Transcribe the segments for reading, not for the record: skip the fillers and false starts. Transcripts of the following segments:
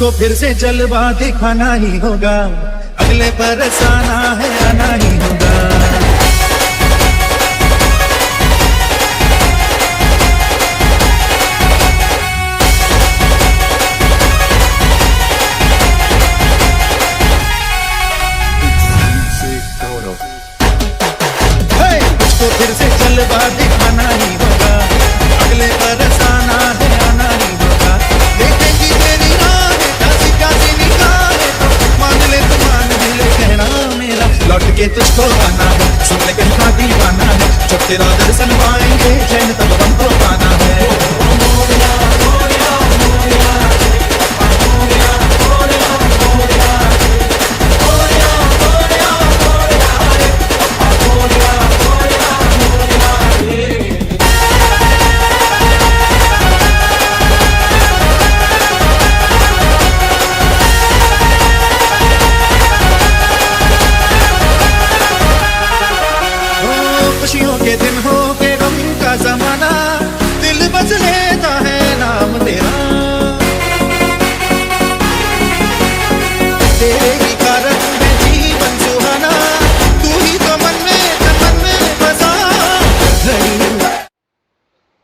तुझको फिर से जलवा दिखाना ही होगा, अगले बरसाना है आना ही होगा। तुझको फिर से जलवा दिखाना ही होगा, अगले बरसाना है आना ही होगा। देखेंगी तेरी राह कासी कासी निगाहें, तो मान ले तो मान भी ले कहना मेरा, लौट के तुझको आना है, सुन ले कहता दीवाना है, जब तेरा दर्शन पाएंगे चैन तब हमको पाना है। खुशियों के दिन हो के गम का जमाना, दिल बस लेता है नाम तेरा, तेरे ही कारण है जीवन सुहाना, तू ही तो मन में बसा।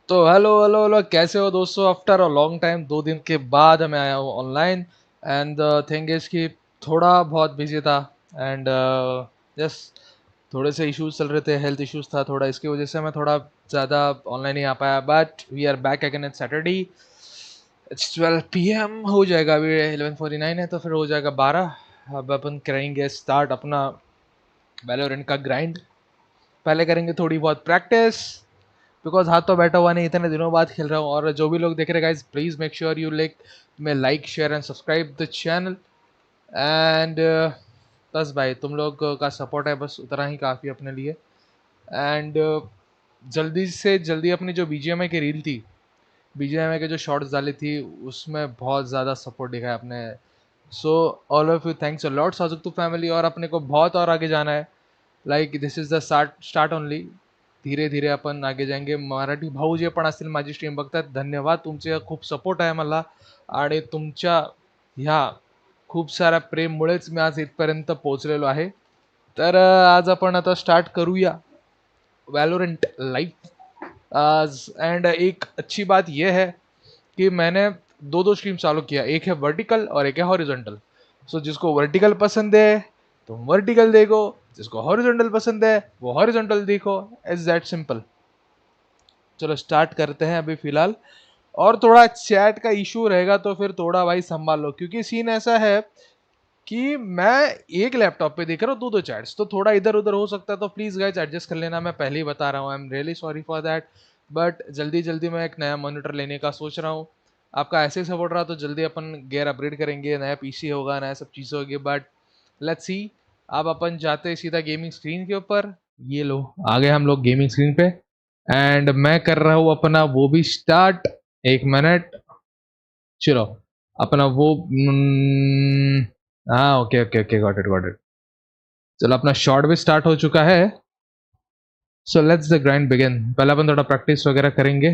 तो हेलो हेलो हेलो, कैसे हो दोस्तों? आफ्टर अ लॉन्ग टाइम, 2 दिन के बाद मैं आया हूँ online. And the thing is कि थोड़ा बहुत बिजी था एंड जस्ट थोड़े से इश्यूज चल रहे थे, हेल्थ इश्यूज था थोड़ा, इसकी वजह से मैं थोड़ा ज़्यादा ऑनलाइन नहीं आ पाया। But we are back again at Saturday, it's 12 PM हो जाएगा, अभी 11:49 है तो फिर हो जाएगा 12। अब अपन करेंगे स्टार्ट अपना वैलोरेंट का ग्राइंड। पहले करेंगे थोड़ी बहुत प्रैक्टिस, बिकॉज हाथ तो बैठा हुआ नहीं, इतने दिनों बाद खेल रहा हूँ। और जो भी लोग देख रहे guys, please make sure you like share and subscribe the channel. And बस भाई, तुम लोग का सपोर्ट है बस, उतना ही काफ़ी अपने लिए। एंड जल्दी से जल्दी अपनी जो BGMI की रील थी, BGMI के जो शॉर्ट्स डाली थी, उसमें बहुत ज़्यादा सपोर्ट दिखा है अपने। So all of you thanks a lot साजुक टू फॅमिली। और अपने को बहुत और आगे जाना है, like this is the start only. धीरे धीरे आपण आगे जाएंगे. मराठी भाऊ जे पण असतील माझी स्ट्रीम बघतात, धन्यवाद, तुमचे खूप सपोर्ट आहे मला आणि तुमच्या ह्या खूप साऱ्या प्रेममुळेच मी आज इथपर्यंत पोहोचलेलो आहे. तर आज आपण आता स्टार्ट करूया वैलोरेंट लाइव आज. एंड एक अच्छी बात यह है कि मैंने दो दो स्ट्रीम चालू किया, एक है वर्टिकल और एक है हॉरिजॉन्टल. सो जिसको वर्टिकल पसंद है तो वर्टिकल देखो, जिसको हॉरिजॉन्टल पसंद है वो हॉरिजॉन्टल देखो. Is that simple. चलो स्टार्ट करते हैं अभी फिलहाल. और थोड़ा चैट का इशू रहेगा तो फिर थोड़ा भाई संभाल लो, क्योंकि सीन ऐसा है कि मैं एक लैपटॉप पे देख रहा हूँ दो दो चैट्स, तो थोड़ा इधर उधर हो सकता है, तो प्लीज गाइस एडजस्ट कर लेना. मैं पहले ही बता रहा हूँ, I am really sorry for that. But जल्दी जल्दी मैं एक नया मॉनिटर लेने का सोच रहा हूँ. आपका ऐसे सपोर्ट रहा तो जल्दी अपन गेयर अपग्रेड करेंगे, नया पीसी होगा, नया सब चीज़ें होगी. But let's see. अब अपन जाते हैं सीधा गेमिंग स्क्रीन के ऊपर. ये लो, आ गए हम लोग गेमिंग स्क्रीन पे. एंड मैं कर रहा हूँ अपना वो भी स्टार्ट. 1 मिनट. चलो अपना वो हाँ, okay okay okay, got it got it. चलो अपना शॉट भी स्टार्ट हो चुका है. So let's the grind begin. पहले अपन थोड़ा प्रॅक्टिस वगैरह करेंगे.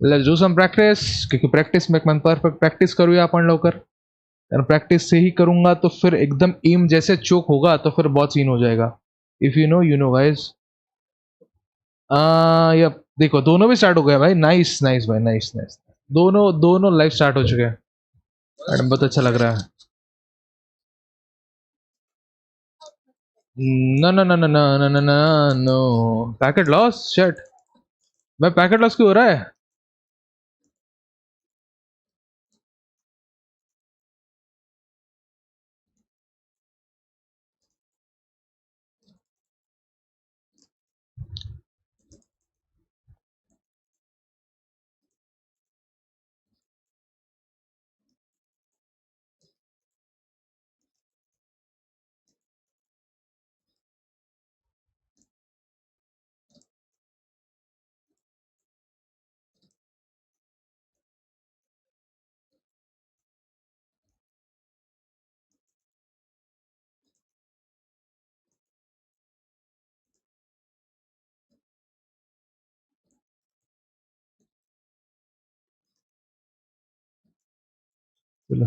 लेट्स डू सम प्रॅक्टिस, क्योंकि प्रॅक्टिस मेक मन परफेक्ट. प्रॅक्टिस करूया अपन लवकर, और प्रॅक्टिस से ही करूंगा तो फिर एकदम एम जैसे चोक होगा तो फिर बहुत सीन हो जाएगा. If you know guys. ये देखो दोनों भी स्टार्ट हो गए भाई. नाइस नाइस भाई, नाइस नाइस. दोनों दोनों लाइव स्टार्ट हो चुके हैं. मैडम बहुत अच्छा लग रहा है. No no no no no no no no no. Packet loss, shut. भाई पैकेट लॉस क्यों हो रहा है? चलो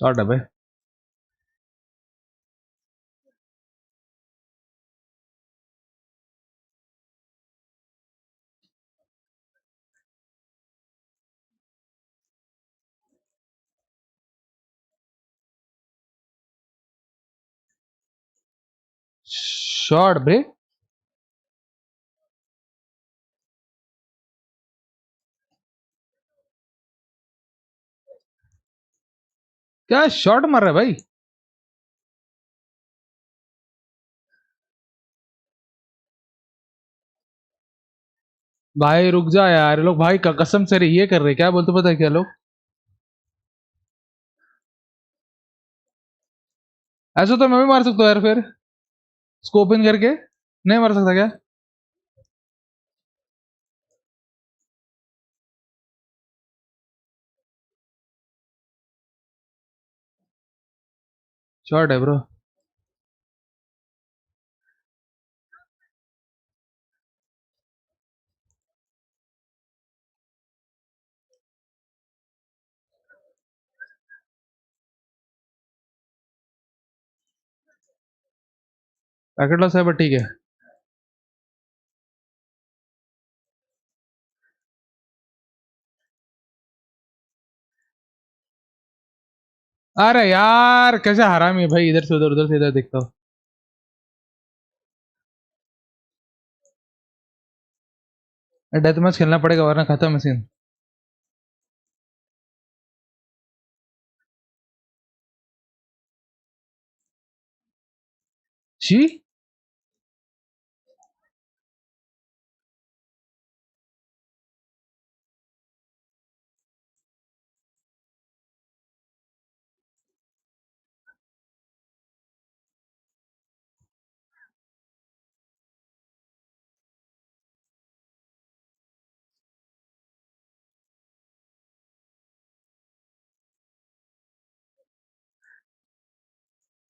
शॉट है भाई। शॉट ब्रे। क्या शॉट मार रहा है भाई। भाई रुक जा यार, ये लोग भाई कसम से ये कर रहे क्या बोलते पता है क्या लोग। ऐसा तो मैं भी मार सकता हूँ यार फिर, स्कोप इन करके। नहीं मार सकता क्या। शॉट है ब्रो। पैकेट लॉस है बट ठीक है। अरे यार कैसे हरामी है भाई, इधर से उधर, उधर से इधर देखता हूँ। डेथ मैच खेलना पड़ेगा वरना खत्म है सीन। छी।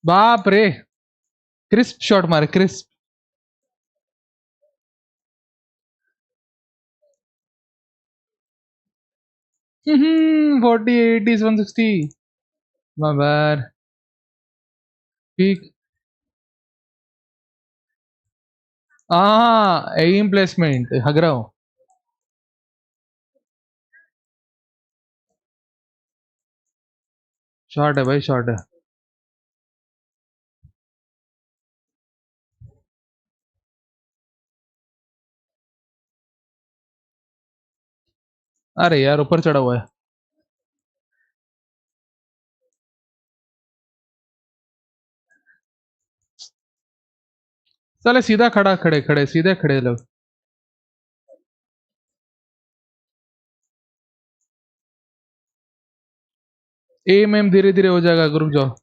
बाप रे। क्रिस्प शॉट मारे, क्रिस्प। 40 80 160। My bad. पीक। हाँ एम प्लेसमेंट हग रहा हूँ। शॉट है भाई, शॉट है। अरे यार ऊपर चढ़ा हुआ है। चले सीधा खड़ा, खड़े खड़े सीधे खड़े लोग। एम एम धीरे धीरे हो जाएगा, रुक जाओ।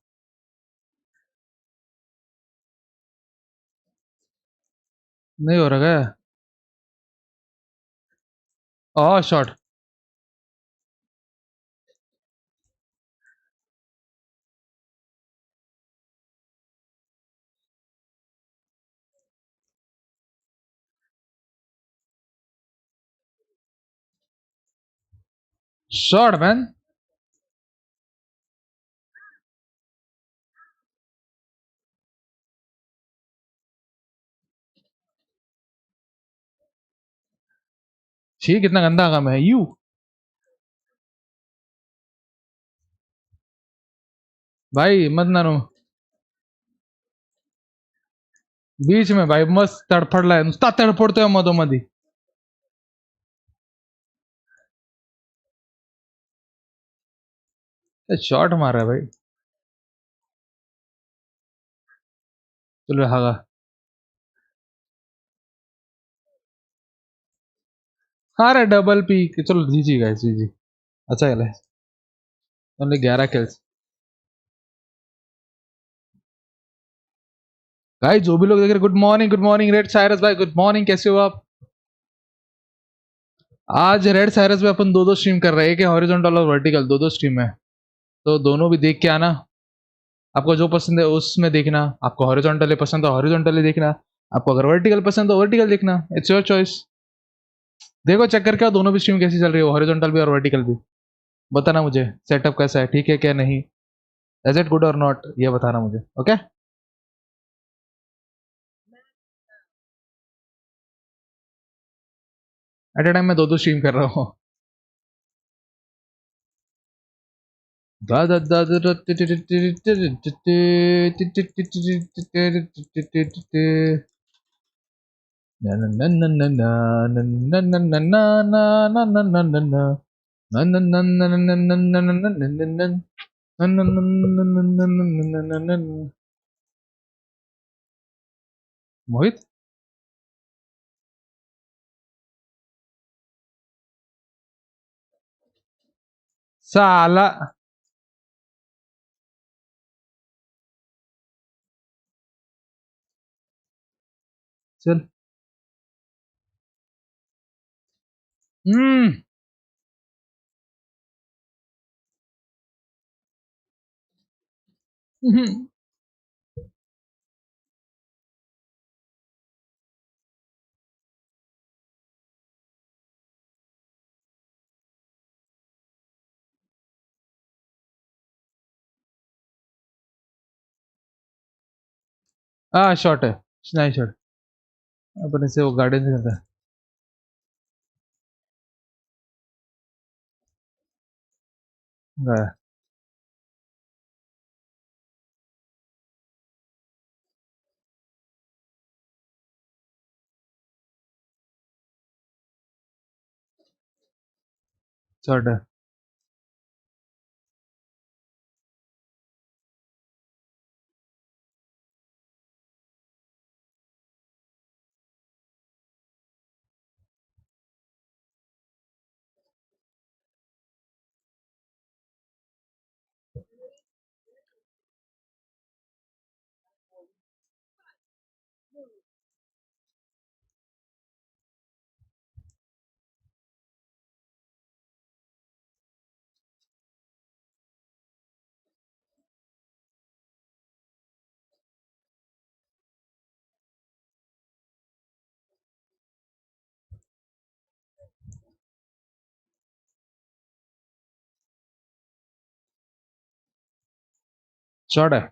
नहीं हो रहा क्या। शॉट। Shot man. छी कितना गंदा काम है यू। भाई मत ना रो। बीच में भाई मस्त तडफडलाय नुसता, तडफडतोय मधोमधी। शॉट मार रहा है भाई। चलो हागा। अरे डबल पी, चलो जी जी गाइस, जी जी। अच्छा खेला। Only 11 kills. भाई जो भी लोग देख रहे, good morning, good morning red Cyrus भाई, गुड मॉर्निंग, कैसे हो आप। आज रेड साइरस में अपन दो दो स्ट्रीम कर रहे हैं, एक है हॉरिजॉन्टल और वर्टिकल, दो दो स्ट्रीम है। तो दोनों भी देख के आना। आपको जो पसंद है उसमें देखना, आपको हॉरिजॉन्टल पसंद है हॉरिजॉन्टल देखना, आपको अगर वर्टिकल पसंद है वर्टिकल देखना, इट्स योर चॉइस। देखो चेक करके आओ दोनों भी स्ट्रीम कैसी चल रही है, हॉरिजॉन्टल भी और वर्टिकल भी। बताना मुझे सेटअप कैसा है, ठीक है क्या नहीं। इज इट गुड और नॉट, ये बताना मुझे, ओके? एट अ टाइम मैं दो दो स्ट्रीम कर रहा हूँ। मोहित, साला, चल। हम्म। हाँ शॉट है, नाइस शॉट। अपने से वो गार्डन से करता है। गया। शॉट है। शॉट है।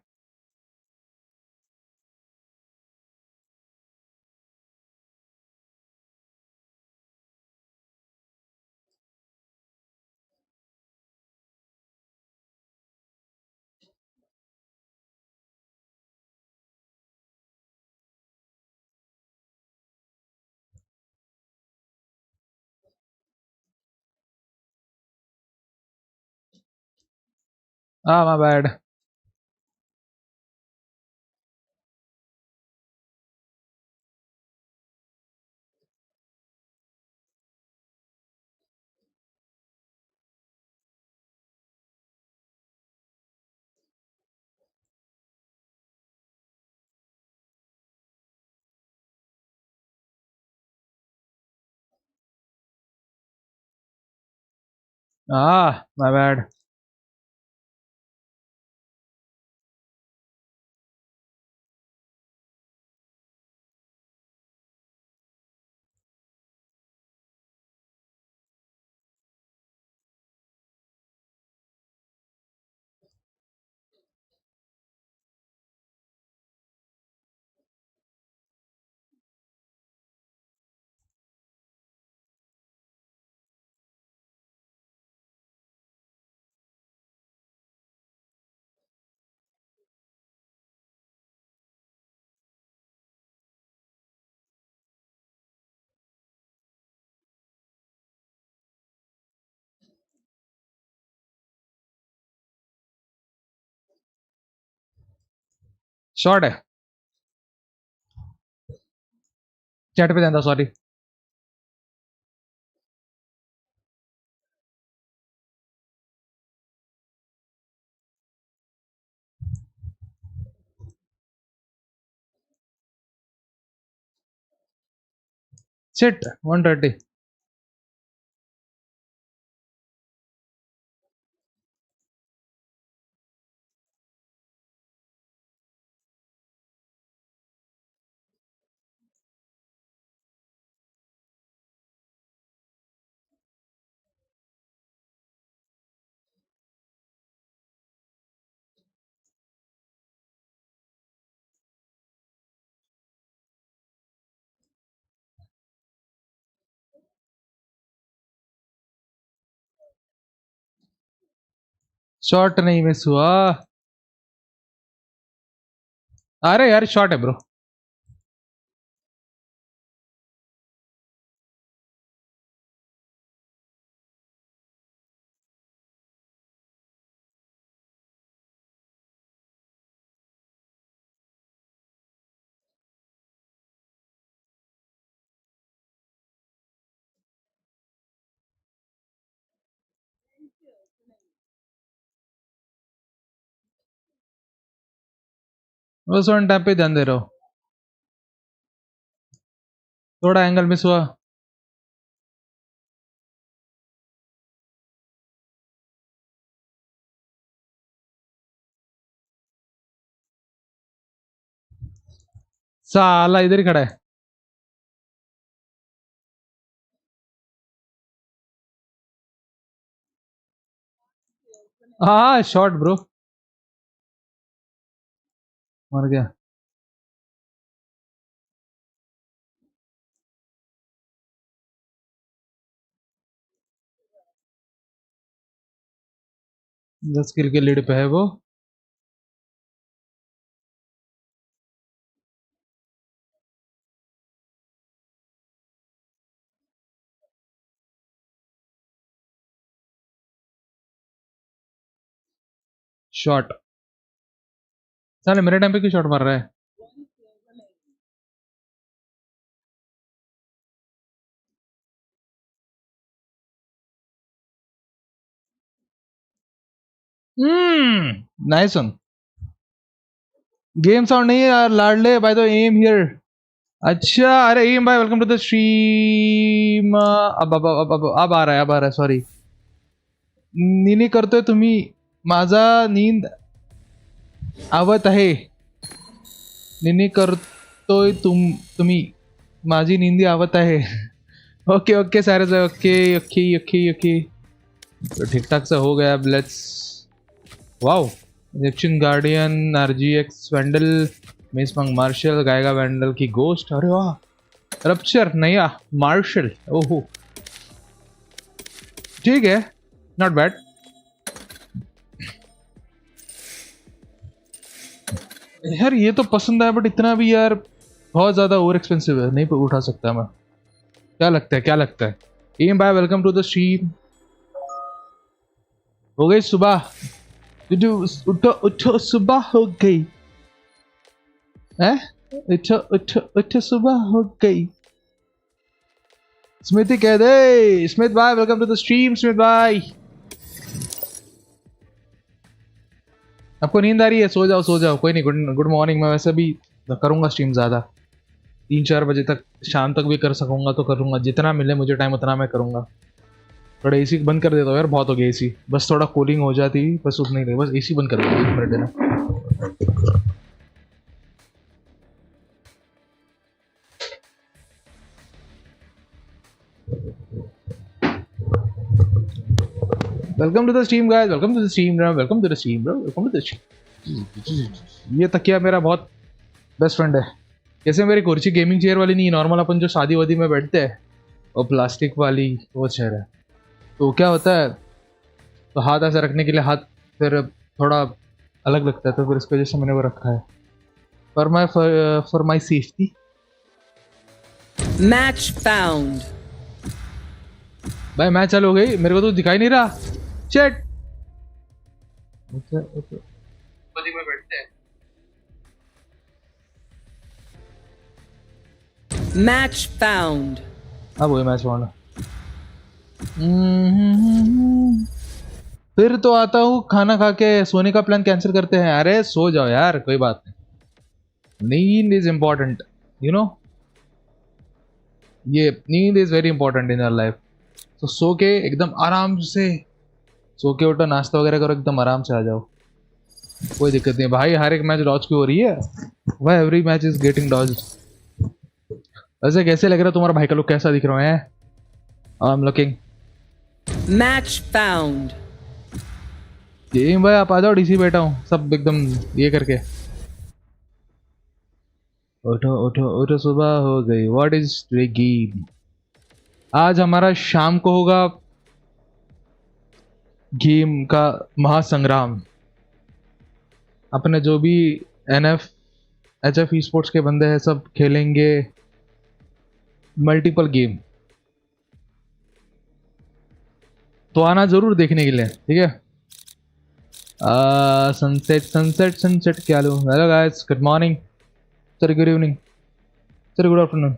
हाँ माय बैड। हाँ माय बैड। शॉट है। चैट पे जाता, सॉरी। शिट, 130। शॉट नहीं मिस हुआ। अरे यार शॉट है ब्रो। बस वन टाइम पे ध्यान दे रहा हूँ। थोड़ा एंगल मिस हुआ। साला इधर ही खड़ा है। हाँ शॉट ब्रो। मर गया। दस किल के लीड पे है वो। शॉट। साले मेरे टाइम पे क्यों शॉट मार रहा है? Nice one. गेम साउंड नहीं है यार लाडले, बाय द एम हियर। अच्छा अरे एम भाई वेलकम टू द स्ट्रीम। अब आ रहा है, अब आ रहा है, सॉरी। निनी करतोय तुम्ही, माझा नींद आवत आहे। निनी करतोय तुम्ही, माझी नींदी आवत आहे। ओके ओके सारे से ओके ओके ओके ओके। तो ठीक ठाक से हो गया अब। Let's wow. Egyptian guardian, RGX vandal, मिस मंग मार्शल गाएगा वैंडल की गोस्ट। अरे वाह। रप्चर नया मार्शल, ओहो ठीक है, नॉट बैड। यार ये तो पसंद है बट इतना भी यार बहुत ज्यादा ओवर एक्सपेंसिव है, नहीं उठा सकता मैं। क्या लगता है, क्या लगता है? एम बाय वेलकम टू द स्ट्रीम। हो गई सुबह? उठो उठो उठो, सुबह हो गई है। उठो उठो उठो, सुबह हो गई। स्मिति कह दे, स्मित भाई welcome to the stream. Smit भाई आपको नींद आ रही है? सो जाओ सो जाओ, कोई नहीं। Good good morning. मैं वैसे भी करूंगा स्ट्रीम ज़्यादा, 3-4 बजे तक, शाम तक भी कर सकूंगा तो करूंगा। जितना मिले मुझे टाइम उतना मैं करूंगा। थोड़ा एसी बंद कर देता हूँ यार, बहुत हो गया एसी। बस थोड़ा कूलिंग हो जाती, बस उतना ही नहीं, बस एसी बंद कर देता हूँ 1 मिनट देना। Welcome to the stream guys, welcome to the stream bro, welcome to the stream bro, welcome to the stream. ये तकिया मेरा बहुत बेस्ट फ्रेंड है। जैसे मेरी कुर्सी गेमिंग चेयर वाली नहीं, नॉर्मल अपन जो शादी वादी में बैठते हैं, और प्लास्टिक वाली वो चेयर है। तो क्या होता है, तो हाथ ऐसे रखने के लिए हाथ फिर थोड़ा अलग लगता है, तो फिर इसकी वजह से मैंने वो रखा है for my safety. Match found. भाई मैच चालू हो गई, मेरे को तो दिखाई नहीं रहा। चेट में बैठते हैं। Match found. अब वही मैच होना। फिर तो आता हूँ खाना खा के, सोने का प्लान कैंसिल करते हैं। अरे सो जाओ यार, कोई बात नहीं। नींद इज इम्पोर्टेंट, यू नो। ये नींद is very important in your life. तो सो के एकदम आराम से, सो के उठो, नाश्ता वगैरह करो, एकदम आराम से आ जाओ, कोई दिक्कत नहीं। भाई हर एक मैच डॉज क्यों हो रही है? Why every match is getting dodge? वैसे कैसे लग रहा है तुम्हारा भाई का लुक, कैसा दिख रहा है? I am looking. Match found. ये भाई आप आ जाओ, डीसी बैठा हूँ सब एकदम ये करके। उठो उठो उठो, सुबह हो गई। What is today game? आज हमारा शाम को होगा गेम का महासंग्राम। अपने जो भी NF HF ई स्पोर्ट्स के बंदे हैं सब खेलेंगे मल्टीपल गेम। तो आना जरूर देखने के लिए, ठीक है। सनसेट सनसेट सनसेट क्या लूँ। Hello guys, good morning, sorry good evening, sorry good afternoon.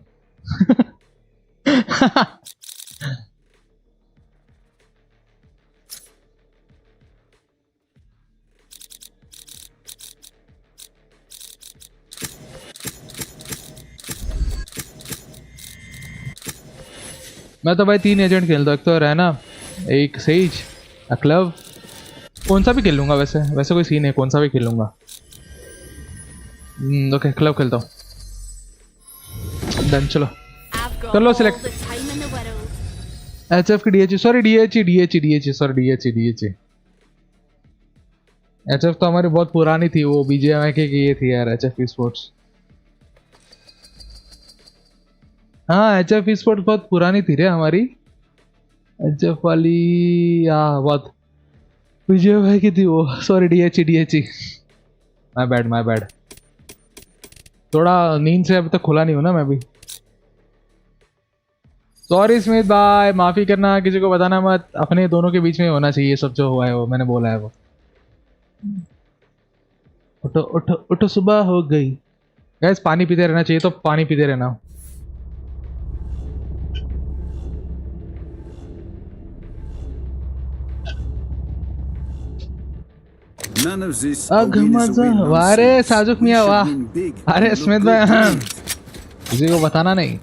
मैं तो भाई 3 एजेंट खेलता हूँ, एक तो रहना, एक सेज, क्लब। कौन सा भी खेल लूंगा, वैसे वैसे कोई सीन है, कौन सा भी खेल लूंगा। ओके, क्लब खेलता हूँ। डन, चलो कर लो सिलेक्ट। HF की DHE, sorry DHE, sorry DHE। HF तो हमारी बहुत पुरानी थी, वो BGMI की ये थी यार, HF स्पोर्ट्स। हाँ, HF स्पोर्ट्स बहुत पुरानी थी रे हमारी, HF वाली। हाँ बहुत BGMI की थी वो, सॉरी DHE। My bad. थोड़ा नींद से अभी तक खुला नहीं हूं ना मैं भी। सॉरी स्मिथ भाई, माफी करना, किसी को बताना मत, अपने दोनों के बीच में होना चाहिए सब जो हुआ है, वो मैंने बोला है वो। उठो उठो उठो, सुबह हो गई। गैस पानी पीते रहना चाहिए, तो पानी पीते रहना। None of this अग मजा। वारे साजुक मियां, वाह। अरे स्मिथ भाई, किसी को बताना नहीं।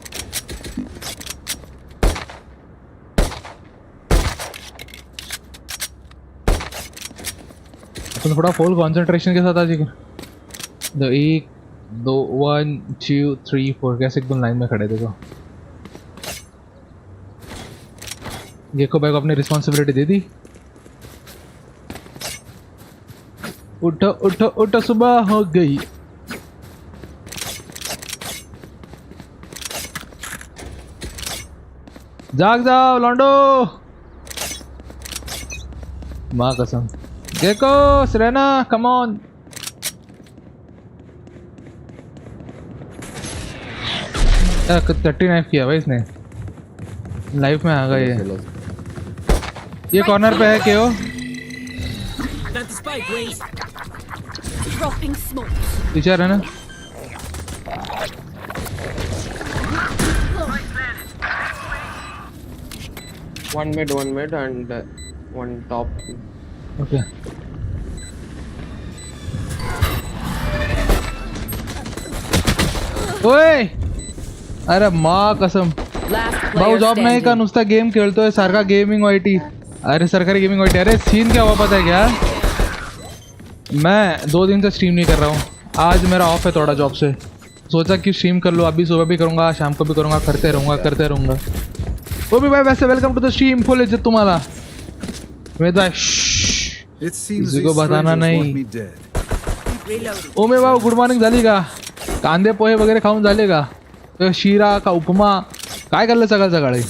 तो थोड़ा फुल कंसंट्रेशन के साथ आ जाएगा। दो 1 2 1 2 3 4 कैसे एकदम लाइन में खड़े देखो। गेको भाई को अपनी रिस्पॉन्सिबिलिटी दे दी। उठो उठो उठो, सुबह हो गई। जाग जाओ लॉन्डो, माँ कसम। Gekko, Serena, come on. कट्टी नाइफ किया भाई इसने, लाइफ में आ गया ये कॉर्नर पे है क्यों। पीछे है ना। One mid and one top. Okay. ओए, अरे माँ कसम, भाऊ जॉब नाही का, नुसता गेम खेळतोय सारखा गेमिंग वाईटी। अरे सरकारी गेमिंग वाईटी। अरे सीन क्या हुआ पता है क्या, मैं 2 दिन से स्ट्रीम नहीं कर रहा हूँ। आज मेरा ऑफ है थोड़ा जॉब से, सोचा कि स्ट्रीम कर लो। अभी सुबह भी करूँगा, शाम को भी करूँगा, करते रहूँगा। वो भी भाई वैसे welcome to the stream, full इज्जत तुम्हारा। मेरे भाई किसी को बताना नहीं। ओमे भाऊ गुड मॉर्निंग झाली का, कांदे पोहे वगैरे खाऊन झाले का, तो शिरा का उपमा काय करलं सकाळ सकाळी।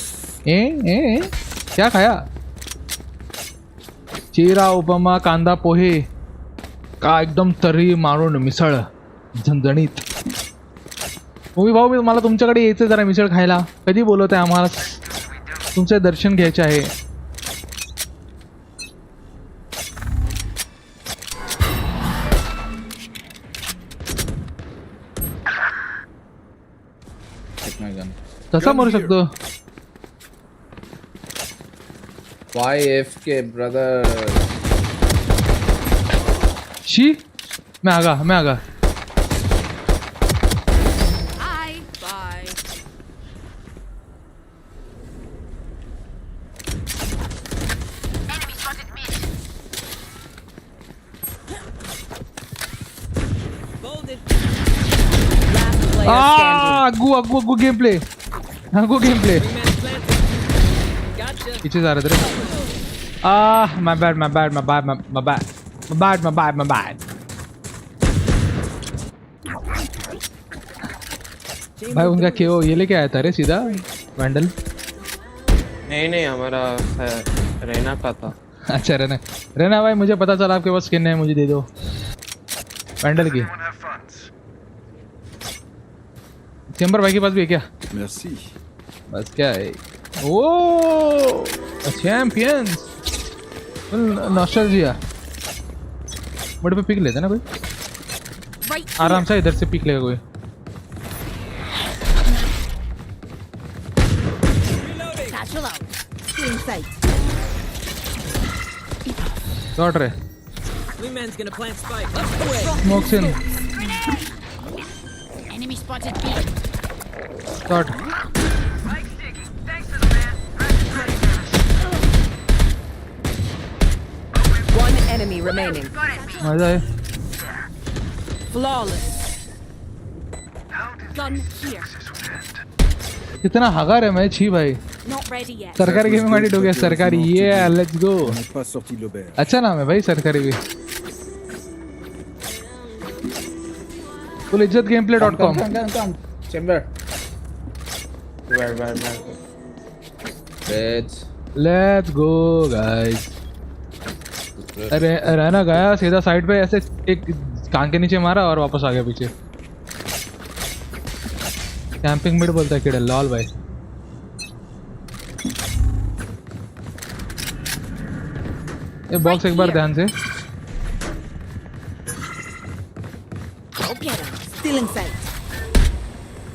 ए क्या खाया, शिरा उपमा कांदा पोहे का एकदम तरी मारून मिसळ झणझणीत। ओमे भाऊ मला तुमच्याकडे यायचं जरा मिसळ खायला, कधी बोलवत आहे आम्हाला, तुमचे दर्शन घ्यायचे आहे। कसा मरू शकतो। Why AFK brother? शी मैं आगा। गो गेम प्ले, हाँ गो गेम प्ले। पीछे जा रहे थे। My bad. भाई उनका क्यों ये लेके आया था रे सीधा वैंडल। नहीं हमारा रहना का था। अच्छा रहना रहना भाई, मुझे पता चला आपके पास स्किन है, मुझे दे दो पैंडल की। चेंबर भाई के पास भी है क्या? Merci. बस क्या है। ओ चैंपियंस नॉस्टैल्जिया। बड़े पे पिक लेते ना कोई, आराम से इधर से पिक लेगा कोई। शॉट रे स्मोक्स इन Enemy spotted B. Shot. One enemy remaining. मजा है। Flawless. Gun here. कितना हगार है मैं छी भाई। Not ready yet. सरकारी गेमिंग एडिट हो गया सरकारी, ये let's go. On n'est pas sorti de l'auberge. अच्छा नाम है भाई सरकारी भी। fullizzatgameplay.com। Chamber. Where? Let's go guys. अरे रहना गया सीधा साइड पे ऐसे एक कान के नीचे मारा और वापस आ गया पीछे। कैंपिंग मिड बोलता है किड़े लाल भाई। ये बॉक्स एक बार ध्यान से। Go get him. Still in sight.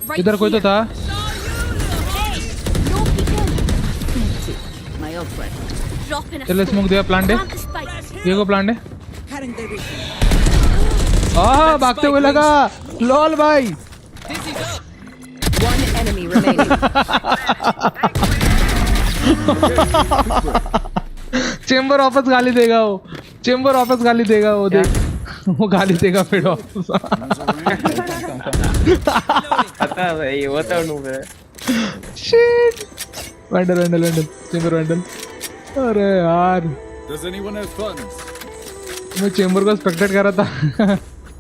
Right इधर कोई तो here. था। Hey, no peeking. My old friend. Drop in a चले स्मोक दिया प्लांट है। Plant the spike. ये को प्लांट है। आह भागते हुए लगा लॉल भाई। One enemy remaining. चेंबर वापस गाली देगा वो, चेंबर वापस गाली देगा वो, देख वो गाली देगा फिर वापस। पता है भाई, वो तो नूब है। Shit vandal chamber vandal. अरे यार Does anyone have funds? मैं चेंबर को स्पेक्टेट कर रहा था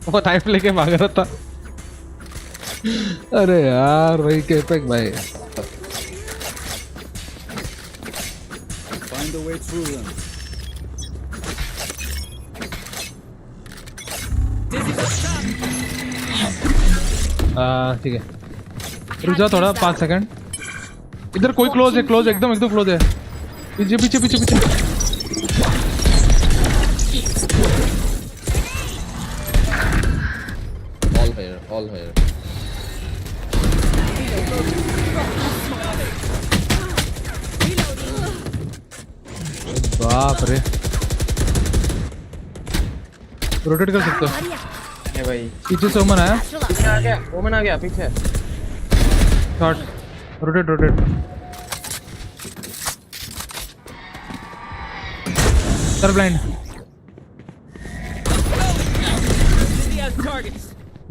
वो टाइप लेके भाग रहा था। अरे यार भाई केपेक भाई। Find a way through them. ठीक है रुक जाओ थोड़ा 5 सेकंड। इधर कोई क्लोज है, क्लोज एकदम क्लोज है। पीछे पीछे पीछे पीछे। All here. बाप रे रोटेट कर सकते हो। है भाई, पीछे से ओमन आया। ओमन आ गया पीछे। Shot rotate sir blind.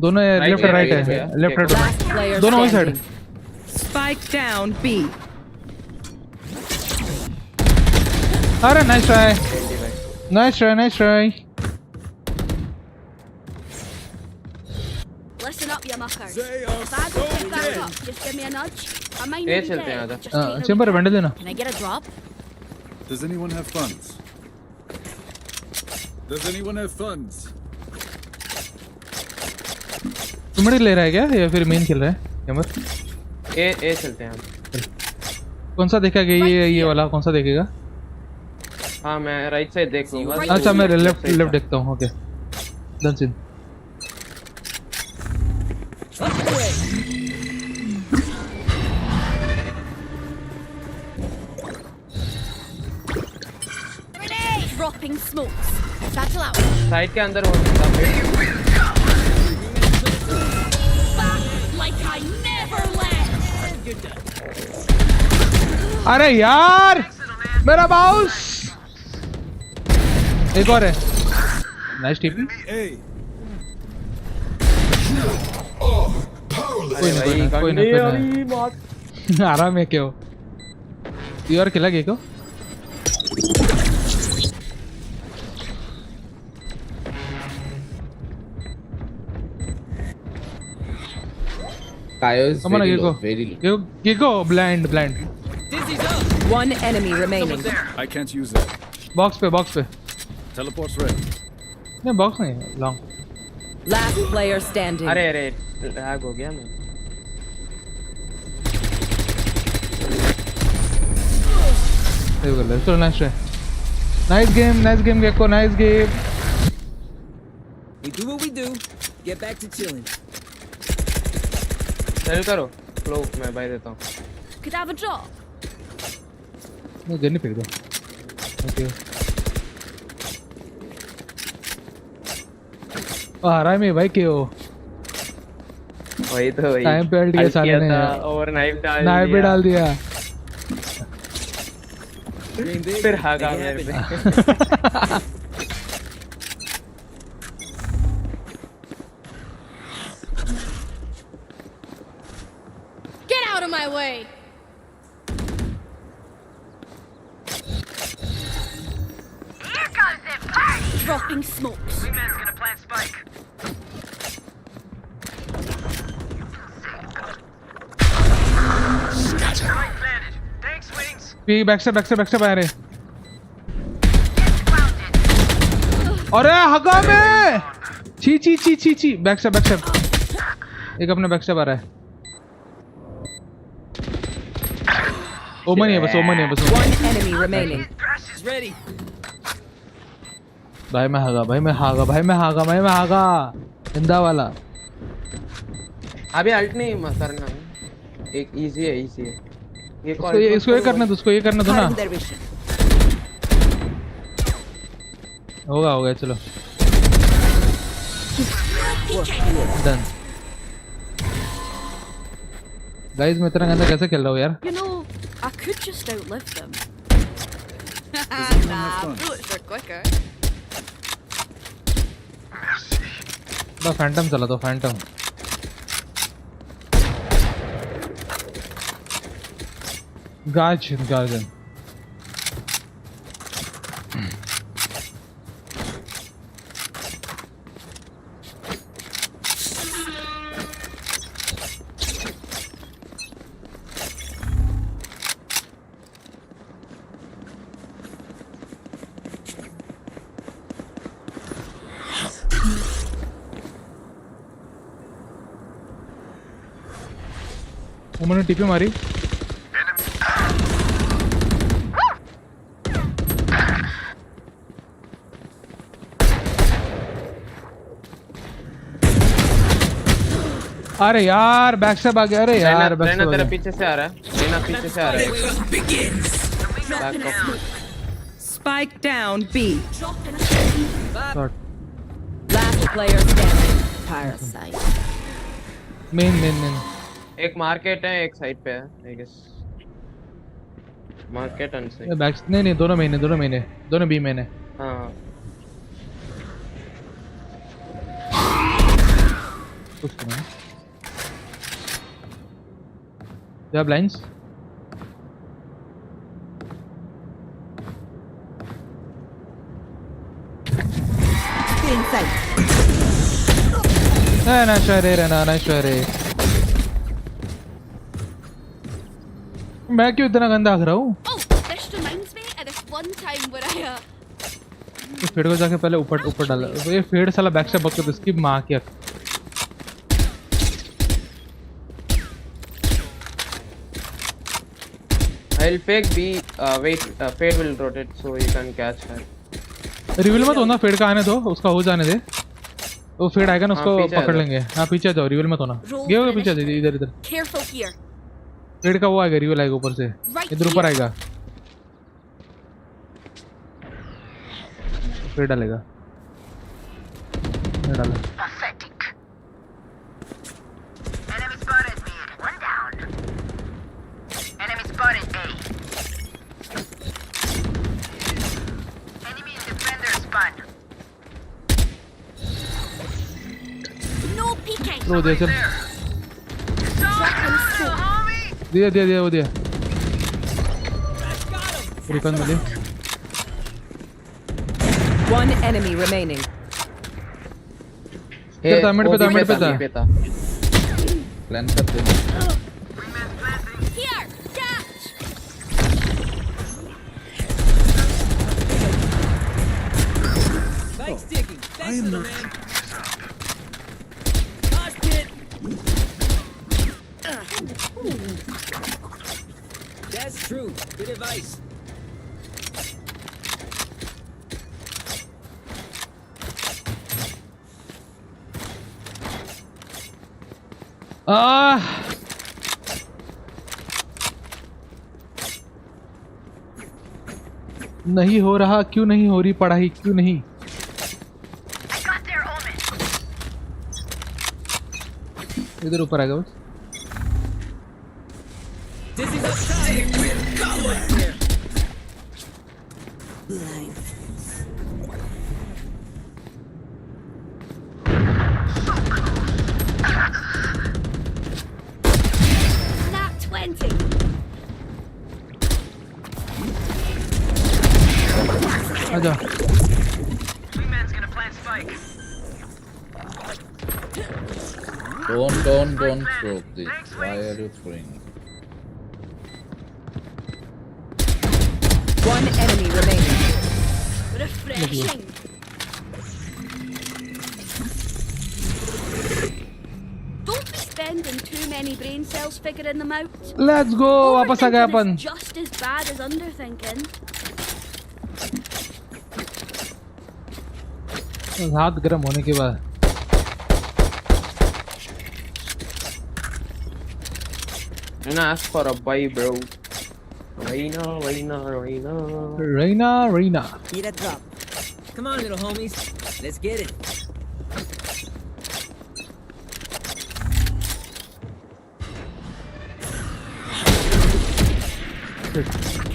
दोनों लेफ्ट और राइट है, लेफ्ट Last राइट player दोनों वही side. standing. Spike down B. अरे nice try. Listen up, you muckers. They are If I so go pick that dead. up, just give me a nudge. I might A need चलते हैं it. आजा। Just take a chamber vandal देना। Can I get a drop? Does anyone have funds? Does anyone have funds? तुमड़ी ले रहा है क्या या फिर मेन खेल रहा है चेंबर? ए चलते हैं हम। कौन सा देखेगा ये वाला कौन सा देखेगा? हाँ मैं राइट साइड देख लूंगा। अच्छा मैं लेफ्ट देखता हूँ। Okay done scene. Grenade! Dropping smokes. Satchel out. Side के अंदर हो सकता है। Back like I never left. अरे यार मेरा माउस। एक और है। Nice TP. Hey, कोई नहीं आराम है क्यों ये और खिला गए को। Kayo is Come on, very Gecko. low, very low. Gecko blind One enemy remaining. I can't use that. Box पे Teleport's ready. नहीं बॉक्स नहीं लॉन्ग Last player standing. अरे अरे लैग हो गया मैं सेव कर ले चलो nice game Gekko nice game We do what we do. Get back to chilling. चल करो फ्लो मैं भाई देता हूँ Could I have a drop? नहीं गन नहीं फेंक दो ओके आ रहा है मैं भाई क्यों वही तो वही टाइम पे अल्ट किया साले ने और नाइफ भी डाल दिया Dream big. फिर हागा Make it मेरे पे happen. Get out of my way! Dropping smokes. पी बैक स्टेप आ रहे अरे हगा में छी बैक स्टेप एक अपने बैक स्टेप आ रहा है ओमन है बस One enemy remaining. It's ready. भाई मैं हागा जिंदा वाला अभी अल्ट नहीं करना एक इजी है ये इसको ये करना दो ना Cutting their vision. होगा चलो डन गाइस मैं इतना गंदा कैसे खेल रहा हूँ यार You know, I could just outlive them. Nah, bullets are quicker. बस फैंटम चला तो फैंटम गार्जन उन्होंने टीपी मारी अरे यार बैक से भाग गया अरे यार बैक से तेरा पीछे से आ रहा है लेना पीछे से आ रहा है Back off. Spike down B. Shot Last player standing. Parasite. Main एक मार्केट है एक साइड पे है I guess market and side back नहीं दोनों मेन है दोनों बी मेन है हां कुछ नहीं क्या ब्लाइंड्स Stay inside. ना शहरे मैं क्यों इतना गंदा आग रहा हूँ Oh, this reminds me of this one time where I तो फेड को जाके पहले ऊपर डाला ये फेड साला बैक से बकत इसकी माँ की अक I'll fake B wait fade will rotate so you can catch her reveal मत होना फेड का आने दो उसका हो जाने दे वो फेड आएगा ना उसको पीछे आ पकड़ जाओ। लेंगे हाँ पीछे जाओ रिवील मत होना Roll गए finish. पीछे दे इधर careful here. फेड का वो आएगा रिवील आएगा ऊपर से Right इधर ऊपर here. आएगा फेड डालेगा ये डाला Pathetic. Enemy spotted mid. One down. Enemy spotted A. Enemy in defender spawn. No peeking. लो दे चल Dropping smoke. दिया वो दिया रिकॉन मिली One enemy remaining. मिड पे था प्लान करते हैं Here, catch. I am not. Mosh pit. That's true. Good advice. नहीं हो रहा, क्यों नहीं हो रही पढ़ाई, क्यों नहीं? I got their omen. इधर ऊपर आ गया बस। Dizzy's up top. Snap 20. आजा। Man's gonna plant spike. Don't throw this. Why are you throwing? One enemy remaining. Refreshing. Don't be spending too many brain cells figuring them out. Let's go, वापस आ गए अपन। Overthinking is just as bad as underthinking. हाथ गर्म होने के बाद। And ask for a buy, bro. Reina. Need a drop. Come on, little homies. Let's get it.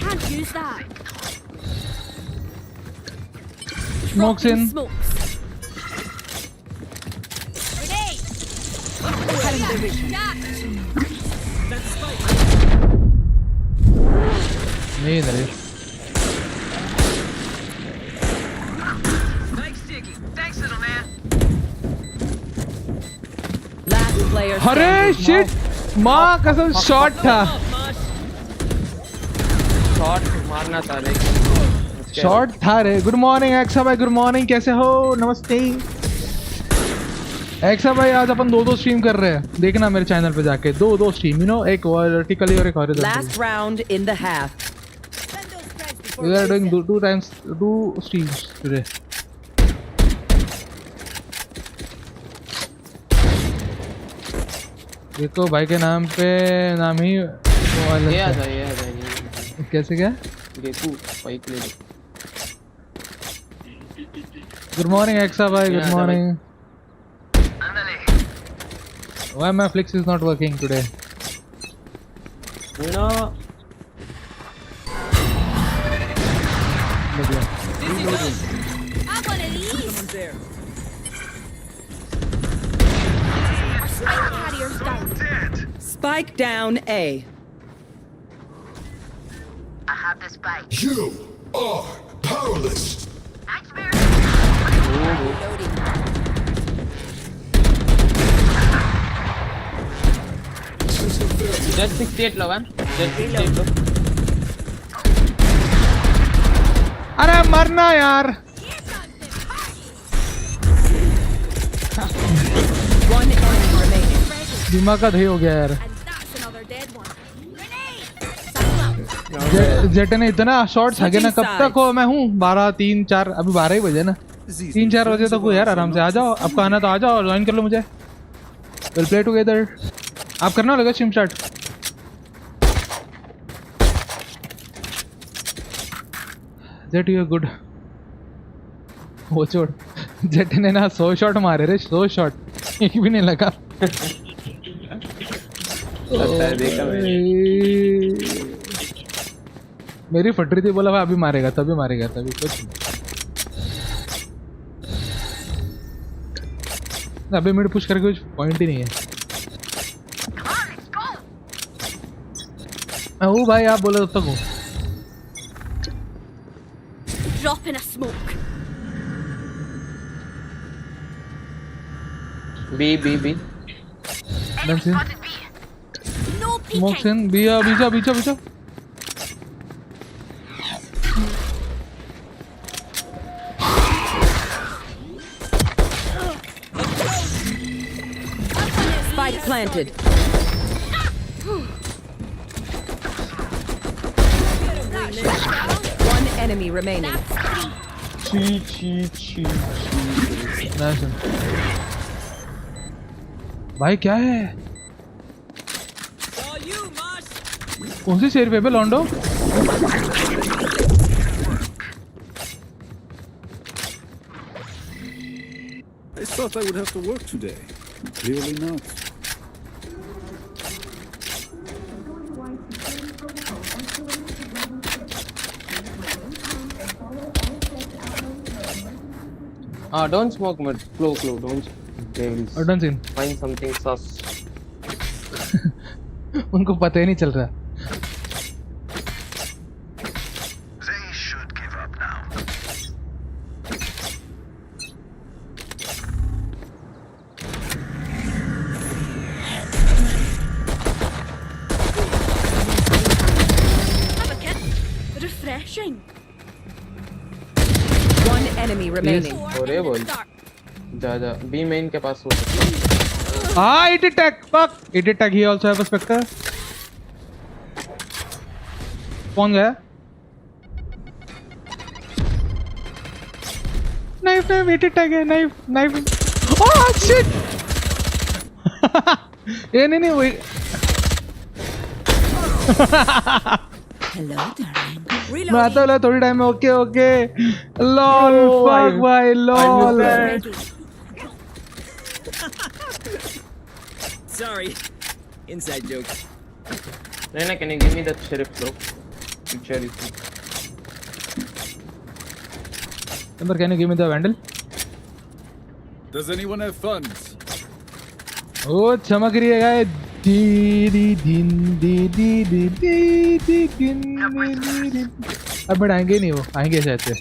Can't use that. Smokes in. Smokes. Grenade. That's spike. नहीं Naresh. Spike sticky. Thanks, little man. Last player अरे standing. Shit, माँ कसम shot था। Mosh. Shot मारना था लेकिन shot था रे। गुड मॉर्निंग एक्सा भाई, गुड मॉर्निंग, कैसे हो? नमस्ते एक्सा भाई। आज अपन दो स्ट्रीम कर रहे हैं, देखना मेरे चैनल पे जाके। दो स्ट्रीम, यू नो, एक वर्टिकली और एक horizontally. Last round in the half. We are doing two streams today. देखो भाई के नाम पे नाम ही ये आ जा कैसे क्या? देखो भाई के लिए गुड मॉर्निंग एक्सा भाई, good morning. Why my flex is not working today? you know Have one of these. Someone's there. Our spike carrier's down. Spike down A. I have the spike. You are powerless. Nightmare. just 68 low man, just 68 low. अरे मरना यार। One enemy remaining. दिमाग का दही हो गया यार। And that's another dead one. Grenade. Saddle up. Jet ने इतना शॉट्स आगे ना, कब तक हो? मैं हूँ 12, 3, 4, अभी 12 ही बजे ना। 3-4 बजे तक हो यार, आराम से आ जाओ। आपका आना तो आ जाओ, ज्वाइन कर लो मुझे। Will play together. आप करना लगा stream start. Jett you are good. वो छोड़, जेट ने ना 100 शॉट मारे रे, 100 शॉट, एक भी नहीं लगा। लगता है देखा मैंने। मेरी फट रही थी, बोला भाई अभी मारेगा, तभी मारेगा, तभी कुछ नहीं। अभी मिड पुश करके कुछ पॉइंट ही नहीं है। ओ भाई आप बोले तब तक हो। Drop in a smoke. B. Done से No स्मोक peeking. इन बीचा। Spike planted. One enemy remaining. Nice. भाई क्या है? All you, Mosh. कौन सी शेर पे बे लॉन्डो? I thought I would have to work today. Clearly not. Don't smoke mid. Flow, don't. They will done scene. find something sus. उनको पता ही नहीं चल रहा. They should give up now. Have a kid. Refreshing. One enemy remaining. अरे बोल. जा. B main के पास हो सकता है. Ah, it attack. Fuck. It attack. He also have a spectre. कौन गया? Knife. It attack है. Knife. Oh shit. ये नहीं wait. Hello, darling. मैं आता हूँ थोड़ी टाइम में. ओके. लॉल. Fuck भाई lol. Sorry. Inside joke. Reina, can you give me that sheriff bro? Picture is. Amber, can you give me the vandal? Does anyone have funds? Oh, चमक रही है गाय. अब बट आएंगे नहीं, वो आएंगे शायद से.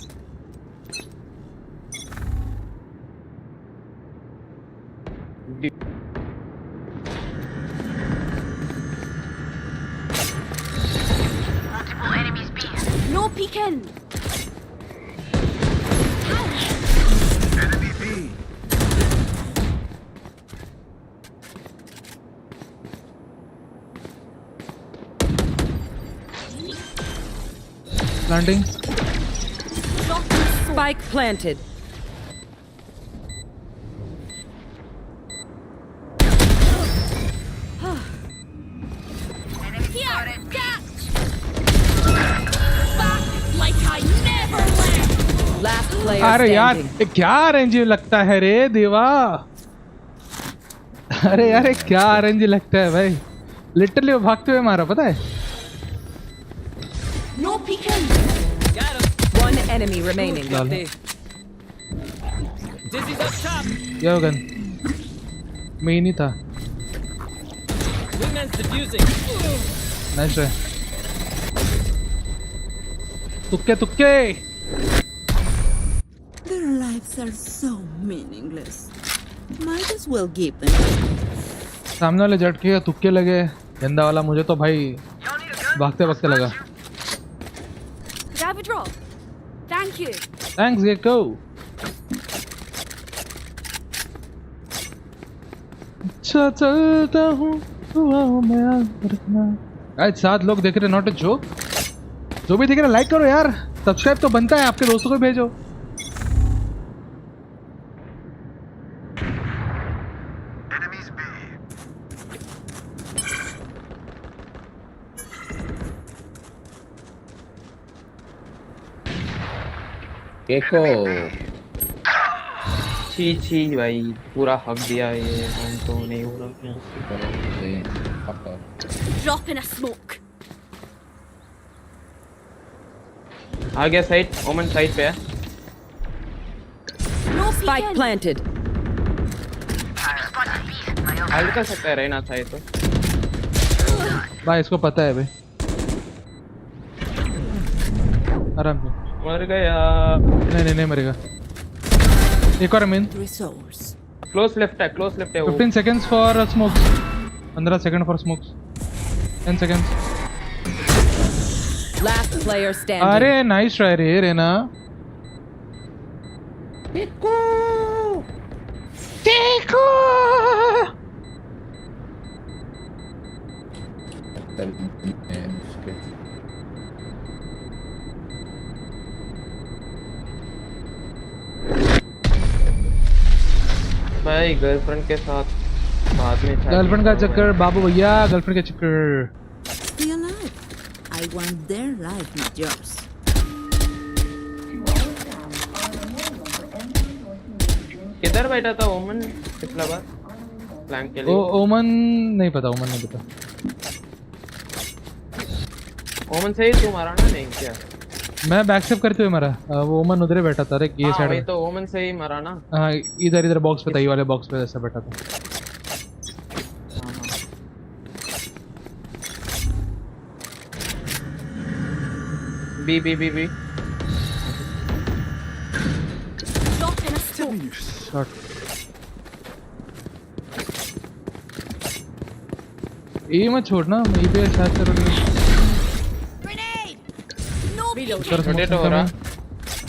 Multiple enemies B. No peeking. Enemy B. Planting. Spike planted. Here, catch. Back like I never left. Last player अरे यार standing. ये क्या RNG लगता है रे देवा. अरे यार ये क्या RNG लगता है भाई. लिटरली वो भागते हुए मारा, पता है. No peeking. Got him. One enemy remaining. Dizzy's up top. क्या गन मैं ही नहीं था. Wingman's defusing. नाइस है. तुक्के. Their lives are so meaningless. Might as well give them. सामने वाले झटके तुक्के लगे. गंदा वाला मुझे तो भाई भागते लगा. Could I have a drop? Thank you. Thanks Gekko. अच्छा चलता हूँ दुआओं में याद रखना. आज 7 लोग देख रहे, नॉट अ जोक. जो भी देख रहे लाइक करो यार. सब्सक्राइब तो बनता है, आपके दोस्तों को भेजो. Enemies B. Gecko. छी भाई पूरा हक दिया ये. हम तो नहीं हो रहा क्या. Fuck off. Drop in a smoke. आ गया साइड. ओमन साइड पे है. No Spike peeking. planted. हाल कर सकता है रहना चाहिए तो. भाई इसको पता है भाई. आराम से. मर गया. नहीं मरेगा. एक और मीन. Resource. क्लोज लेफ्ट है वो. 15 seconds for smokes. 15 seconds for smokes. 10 seconds. Last player standing. अरे नाइस ट्राई रे रेना. देखो उसके भाई गर्लफ्रेंड के साथ बाद में गर्लफ्रेंड का चक्कर बाबू भैया, गर्लफ्रेंड का चक्कर। Stay alive. I want their life, not yours. किधर बैठा था ओमन पिछला बार फ्लैंक के लिए? ओमन नहीं पता, ओमन नहीं पता। ओमन से ही तू मारा ना? नहीं क्या मैं बैकस्टेप करते हुए मारा, वो ओमन उधर ही बैठा था। अरे ये हाँ, साइड वही में तो ओमन से ही मारा ना। हाँ, इधर इधर बॉक्स पे था, ये वाले बॉक्स पे ऐसा बैठा था। B B B B Drop in a smoke. Shot. ये मत छोड़ना, मैं पे शायद करोगे। Grenade. No Reload. Sir rotate हो रहा।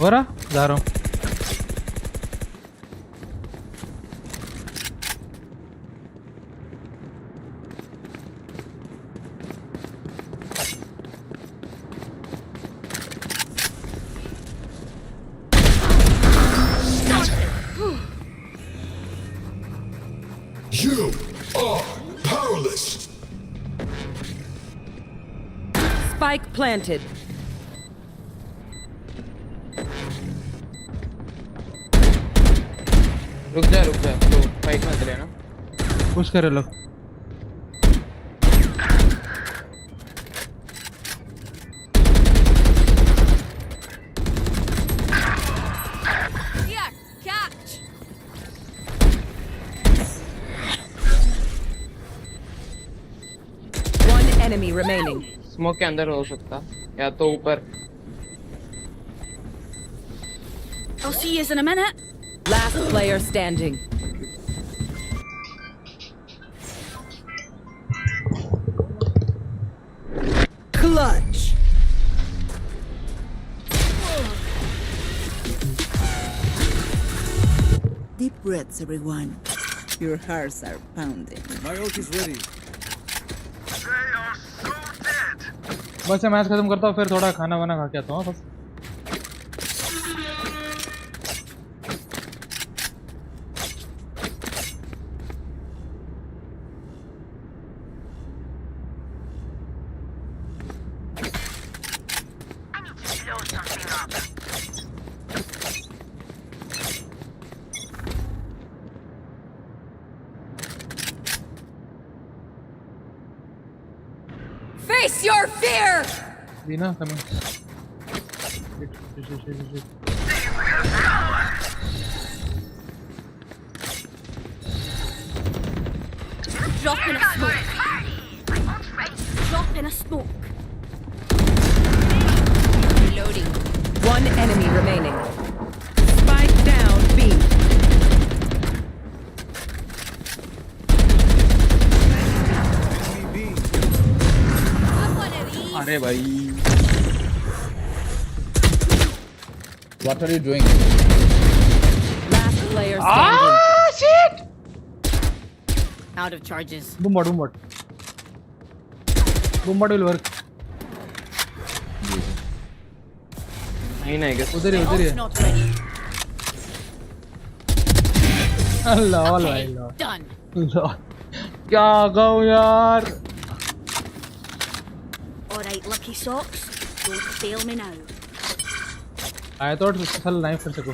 हो रहा, जा रहा हूँ। You are powerless. Spike planted. रुक जा तो फाइट मत लेना। पुश करे लोग। Here, catch. One enemy remaining. Smoke के अंदर हो सकता या तो ऊपर। I'll see you in a minute. Last player standing. Clutch. Deep breaths, everyone. Your hearts are pounding. My ult is ready. बस मैं मैच खत्म करता हूँ, फिर थोड़ा खाना वाना खा के आता हूँ बस। Face your fear! Dina coming. Drop in a smoke. Drop in a smoke. Reloading. One enemy remaining. Spike down B. अरे भाई What are you doing? Last player standing. Out of charges. Boom bot will work. नहीं नहीं guess उधर ही है। Not ready. Allah Allah Done. अल्लाह, क्या गाओ यार। Alright, lucky socks. Don't fail me now. I thought साला नाइफ कर सको।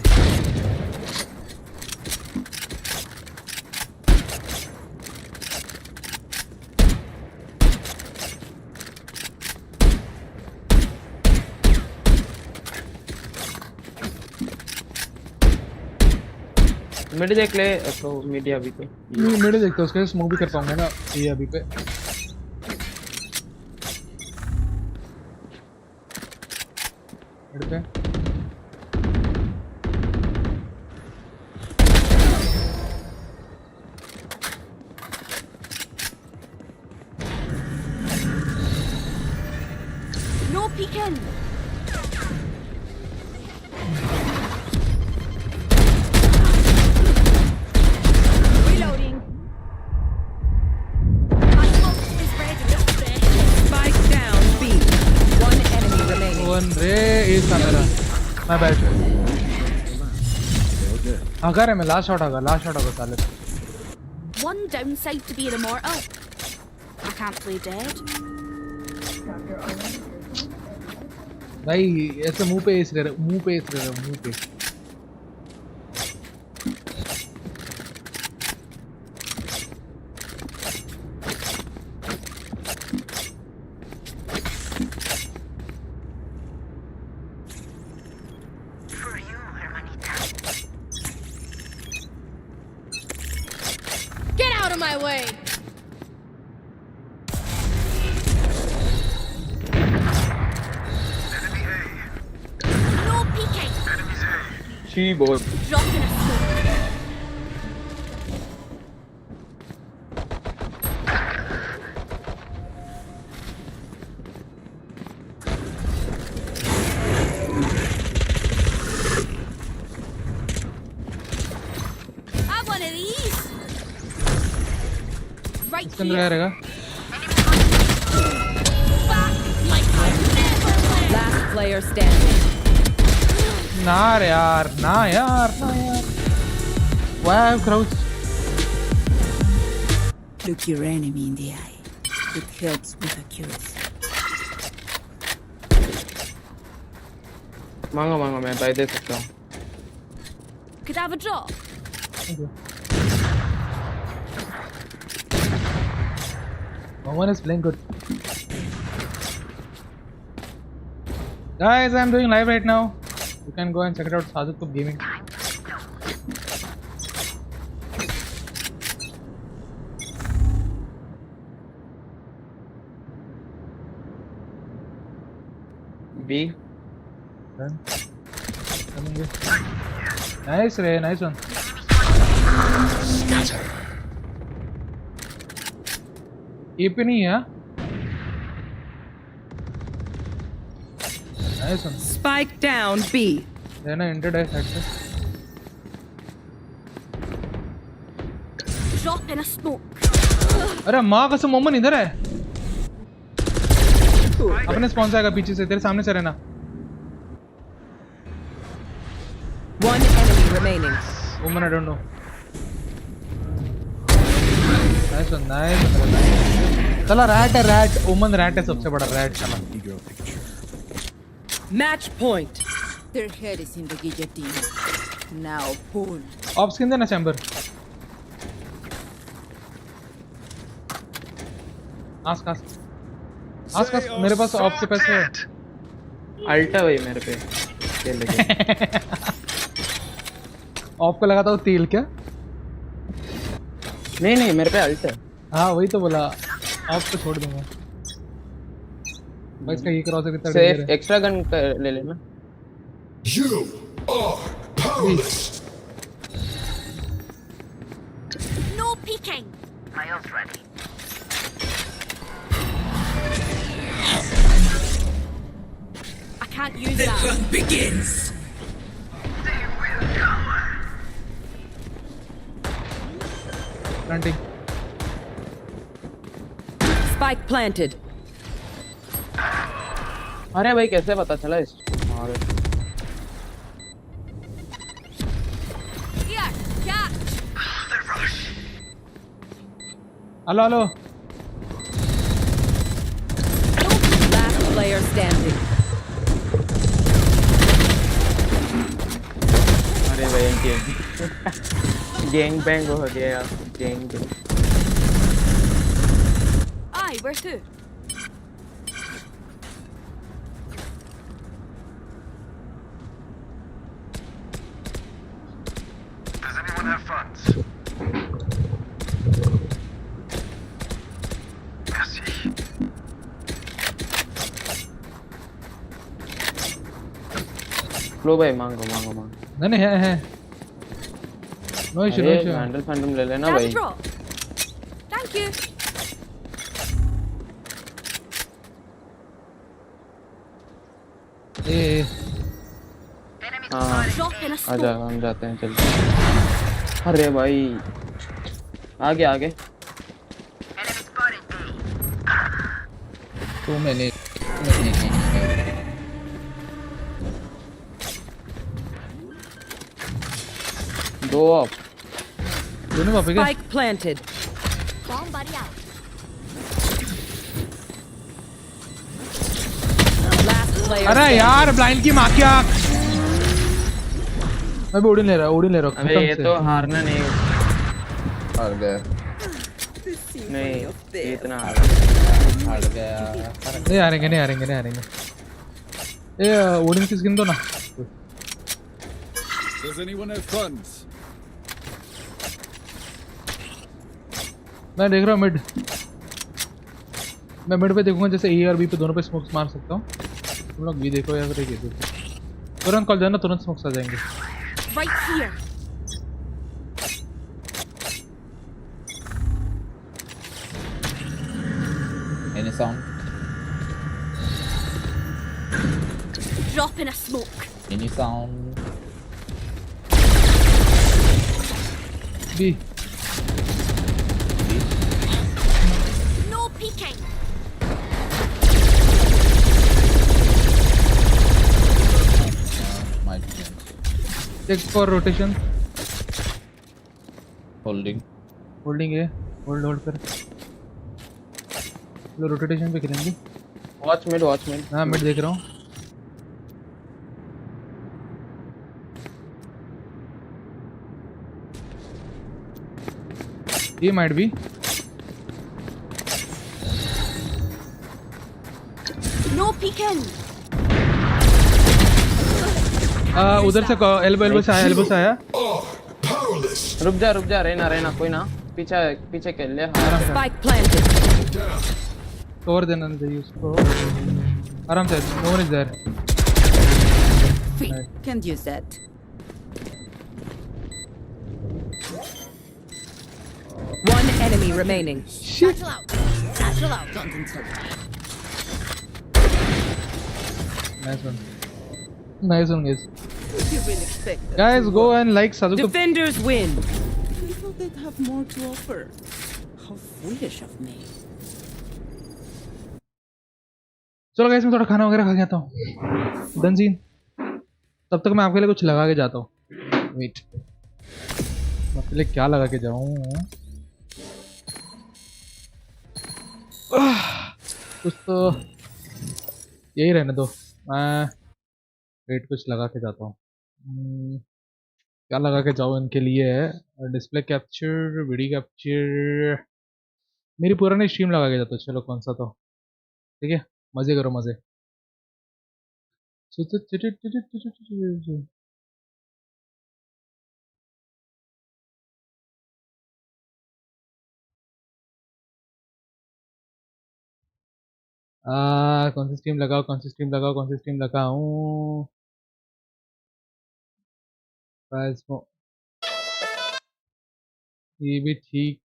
मिड देख ले तो मीडिया भी तो मेरे देखते उसके स्मोक भी कर पाऊंगा ना ये अभी पे। मिड पे No peeking. Reloading. My smoke is ready. One रे एस था मेरा मैं बैठ अगर है मैं लास्ट शॉट होगा साले One downside to being immortal. I can't play dead. भाई ऐसे मुंह पे एस रहे मुंह पे For you, hermanita. Get out of my way! No peeking! She boy. Dropping a smoke. Have one of these. Right इसके अंदर क्या here. रहेगा Back like I never left. Last player standing. ना यार why I have crouch Look your enemy in the eye. It helps with accuracy. मांगो मैं भाई दे सकता हूँ. Could I have a drop? no one is playing good guys I'm doing live right now you can go and check it out Sajuk gaming B. Done. Coming in. Nice Ray, nice one. EP नहीं है nice one. Spike down B. देना inter है side से Drop in a smoke. अरे माँ कसम मोमन इधर है अपने स्पॉन्सर आएगा पीछे से तेरे सामने से रहना One enemy remaining. मोमन I don't know nice one nice चला रैट ओमन रैट है सबसे बड़ा रैट चला Match point. Their head is in the guillotine. Now pull. Of skin देना चैम्बर आस मेरे पास ऑफ के पैसे है अल्टा भाई मेरे पे खेल लेके. ऑफ को लगाता हूँ तेल क्या नहीं मेरे पे अल्टा. हाँ वही तो बोला ऑफ को छोड़ दूंगा भाई इसका ये क्रॉस है कितना सेफ डेंजर है एक्स्ट्रा गन ले लेना. No peeking. My ult's ready. I can't use that. Begins. Planting Spike planted. अरे भाई कैसे पता चला इस. Here, catch. Hello Last player standing. अरे भाई गैंग बैंग हो गया यार. Gang. Aye, where to? Does anyone have funds? Merci. लो भाई मांगो. नहीं है नो इशू हैंडल फैंडम ले लेना Can I have भाई. a drop? Thank you. ए हाँ Drop in a आजा smoke. हम जाते हैं चल. अरे भाई आगे. Enemy spotted B. Too many. Go up. दोनों वापस गए। Spike planted. Bomb buddy out. Last player. अरे यार ब्लाइंड की माँ की आँख। मैं भी ओडिन ले रहा हूँ अबे ये तो हारना नहीं। हार गया नहीं ये इतना हार गया नहीं हारेंगे ये ओडिन की स्किन दो ना। Does anyone have funds? मैं देख रहा हूँ मिड। मैं मिड पे देखूंगा जैसे ए और बी पे दोनों पे स्मोक्स मार सकता हूँ। तुम लोग बी देखो या फिर ए देखो। तुरंत कॉल जाना, तुरंत स्मोक्स आ जाएंगे। Right here. any sound Drop in a smoke. any sound B No peeking. my check for rotation. holding holding है, होल्ड कर। चलो रोटेशन पे खेलेंगे। Watch mid. हाँ मिड देख रहा हूँ। ये माइट भी No peeking. उधर से एल्बो से आया। रुक जा रहना कोई ना पीछे खेल ले। Spike planted. कवर देना चाहिए उसको आराम से। No one is there. Free. Can't use that. One enemy remaining. Satchel out. Satchel out. Don't insult. Nice one guys. You will expect that. Guys go and like Sajuk. Defenders win. We thought they'd have more to offer. How foolish of me. चलो guys मैं थोड़ा खाना वगैरह खा के आता हूँ। Done scene. तब तक मैं आपके लिए कुछ लगा के जाता हूँ। वेट आपके लिए क्या लगा के जाऊँ? कुछ तो यही रहने दो। मैं वेट कुछ लगा के जाता हूँ। क्या लगा के जाऊँ इनके लिए? Display capture, video capture. मेरी पुरानी स्ट्रीम लगा के जाता हूँ। चलो कौन सा तो ठीक है। मजे करो मजे। कौन सी स्ट्रीम लगाऊं? ये भी ठीक।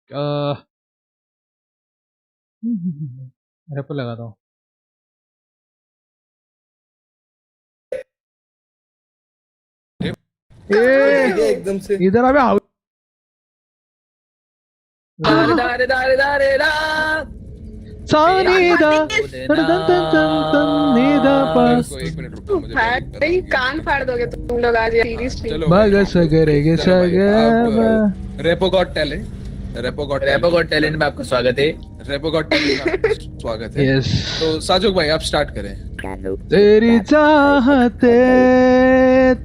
रेपो लगाता हूँ। एकदम से इधर अबे आओ। कान फाड़ दोगे तुम लोग आज रेपो गॉट टैलेंट में आपका स्वागत है। यस तो साजुक भाई आप स्टार्ट करें। तेरी चाहते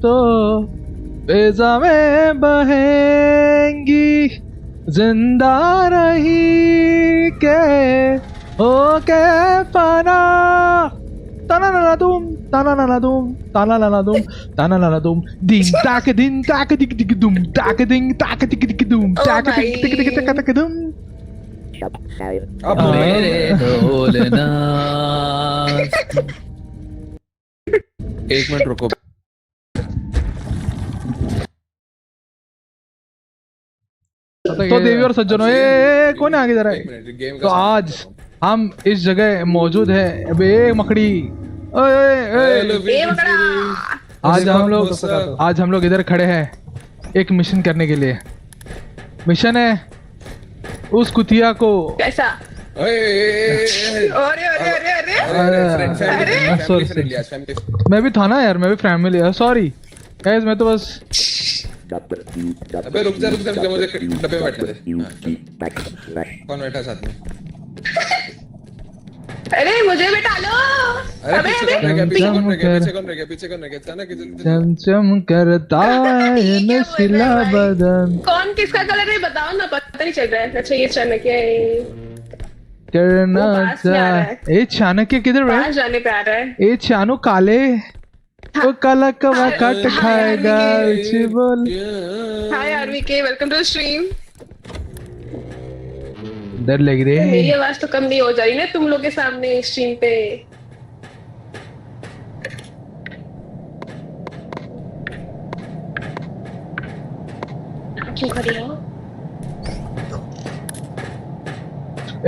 तो बेजा में बहेंगी, जिंदा रही के हो के फना। ताना ना तुम दिन ताक दिक दिक दुम ताक दिक दुम ताक दिक दुम। अब मेरे ढोलना। एक मिनट रुको। तो देवी और सज्जनों, ये कौन है आगे जरा? तो आज हम इस जगह मौजूद है। अबे मकड़ी, आज हम लोग इधर खड़े हैं एक मिशन करने के लिए। मिशन है उस कुतिया को कैसा? मैं भी था ना यार, मैं भी फैमिली। सॉरी गाइस, मैं तो बस अबे रुक जा मुझे डब्बे में बैठने दे। कौन बैठा साथ में? अरे मुझे बैठा लो। अरे पीछे कौन रह गया अचानक चमचम करता है नशीला बदन। कौन किसका कलर है बताओ ना, पता नहीं चल रहा है। अच्छा ये चाणक्य है। करना ए चाणक्य किधर है? पास जाने पे आ रहा है। ए चानू काले वो काला कवा काट खाएगा बोल। हाय आरवीके, वेलकम टू स्ट्रीम। डर लग रही है। मेरी आवाज तो कम नहीं हो जा रही ना तुम लोग के सामने स्ट्रीम पे। क्यों खड़ी हो?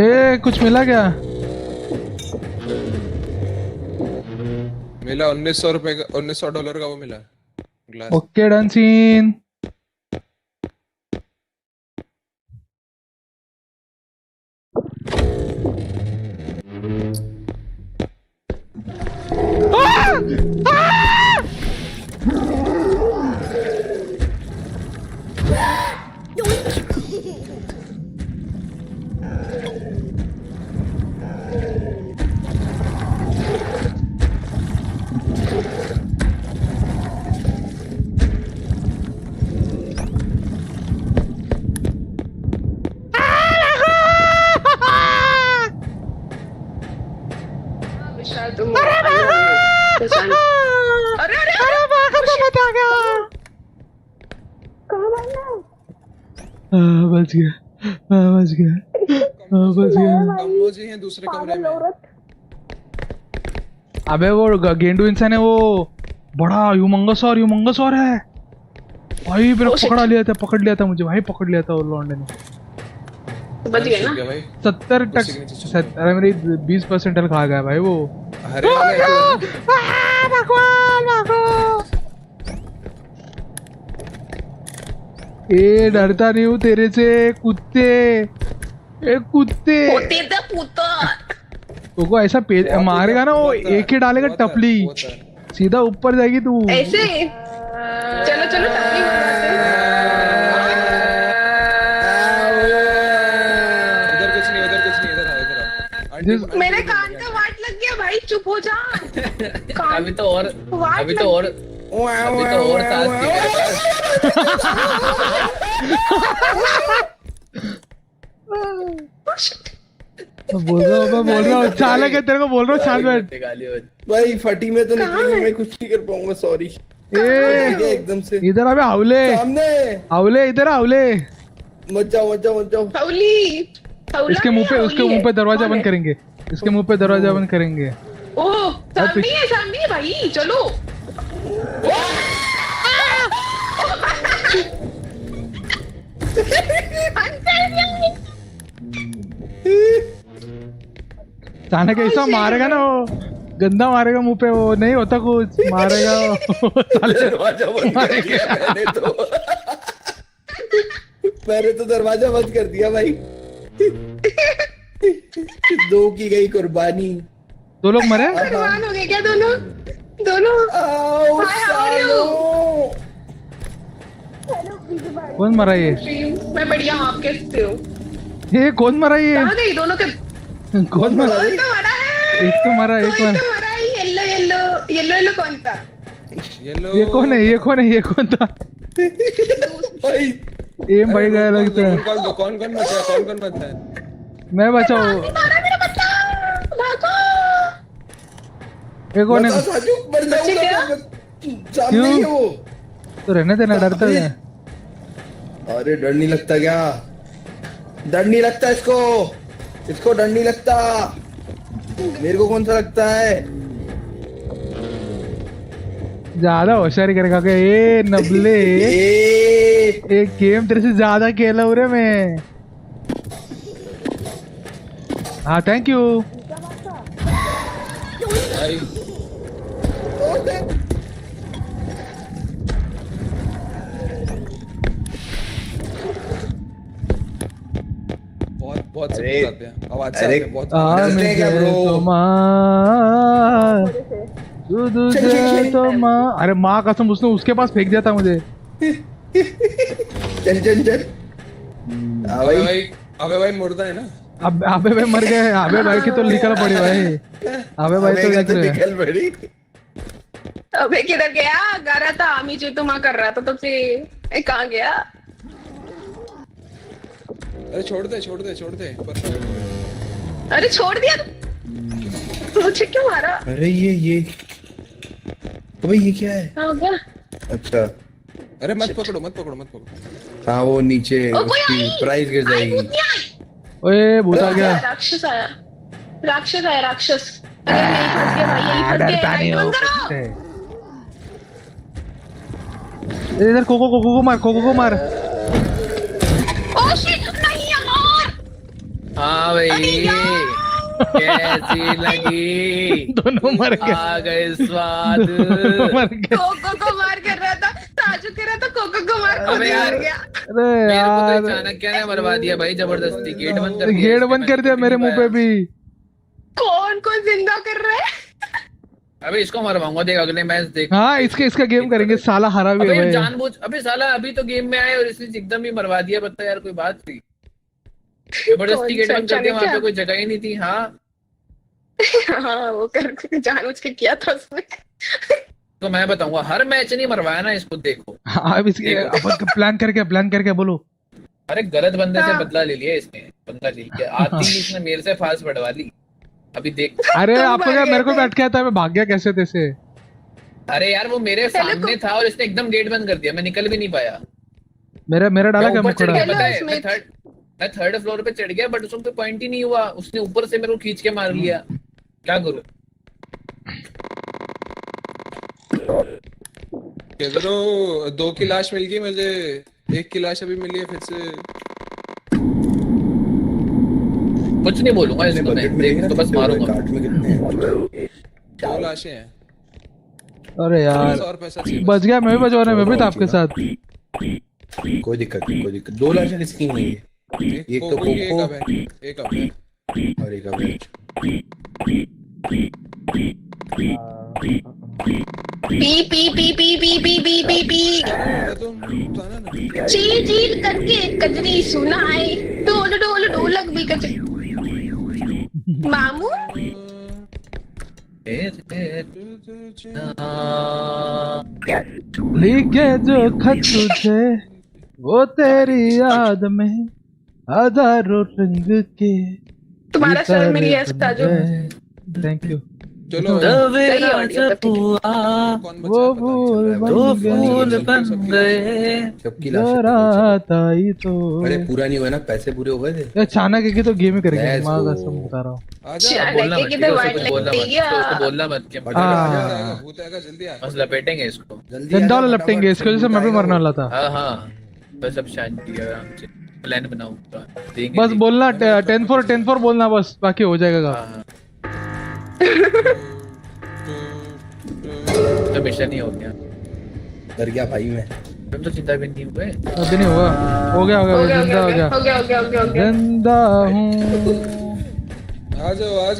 ए कुछ मिला क्या? मिला $1900 का, $1900 का वो मिला ग्लास। Okay done scene. बच गया। कमोजी हैं दूसरे कमरे में। अबे वो गेंडू इंसान है, वो बड़ा ह्यूमंगस और है भाई। मेरा पकड़ लिया था मुझे भाई, पकड़ लिया था वो लौंडे ने। बच गए ना भाई। 70 अरे मेरी 20% हेल्थ खा गया भाई वो। ए डरता नहीं हूँ तेरे से कुत्ते। तो ऐसा मारेगा ना वो, एक ही डालेगा टपली, सीधा ऊपर जाएगी तू ऐसे। चलो टपली उधर कुछ नहीं इधर मेरे कान का वाट लग गया भाई, चुप हो जा। अभी तो और बोल रहा हूँ चालक है तेरे को, बोल रहा हूँ शांत बैठ भाई। फटी में तो निकली, मैं कुछ नहीं कर पाऊंगा, सॉरी। एकदम से इधर अबे हावले इधर हावले। मत जाओ उसके मुंह पे दरवाजा बंद करेंगे, इसके मुंह पे दरवाजा बंद करेंगे। ओह सामने है भाई, चलो। चाणक्य कैसा मारेगा ना वो, गंदा मारेगा मुंह पे, वो नहीं होता कुछ, मारेगा दरवाजा बंद मैंने तो दरवाजा बंद कर दिया भाई। 2 की गई कुर्बानी। 2 लोग मरे? कुर्बान हो गए क्या दोनों? कौन मरा ये? मैं बढ़िया हूँ, आप कैसे हो? ये कौन मरा ये? कहाँ गई दोनों के? कौन मरा? एक तो मरा। येलो कौन था? ये कौन था? एम भाई गया लगता है। कौन बचा है? मैं बचाओ। ये कौन है? क्यों? तो रहने देना, डरता है। अरे डर नहीं लगता क्या? डर नहीं लगता इसको डर नहीं लगता। मेरे को कौन सा लगता है? ज्यादा होशियारी करेगा क्या? ये नबले एक गेम तेरे से ज्यादा खेला हूँ रे मैं। हाँ थैंक यू। बहुत से आते हैं, आवाज से आते हैं बहुत। अरे माँ कसम, उसने उसके पास फेंक दिया था मुझे। चल चल चल हाँ भाई अबे भाई मुर्दा है ना। अब अबे भाई मर गए, अबे भाई की तो निकल पड़ी भाई, अबे भाई तो अबे देख रहे हैं। निकल पड़ी। अबे किधर गया? गा रहा था आमी जी तुम कर रहा था तो फिर कहाँ गया? अरे छोड़ दे अरे छोड़ दिया मुझे क्यों मारा? अरे ये अबे ये क्या है? हाँ, हो गया। अच्छा अरे मत पकड़ो। हाँ वो नीचे ओ, कोई उसकी आई! प्राइस गिर आई, जाएगी। भूत नहीं आई। ओए भूत आ गया। राक्षस आया। अरे यही फंस गया भाई, यही फंस गया। लाइट बंद करो। इधर कोको मार। ओह शिट, नहीं यार। हाँ भाई कैसी लगी? दोनों मर गए। आ गए स्वाद। मर गए। कोको को मार कर रहा था, साजू कह रहा था कोको को मार, अबे यार, गया। अरे मेरे को यार तो चाणक्य ने मरवा दिया भाई जबरदस्ती। गेट बंद कर दिया मेरे मुंह पे भी। कौन जिंदा कर रहा है? अबे इसको मरवाऊंगा, देख अगले मैच देख। हाँ इसका गेम करेंगे, साला हरा भी है अबे भाई। जानबूझ, अबे साला अभी तो गेम में आए और इसने एकदम ही मरवा दिया। बता यार कोई बात थी? जबरदस्ती गेट बंद कर दिया, वहां पे कोई जगह ही नहीं थी। हाँ हाँ वो कर जानबूझ के किया था उसने। तो मैं बताऊंगा, हर मैच नहीं मरवाया ना इसको। देखो हाँ अब इसके अपन प्लान करके बोलो। अरे गलत बंदे से हाँ। बदला ले लिया इसने, बंदा ले लिया। आती ही इसने मेरे से फास्ट बढ़वा ली। अभी देख, अरे तुम आपको मर क्या, गए मेरे को थे। बैठ के आता, मैं भाग गया कैसे तैसे। अरे यार वो मेरे पहले सामने था और इसने एकदम गेट बंद कर दिया, मैं निकल भी नहीं पाया। मेरा डाला मैं क्या ऊपर चढ़ मुकड़ा। गया, पता है? उसमें- मैं थर्ड फ्लोर पे चढ़ गया, बट उसमें कोई पॉइंट ही नहीं हुआ। उसने ऊपर से मेरे को खींच के मार लिया। क्या करूं? किधरो 2 की लाश मिल गई मुझे, 1 की लाश अभी मिली है फिर से। कुछ नहीं बोलूंगा इसको मैं, देख तो बस मारूंगा। कार्ट में कितने हैं? 2 लाशें हैं। अरे यार और पैसा चाहिए बच गया, मैं भी बचवाना, मैं भी था आपके साथ। कोई दिक्कत नहीं। 2 लाशें किसकी हैं ये? एक तो कोको एक अब है। और एक अब है। पी चील चील करके कजरी सुनाए, डोल डोल ढोलक भी कजरी। मामू लिखे जो खत तुझे वो तेरी याद में हजारों रंग के। तुम्हारा सर मेरी है साजू। Thank you. चलो सही ऑडियो पे। वो फूल बन गए सबकी जरा लाशें। आई तो। अरे पूरा नहीं हुआ ना, पैसे पूरे हो गए थे। ये अचानक की तो गेम ही करेंगे, Let's माँ go। कसम बता रहा हूँ। आजा बोलना मत, लड़के ठीक है? तो उसको वाइट कुछ बोलना लग मत, गया। उसको बोलना मत कि हाँ। भूत आएगा जल्दी आ। बस लपेटेंगे इसको। जल्दी डंडा आजा, वाला लपटेंगे इसको, जैसे मैं भी मरने वाला था। हाँ हाँ बस अब शांति आराम से प्लान बनाओ पूरा। देंगे बस देंगे। बोलना 10-4 बोलना, बस बाकी हो जाएगा। हाँ हाँ तो मिशन ही हो गया। डर गया भाई मैं। तुम तो चिंता भी नहीं हुए। अभी नहीं होगा, हो गया जिंदा हो गया, जिंदा हूँ। आ जाओ।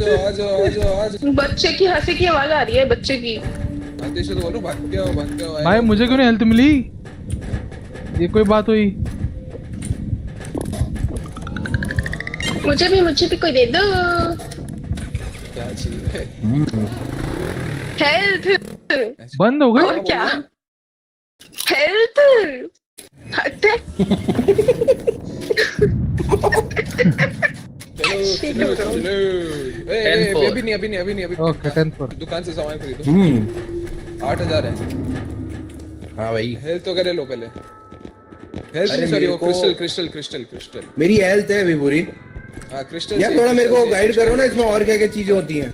बच्चे की हंसी की आवाज आ रही है, बच्चे की। आते से तो बोलो भाग के आओ। भाई मुझे क्यों नहीं हेल्थ मिली? ये कोई बात हुई? मुझे भी कोई दे दो क्या चाहिए? हेल्थ। बंद हो और गई क्या? हेल्थ हटे। चलो। अभी नहीं। ओके 10-4। दुकान से सामान खरीदो। 8,000 है। हाँ भाई हेल्थ तो करे लो पहले। हेल्थ अरे सॉरी वो मेरे को- क्रिस्टल। मेरी हेल्थ है अभी पूरी। हाँ क्रिस्टल यार थोड़ा मेरे को गाइड करो ना, इसमें और क्या क्या चीजें होती हैं।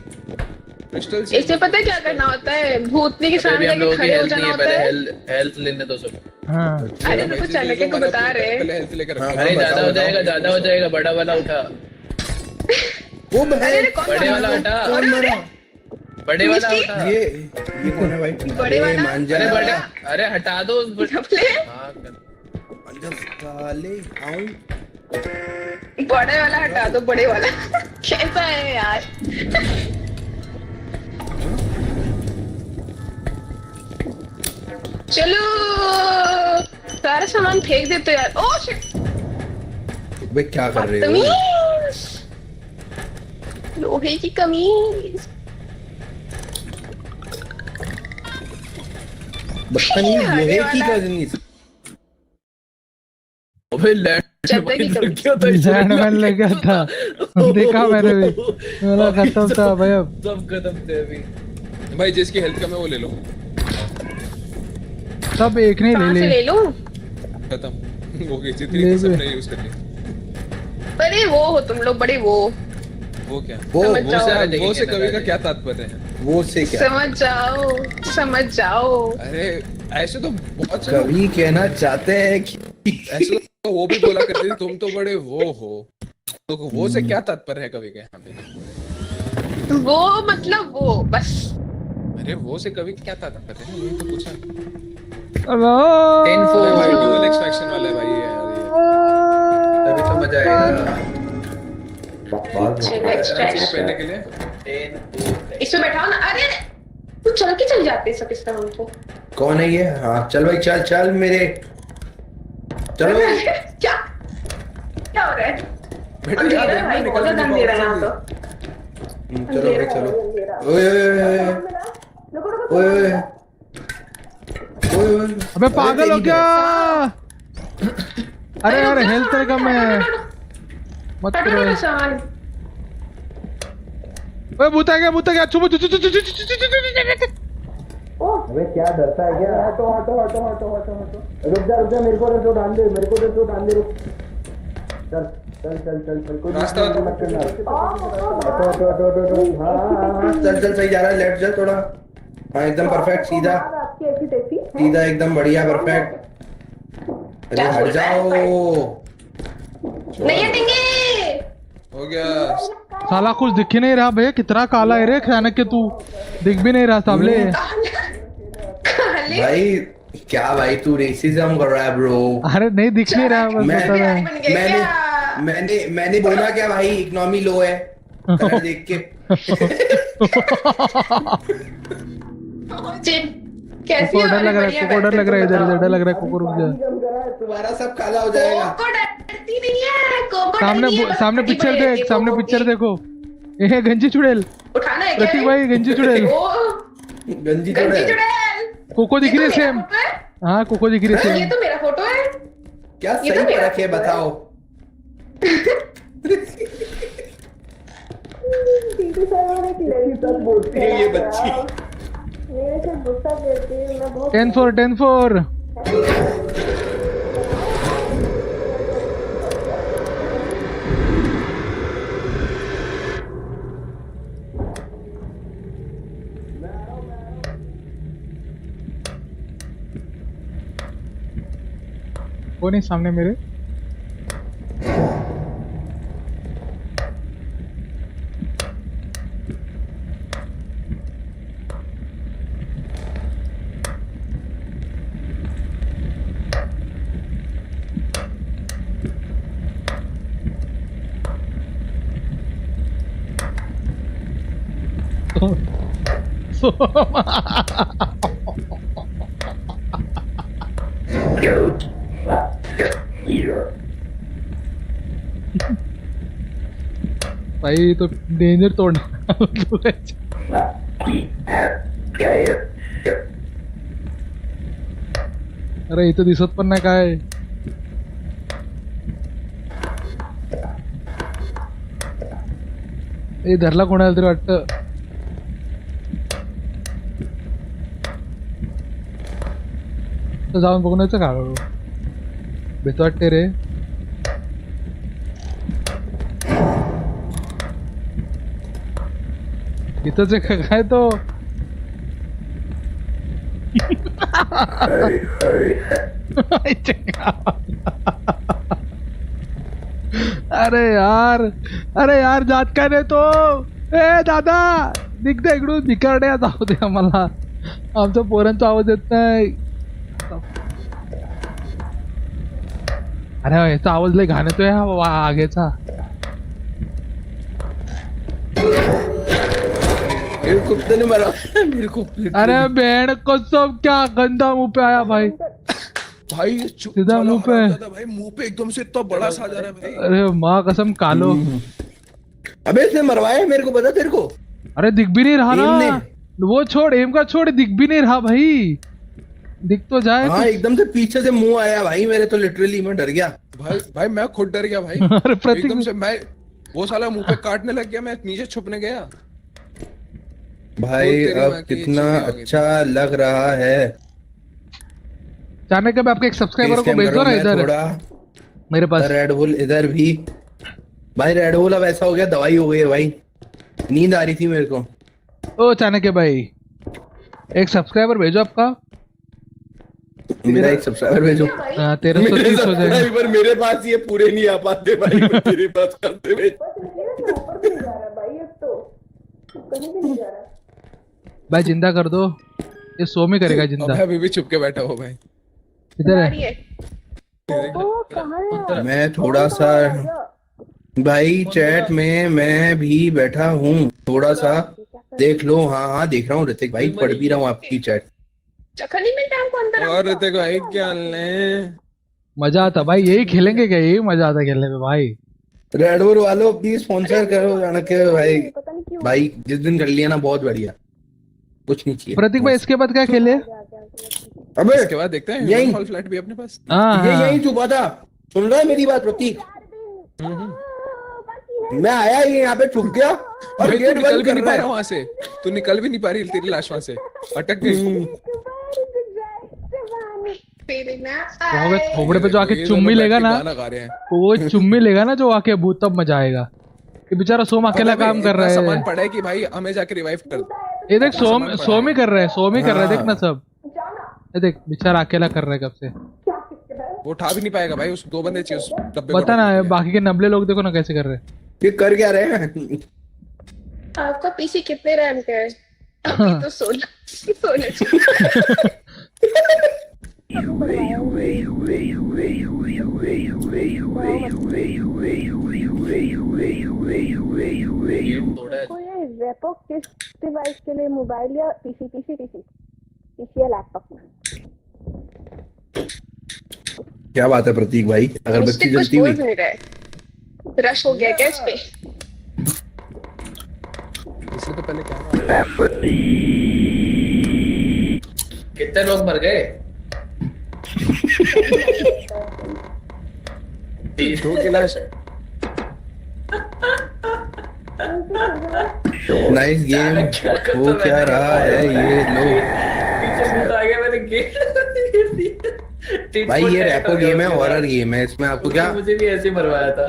क्रिस्टल से इससे पता है क्या करना होता है? भूतनी के अभी सामने हम लोगों जाके की खड़े हो हेल्थ नहीं जाना है, होता पहले है। हेल्थ लेने दो सब। हाँ अरे तो कुछ चाणक्य को बता रहे। पहले हेल्थ लेकर हाँ, रखो। अरे ज्यादा हो बताओ। जाएगा, बड़ा वाला उठा। वो अरे कौन बड़े वाला मारा? हटा। कौन मरा? बड़े वाला उठा। ये कौन है भाई? बड़े वाला? मान जा। अरे बड़े, अरे हटा दो उस सबले हाँ अंदर साले आऊं। बड़े वाला हटा दो, बड़े वाला। कैसा है यार? चलो सारा सामान फेंक देते यार। ओह शिट, बे क्या कर रहे हो? तमीज, लोहे की कमीज। बदतमीज लोहे की कमीज। अबे लैंड चलते की कमीज। लैंड मैन ले गया था, देखा मैंने भी, मेरा खत्म था भाई। अब सब खत्म थे अभी। भाई जिसकी हेल्थ कम है वो ले लो। सब एक नहीं कहाँ से ले लूं? खत्म। ओके जितनी थी सबने यूज कर ली। बड़े वो हो तुम लोग, बड़े वो क्या वो वो से कवि का क्या तात्पर्य है? वो से क्या? समझ जाओ। अरे ऐसे तो बहुत से कवि कहना चाहते हैं कि ऐसे तो वो भी बोला करते थे तुम तो बड़े वो हो, तो वो से क्या तात्पर्य है कवि के यहाँ पे? वो मतलब वो बस। अरे वो से कवि क्या तात्पर्य है, यही तो पूछा। 10-4 भाई डुअल एक्सट्रैक्शन वाला है भाई यार ये। तभी तो मजा आएगा पहनने के लिए। इसमें बैठाओ ना। अरे तू चल के चल जाते सब इस तरह को। कौन है ये? हाँ चल भाई, चल चल मेरे, चलो। क्या क्या हो रहा है? अंधेरा है भाई, बहुत ज्यादा अंधेरा है यहाँ तो। चलो भाई चलो। ओए ओए ओए ओए ओए, अबे पागल हो क्या? अरे यार हेल्थ कम है, मत करो। ओए भूत आ गया, छुप। अबे क्या डरता है क्या? हटो हटो हटो हटो हटो हटो, रुक जा मेरे को तो डाल दे, रुक। चल चल चल चल चल, कोई रास्ता मत करना। हटो। हाँ चल सही जा रहा है, लेफ्ट जा थोड़ा। हाँ एकदम परफेक्ट, सीधा एकदम बढ़िया परफेक्ट। अरे हट जाओ, नहीं हटेंगे। हो गया। साला कुछ दिख ही नहीं रहा भैया, कितना काला है रे खाने के, तू दिख भी नहीं रहा सामने। भाई क्या भाई तू रेसिज्म कर रहा है ब्रो? अरे नहीं दिख नहीं रहा, बस बता रहा है। मैंने बोला क्या भाई? इकोनॉमी लो है कलर देख के। कैसी डर लग रहा है, कुको डर लग रहा है, इधर डर लग रहा है, कुको रुक जा। तुम्हारा सब काला हो जाएगा। सामने पिक्चर देख, सामने पिक्चर देखो। ये गंजी चुड़ैल, उठाना है प्रतीक भाई, गंजी चुड़ैल। गंजी चुड़ैल कोको दिख रही है सेम। हाँ कोको दिख रही है ये सेम। तो मेरा फोटो है। क्या सही पे रखे बताओ? बोलती है ये बच्ची। 10-4 वो नहीं सामने मेरे। भाई तो डेंजर तोड़ना। अरे इथं दिसत पण नाही काय। ए धरला कोणाला तरी वाटतं। तर जाऊन बघून यायचं का? भीती वाटते रे। इथंच आहे का काय तो? अरे यार जात काय नाही तो? ए दादा निघ दे इकडून, भिकारड्या जाऊ दे आम्हाला, आमच्या पोरांचा आवाज येत नाही। अरे याचा आवाज लय घाण येतोय आगेचा। कुत्ते ने मारा मेरे को। अरे बैंड को सब क्या गंदा मुंह पे आया भाई। भाई सीधा मुंह पे। भाई मुंह पे एकदम से इतना बड़ा सा जा रहा है भाई। अरे माँ कसम कालो। अबे इसने मरवाया मेरे को, पता तेरे को? अरे दिख भी नहीं रहा एम ने। ना, वो छोड़, एम का छोड़, दिख भी नहीं रहा भाई। दिख तो जाए हाँ कुछ। एकदम से पीछे से मुंह आया भाई मेरे, तो लिटरली मैं डर गया भाई मैं खुद डर गया भाई। अरे प्रतीक एकदम से मैं वो साला मुंह पे काटने लग गया, मैं नीचे छुपने गया। भाई तेरी अब माँ की कितना चुनी होगी। अच्छा लग रहा है। जाने के बाद आपके एक सब्सक्राइबर फेस को कैम भेज दो करो, ना मैं इधर थोड़ा मेरे पास। रेड बुल इधर भी। भाई रेड बुल अब ऐसा हो गया, दवाई हो गई है भाई। नींद आ रही थी मेरे को। ओ चाणक्य भाई, एक सब्सक्राइबर भेजो आपका। मेरा एक सब्सक्राइबर भेजो। 1330 हो जाएगा। सब्सक्राइबर मेरे पास ये पूरे नहीं आ पाते भाई, मैं तेरे पास करते हुए। भाई जिंदा कर दो, ये सो में करेगा जिंदा। अभी भी चुप के बैठा हो भाई। इधर है। मैं थोड़ा सा भाई चैट में मैं भी बैठा हूँ, थोड़ा सा देख लो। हाँ हाँ देख रहा हूँ ऋतिक भाई, पढ़ भी रहा हूँ आपकी चैट। चखनी में टाइम को अंदर और ऋतिक भाई क्या ले? मजा आता भाई, यही खेलेंगे क्या? यही मजा आता खेलने में भाई। रेड बुल वालों प्लीज स्पॉन्सर करो चाणक्य भाई। भाई जिस दिन कर लिया ना बहुत बढ़िया, कुछ नहीं चाहिए। प्रतीक भाई इसके बाद क्या खेले? अबे इसके बाद देखते हैं यही हॉल फ्लैट भी अपने पास। ये यही छुपा था। सुन रहा है मेरी बात प्रतीक? मैं आया ये यहाँ पे छुप गया और भाई, गेट तू निकल बंद भी कर नहीं रहा पा है। रहा वहां से, तू निकल भी नहीं पा रही, तेरी लाश वहां से अटक गई। थोबड़े पे जो आके चुम्मी लेगा ना, गाना गा रहे हैं। वो चुम्मी लेगा ना जो आके भूत, तब मजा आएगा। ये बेचारा सोम अकेला काम कर रहा सामान है। पड़ा है कि भाई हमें जाके रिवाइव कर। ये देख सोम ही कर रहा है, सोम ही कर रहा है, देख ना सब। ये देख बेचारा अकेला कर रहा है कब से। वो उठा भी नहीं पाएगा भाई, उस दो बंदे चाहिए उस डब्बे को बता ना, उठाने के लिए। बाकी के नबले लोग देखो ना कैसे कर रहे हैं। ये कर क्या रहे हैं? आपका पीसी कितने रैम का है? अभी तो 16 रेपो किस डिवाइस के लिए, मोबाइल या पीसी या लैपटॉप में? क्या बात है प्रतीक भाई, अगरबत्ती जलती हुई। रश हो गया क्या इस पे? इससे तो पहले क्या कितने लोग मर गए? 2 की लाश। Nice game. वो क्या रहा है ये लोग? आ गया मैंने भाई ये रैपो गेम है, हॉरर गेम है, इसमें आपको क्या? मुझे भी ऐसे ही मरवाया था।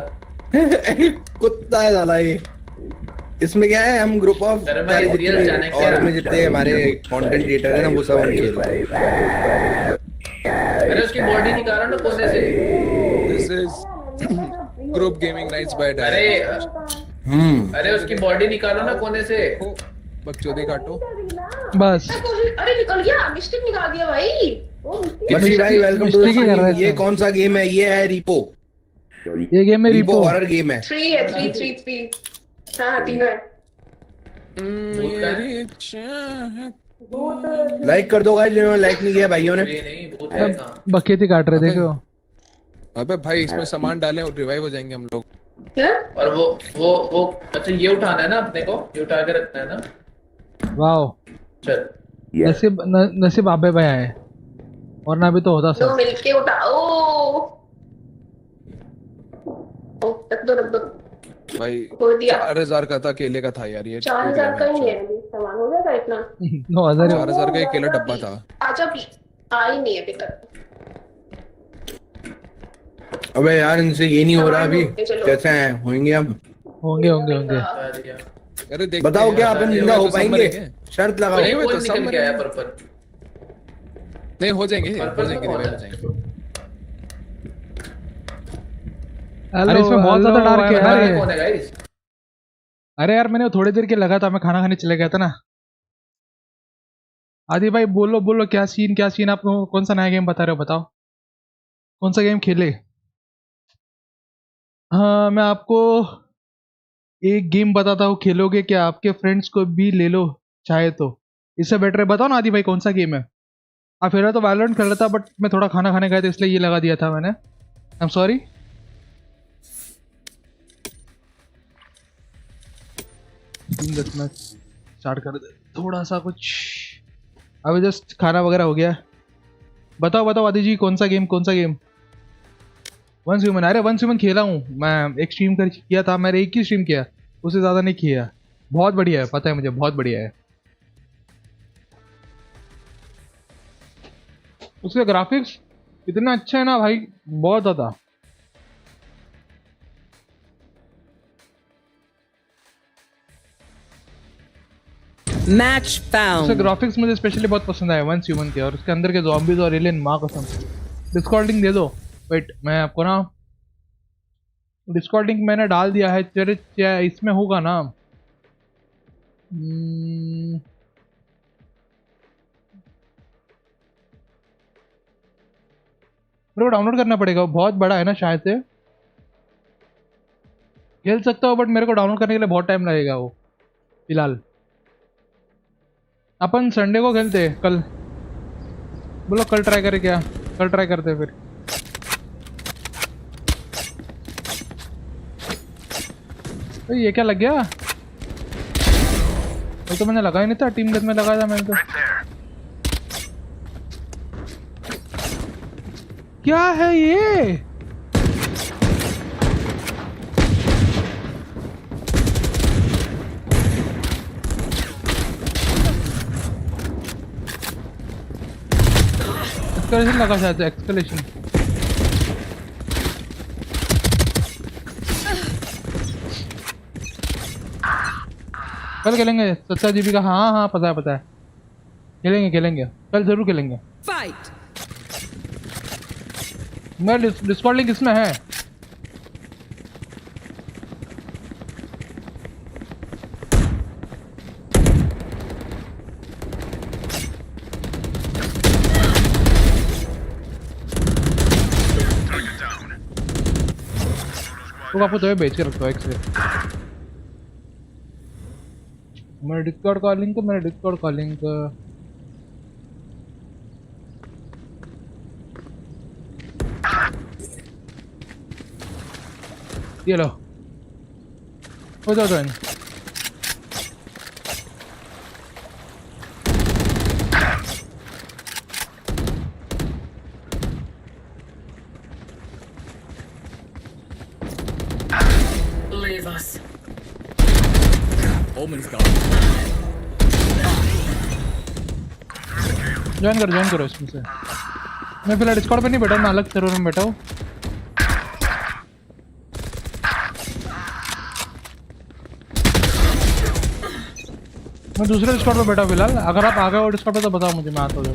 कुत्ता है साला ये। इसमें क्या है, हम ग्रुप ऑफ और इसमें जितने हमारे कंटेंट क्रिएटर है ना वो सब हम खेल रहे हैं। अरे उसकी बॉडी निकालो ना कोने से। This is group gaming nights bye अरे उसकी बॉडी निकालो ना कोने से। बकचोदी काटो बस। अरे निकल गया, मिस्टेक निकाल दिया भाई। मसी भाई वेलकम टू द। ये कौन सा गेम है? ये है रिपो। ये गेम में रिपो हॉरर गेम है। 3 है, 3 हाँ 3 है। लाइक कर दो गाइस जिन्होंने लाइक नहीं किया भाइयों ने। बकेती काट रहे देखो। अबे भाई इसमें सामान डालें और रिवाइव हो जाएंगे हम लोग। क्या? और वो अच्छा ये उठाना है ना अपने को, ये उठा के रखना है ना। वाओ, चल नसीब आबे भाई आए, वरना अभी तो होता दो सब। मिलके उठाओ। रख दो भाई हो दिया। 4000 का था, केले का था यार ये। 4000 का ही है अभी, सामान हो जाएगा इतना। 9000 4000 का एक केला डब्बा था। आजा भी आ ही नहीं है अभी तक। अबे यार इनसे ये नहीं हो रहा अभी। कैसे हैं? होंगे अब। होंगे। अरे देख बताओ क्या अपन जिंदा हो पाएंगे? शर्त लगाओ। नहीं हुए तो सब निकल के आया पर्पल। नहीं हो जाएंगे रिवाइव हो जाएंगे। अरे इसमें बहुत ज्यादा डार्क है यार कौन है गाइस? अरे यार मैंने थोड़ी देर के लगा था, मैं खाना खाने चले गया था ना। आदि भाई बोलो क्या सीन आप कौन सा नया गेम बता रहे हो? बताओ कौन सा गेम खेले। हाँ मैं आपको एक गेम बताता हूँ, खेलोगे क्या? आपके फ्रेंड्स को भी ले लो चाहे तो। इससे बेटर है, बताओ ना आदि भाई कौन सा गेम है? फिर तो वैलोरेंट खेल रहा था, बट मैं थोड़ा खाना खाने गया था इसलिए ये लगा दिया था मैंने। I am sorry. Team death match start कर दे थोड़ा सा कुछ। अभी जस्ट खाना वगैरह हो गया। बताओ आदि जी, कौन सा गेम? Once human. अरे वंस ह्यूमन खेला हूँ मैं, एक स्ट्रीम कर किया था मैंने, एक ही स्ट्रीम किया, उससे ज़्यादा नहीं किया। बहुत बढ़िया है, पता है मुझे, बहुत बढ़िया है। उसके ग्राफिक्स इतना अच्छा है ना भाई, बहुत ज़्यादा। Match found. उसके ग्राफिक्स मुझे स्पेशली बहुत पसंद आए वंस ह्यूमन के, और उसके अंदर के ज़ॉम्बीज और एलियन, माँ कसम। डिस्कॉर्ड लिंक दे दो। वेट, मैं आपको ना डिस्कॉर्ड लिंक मैंने डाल दिया है तेरे, इसमें होगा ना। मेरे को डाउनलोड करना पड़ेगा, वो बहुत बड़ा है ना, शायद से खेल सकता हूँ, बट मेरे को डाउनलोड करने के लिए बहुत टाइम लगेगा वो। फिलहाल अपन संडे को खेलते हैं, कल। बोलो कल ट्राई करें क्या? कल ट्राई करते हैं फिर। तो ये क्या लग गया? वो तो मैंने लगाया नहीं था, टीम डेथ में लगाया था मैंने तो। क्या है ये? एक्सकलेशन लगा शायद, एक्सकलेशन। कल खेलेंगे 70 GB का। हाँ पता है। खेलेंगे कल जरूर खेलेंगे। Fight. मैं डिस्कॉर्ड लिंक इसमें है। तो आपको तो बेच के रखता हूँ एक्स। मेरे डिस्कॉर्ड का लिंक ये लो, हो जाओ join. Leave us. Omen's gone. Join करो इसमें से। मैं फिलहाल डिस्कॉर्ड पे नहीं बैठा, मैं अलग सर्वर में बैठा हूँ। मैं दूसरे डिस्कॉर्ड पे बैठा फिलहाल। अगर आप आ गए हो डिस्कॉर्ड पे तो बताओ मुझे, मैं आता हूँ।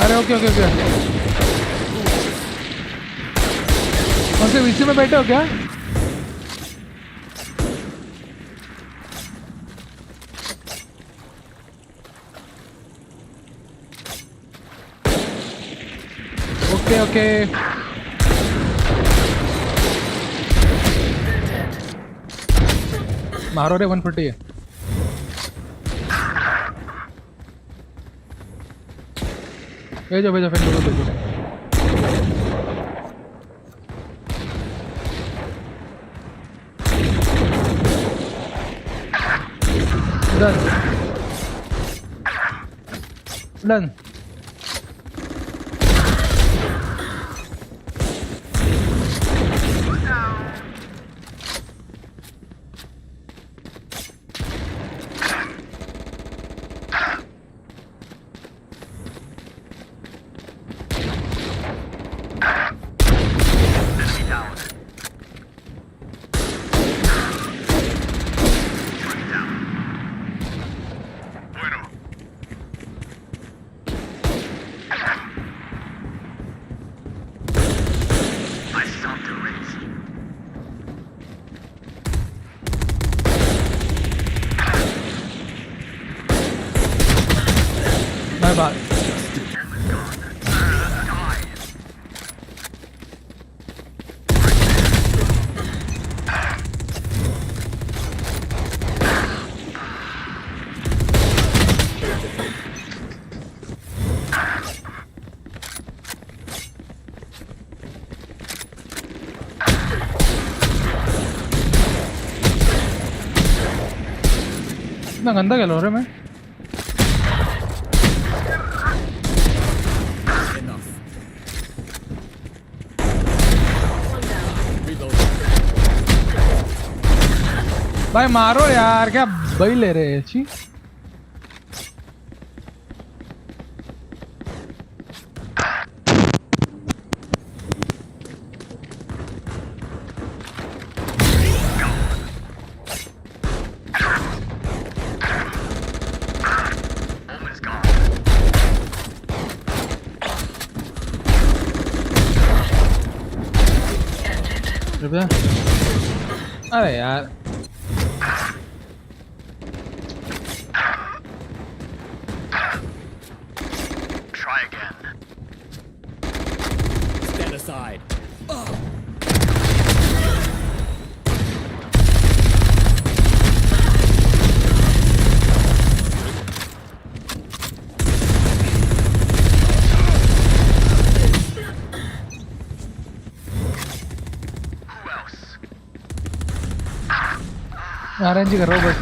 अरे ओके कौन से वीसी में बैठे हो क्या? ओके मारो रे 140 है। भेजो भेजो फिर भेजो भेजो। Done done. My bad. इतना गंदा खेल रहा है मैं। भाई मारो यार, क्या बई ले रहे हैं छी। अरे यार Stand aside. अरेंज कर रहा हूँ बस।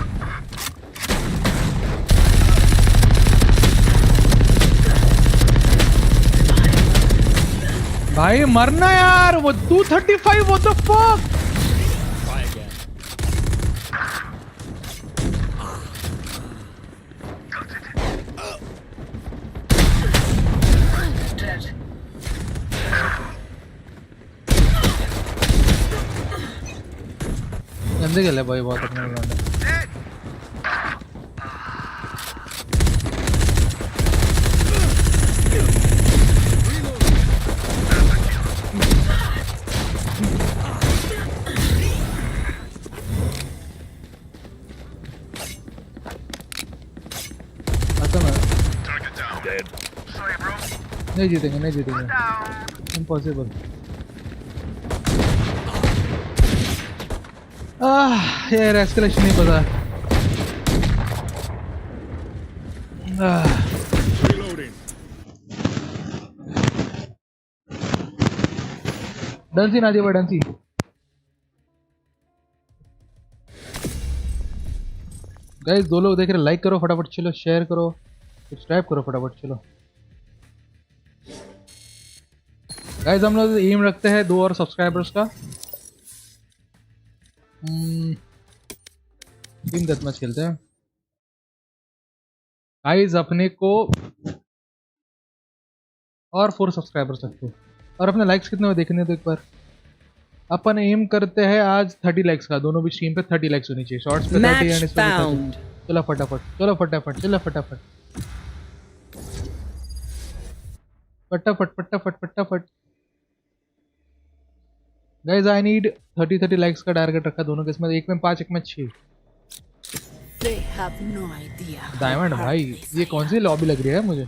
भाई मरना यार, वो 235 what the fuck. Try again. गंदे खेले भाई बहुत अपने ग्राउंड में। नहीं जीतेंगे नहीं जीतेंगे, इम्पॉसिबल। यार एस्केलेशन नहीं पता। डंसी ना दिया डंसी। गाइस दो लोग देख रहे, लाइक करो फटाफट, चलो शेयर करो, सब्सक्राइब करो फटाफट, चलो गाइस। हम लोग एम रखते हैं 2 और सब्सक्राइबर्स का। टीम डेथमैच खेलते हैं गाइस। अपने को और 4 सब्सक्राइबर्स रखते हैं। और अपने लाइक्स कितने हुए देखने तो एक बार। अपन एम करते हैं आज 30 लाइक्स का, दोनों भी स्ट्रीम पे 30 लाइक्स होनी चाहिए। शॉर्ट्स पे 30 एंड इस पे 30। चलो फटाफट चलो फटाफट चलो फटाफट फटाफट फटाफट फटाफट गाइस। आई नीड 30 लाइक्स का टारगेट रखा दोनों के, इसमें एक में 5 एक में 6। डायमंड भाई ये कौन सी लॉबी लग रही है मुझे।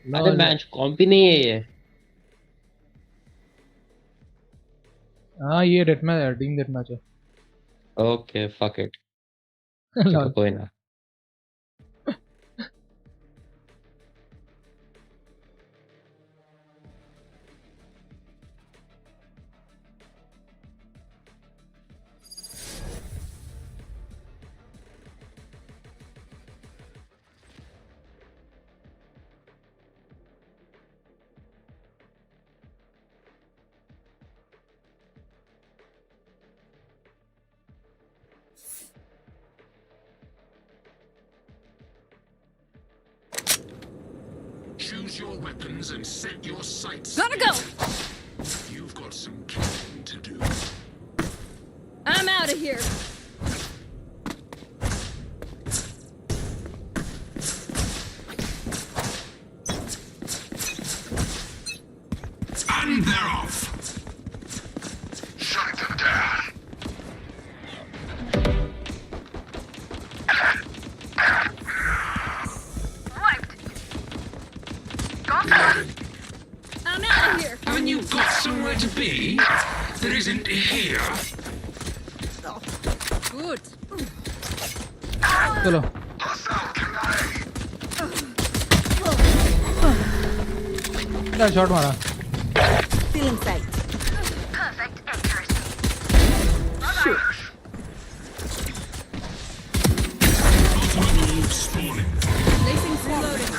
अरे मैच कॉम्पी नहीं है ये। हाँ ये डेट मैच है, टीम डेट मैच है। ओके फक इट, चलो कोई ना। Choose your weapons and set your sights. Gotta go. You've got some killing to do. I'm out of here. And they're off. Shut them down. I'm out of here. Haven't you got somewhere to be that isn't here? Good. चलो क्या shot मारा। Feeling sight. Perfect accuracy. Placing reloading.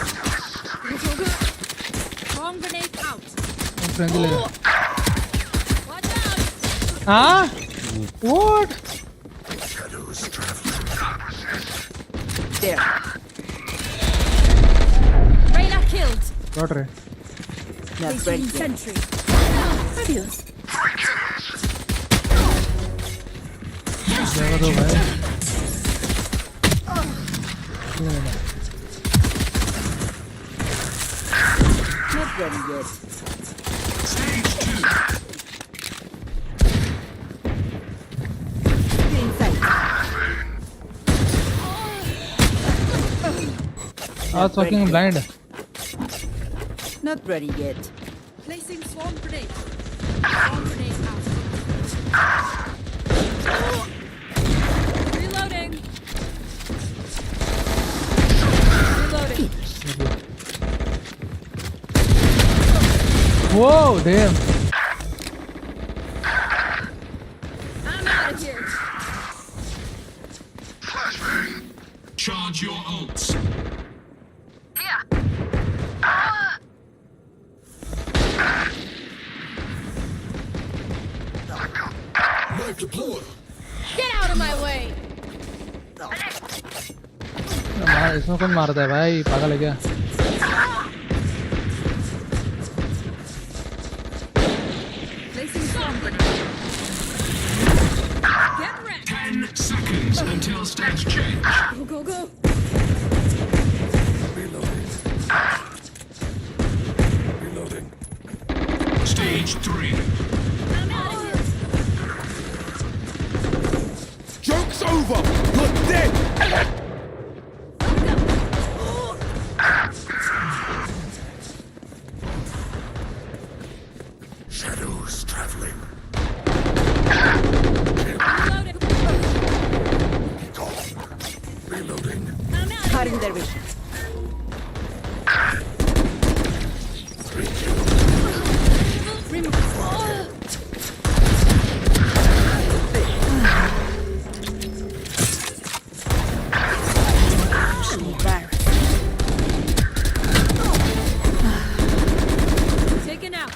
Bomb grenade out. Friend ले Watch out. हाँ what There. Reyna killed. Shot रे Not ready Placing yet. sentry. Fabulous. जगह दो भाई। Not ready yet. Feeling sight. आज fucking blind। Not ready yet. Placing swarm grenade. Swarm grenade out. Reloading. Reloading. Whoa, damn। I'm out of here. Charge your ults. Here. Knife deployed. Get out of my way. इसमें कौन मारता है भाई, पागल है क्या। Placing swarm grenade. Get ready. 10 seconds until stage change. Go, go, go. Reloading. Stage 3. I'm out of here. Joke's over! You're dead! Shadows traveling. Reloading. I'm out of Cutting their vision. Taken out.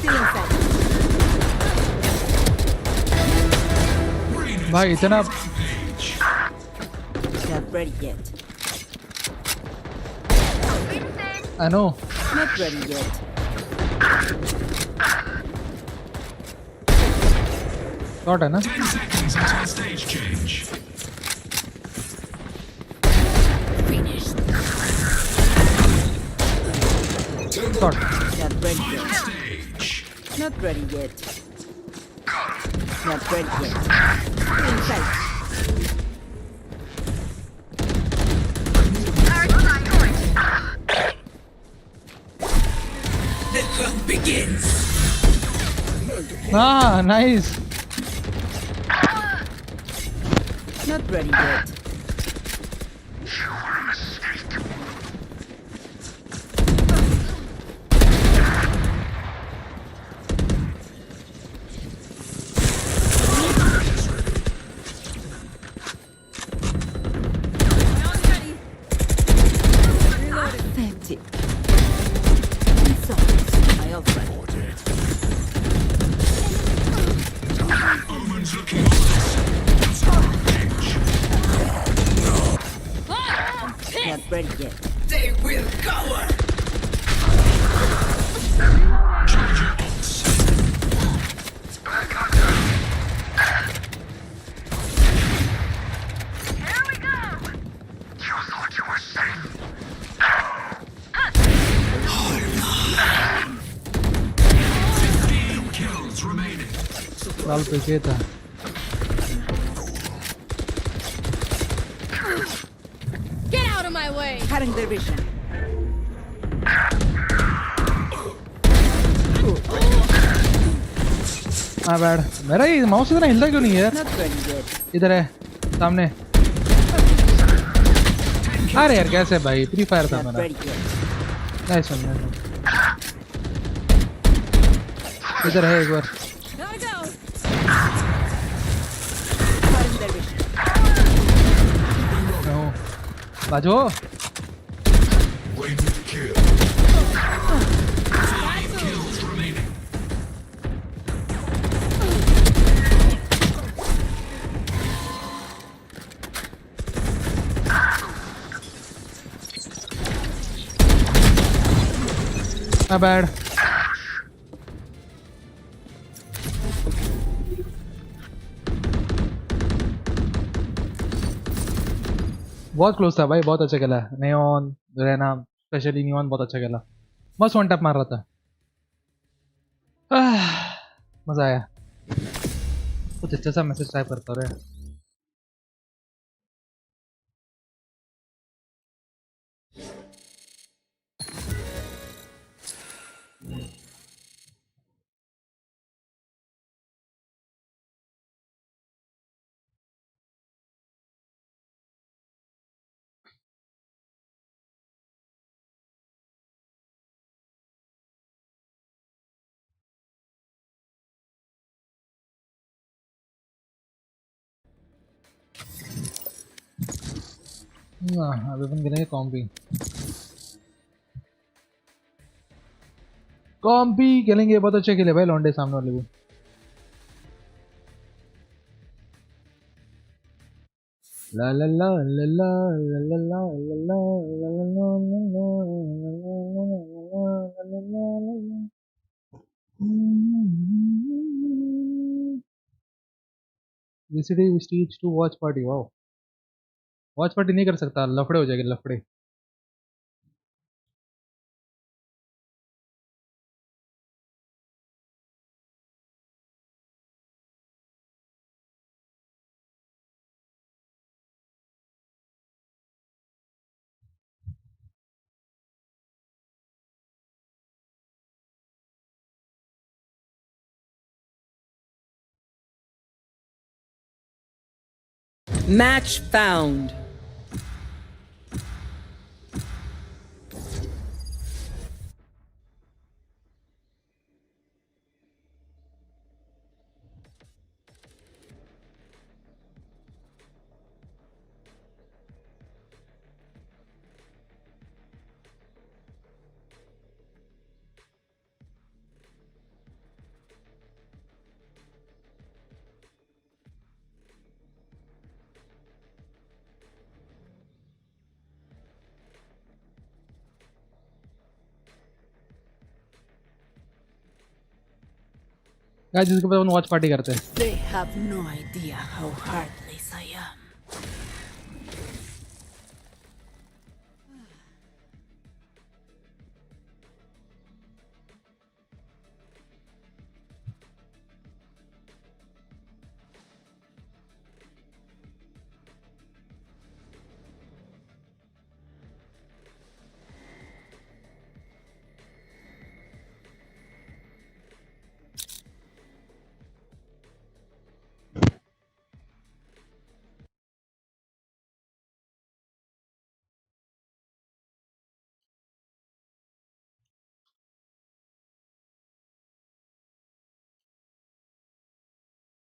Feeling sight. भाई इतना Not ready yet. I know। Not ready yet. Shot है ना। 10 seconds until stage change. Finished. Shot Not ready yet. Stage. Not ready yet. Not ready yet. Feeling sight. Ah, nice. Not ready yet. Pathetic. Insults. I offer. Not ready yet. They will cower. Here we go. You thought you were safe. लाल पीछे था. Get out of my way! Cutting their vision. हाँ bad. मेरा ये mouse इतना हिलता क्यों नहीं है यार? Not ready yet. इधर है सामने. अरे यार कैसे भाई? फ्री फायर था Not मेरा. ready yet. Nice one. इधर है एक बार. Gotta go! Cutting their vision. No. बाजो. My bad. बहुत क्लोज था भाई. बहुत अच्छा खेला. नेऑन रेना स्पेशली नियॉन बहुत अच्छा खेला. मस्त वन टैप मार रहा था. मजा आया. कुछ अच्छा सा मैसेज टाइप करता रहे. अभी अपन गिनेंगे कॉम्पी खेलेंगे. बहुत अच्छे खेले भाई लॉन्डे सामने वाले भी. ला ला ला ला ला ला ला ला ला ला ला. VCT stage 2 watch party. Wow. Watch party नहीं कर सकता. लफड़े हो जाएंगे लफड़े. Match found. गाइस जिसके पास वॉच पार्टी करते हैं. They have no idea how heartless I am.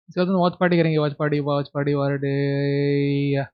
इसके बाद वॉच पार्टी करेंगे, watch party birthday.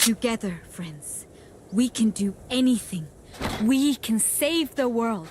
Together, friends, we can do anything. We can save the world.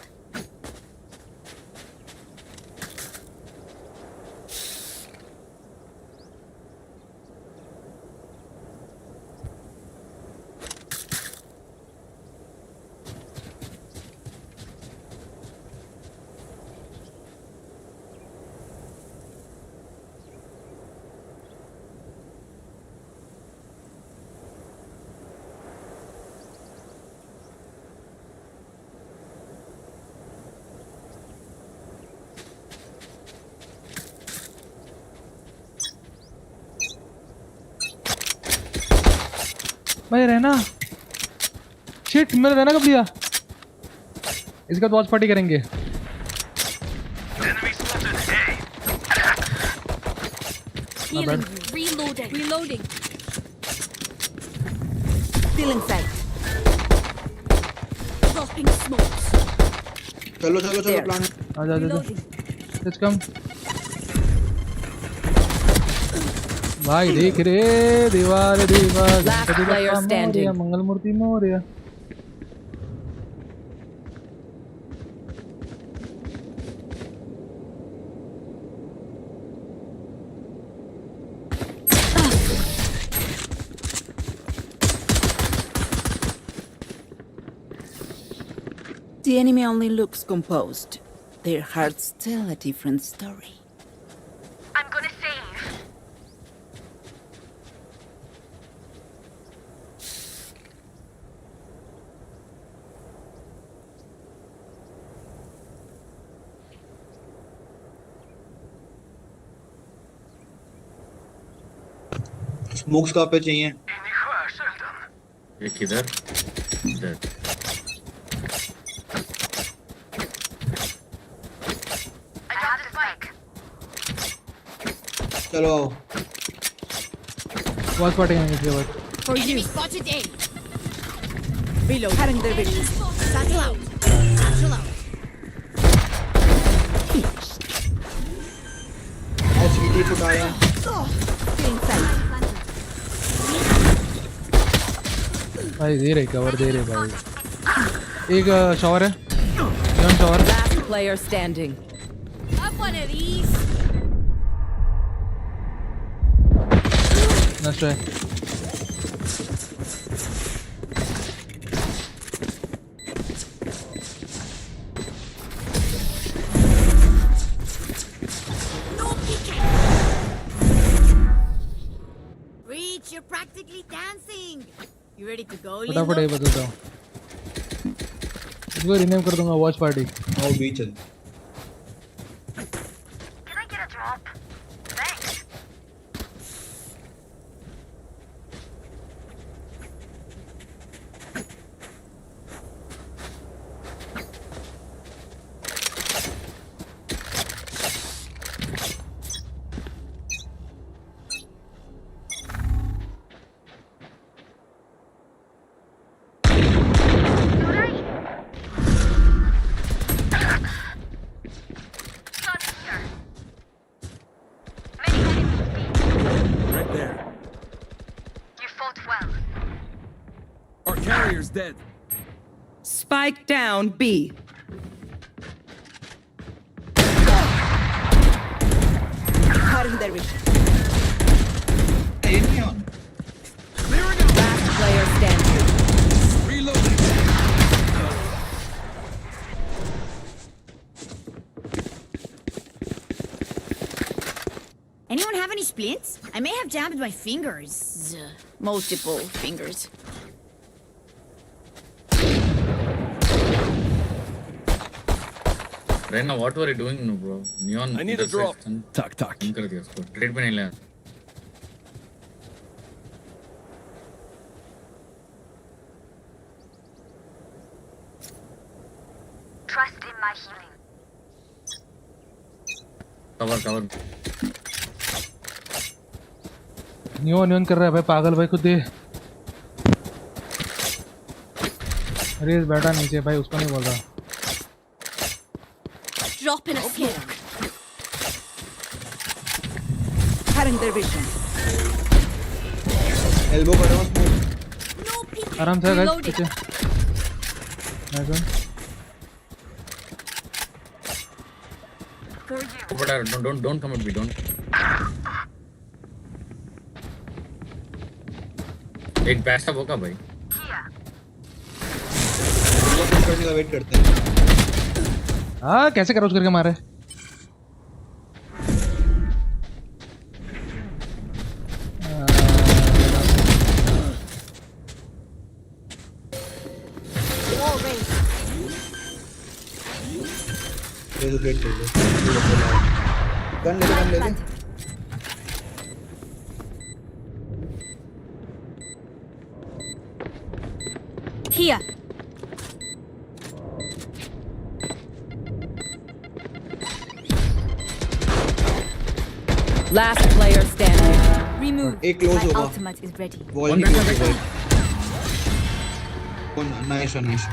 भाई रहना, शिट मेरा रहना कब दिया। इसके बाद वॉच पार्टी करेंगे। Healing you. Reloading. Still in sight. Dropping smokes. चलो प्लान। आजा। Let's come. भाई देख रे दीवार Last player standing. Mangal Murti Maurya. The enemy only looks composed. Their hearts tell a different story. I'm gonna save. Smokes कहाँ पे चाहिए? एक किधर? इधर। चलो आओ। वॉच पार्टी करेंगे इसके बाद। For you. Spotted A. Reload. Cutting their vision. Satchel out. SVT फुटाया। Still in sight. भाई दे रहे कवर दे रहे भाई। एक शॉवर है, shower. Last player standing. Have one of these. नष्ट है। Reach, you're practically dancing. You ready to go, Lindo? फटाफट ये बदलता हूँ, इसको रिनेम कर दूंगा वॉच पार्टी। आओ बीच चल। Can I get a drop? Thanks. Right there. You fought well. Our carrier's dead. Spike down B. Cutting their vision. Last player standing. Reloading. Anyone have any splints? I may have jammed my fingers. Multiple fingers. Rena, what were you doing, no, bro? Neon. I need a drop. Tak tak. कर दिया उसको. Trade पे नहीं लिया. Trust in my healing. Cover. Neon कर रहा है भाई, पागल भाई खुद दे। अरे बैठा नीचे भाई, उसको नहीं बोल रहा। Drop in a smoke. Cutting their vision. Elbow कर रहा हूँ smoke. आराम से गाइस पीछे। Nice one. But don't come at me, don't. एक बैकस्टैब होगा भाई. वेट करते हैं. हाँ कैसे क्रॉस करके मारे? गन ले ले. Here. Last player standing. Remove. एक close My होगा. ultimate is ready. Wall भी close होगा. Nice.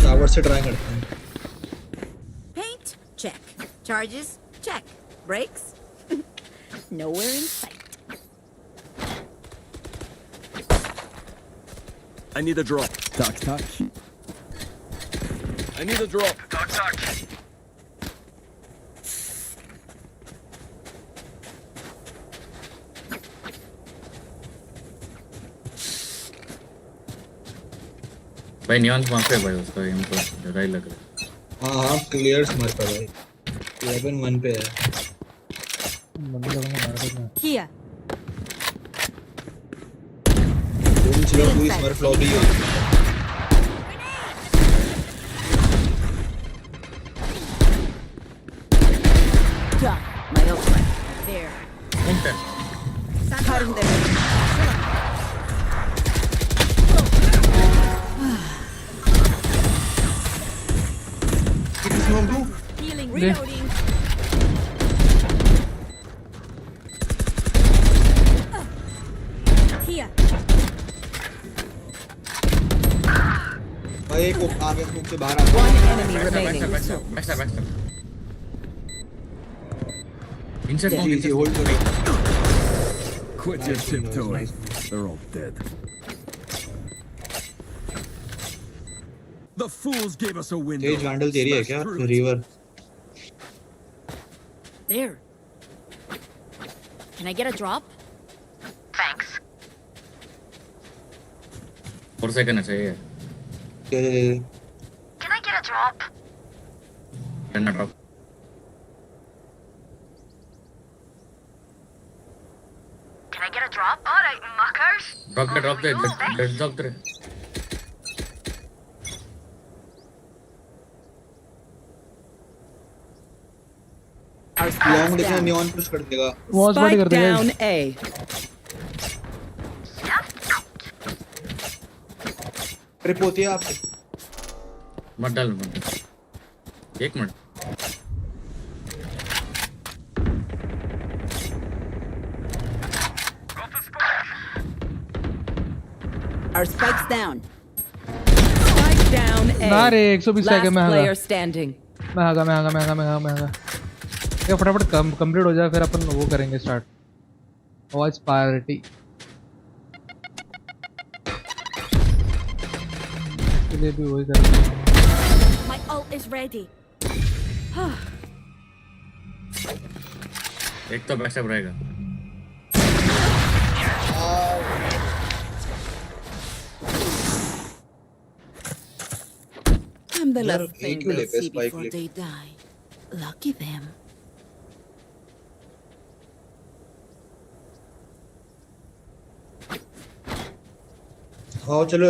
शावर से ट्राई करते हैं. Paint? Check. Charges? Check. Brakes? Nowhere in sight. I need a drop. Tak tak. I need a drop. Tak tak. भाई neon वहाँ पे भाई उसका इनको ज़्यादा ही लग रहा है. हाँ क्लियर स्मार्ट पर भाई. 11-1 पे है. Here. Don't slow to smart lobby. Done. My ultimate. There. Okay. Cutting their vision. Healing, reloading. Here. भाई एक आगे स्मोक से बाहर आ. One enemy remaining. Backstab. Inside smoke. Easy hold to right. Quit your tiptoeing. They're all dead. The fools gave us a window. Tej vandal तेरी है क्या? River. There. Can I get a drop? Thanks. 4 second चाहिए. Can I get a drop? Rena drop. Can I get a drop? Alright, muckers. Drop the. Let's drop the. Long देखना neon push कर देगा. Watch body कर देगा. Down A. Trip होती है आपसे. मत डाल. 1 minute. Our spike's down. Spike down A. ना रे 120 Last सेकंड में player standing. मैं आगा. ये फटाफट कंप्लीट हो जाए फिर अपन वो करेंगे स्टार्ट. वॉइस प्रायोरिटी के लिए भी वही करेंगे. My ult is ready. एक तो बैकस्टैब रहेगा. I'm the last thing they'll see before they die. Lucky them. आओ चलो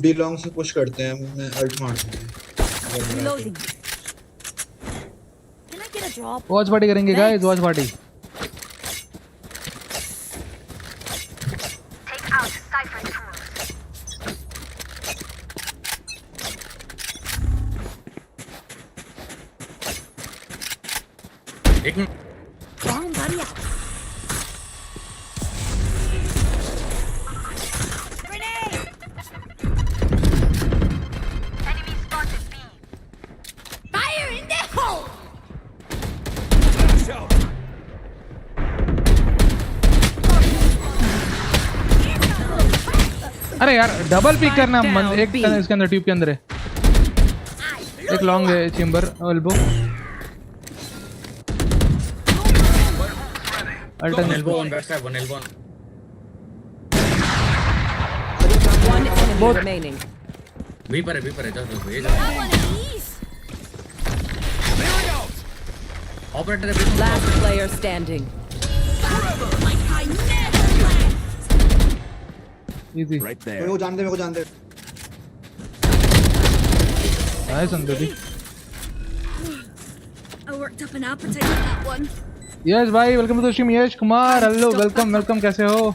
बी लॉन्ग से पुश करते हैं, मैं अल्ट मारता हूँ। Reloading. Can I get a drop? Watch party करेंगे guys, watch party. Take out cipher tools. एक minute Bomb buddy out. Grenade. Enemy spotted B. Fire in the hole. अरे यार डबल पिक करना, down, एक B. इसके अंदर tube के अंदर है, एक लॉन्ग है chamber elbow. One elbow one back one elbow. One enemy remaining. भी पर है जाओ ये One of these. ऑपरेटर है। Last player standing. Like I never left. Easy Right there. मेरे को जान दे। नाइस अंदर। I worked up an appetite with that one. Yes भाई, welcome to the stream. Yash Kumar, hello, welcome, कैसे हो?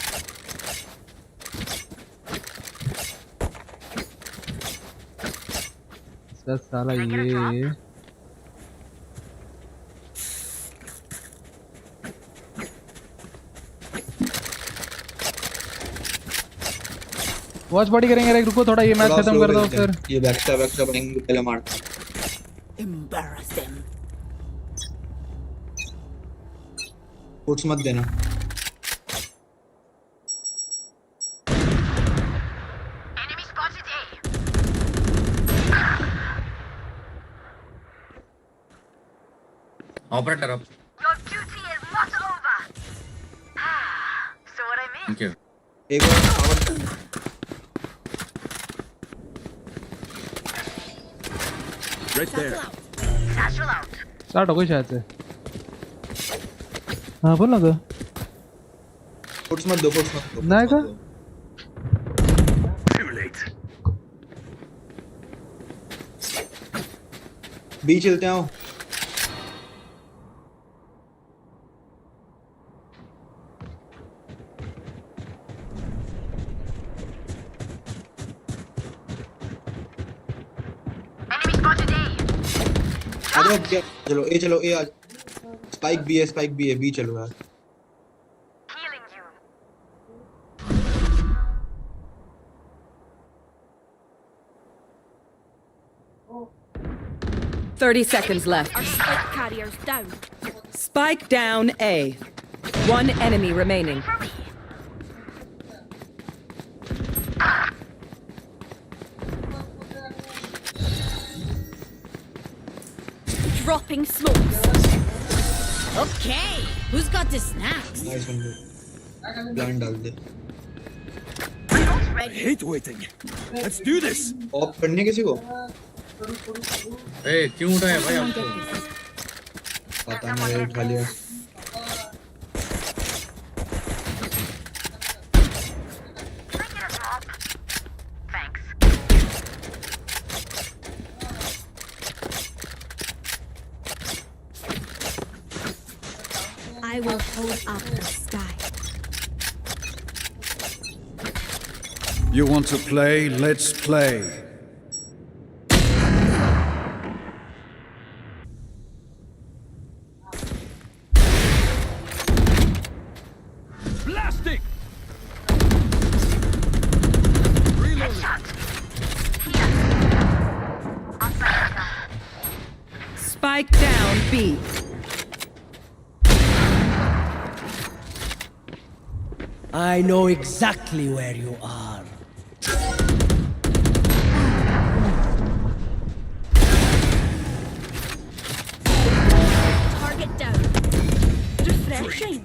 साला ये वॉच पार्टी करेंगे। रुको थोड़ा ये मैच खत्म कर दो फिर। ये बैकस्टैप पहले मारते हैं। Embarrass them. पुट्स मत देना। Enemy spotted A. Operator up. Your duty is not over. So what I mean? Thank you. एक और Right there. Satchel out. Start हो गई शायद से। हाँ बोल ना तो। पुट्स मत दो। नहीं का? Too late. बी चलते आओ। Enemy spotted A. चलो ए आज स्पाइक बी है, बी चलो यार। Healing you. 30 seconds left. Our spike carrier's down. Spike down A. One enemy remaining. Dropping smokes. Okay, who's got the snacks? Nice बंदे। Plan डाल दे। I hate waiting. Let's do this. Of करने किसी को? ए क्यों उठाया भाई आपको? पता नहीं, उठा लिया। I will hold up the sky. You want to play? Let's play. Blasting! Spike down B. I know exactly where you are. Target down. Refreshing.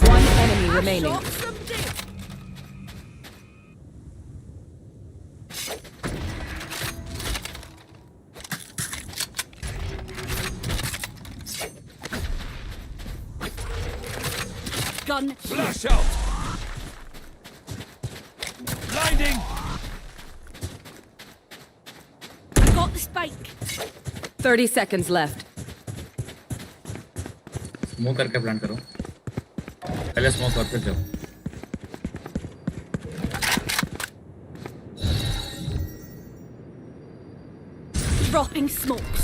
One enemy remaining. Shot from deep. Gun. Flash out. Blinding. Got the spike. 30 seconds left. Smoke करके plan करो, पहले smoke और फिर जाओ। Dropping smokes.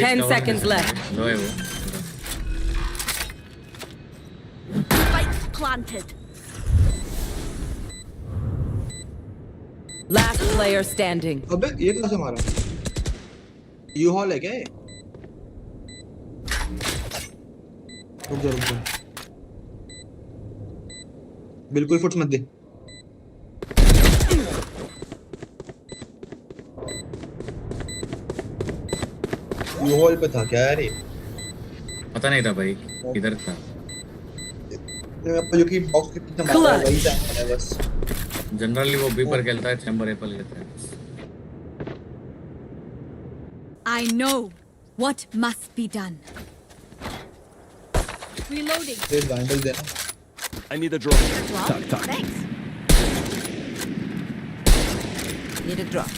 10 seconds left. लो है वो। Spike planted. Last player standing. अबे ये कैसे मारा? यू हॉल है क्या ये? रुक जा। बिल्कुल फुट मत दे। यू हॉल पे था क्या यार ये? पता नहीं था भाई, किधर था। जो कि बॉक्स के पीछे मारा है वही था बस। जनरली वो बी पर खेलता है, चैम्बर ए पर लेता है। I know what must be done. Reloading. This vandal देना। I need a drop. Thanks. Need a drop.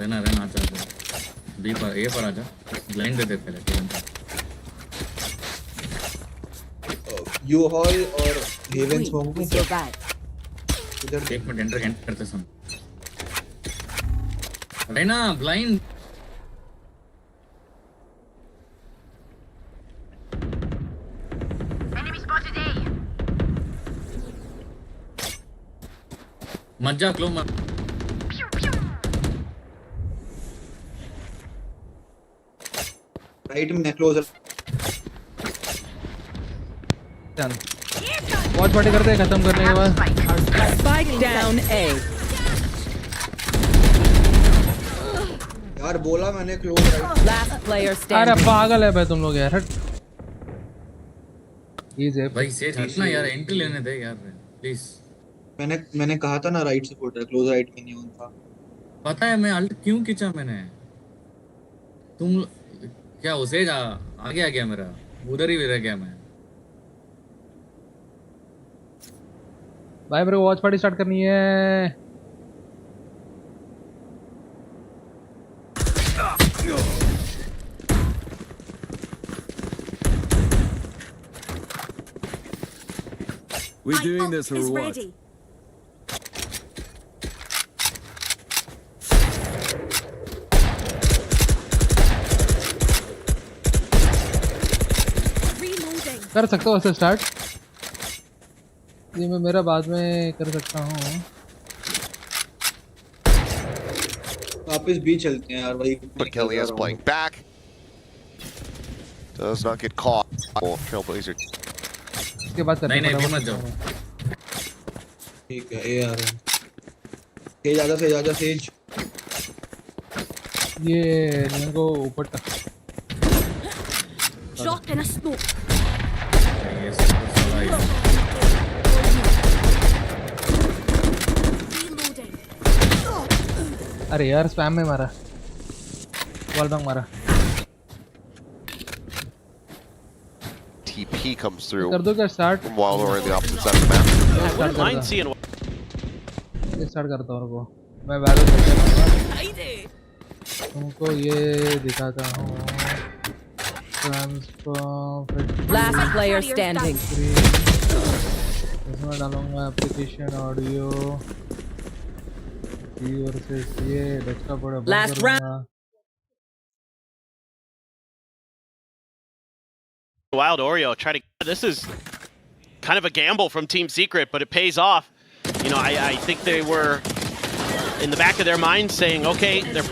रहना आजा बी पर, ए पर आजा, ब्लाइंड दे दे पहले तुरंत। यू हॉल और हेवन स्मोक में So bad. इधर एक मिनट एंटर करते समय रहना ब्लाइंड। Enemy spotted A. मत जा क्लो मत। राइट में क्लोजर। वॉच पार्टी करते हैं खत्म करने के बाद। Spike down A. यार बोला मैंने क्लोज राइट। Last player अरे standing. पागल है भाई तुम लोग यार। इजी भाई सेज हटना यार, एंट्री लेने दे यार प्लीज। मैंने कहा था ना राइट सपोर्ट है, क्लोज राइट में नहीं ऑन था। पता है मैं अल्ट क्यों खींचा मैंने। तुम क्या उसे जा आगे आ गया मेरा, उधर ही रह गया मैं। भाई मेरे को वॉच पार्टी स्टार्ट करनी है। We doing this or Is what? ready. Reloading. कर सकता हूँ ऐसे स्टार्ट। ये मैं मेरा बाद में कर सकता हूँ। वापस भी चलते हैं यार भाई। But Kelly is playing back. Does not get caught. Trailblazer. इसके बाद करते हैं। नहीं मत जाओ। ठीक है ए आ रहा है। सेज आजा सेज। ये मेरे को ऊपर तक। Drop in a smoke. Reloading. अरे यार स्पैम में मारा। वॉल बैंग मारा। TP comes through. कर दो क्या start? While we're in the opposite side of the map. Start करता हूँ रुको। मैं वैलो तुमको ये दिखाता हूँ। Last player standing. इसमें डालूंगा एप्लीकेशन ऑडियो वर्सेस ये बचका पड़ा। Last round. Wild Oreo try to. This is kind of a gamble from Team Secret, but it pays off. You know, I think they were in the back of their minds saying, okay, they're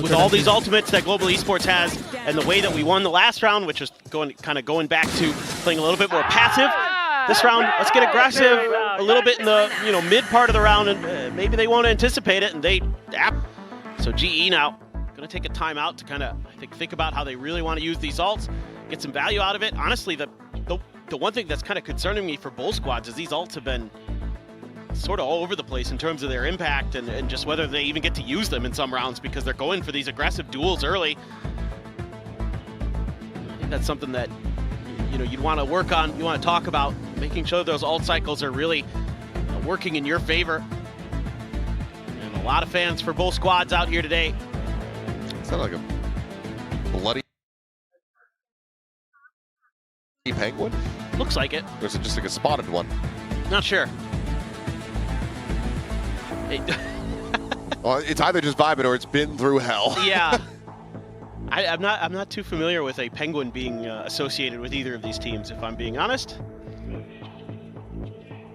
with all these ultimates that Global Esports has, and the way that we won the last round, which is going back to playing a little bit more passive. This round, let's get aggressive a little bit in the mid part of the round, and maybe they won't anticipate it, and they. So GE now going to take a timeout to kind of think about how they really want to use these ults, get some value out of it. Honestly, the one thing that's kind of concerning me for both squads is these ults have been sort of all over the place in terms of their impact and just whether they even get to use them in some rounds because they're going for these aggressive duels early. I think that's something that you'd want to work on. You want to talk about making sure those ult cycles are really working in your favor. And a lot of fans for both squads out here today. It's not like a bloody penguin? Looks like it. Or is it just like a spotted one? Not sure. Well, it's either just vibing or it's been through hell. Yeah. I'm not too familiar with a penguin being associated with either of these teams, if I'm being honest.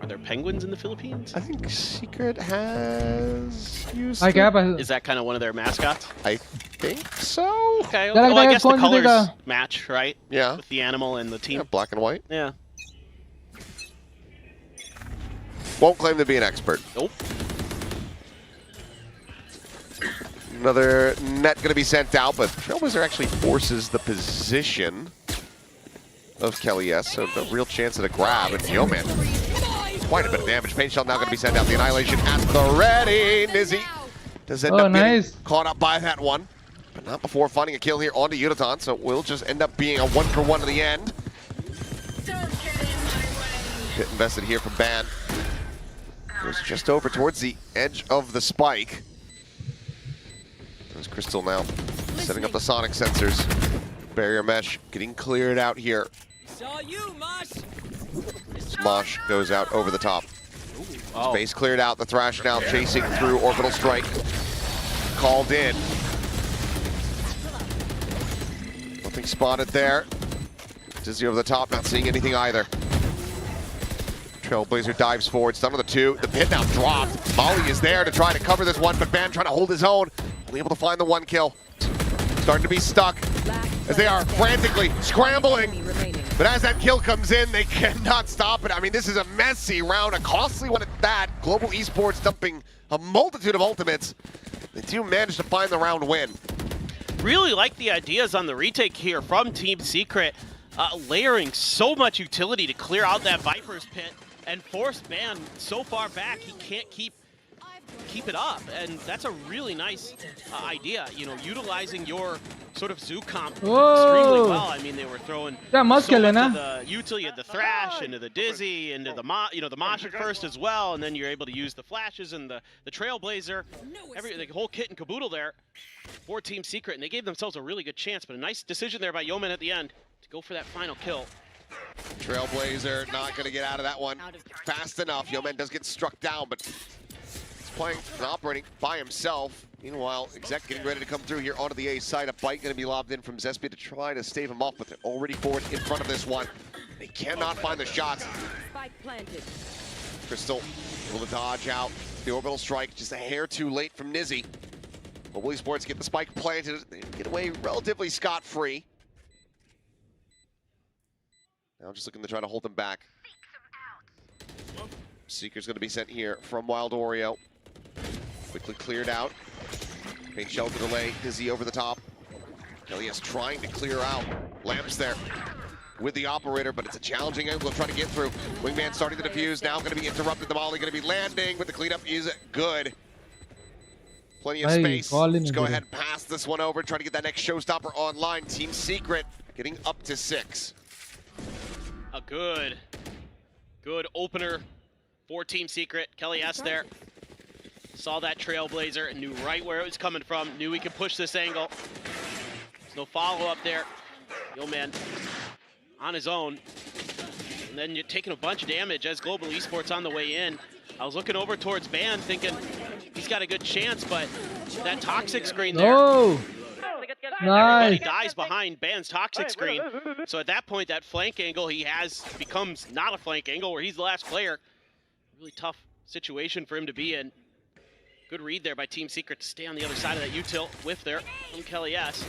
Are there penguins in the Philippines? I think Secret has used Is that kind of one of their mascots? I think so. Okay, well, I guess the colors match, right? Yeah. With the animal and the team. Yeah, black and white. Yeah. Won't claim to be an expert. Nope. Another net going to be sent out, but Trailblazer actually forces the position of Kelly S, so no real chance at a grab. And Yeoman, quite a bit of damage. Pain Shell now going to be sent out. The Annihilation at the ready. Nizzy does end up getting caught up by that one, but not before finding a kill here onto Udaton, so it will just end up being a 1-for-1 to the end. Hit invested here from Ban. Goes just over towards the edge of the spike. There's Crystal now setting up the sonic sensors. Barrier mesh getting cleared out here. Saw you, Mosh. Mosh goes out over the top. Space cleared out. The Thrash now chasing through orbital strike. Called in. Nothing spotted there. Dizzy over the top, not seeing anything either. Trailblazer dives forward, stun on the 2. The pit now dropped. Molly is there to try to cover this one, but Ban trying to hold his own. Only able to find the 1 kill. Starting to be stuck as they are frantically scrambling. But as that kill comes in, they cannot stop it. I mean, this is a messy round, a costly one at that. Global Esports dumping a multitude of ultimates. They do manage to find the round win. Really like the ideas on the retake here from Team Secret. Layering so much utility to clear out that Viper's pit and force Ban so far back he can't keep it up, and that's a really nice idea. Utilizing your sort of zoo comp extremely well. I mean, they were throwing so much of the util. You had the Thrash into the Dizzy into the the Mosh at first as well, and then you're able to use the flashes and the Trailblazer, the whole kit and caboodle there for Team Secret, and they gave themselves a really good chance. But a nice decision there by Yeoman at the end to go for that final kill. Trailblazer not going to get out of that one fast enough. Yeoman does get struck down, but he's playing and operating by himself. Meanwhile, Exec getting ready to come through here onto the A side. A bite going to be lobbed in from Zespia to try to stave him off, but they're already forward in front of this one. They cannot find the shots. Crystal able to dodge out the orbital strike, just a hair too late from Nizzy. Global Esports get the spike planted. They get away relatively scot-free. Now just looking to try to hold them back. Seeker's going to be sent here from Wild Oreo. Quickly cleared out. Paint shell to delay. Dizzy over the top. Elias trying to clear out. Lamps there with the operator, but it's a challenging angle to try to get through. Wingman starting to defuse. Now going to be interrupted. The volley going to be landing, but the cleanup is good. Plenty of space. Just go ahead and pass this one over. Try to get that next showstopper online. Team Secret getting up to 6. A good opener for Team Secret. Kelly S there. Saw that Trailblazer and knew right where it was coming from. Knew he could push this angle. There's no follow-up there. Yeoman on his own. And then you're taking a bunch of damage as Global Esports on the way in. I was looking over towards Ban thinking he's got a good chance, but that toxic screen there. Oh! Nice. Everybody dies behind Ban's toxic screen. So at that point, that flank angle he has becomes not a flank angle where he's the last player. Really tough situation for him to be in. Good read there by Team Secret to stay on the other side of that util whiff there from Kelly S.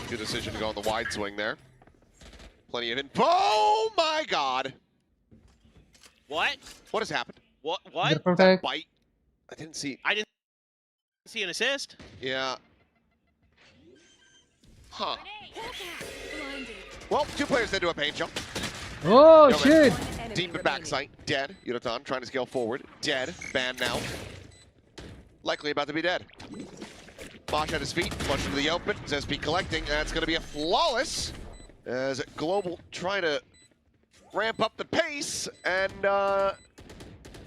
Good decision to go on the wide swing there. Plenty of it. Oh my God! What? What has happened? What? That bite. I didn't see an assist. Yeah. Huh. Well, 2 players did do a paint jump. Oh shit! Deep at backside, dead. Yudotan trying to scale forward, dead. Banned now. Likely about to be dead. Bosch at his feet, flush into the open. Zespi collecting, that's going to be a flawless. As Global trying to ramp up the pace, and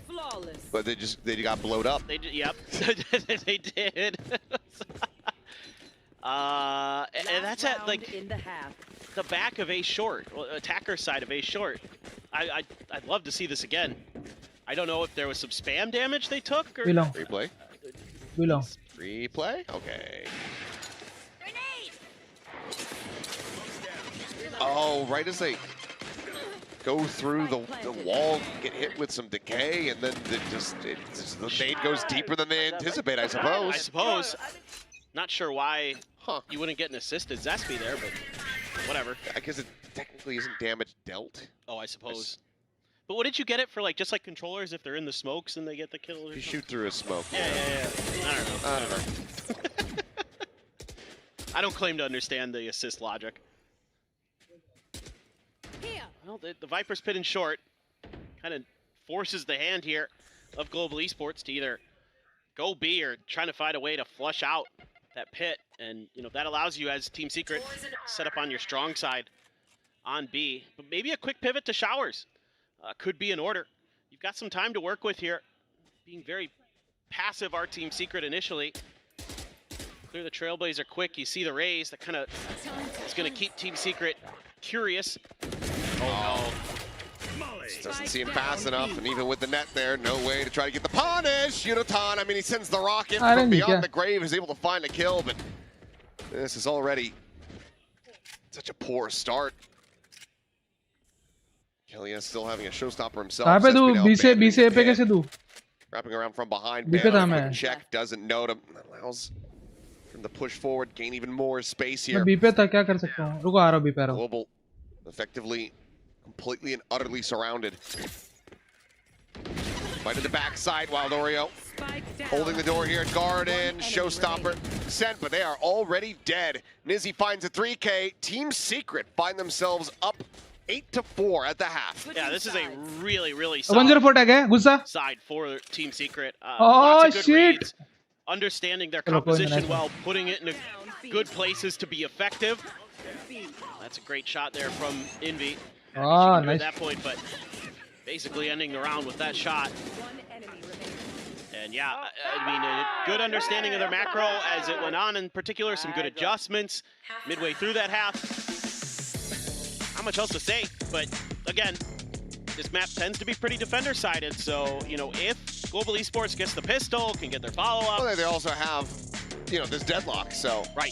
Flawless. but they got blowed up. They did, yep, they did. And that's at like In the half. the back of A short, well, attacker side of A short. I'd love to see this again. I don't know if there was some spam damage they took or Replay. Below. Replay. Okay. Oh, right as they go through the wall, get hit with some decay, and then the nade goes deeper than they anticipate, I suppose. Not sure why you wouldn't get an assisted Zespi there, but whatever. I guess it technically isn't damage dealt. Oh, I suppose. But what did you get it for, like, just like controllers, if they're in the smokes and they get the kill? You shoot through a smoke. Yeah. I don't know. I don't claim to understand the assist logic. Well, the Viper's pit in short kind of forces the hand here of Global Esports to either go B or trying to find a way to flush out that pit. And, you know, that allows you as Team Secret set up on your strong side on B. But maybe a quick pivot to showers could be in order. You've got some time to work with here. Being very passive, our Team Secret initially. Clear the Trailblazer quick. You see the raise. That kind of is going to keep Team Secret curious. Oh, no. Just doesn't seem fast enough, and even with the net there, no way to try to get the punish. Yudotan, I mean, he sends the rocket from beyond the grave, is able to find a kill, but this is already such a poor start. Killian still having a showstopper himself. Wrapping around from behind. Check doesn't note him. Allows him to push forward, gain even more space here. Global effectively, completely and utterly surrounded. Right to the backside, Wild Oreo. Holding the door here at Garden. Showstopper sent, but they are already dead. Nizzy finds a 3K. Team Secret find themselves up 8-4 at the half. Yeah, this is a really solid side for Team Secret. Lots of good reads, understanding their composition well, putting it in good places to be effective. That's a great shot there from Envy. Nice. At that point, but basically ending the round with that shot. And yeah, I mean, a good understanding of their macro as it went on, in particular, some good adjustments midway through that half. Not much else to say, but again, this map tends to be pretty defender-sided, so, you know, if Global Esports gets the pistol, can get their follow-up. Well, they also have, you know, this deadlock, so. Right.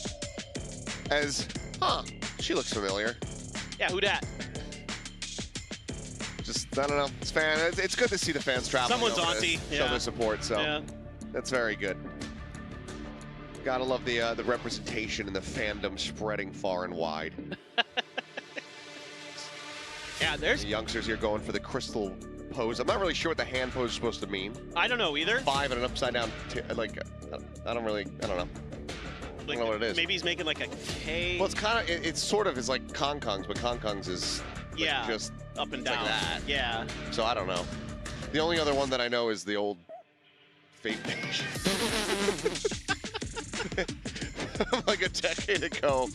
She looks familiar. Yeah, who dat? Just, I don't know, it's good to see the fans traveling. Someone's auntie. Show their support, so that's very good. Gotta love the representation and the fandom spreading far and wide. Yeah, there's the youngsters here going for the crystal pose. I'm not really sure what the hand pose is supposed to mean. I don't know either. 5 and an upside down, like, I don't know. Like, I don't know what it is. Maybe he's making like a K. Well, it's kind of, it's sort of is like Kong Kong's, but Kong Kong's is like just up and down. Like that. Yeah. So I don't know. The only other one that I know is the old Fate page. Like a decade ago.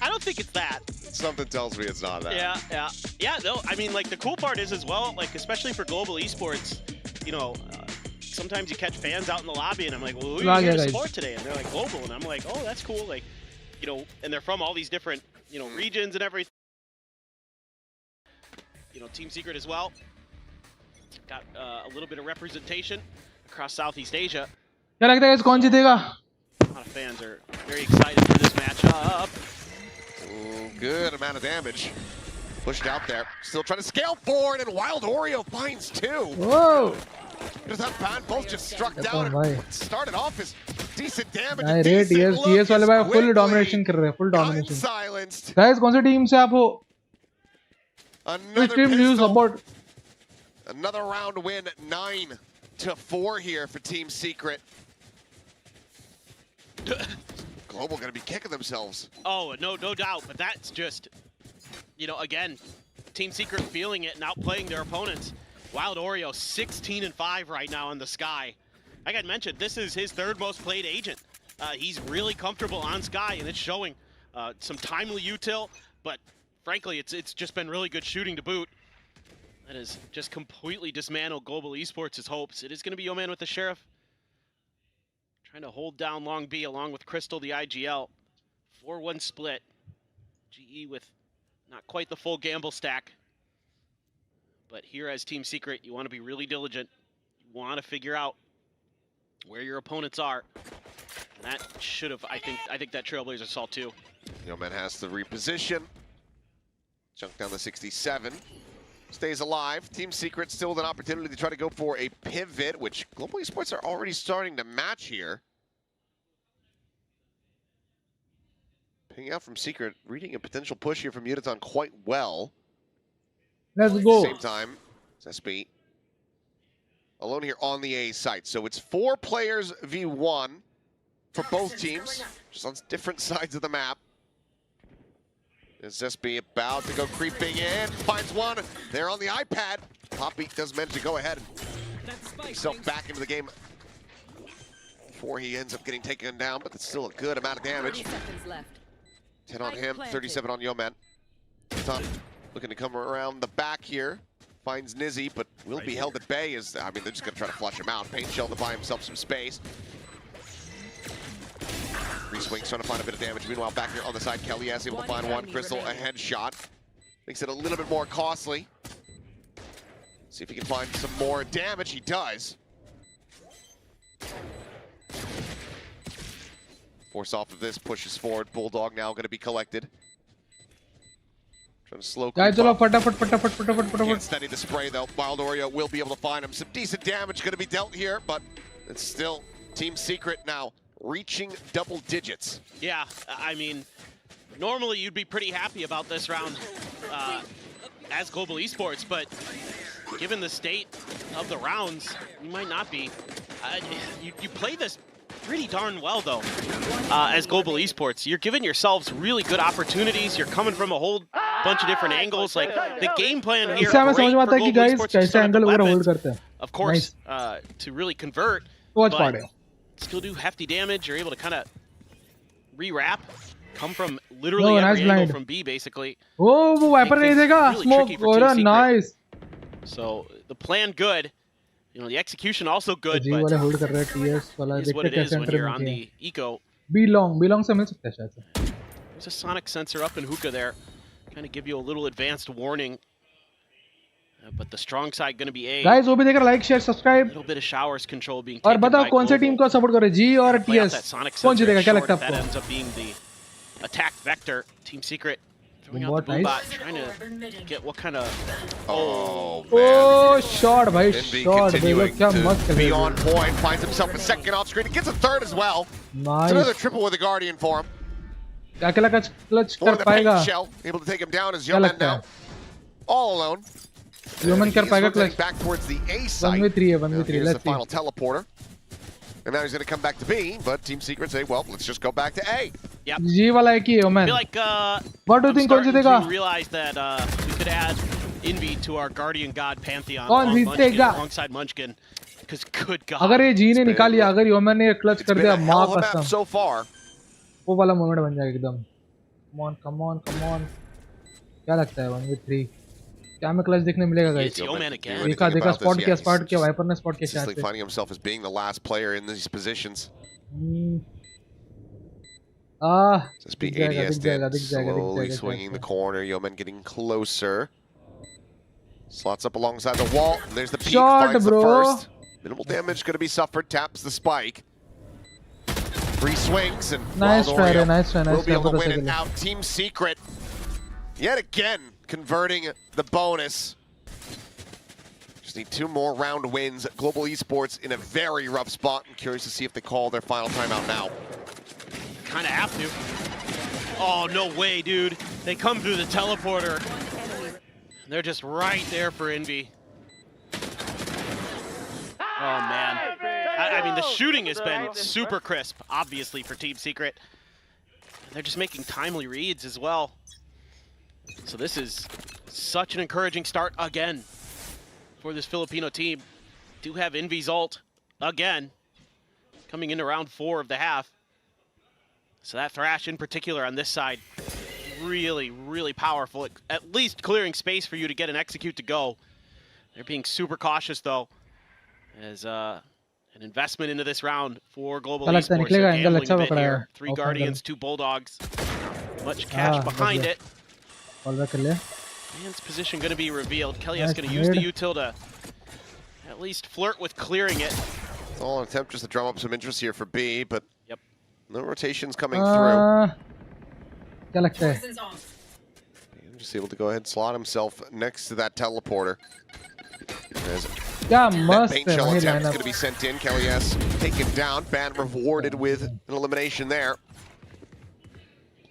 I don't think it's that. Something tells me it's not that. Yeah, no, I mean, like, the cool part is as well, like, especially for Global Esports, you know, sometimes you catch fans out in the lobby and I'm like, well, who are you here to support today? And they're like, Global. And I'm like, oh, that's cool. Like, you know, and they're from all these different, you know, regions and everything. You know, Team Secret as well. Got a little bit of representation across Southeast Asia. A lot of fans are very excited for this matchup. Good amount of damage. Pushed out there. Still trying to scale forward, and Wild Oreo finds 2. Whoa! Just that band both just struck down. Started off as decent damage. TS वाले भाई full domination कर रहे हैं, full domination. Silenced. Guys, कौन सी team से आप हो? Another team news about. Another round win, 9-4 here for Team Secret. Global gonna be kicking themselves. Oh, no doubt, but that's just, you know, again, Team Secret feeling it and outplaying their opponents. Wild Oreo 16-5 right now in the Sky. Like I mentioned, this is his third most played agent. He's really comfortable on Sky, and it's showing. Some timely util, but frankly, it's just been really good shooting to boot. That has just completely dismantled Global Esports' hopes. It is going to be Yeoman with the Sheriff. Trying to hold down Long B along with Crystal, the IGL. 4-1 split. GE with not quite the full gamble stack. But here as Team Secret, you want to be really diligent. You want to figure out where your opponents are. And that should have, I think that Trailblazer saw too. Yeoman has to reposition. Junk down to 67. Stays alive. Team Secret still with an opportunity to try to go for a pivot, which Global Esports are already starting to match here. Picking out from Secret, reading a potential push here from Uniton quite well. Let's At go. the same time, it's SB alone here on the A site. So it's 4 players v1 for both teams, just on different sides of the map. Is SB about to go creeping in, finds one, there on the iPad. Poppy does manage to go ahead and get himself back into the game before he ends up getting taken down, but it's still a good amount of damage. 10 on him, 37 on Yeoman. Tom looking to come around the back here. Finds Nizzy, but will be held at bay as, I mean, they're just gonna try to flush him out. Paint Shell to buy himself some space. Swings trying to find a bit of damage. Meanwhile, back here on the side, Kelly is able to find one. Crystal, a headshot. Makes it a little bit more costly. See if he can find some more damage. He does. Force off of this, pushes forward. Bulldog now going to be collected. Trying to slow Guys, creep up. फटाफट. Can't steady the spray though. Wild Oreo will be able to find him. Some decent damage going to be dealt here, but it's still Team Secret now reaching double digits. Yeah, I mean, normally you'd be pretty happy about this round as Global Esports, but given the state of the rounds, you might not be. You play this pretty darn well, though, as Global Esports. You're giving yourselves really good opportunities. You're coming from a whole bunch of different angles. Like, the game plan here, great for Global Esports to start the weapons, of course, to really convert, but still do hefty damage. You're able to kind of re-wrap, come from literally every angle from B, basically. Oh, वो wiper नहीं देगा. Smoke. Oh, nice. So the plan good. You know, the execution also good, जी but वाले hold कर रहे हैं TS वाला is what it is when you're on the eco. B long से मिल सकता है शायद से. There's a sonic sensor up in hookah there, kind of give you a little advanced warning. But the strong side going to be A. Guys, वो भी देकर like, share, subscribe. A little bit of showers control being और taken बताओ by कौन से team को support करे, G और TS? कौन जीतेगा, क्या लगता है That आपको? ends up being the attack vector. Team Secret throwing out What the boom bot, nice. trying to get what kind of. Oh, shot भाई, shot. देखो क्या मस्त खेल Be रहे on हैं. point, finds himself a second off screen. He gets a third as well. Nice. It's another triple with a Guardian for him. अकेला clutch For कर the पाएगा. paint shell, able to take him down as क्या Yeoman लगता now. है? All alone. Yeoman कर पाएगा clutch. Back towards the A site. 1v3 है, 1v3. Here's Let's the see. final teleporter. And now he's going to come back to B, but Team Secret say, well, let's just go back to A. Yep. G वाला एक ही है, Yeoman. I feel like What do you I'm think कौन starting जीतेगा? to realize that we could add Envy to our Guardian God pantheon कौन जीतेगा? alongside Munchkin. Because good God. अगर ये G ने निकालिया, अगर Yeoman ने clutch कर दिया, माँ कसम. So far. वो वाला मोमेंट बन जाएगा एकदम. Come on. क्या लगता है 1v3? क्या हमें क्लच देखने मिलेगा गाइस? देखा स्पॉट किया वाइपर ने स्पॉट किया शायद से. Finding himself as being the last player in these positions. Just be ADS slowly swinging the corner. Yeoman getting closer. Slots up alongside the wall. And there's the peek. Shot, finds bro. the first. Minimal damage going to be suffered. Taps the spike. 3 swings and nice Wild try, Oreo nice try. will be able to win it out. Team Secret yet again converting the bonus. Just need 2 more round wins. Global Esports in a very rough spot. I'm curious to see if they call their final timeout now. Kind of have to. Oh, no way, dude. They come through the teleporter. They're just right there for Envy. Oh, man. I mean, the shooting has been super crisp, obviously, for Team Secret. They're just making timely reads as well. So this is such an encouraging start again for this Filipino team. Do have Envy's ult again, coming into round 4 of the half. So that Thrash in particular on this side, really, really powerful. At least clearing space for you to get an execute to go. They're being super cautious though, as an investment into this round for Global Esports. They're gambling a bit here. 3 Guardians, 2 Bulldogs. Much cash behind it. Man's position going to be revealed. Kelly's going to use the util to at least flirt with clearing it. It's all an attempt just to drum up some interest here for B, but no rotations coming through. Just able to go ahead and slot himself next to that teleporter. That paint shell attempt is going to be sent in. Kelly S taken down. Ban rewarded with an elimination there.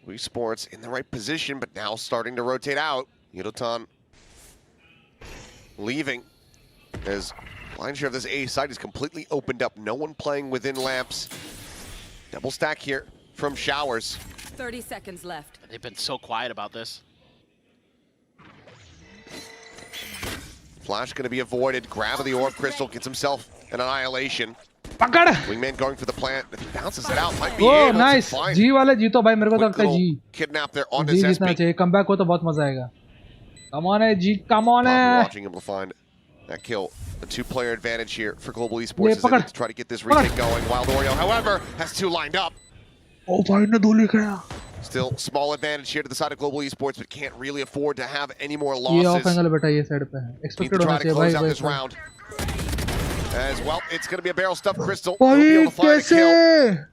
Wii Sports in the right position, but now starting to rotate out. Yudotan leaving as line share of this A side is completely opened up. No one playing within lamps. Double stack here from Showers. 30 seconds left. They've been so quiet about this. Flash going to be avoided. Grab of the orb crystal gets himself an annihilation. Wingman going for the plant. If he bounces it out, might be able to find G वाले जीतो भाई मेरे को तो लगता है G. Kidnap there on his G जीतना चाहिए. Comeback हो तो बहुत मजा आएगा. Come on G, come on. Watching him to find that kill. A 2-player advantage here for Global Esports as to try to get this retake going. Wild Oreo, however, has 2 lined up. Oh, भाई ने 2 लिखा है. Still small advantage here to the side of Global Esports, but can't really afford to have any more ये losses. off angle बेटा ये side पे है. Expected होना चाहिए भाई भाई. This round. As well, it's going to be a barrel stuffed crystal. He'll be able to find a kill.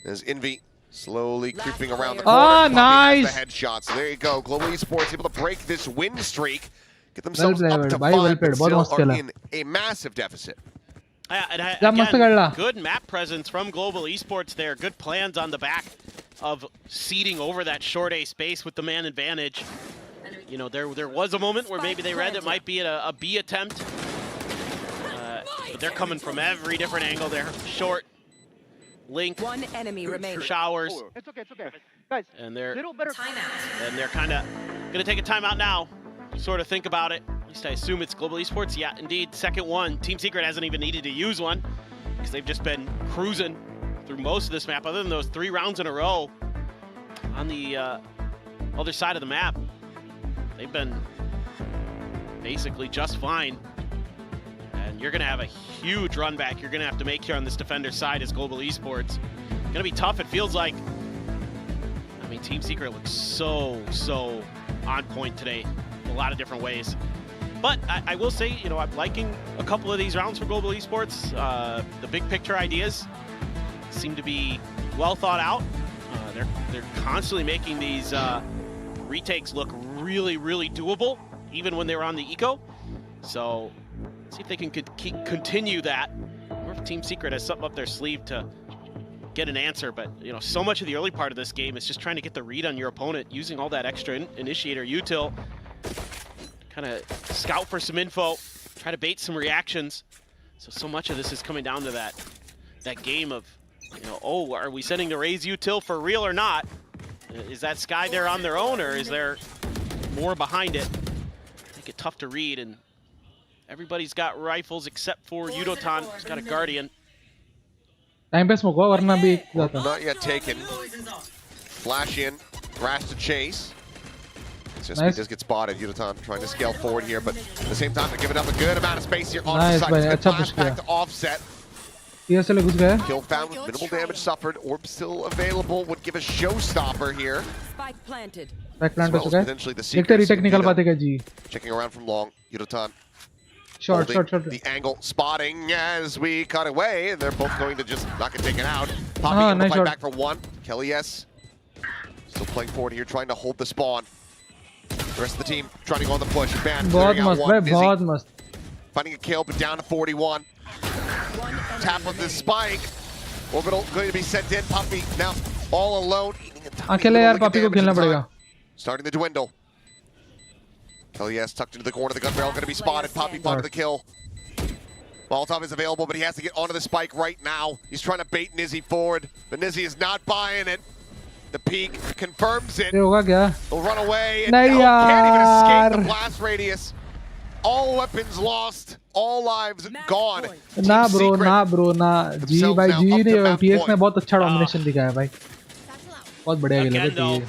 As Envy slowly creeping around the corner. Nice. The headshots. There you go. Global Esports able to break this win streak. Get themselves up to 5, but still are in a massive deficit. Again, good map presence from Global Esports there. Good plans on the back of seeding over that short A space with the man advantage. You know, there was a moment where maybe they read it might be a B attempt. But they're coming from every different angle there. Short, Link, 1 enemy remains. Showers. It's okay, guys. And they're little better timeout. And they're kind of going to take a timeout now. Sort of think about it. At least I assume it's Global Esports. Yeah, indeed. Second one. Team Secret hasn't even needed to use one because they've just been cruising through most of this map. Other than those 3 rounds in a row on the other side of the map, they've been basically just fine. And you're going to have a huge run back you're going to have to make here on this defender side as Global Esports. Going to be tough, it feels like. I mean, Team Secret looks so on point today in a lot of different ways. But I will say, you know, I'm liking a couple of these rounds for Global Esports. The big picture ideas seem to be well thought out. They're constantly making these retakes look really, really doable, even when they were on the eco. So see if they can continue that, or if Team Secret has something up their sleeve to get an answer. But you know, so much of the early part of this game is just trying to get the read on your opponent, using all that extra initiator util, kind of scout for some info, try to bait some reactions. So much of this is coming down to that game of, you know, oh, are we sending the Raze util for real or not? Is that Sky there on their own, or is there more behind it? Make it tough to read, and everybody's got rifles except for Yudotan, who's got a Guardian. Time पे smoke हुआ वरना भी जाता. Not yet taken. Flash in, Thrash to chase. Just Nice. He does get spotted. Yudotan trying to scale forward here, but at the same time they're giving up a good amount of space here on Nice, the side. भाई, It's अच्छा gonna push flash back किया. to offset. TSL घुस गया. Kill found with minimal damage suffered. Orb still available would give a showstopper here. Spike planted. Back plant As हो well चुका as है. potentially the देखते Secrets retake निकल Vita पाते क्या जी. checking around from long. Yudotan Short. the angle, spotting as we cut away. They're both going to just not get taken out. Poppy able to nice fight shot. back for one. Kelly S still playing forward here, trying to hold the spawn. The rest of the team trying to go on the push. Ban बहुत clearing out मस्त one. भाई, Nizzy बहुत मस्त. finding a kill, but down to 41. Tap of the spike. Orbital going to be sent in. Poppy now all alone. अकेले यार पापी को खेलना पड़ेगा. Starting to dwindle. Kelly S tucked into the corner of the gun barrel, going to be spotted. Poppy fought to the kill. Molotov is available, but he has to get onto the spike right now. He's trying to bait Nizzy forward, but Nizzy is not buying it. The peak confirms it. ये होगा क्या? Will run away and नहीं can't even escape the यार. blast radius. All weapons lost, all lives gone. ना bro ना जी भाई जी ने TS ने बहुत अच्छा डोमिनेशन दिखाया भाई. बहुत बढ़िया खेला भाई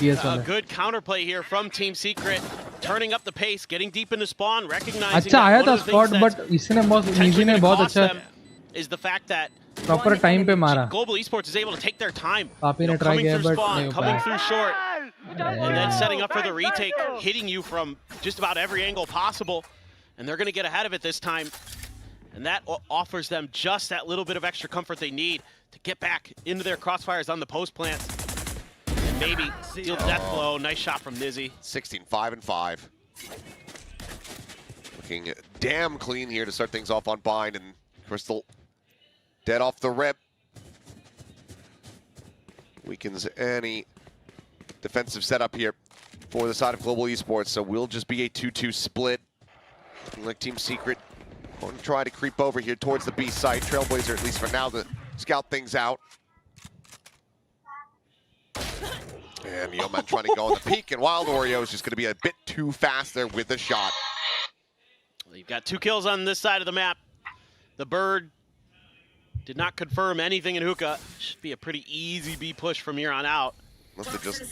टीएस वाला. A good counterplay here from Team Secret, turning up the pace, getting deep into spawn, recognizing अच्छा आया था स्पॉट बट इसने बहुत अच्छा is the fact that proper time पे मारा. Global Esports is able to take their time. पापी ने ट्राई किया बट नहीं हो coming पाया. through short, and then setting up for the retake, hitting you from just about every angle possible, and they're going to get ahead of it this time, and that offers them just that little bit of extra comfort they need to get back into their crossfires on the post plants, and maybe steal the death blow. Nice shot from Nizzy. 16, 5 and 5. Looking damn clean here to start things off on Bind, and Crystal dead off the rip. Weakens any defensive setup here for the side of Global Esports, so we'll just be a 2-2 split. Looking like Team Secret going to try to creep over here towards the B site. Trailblazer, at least for now, to scout things out. And Yeoman trying to go on the peak, and Wild Oreo is just going to be a bit too fast there with the shot. Well, you've got 2 kills on this side of the map. The Bird did not confirm anything in hookah. Should be a pretty easy B push from here on out. Must have just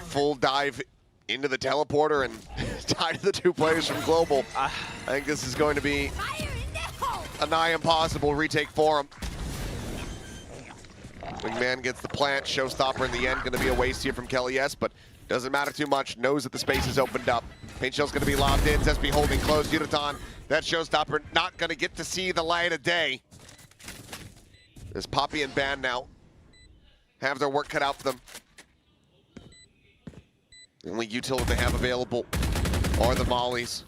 full dive into the teleporter and tied the 2 players from Global. I think this is going to be a nigh impossible retake for him. Wingman gets the plant, showstopper in the end, gonna be a waste here from Kelly S, but doesn't matter too much, knows that the space is opened up. Paint Shell's gonna be locked in, Zesby holding close, Udaton, that showstopper not gonna get to see the light of day. There's Poppy and Ban now have their work cut out for them. The only util they have available are the mollies.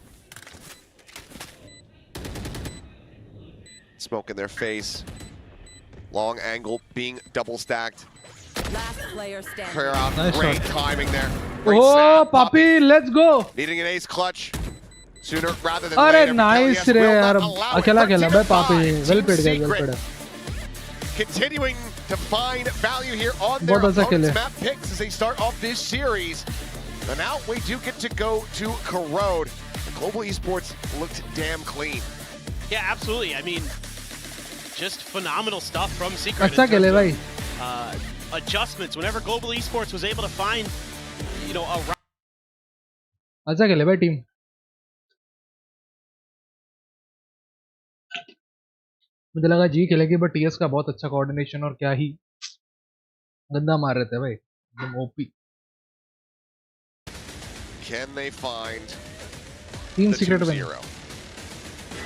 Smoke in their face. Long angle being double stacked. Last player standing. Clear out. Nice Great shot. timing there. Great Oh snap. Poppy, let's go. Needing an ace clutch sooner rather than अरे later. nice Kelly S रे will यार. not allow it अकेला for खेला Team भाई Poppy. five. Well Team played guys, well Secret played. continuing to find value here on their बहुत अच्छा opponent's खेले. map picks as they start off this series. And now we do get to go to Corrode. Global Esports looked damn clean. Yeah, absolutely. I mean, just phenomenal stuff from Secret. अच्छा खेले भाई. Adjustments. Whenever Global Esports was able to find, you know, a अच्छा खेले भाई team. मुझे लगा जी खेलेगी but TS का बहुत अच्छा कोऑर्डिनेशन और क्या ही गंदा मार रहे थे भाई. एकदम OP. Can they find Team the Secret win. 2-0?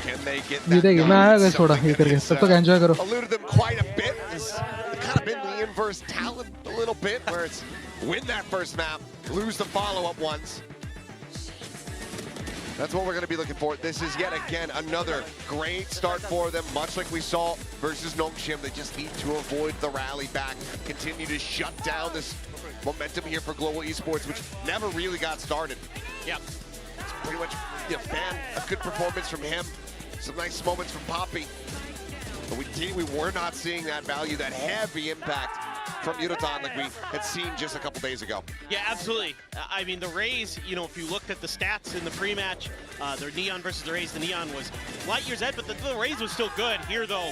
Can they get that जीतेगी. मैं आया done? गया थोड़ा ये करके. तब तक एंजॉय करो. Eluded them quite a bit. It's kind of been the inverse talent a little bit, where it's win that first map, lose the follow-up ones. That's what we're going to be looking for. This is yet again another great start for them, much like we saw versus Nongshim. They just need to avoid the rally back, continue to shut down this momentum here for Global Esports, which never really got started. Yeah. It's pretty much, you know, man, a good performance from him. Some nice moments from Poppy. But we were not seeing that value, that heavy impact from Udaton like we had seen just a couple days ago. Yeah, absolutely. I mean, the Rays, you know, if you looked at the stats in the pre-match, their Neon versus the Rays, the Neon was light years ahead, but the Rays was still good. Here, though,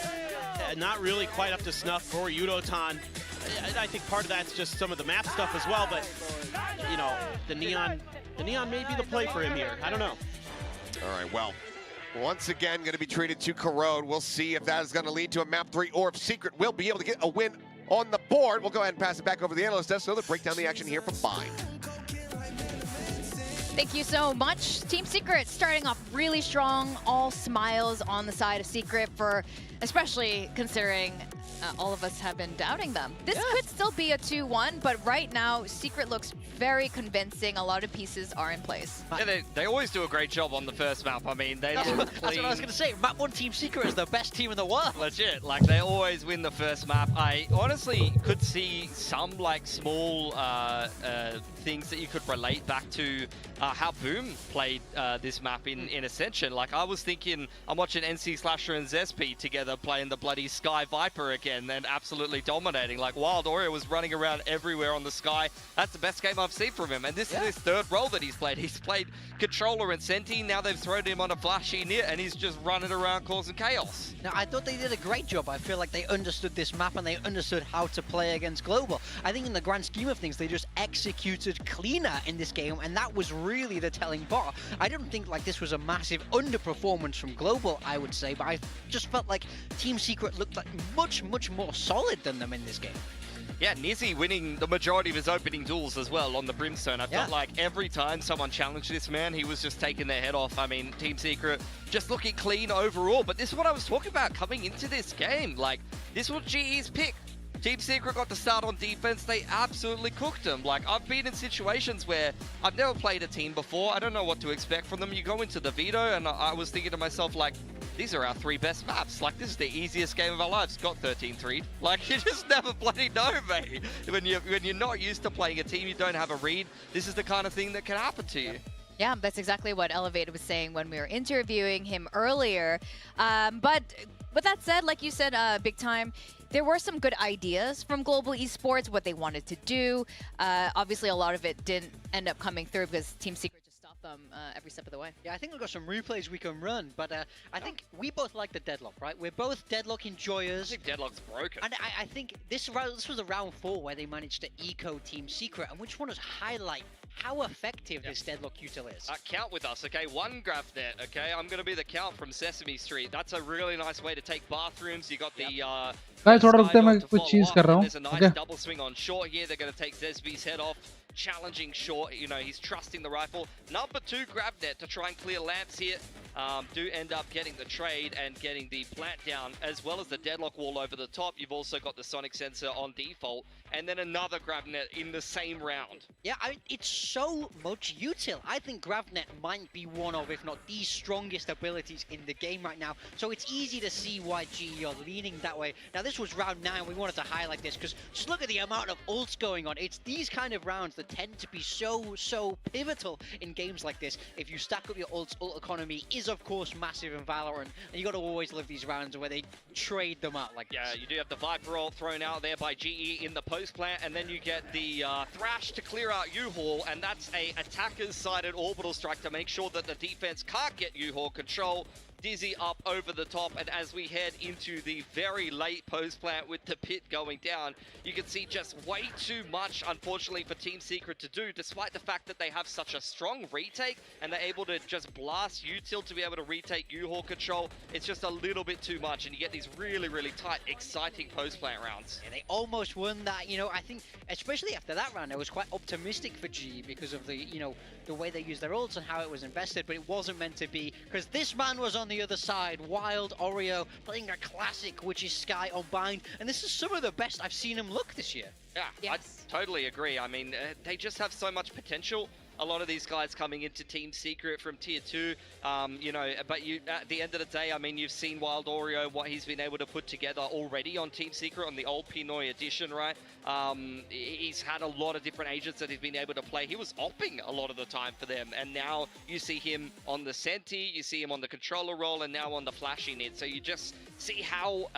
not really quite up to snuff for Udaton. I think part of that's just some of the map stuff as well, but, you know, the Neon may be the play for him here. I don't know. All right, well, once again, going to be treated to Corrode. We'll see if that is going to lead to a map 3 or if Secret will be able to get a win on the board. We'll go ahead and pass it back over to the analyst desk so they'll break down the action here from Bind. Thank you so much. Team Secret starting off really strong, all smiles on the side of Secret, for especially considering all of us have been doubting them. This could still be a 2-1, but right now Secret looks very convincing. A lot of pieces are in place. Yeah, they always do a great job on the first map. I mean, that's what I was going to say. Map 1 Team Secret is the best team in the world. Legit, like they always win the first map. I honestly could see some like small things that you could relate back to how Boom played this map in Ascension. Like, I was thinking, I'm watching NC Slasher and Zesp together playing the bloody Sky Viper again and absolutely dominating. Like, Wild Oreo was running around everywhere on the Sky. That's the best game I've seen from him. And this is his third role that he's played. He's played Controller and Senti. Now they've thrown him on a flashy near, and he's just running around causing chaos. Now, I thought they did a great job. I feel like they understood this map and they understood how to play against Global. I think in the grand scheme of things, they just executed cleaner in this game, and that was really the telling part. I don't think like this was a massive underperformance from Global, I would say, but I just felt like Team Secret looked like much more solid than them in this game. Yeah, Nizzy winning the majority of his opening duels as well on the Brimstone. I felt like every time someone challenged this man, he was just taking their head off. I mean, Team Secret just looking clean overall. But this is what I was talking about coming into this game. Like, this was GE's pick. Team Secret got to start on defense. They absolutely cooked them. Like, I've been in situations where I've never played a team before. I don't know what to expect from them. You go into the Veto, and I was thinking to myself, like, these are our 3 best maps. Like, this is the easiest game of our lives. Got 13-3. Like, you just never bloody know, mate. When you're not used to playing a team, you don't have a read. This is the kind of thing that can happen to you. Yeah, that's exactly what Elevated was saying when we were interviewing him earlier. But with that said, like you said, Big Time, there were some good ideas from Global Esports, what they wanted to do. Obviously, a lot of it didn't end up coming through because Team Secret just stopped them every step of the way. Yeah, I think we've got some replays we can run, but I think we both like the Deadlock, right? We're both Deadlock enjoyers. I think Deadlock's broken. And I think this was a round 4 where they managed to eco Team Secret, and we just want to highlight how effective this Deadlock util is. Count with us, okay? 1 graph net, okay? I'm going to be the count from Sesame Street. That's a really nice way to take bathrooms. You got the... Guys, थोड़ा रुकते मैं कुछ चीज कर रहा हूँ. There's a nice double swing on short here. They're going to take Zesby's head off. Challenging short, you know, he's trusting the rifle. Number 2 grab net to try and clear lamps here. Do end up getting the trade and getting the plant down, as well as the Deadlock wall over the top. You've also got the sonic sensor on default, and then another grab net in the same round. Yeah, it's so much util. I think GravNet might be one of, if not the strongest abilities in the game right now. So it's easy to see why GE are leaning that way. Now, this was round 9. We wanted to highlight this because just look at the amount of ults going on. It's these kind of rounds that tend to be so pivotal in games like this. If you stack up your ults, ult economy is of course massive in Valorant, and you got to always live these rounds where they trade them out like this. Yeah, you do have the Viper ult thrown out there by GE in the post plant, and then you get the Thrash to clear out U-Haul, and that's a attacker's sided orbital strike to make sure that the defense can't get U-Haul control. Dizzy up over the top, and as we head into the very late post plant with the pit going down, you can see just way too much, unfortunately, for Team Secret to do, despite the fact that they have such a strong retake and they're able to just blast util to be able to retake U-Haul control. It's just a little bit too much, and you get these really tight, exciting post plant rounds. Yeah, they almost won that. You know, I think especially after that round, I was quite optimistic for GE because of the, you know, the way they used their ults and how it was invested, but it wasn't meant to be, because this man was on the other side. Wild Oreo playing a classic, which is Sky on Bind, and this is some of the best I've seen him look this year. Yeah, yes. I totally agree. I mean, they just have so much potential. A lot of these guys coming into Team Secret from Tier 2, you know, but at the end of the day, I mean, you've seen Wild Oreo, what he's been able to put together already on Team Secret on the old Pinoy edition, right? He's had a lot of different agents that he's been able to play. He was opping a lot of the time for them, and now you see him on the Senti, you see him on the controller role, and now on the flashy nid. So you just see how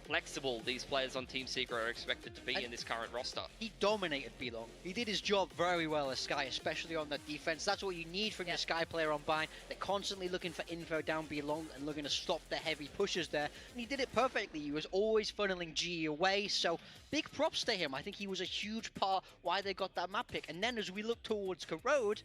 flexible these players on Team Secret are expected to be in this current roster. He dominated B-Long. He did his job very well as Sky, especially on the defense. That's what you need from your Sky player on Bind. They're constantly looking for info down B-Long and looking to stop the heavy pushes there. And he did it perfectly. He was always funneling GE away, so big props to him. I think he was a huge part why they got that map pick. And then as we look towards Corrode,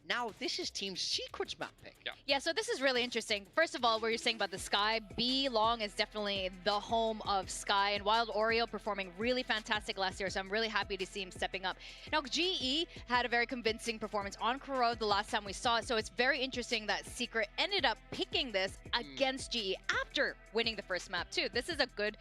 now this is Team Secret's map pick. Yeah, so this is really interesting. First of all, what you're saying about the Sky, B-Long is definitely the home of Sky, and Wild Oreo performing really fantastic last year, so I'm really happy to see him stepping up. Now, GE had a very convincing performance on Corrode the last time we saw it, so it's very interesting that Secret ended up picking this against GE after winning the first map too. This is a good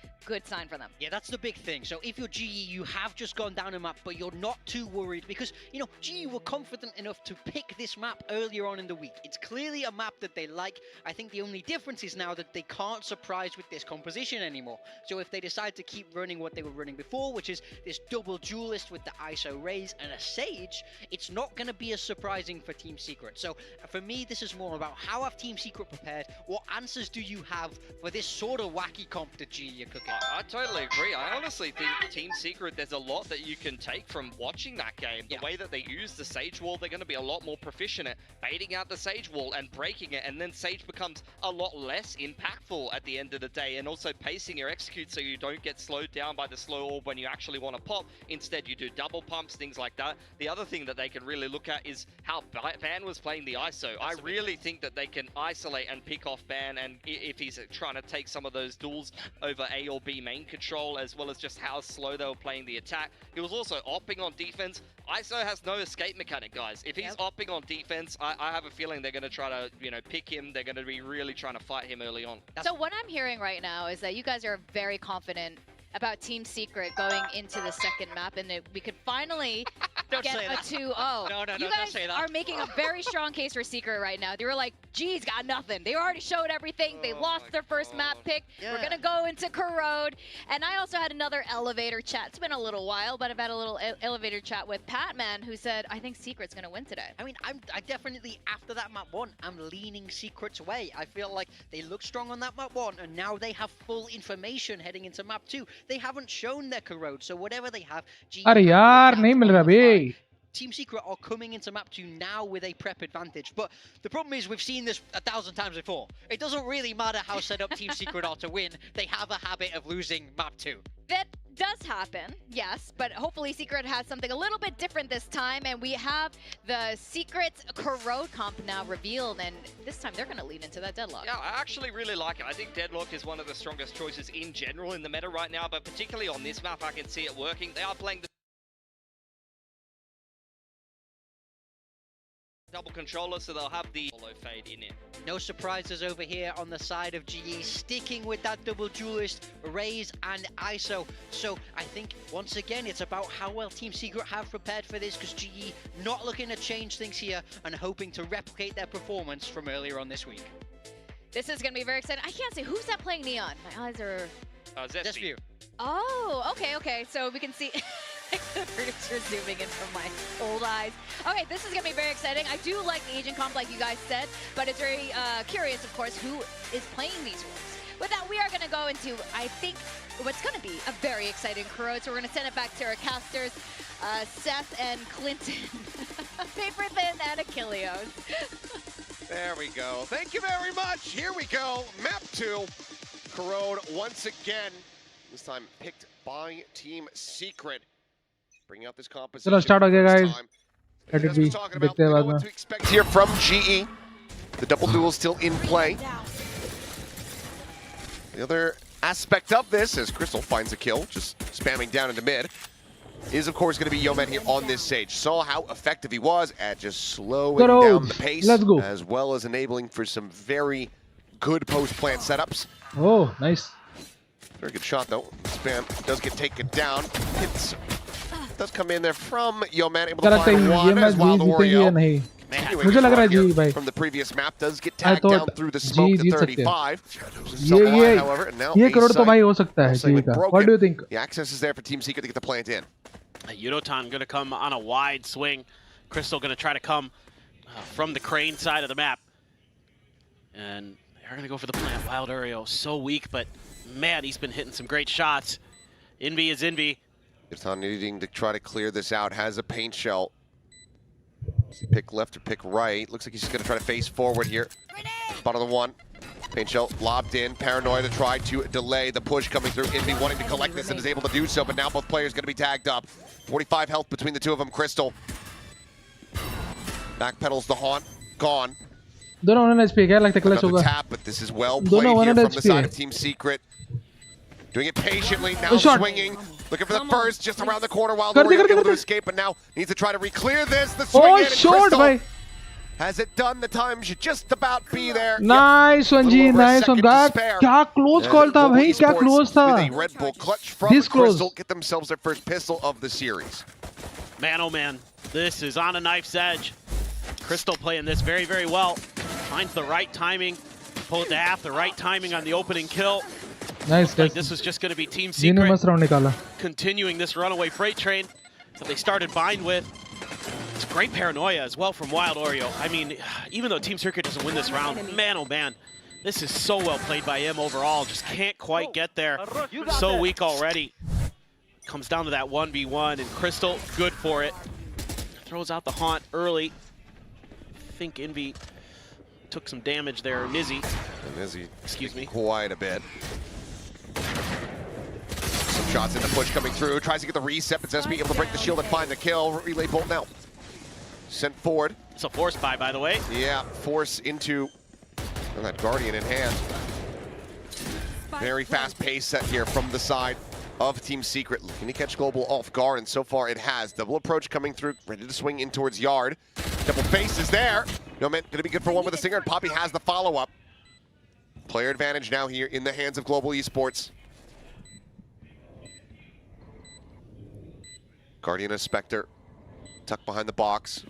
sign for them. Yeah, that's the big thing. So if you're GE, you have just gone down a map, but you're not too worried because, you know, GE were confident enough to pick like this map earlier on in the week. It's clearly a map that they like. I think the only difference is now that they can't surprise with this composition anymore. So if they decide to keep running what they were running before, which is this double duelist with the ISO Raze and a Sage, it's not going to be as surprising for Team Secret. So for me, this is more about how have Team Secret prepared? What answers do you have for this sort of wacky comp that G are cooking? I totally agree. I honestly think Team Secret, there's a lot that you can take from watching that game. The way that they use the Sage wall, they're going to be a lot more proficient at baiting out the Sage wall and breaking it, and then Sage becomes a lot less impactful at the end of the day, and also pacing your execute so you don't get slowed down by the slow orb when you actually want to pop. Instead, you do double pumps, things like that. The other thing that they can really look at is how Ban was playing the ISO. I really think that they can isolate and pick off Ban, and if he's trying to take some of those duels over A or B main control, as well as just how slow they were playing the attack. He was also opping on defense. ISO has no escape mechanic, guys. If he's opping on defense, I have a feeling they're going to try to, pick him. They're going to be really trying to fight him early on. So what I'm hearing right now is that you guys are very confident about Team Secret going into the second map, and that we could finally get a 2-0. No, you guys are making a very strong case for Secret right now. They were like, G's got nothing. They already showed everything. They lost their first map pick. We're going to go into Corrode. And I also had another elevator chat. It's been a little while, but I've had a little elevator chat with Patman, who said, I think Secret's going to win today. I mean, I definitely, after that map 1, I'm leaning Secret's way. I feel like they look strong on that map 1, and now they have full information heading into map 2. They haven't shown their corrode, so whatever they have, अरे यार नहीं मिल रहा बे. Team Secret are coming into map 2 now with a prep advantage, but the problem is we've seen this 1,000 times before. It doesn't really matter how set up Team Secret are to win. They have a habit of losing map 2. That does happen, yes, but hopefully Secret has something a little bit different this time, and we have the Secret Corrode comp now revealed, and this time they're going to lean into that Deadlock. Yeah, I actually really like it. I think Deadlock is one of the strongest choices in general in the meta right now, but particularly on this map, I can see it working. They are playing the double controller, so they'll have the follow fade in it. No surprises over here on the side of GE, sticking with that double duelist, Raze and ISO. So I think, once again, it's about how well Team Secret have prepared for this, because GE not looking to change things here and hoping to replicate their performance from earlier on this week. This is going to be very exciting. I can't say, who's that playing Neon? My eyes are... Zestview. Oh, okay. So we can see... the producer zooming in from my old eyes. Okay, this is going to be very exciting. I do like the agent comp, like you guys said, but it's very curious, of course, who is playing these roles. With that, we are going to go into, I think, what's going to be a very exciting Corrode. So we're going to send it back to our casters, Seth and Clinton, Paper Thin and Achilleos. There we go. Thank you very much. Here we go. Map 2. Corrode once again. This time picked by Team Secret. Bringing out this composition. चलो start हो गया guys. Let it be. देखते हैं बाद में. To expect here from GE. The double duel still in play. The other aspect of this, as Crystal finds a kill, just spamming down into mid, is of course going to be Yeoman here on this stage. Saw how effective he was at just slowing down the pace, as well as enabling for some very good post-plant setups. Oh, nice. Very good shot though. Spam does get taken down. Hits does come in there from Yeoman, able to find one as Wild Oreo. मुझे लग रहा है जी भाई. From the previous map does get tagged down through the smoke to 35. ये करोड़ तो भाई हो सकता है जी का. What do you think? The access is there for Team Secret to get the plant in. Yudotan going to come on a wide swing. Crystal going to try to come from the crane side of the map. And they're going to go for the plant. Wild Oreo, so weak, but man, he's been hitting some great shots. Envy is Envy. Yudotan needing to try to clear this out. Has a paint shell. Does he pick left or pick right? Looks like he's just going to try to face forward here. Bottom of the one. Paint shell lobbed in. Paranoia to try to delay the push coming through. Envy wanting to collect this and is able to do so, but now both players going to be tagged up. 45 health between the two of them. Crystal. Backpedals the haunt. Gone. दोनों 1 HP क्या लगता है clutch होगा? Tap, but this is well played here from the side of Team Secret. Doing it patiently, now swinging. Looking for the burst just around the corner while they're able to escape, but now needs to try to re-clear this. The swing in, and Crystal has it done. The time should just about be there. Nice one, G. Nice one, guys. क्या close call था भाई? क्या close था? With a Red Bull clutch from Crystal, get themselves their first pistol of the series. Man, oh man, this is on a knife's edge. Crystal playing this very, very well. Finds the right timing. Pulled the half, the right timing on the opening kill. Nice. Like this was just going to be Team जीने Secret मस्त round निकाला. continuing this runaway freight train that they started bind with. It's great paranoia as well from Wild Oreo. I mean, even though Team Secret doesn't win this round, man, oh man, this is so well played by him overall. Just can't quite get there. So weak already. Comes down to that 1v1, and Crystal, good for it. Throws out the haunt early. I think Envy took some damage there. Nizzy. Excuse me. Quite a bit. Some shots in the push coming through. Tries to get the reset, but Zesby able to break the shield and find the kill. Relay bolt now. Sent forward. It's a force buy, by the way. Yeah, force into that Guardian in hand. Very fast pace set here from the side of Team Secret. Looking to catch Global off guard, and so far it has. Double approach coming through, ready to swing in towards Yard. Double face is there. No man, gonna be good for one with a Singer, and Poppy has the follow-up. Player advantage now here in the hands of Global Esports. Guardian and Spectre tucked behind the box.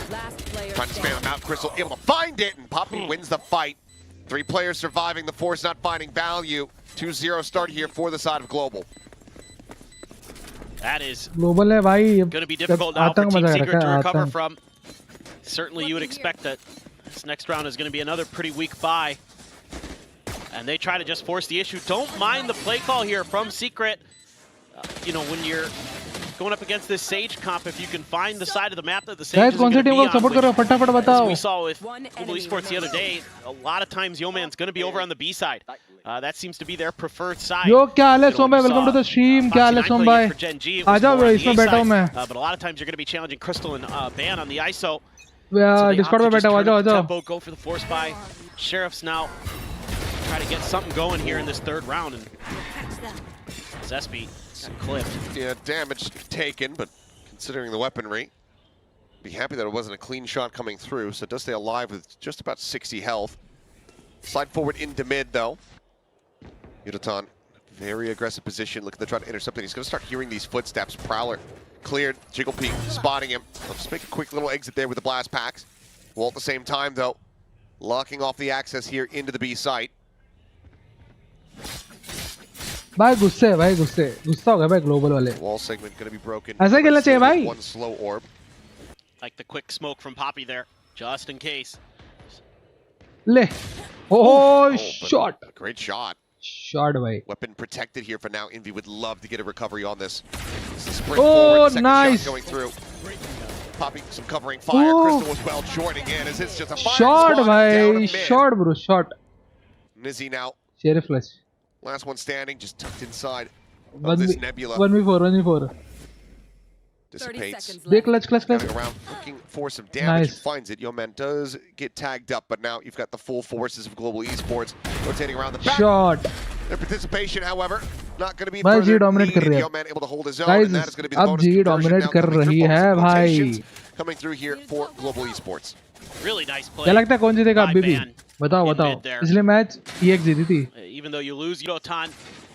Trying to spam him out. Crystal able to find it, and Poppy wins the fight. 3 players surviving, the Force not finding value. 2-0 start here for the side of Global. That is Global है भाई. going to be difficult now for Team Secret to recover from. Certainly you would expect that this next round is going to be another pretty weak bye. And they try to just force the issue. Don't mind the play call here from Secret. You know, when you're going up against this Sage comp, if you can find the side of the map that the Sage is going to be on, support करो फटाफट बताओ. as we saw with Global Esports the other day, a lot of times Yeoman's going to be over on the B side. That seems to be their preferred side. Yo, क्या हाल है सोम भाई? Welcome to the stream. क्या हाल है सोम भाई? आ जाओ इसमें बैठा हूँ मैं. But a lot of times you're going to be challenging Crystal and Ban on the ISO. Discord में बैठा हूँ. आ जाओ. Tempo, go for the force buy. Sheriffs now try to get something going here in this third round, and Zesby got clipped. Yeah, damage taken, but considering the weaponry, be happy that it wasn't a clean shot coming through, so it does stay alive with just about 60 health. Slide forward into mid, though. Yudotan, very aggressive position, looking to try to intercept it. He's going to start hearing these footsteps. Prowler cleared, Jiggle Peek spotting him. Let's just make a quick little exit there with the blast packs. Well, at the same time, though, locking off the access here into the B site. भाई गुस्सा हो गया भाई global वाले. Wall segment going to be broken. ऐसा खेलना चाहिए भाई. One slow orb. Like the quick smoke from Poppy there, just in case. ले. Oh, shot. A great shot. Shot भाई. Weapon protected here for now. Envy would love to get a recovery on this. Sprint oh, forward, second nice. shot going through. Poppy some covering fire. Oh. Crystal was well joining in as it's just a fire Shot squad down to भाई. mid. Shot bro. Shot. Nizzy now. Sheriff flash. Last one standing, just tucked inside of this nebula. 1v4. Dissipates. Big clutch. Coming around, looking for some damage. Nice. Finds it. Yeoman does get tagged up, but now you've got the full forces of Global Esports rotating around the back. Shot. Their participation, however, not going to be भाई further G dominate कर needed. रही है. Yeoman able to hold his own, Guys, and that is going to be the अब bonus G conversion dominate now कर coming रही through. है Bonus भाई. rotations coming through here for Global Esports. Really nice play. क्या लगता है कौन जीतेगा अभी भी? बताओ. पिछले मैच PX जीती थी. Even though you lose, Yudotan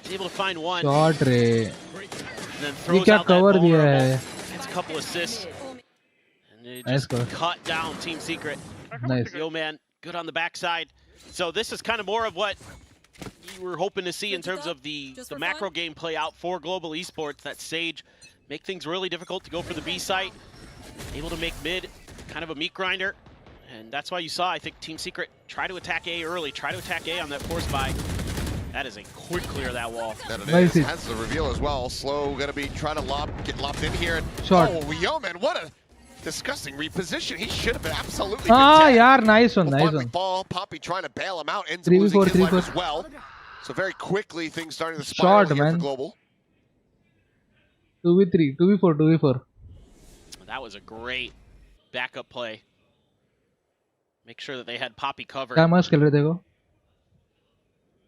is able to find one. Shot रे. And then ये throws क्या out that cover दिया vulnerable. है? Gets a couple assists. And they Nice just cover. cut down Team Secret. Nice. Yeoman, good on the backside. So this is kind of more of what you were hoping to see in terms of the macro game play out for Global Esports. That Sage make things really difficult to go for the B site. Able to make mid kind of a meat grinder. And that's why you saw, I think, Team Secret try to attack A early, try to attack A on that force buy. That is a quick clear of that wall. That it is. Has the reveal as well. Slow going to be trying to get lopped in here. Shot. Oh, Yeoman, what a disgusting reposition. He should have been absolutely Ah, been yaar, nice one. Ball. Poppy trying to bail him out. Ends up losing his life as well. So very quickly, things starting to spiral Shot, here man. for Global. 2v3, 2v4. That was a great backup play. Make sure that they had Poppy covered. क्या मस्त खेल रहे थे वो?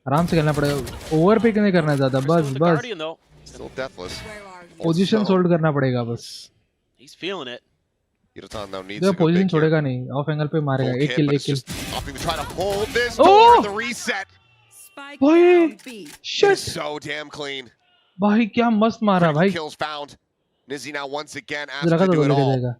आराम से खेलना पड़ेगा. ओवर पिक नहीं करना ज़्यादा. बस. Still deathless. पोजीशन होल्ड करना पड़ेगा बस. He's feeling it. Yudotan now needs जो to go position big here. छोड़ेगा नहीं. ऑफ एंगल पे मारेगा. एक किल. Opting to try to hold this Oh! door, the reset. भाई. Shit. So damn clean. भाई क्या मस्त मारा भाई. Kills found. Nizzy now once again asked लगा to तो do it ले all. देगा.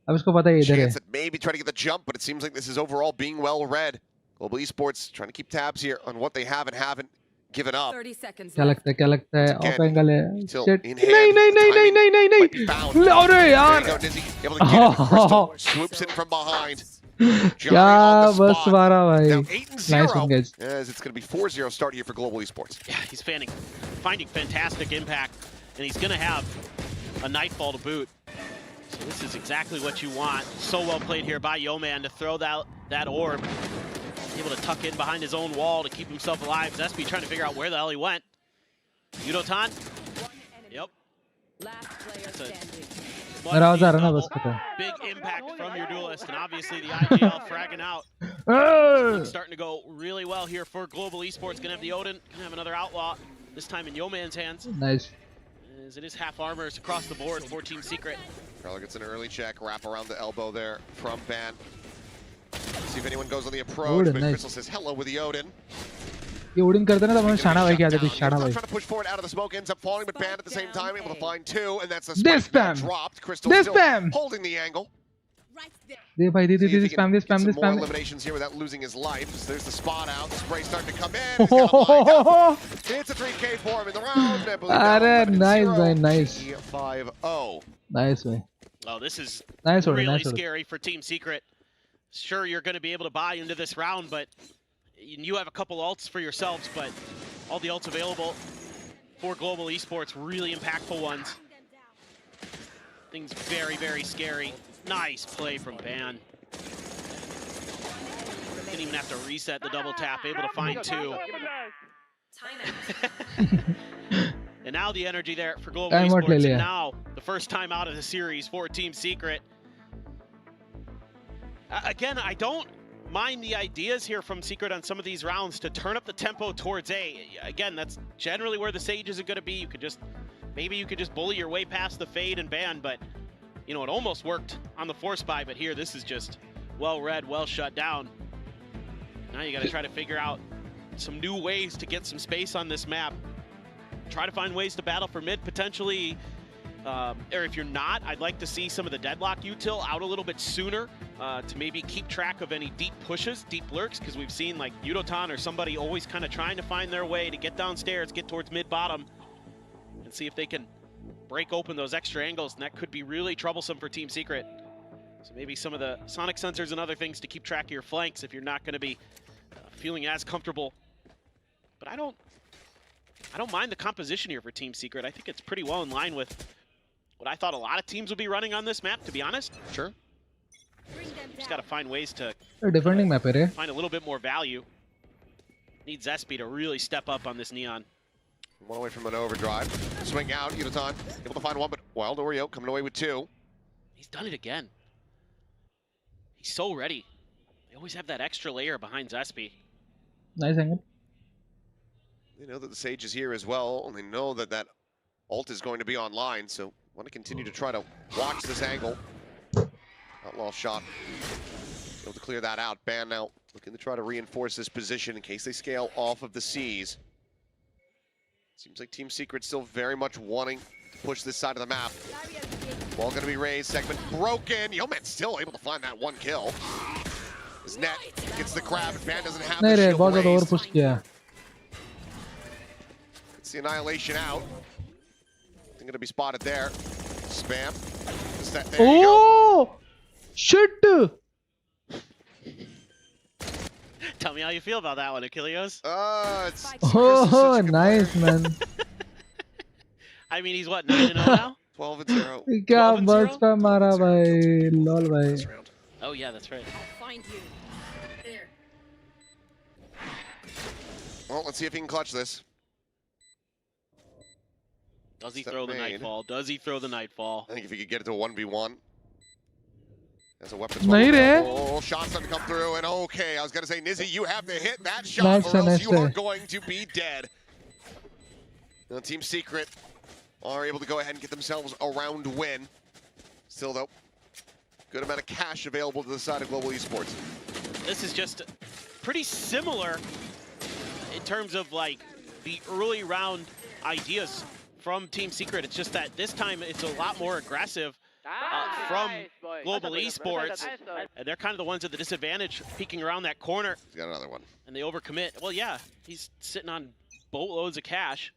अब इसको पता है इधर है. Chance at maybe trying to get the jump, but it seems like this is overall being well read. Global Esports trying to keep tabs here on what they have and haven't given up. 30 seconds क्या लगता है? क्या लगता है? Again, of angle है. Till Shit. in नहीं hand, नहीं the नहीं नहीं timing नहीं नहीं नहीं. might be found. अरे There यार. you go, Nizzy. Able to get it. Crystal swoops in from behind. क्या बस मारा भाई. Now 8-0. Nice one, guys. As it's going to be 4-0 start here for Global Esports. Yeah, he's finding fantastic impact, and he's going to have a nightfall to boot. So this is exactly what you want. So well played here by Yeoman to throw that orb. Able to tuck in behind his own wall to keep himself alive. Zespi trying to figure out where the hell he went. Yudotan? Yep. Big impact from your duelist, and obviously the IGL fragging out. Starting to go really well here for Global Esports. Gonna have the Odin, gonna have another Outlaw, this time in Yeoman's hands. Nice. As it is half armors across the board for Team Secret. Carlo gets an early check, wrap around the elbow there from Ban. See if anyone goes on the approach, but nice. Crystal says hello with the Odin. ये उड़न करते ना तो मैं शाना भाई क्या आते थे शाना भाई. Trying to push forward out of the smoke, ends up falling, but Ban at the same time able to find two, and that's the This spike spam. dropped. Crystal still holding the angle. दे भाई दे spam this Some spam. more eliminations here without losing his life. So there's the spot out. The spray starting to come in. He's got it lined up. It's a 3K for him in the round. अरे nice भाई nice. 5-0. Nice भाई. Oh, this is nice really nice scary for Team Secret. Sure, you're going to be able to buy into this round, but you have a couple ults for yourselves, but all the ults available for Global Esports, really impactful ones. Things very, very scary. Nice play from Ban. Didn't even have to reset the double tap, able to find two. And now the energy there for Global Esports, and now the first time out of the series for Team Secret. Again, I don't mind the ideas here from Secret on some of these rounds to turn up the tempo towards A. Again, that's generally where the Sages are going to be. You could just, maybe you could just bully your way past the Fade and Ban, but you know, it almost worked on the Force Buy, but here, this is just well read, well shut down. Now you got to try to figure out some new ways to get some space on this map. Try to find ways to battle for mid, potentially. Or if you're not, I'd like to see some of the deadlock util out a little bit sooner to maybe keep track of any deep pushes, deep lurks, because we've seen like Yudotan or somebody always kind of trying to find their way to get downstairs, get towards mid-bottom, and see if they can break open those extra angles, and that could be really troublesome for Team Secret. So maybe some of the sonic sensors and other things to keep track of your flanks if you're not going to be feeling as comfortable. But I don't mind the composition here for Team Secret. I think it's pretty well in line with what I thought a lot of teams would be running on this map, to be honest. Sure. Just got to find ways to defending map है find a little bit more value. Needs Zespi to really step up on this Neon. One away from an overdrive. Swing out, Yudotan able to find one, but Wild Oreo coming away with two. He's done it again. He's so ready. They always have that extra layer behind Zespi. Nice angle. They know that the Sage is here as well, and they know that that ult is going to be online, so want to continue to try to watch this angle. Outlaw shot. Able to clear that out. Ban now looking to try to reinforce this position in case they scale off of the C's. Seems like Team Secret still very much wanting to push this side of the map. Ball going to be raised. Segment broken. Yeoman still able to find that one kill. His net gets the grab. Ban doesn't have the shield raised. It's the annihilation out. Going to be spotted there. Spam. There you go. Shit! Tell me how you feel about that one, Achilleos. Oh, nice, man. I mean, he's what, 9-0 now? 12-0. क्या बस पे मारा भाई, lol भाई. Oh yeah, that's right. I'll find you. There. Well, let's see if he can clutch this. Does he throw the Nightfall? Does he throw the Nightfall? I think if he could get it to a 1v1. As a weapon. Oh, shots starting to come through, and okay, I was going to say, Nizzy, you have to hit that shot or else you are going to be dead. Now, Team Secret are able to go ahead and get themselves a round win. Still, though, good amount of cash available to the side of Global Esports. This is just pretty similar in terms of, like, the early round ideas from Team Secret. It's just that this time it's a lot more aggressive. from Global Esports, and they're kind of the ones at the disadvantage, peeking around that corner. He's got another one. And they overcommit. Well, yeah, he's sitting on boatloads of cash.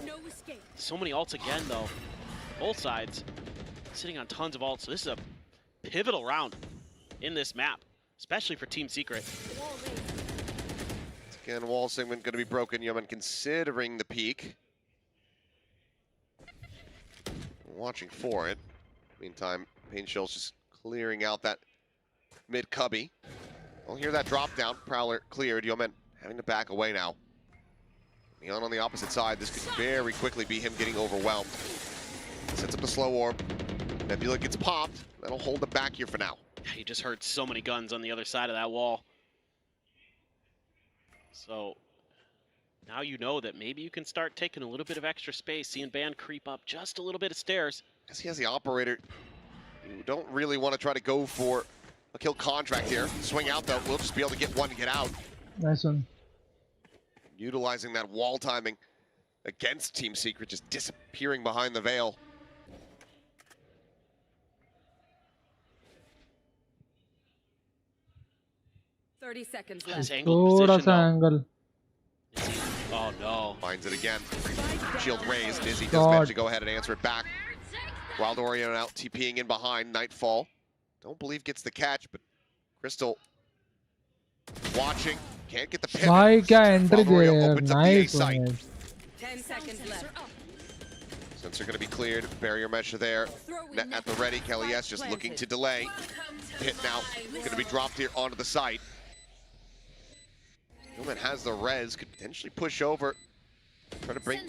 No escape. So many ults again, though. Both sides sitting on tons of ults. So this is a pivotal round in this map, especially for Team Secret. Again, wall segment going to be broken. Yeoman considering the peak. Watching for it. Meantime, Pain Shell's just clearing out that mid cubby. We'll hear that drop down. Prowler cleared. Yeoman having to back away now. Neon on the opposite side. This could very quickly be him getting overwhelmed. Sets up the slow orb. Nebula gets popped. That'll hold him back here for now. He just heard so many guns on the other side of that wall. So now you know that maybe you can start taking a little bit of extra space, seeing Ban creep up just a little bit of stairs. As he has the operator, you don't really want to try to go for a kill contract here. Swing out though, we'll just be able to get one and get out. Nice one. Utilizing that wall timing against Team Secret, just disappearing behind the veil. Thirty seconds left. Angle. Oh no. Finds it again. Shield raised. Nizzy does manage to go ahead and answer it back. Wild Oreo out TPing in behind. Nightfall. Don't believe gets the catch, but Crystal watching. Can't get the pivot. Why can't Wild Oreo opens up the A nice site. one. 10 seconds left. Sensor going to be cleared. Barrier mesh there. Net at the ready. Kelly S just looking to delay. Hit now. Going to be dropped here onto the site. Newman has the res. Could potentially push over. Try to bring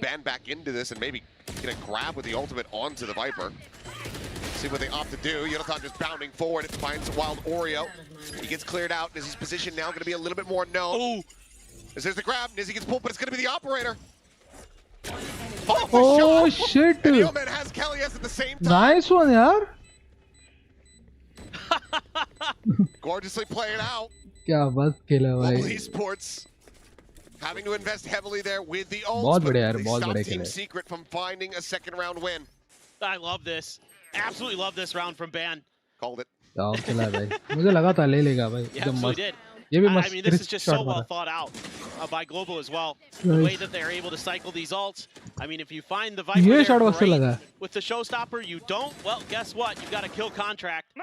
Ban back into this and maybe get a grab with the ultimate onto the Viper. See what they opt to do. Yonatan just bounding forward. It finds Wild Oreo. He gets cleared out. Nizzy's position now going to be a little bit more known. Ooh. As there's the grab. Nizzy gets pulled, but it's going to be the operator. Oh shit! And Yeoman has Kelly S at the same time. Nice one, yaar. Gorgeously played out. क्या बस खेला भाई. Global Esports having to invest heavily there with the ults, बहुत but बढ़िया यार, they बहुत stopped बढ़िया Team खेला. Secret from finding a second round win. I love this. Absolutely love this round from Ban. Called it. क्या खेला भाई. मुझे लगा था ले लेगा भाई. Yeah, एकदम absolutely मस्त. did. ये भी I मस्त mean, this is crisp just shot so well मारा. thought out by Global as well. The Nice. way that they're able to cycle these ults. I mean, if you find the Viper ये there, shot मस्त great. लगा. With the showstopper, you don't. Well, guess what? You've got a kill contract.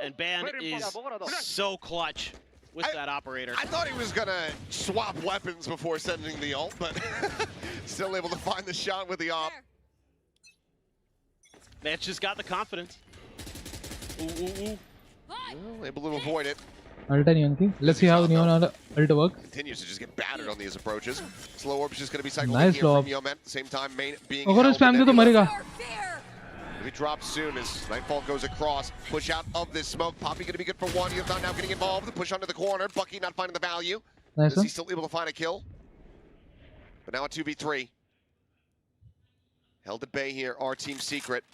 And Ban is so clutch with that operator. I thought he was going to swap weapons before sending the ult, but still able to find the shot with the op. Man's just got the confidence. Ooh, ooh, ooh. Well, able to avoid it. Ult नहीं उनकी. Let's see how Neon ult works. Continues to just get battered on these approaches. Slow orb's just going to be cycled Nice in here from lob. Yeoman. At the same time, main being अगर held उस spam दे तो Nebula. मरेगा. If he drops soon as Nightfall goes across. Push out of this smoke. Poppy going to be good for one. Yonatan now getting involved. The push onto the corner. Bucky not finding the value. Nice Is one. he still able to find a kill? But now a 2v3. Held at bay here, our Team Secret.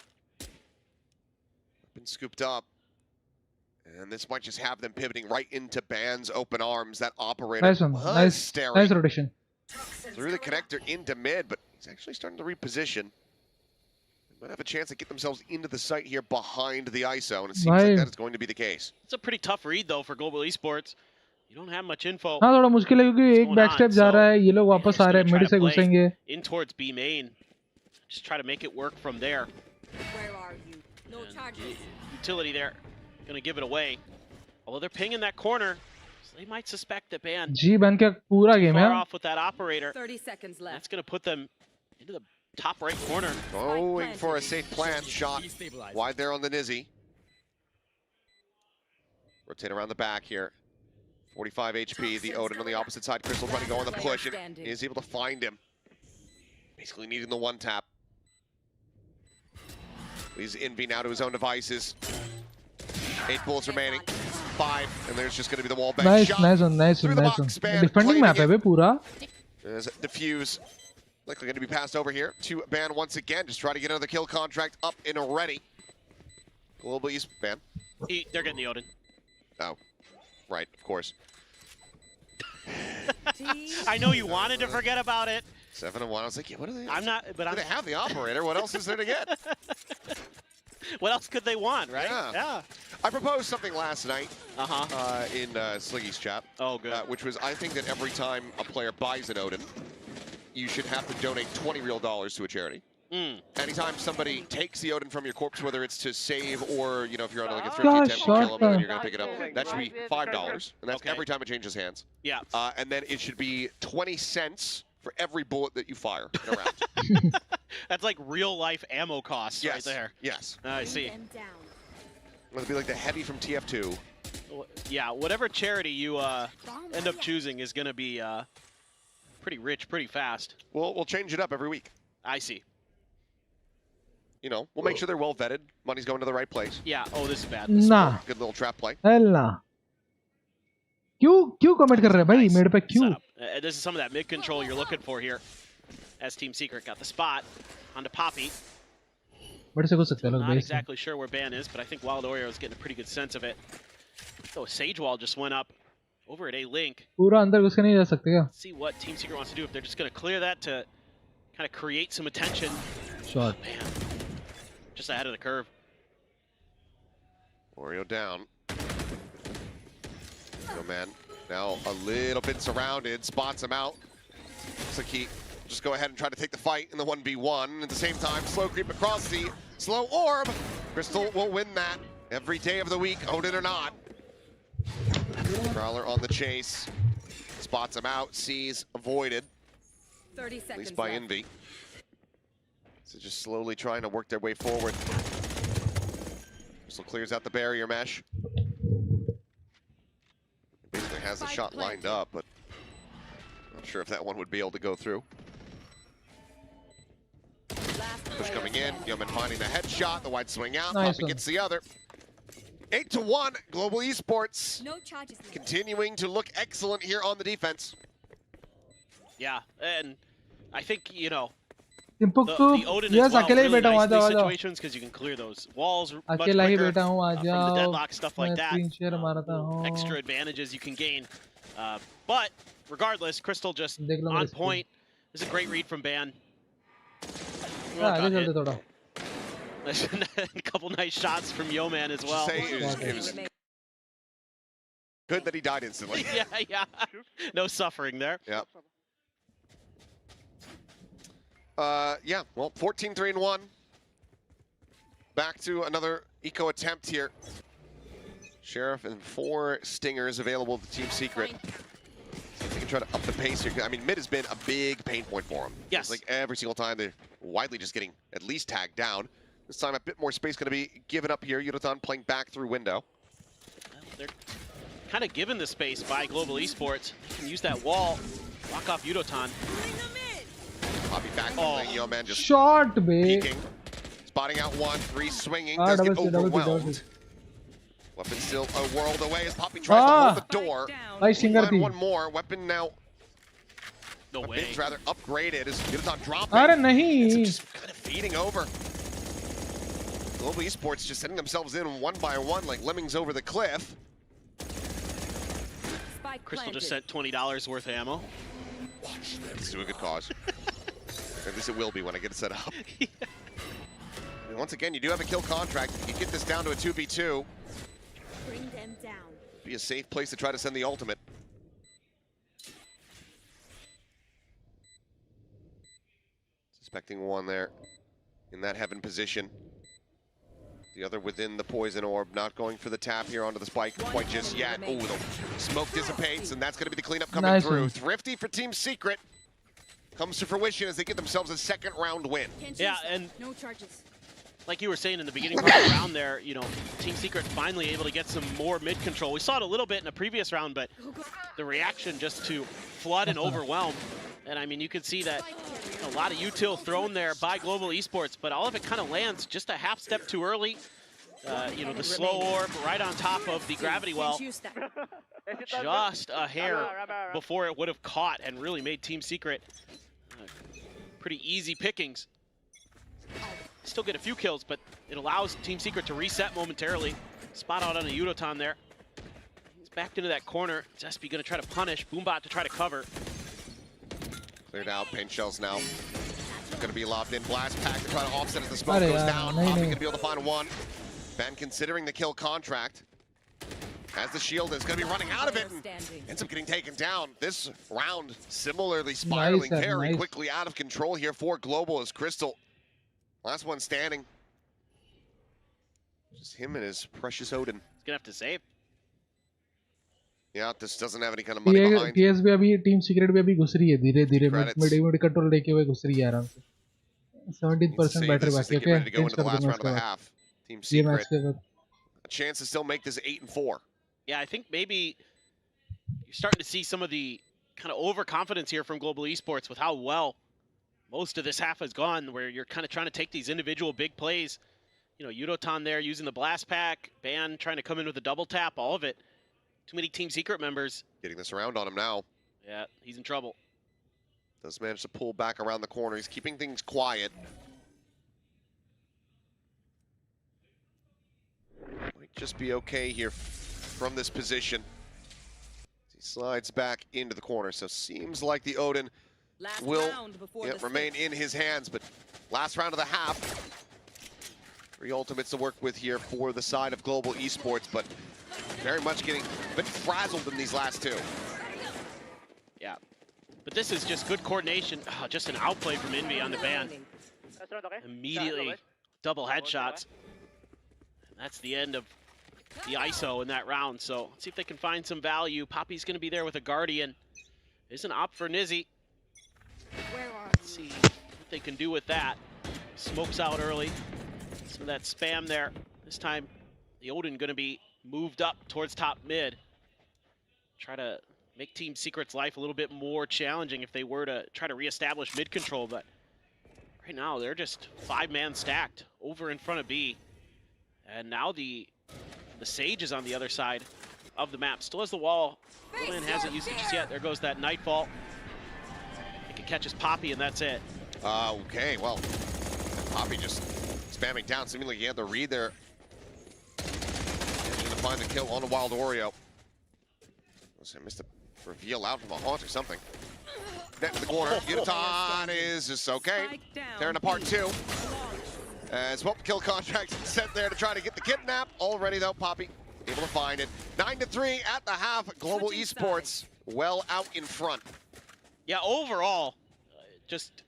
Been scooped up. And this might just have them pivoting right into Ban's open arms. That operator Nice one. was Nice. staring Nice rotation. through the connector into mid, but he's actually starting to reposition. Might have a chance to get themselves into the site here behind the ISO, and it seems like that is going to be the case. It's a pretty tough read, though, for Global Esports. You don't have much info. हाँ थोड़ा मुश्किल है क्योंकि एक back step जा रहा है. ये लोग वापस आ रहे हैं. मिड से घुसेंगे. In towards B main. Just try to make it work from there. Where are you? No charges. Utility there. Gonna give it away. Although they're pinging that corner, so they might suspect that Ban G बन के पूरा game far है. off with that operator. 30 seconds left. That's gonna put them into the top right corner. Going for a safe plant shot. Wide there on the Nizzy. Rotate around the back here. 45 HP, the Odin on the opposite side. Crystal trying to go on the push, and is able to find him. Basically needing the one tap. Leaves Envy now to his own devices. 8 bullets remaining. 5, and there's just going to be the wall bang Nice, shot. nice one, nice one, nice one. Defending map है बे पूरा. There's a diffuse. Likely going to be passed over here to Ban once again. Just try to get another kill contract up and ready. Global East Ban. They're getting the Odin. Oh, right, of course. I know you wanted to forget about it. 7-1. I was like, yeah, what are they? I'm not, but they have the operator. What else is there to get? What else could they want, right? Yeah. I proposed something last night in Sliggy's chat. Oh, good. Which was, I think that every time a player buys an Odin, you should have to donate $20 real to a charity. Anytime somebody takes the Odin from your corpse, whether it's to save or, you know, if you're on like a thrifty attempt to kill him and then you're going to pick it up, that should be $5. And that's every time it changes hands. Yeah. And then it should be 20 cents for every bullet that you fire in a round. That's like real life ammo costs right there. Yes. I see. It'll be like the heavy from TF2. Yeah, whatever charity you end up choosing is going to be pretty rich, pretty fast. We'll change it up every week. I see. You know, we'll make sure they're well vetted. Money's going to the right place. Yeah. Oh, this is bad. Nah. Good little trap play. Hell nah. क्यों comment कर रहे हैं भाई मेरे पे क्यों? This is some of that mid control you're looking for here. As Team Secret got the spot onto Poppy. बड़े से कुछ सकते हैं लोग Not base. exactly sure where Ban is, but I think Wild Oreo is getting a pretty good sense of it. So Sage Wall just went up over at A-Link. पूरा अंदर घुस के नहीं जा सकते क्या? See what Team Secret wants to do. If they're just going to clear that to kind of create some attention. Shot. Oh, man. Just ahead of the curve. Oreo down. Oh man, now a little bit surrounded, spots him out. Looks like he just go ahead and try to take the fight in the 1v1. At the same time, slow creep across the slow orb. Crystal will win that every day of the week, Odin or not. Prowler on the chase. Spots him out, sees, avoided. 30 seconds at least by left. Envy. So just slowly trying to work their way forward. Crystal clears out the barrier mesh. Basically has the shot lined up, but not sure if that one would be able to go through. Push coming in, Yeoman finding the headshot, the wide swing out, Nice Poppy one. gets the other. 8-1, Global Esports. No charges left. Continuing to look excellent here on the defense. Yeah, and I think, you know, Timpuk the Odin yes as well, अकेले ही really बैठा हूँ nice uh in जाओ these आ जाओ. situations because you can clear those walls much अकेला ही quicker बैठा हूँ आ from the जाओ. deadlock, stuff like मैं that. screen share मारता हूँ. Extra advantages you can gain. But regardless, Crystal just देख लो on मेरे point. This is a great read from Ban. हाँ आगे चलते थोड़ा. A couple nice shots from Yeoman as well. Say it was good that he died instantly. Yeah. No suffering there. Yep. Yeah, well, 14-3-1. Back to another eco attempt here. Sheriff and 4 stingers available to Team Secret. See if they can try to up the pace here. I mean, mid has been a big pain point for them. Yes. It's like every single time they're widely just getting at least tagged down. This time a bit more space going to be given up here. Yudotan playing back through window. They're kind of given the space by Global Esports. Can use that wall, lock off Yudotan. Poppy back from the Yeoman just Shot बे. peeking. Spotting out one, 3 swinging, does get overwhelmed. Weapon still a world away as Poppy tries to hold the door. भाई singer Find थी. one more. Weapon now No a way. bit rather upgraded as Yudotan dropping. अरे नहीं. Just kind of feeding over. Global Esports just setting themselves in one by one like lemmings over the cliff. Crystal just sent $20 worth of ammo. Let's do a good cause. At least it will be when I get it set up. And once again, you do have a kill contract. You get this down to a 2v2. Bring them down. Be a safe place to try to send the ultimate. Suspecting one there in that heaven position. The other within the poison orb, not going for the tap here onto the spike quite just yet. Oh, the smoke dissipates, and that's going to be the cleanup coming Nice through. one. Thrifty for Team Secret comes to fruition as they give themselves a second round win. Yeah, and No charges. like you were saying in the beginning part of the round there, you know, Team Secret finally able to get some more mid control. We saw it a little bit in a previous round, but the reaction just to flood and overwhelm. And I mean, you can see that a lot of util thrown there by Global Esports, but all of it kind of lands just a half step too early. You know, the slow orb right on top of the gravity well. Just a hair before it would have caught and really made Team Secret pretty easy pickings. Still get a few kills, but it allows Team Secret to reset momentarily. Spot out on a Yudotan there. He's backed into that corner. Zespi gonna try to punish. Boombot to try to cover. Cleared out. Paint shells now. Going to be lobbed in. Blast pack to try to offset as the smoke Arey goes yaar, down. nahi, Poppy nahi. going to be able to find one. Ben considering the kill contract. As the shield is going to be running out of it and ends up getting taken down. This round similarly spiraling Nice, very nice. quickly out of control here for Global as Crystal. Last one standing. Just him and his precious Odin. He's gonna have to save. Yeah, this doesn't have any kind of money behind. TS भी अभी team secret भी अभी घुस रही है धीरे-धीरे Credits. Mid control लेके हुए घुस रही है आराम से 17% Save बैटरी this as बाकी they get okay ready to go change into the कर last दूंगा round of उसके the बाद half. Team ये मैच Secret, के बाद a chance to still make this 8-4. Yeah, I think maybe you're starting to see some of the kind of overconfidence here from Global Esports with how well most of this half has gone, where you're kind of trying to take these individual big plays. You know, Yudotan there using the blast pack, Ban trying to come in with a double tap, all of it. Too many Team Secret members. Getting this around on him now. Yeah, he's in trouble. Does manage to pull back around the corner. He's keeping things quiet. Might just be okay here from this position. He slides back into the corner. So seems like the Odin will remain in his hands. But last round of the half. 3 ultimates to work with here for the side of Global Esports. But very much getting a bit frazzled in these last 2. Yeah. But this is just good coordination. Oh, just an outplay from Envy on the Ban. Immediately double headshots. And that's the end of the ISO in that round. So let's see if they can find some value. Poppy's going to be there with a Guardian. There's an op for Nizzy. Let's see what they can do with that. Smokes out early. Some of that spam there. This time, the Odin going to be moved up towards top mid. Try to make Team Secret's life a little bit more challenging if they were to try to reestablish mid control. But right now, they're just 5-man stacked over in front of B. And now the Sage is on the other side of the map. Still has the wall. Roland hasn't used it just yet. There goes that Nightfall. It can catch his Poppy, and that's it. Okay, well, Poppy just spamming down. Seemingly he had the read there. Managing to find the kill on the Wild Oreo. I missed a reveal out from a haunt or something. Net to the corner. Yudotan is just okay. Tearing apart 2. As well, kill contract sent there to try to get the kidnap. Already though, Poppy able to find it. 9-3 at the half. Global Esports well out in front. Yeah, overall, just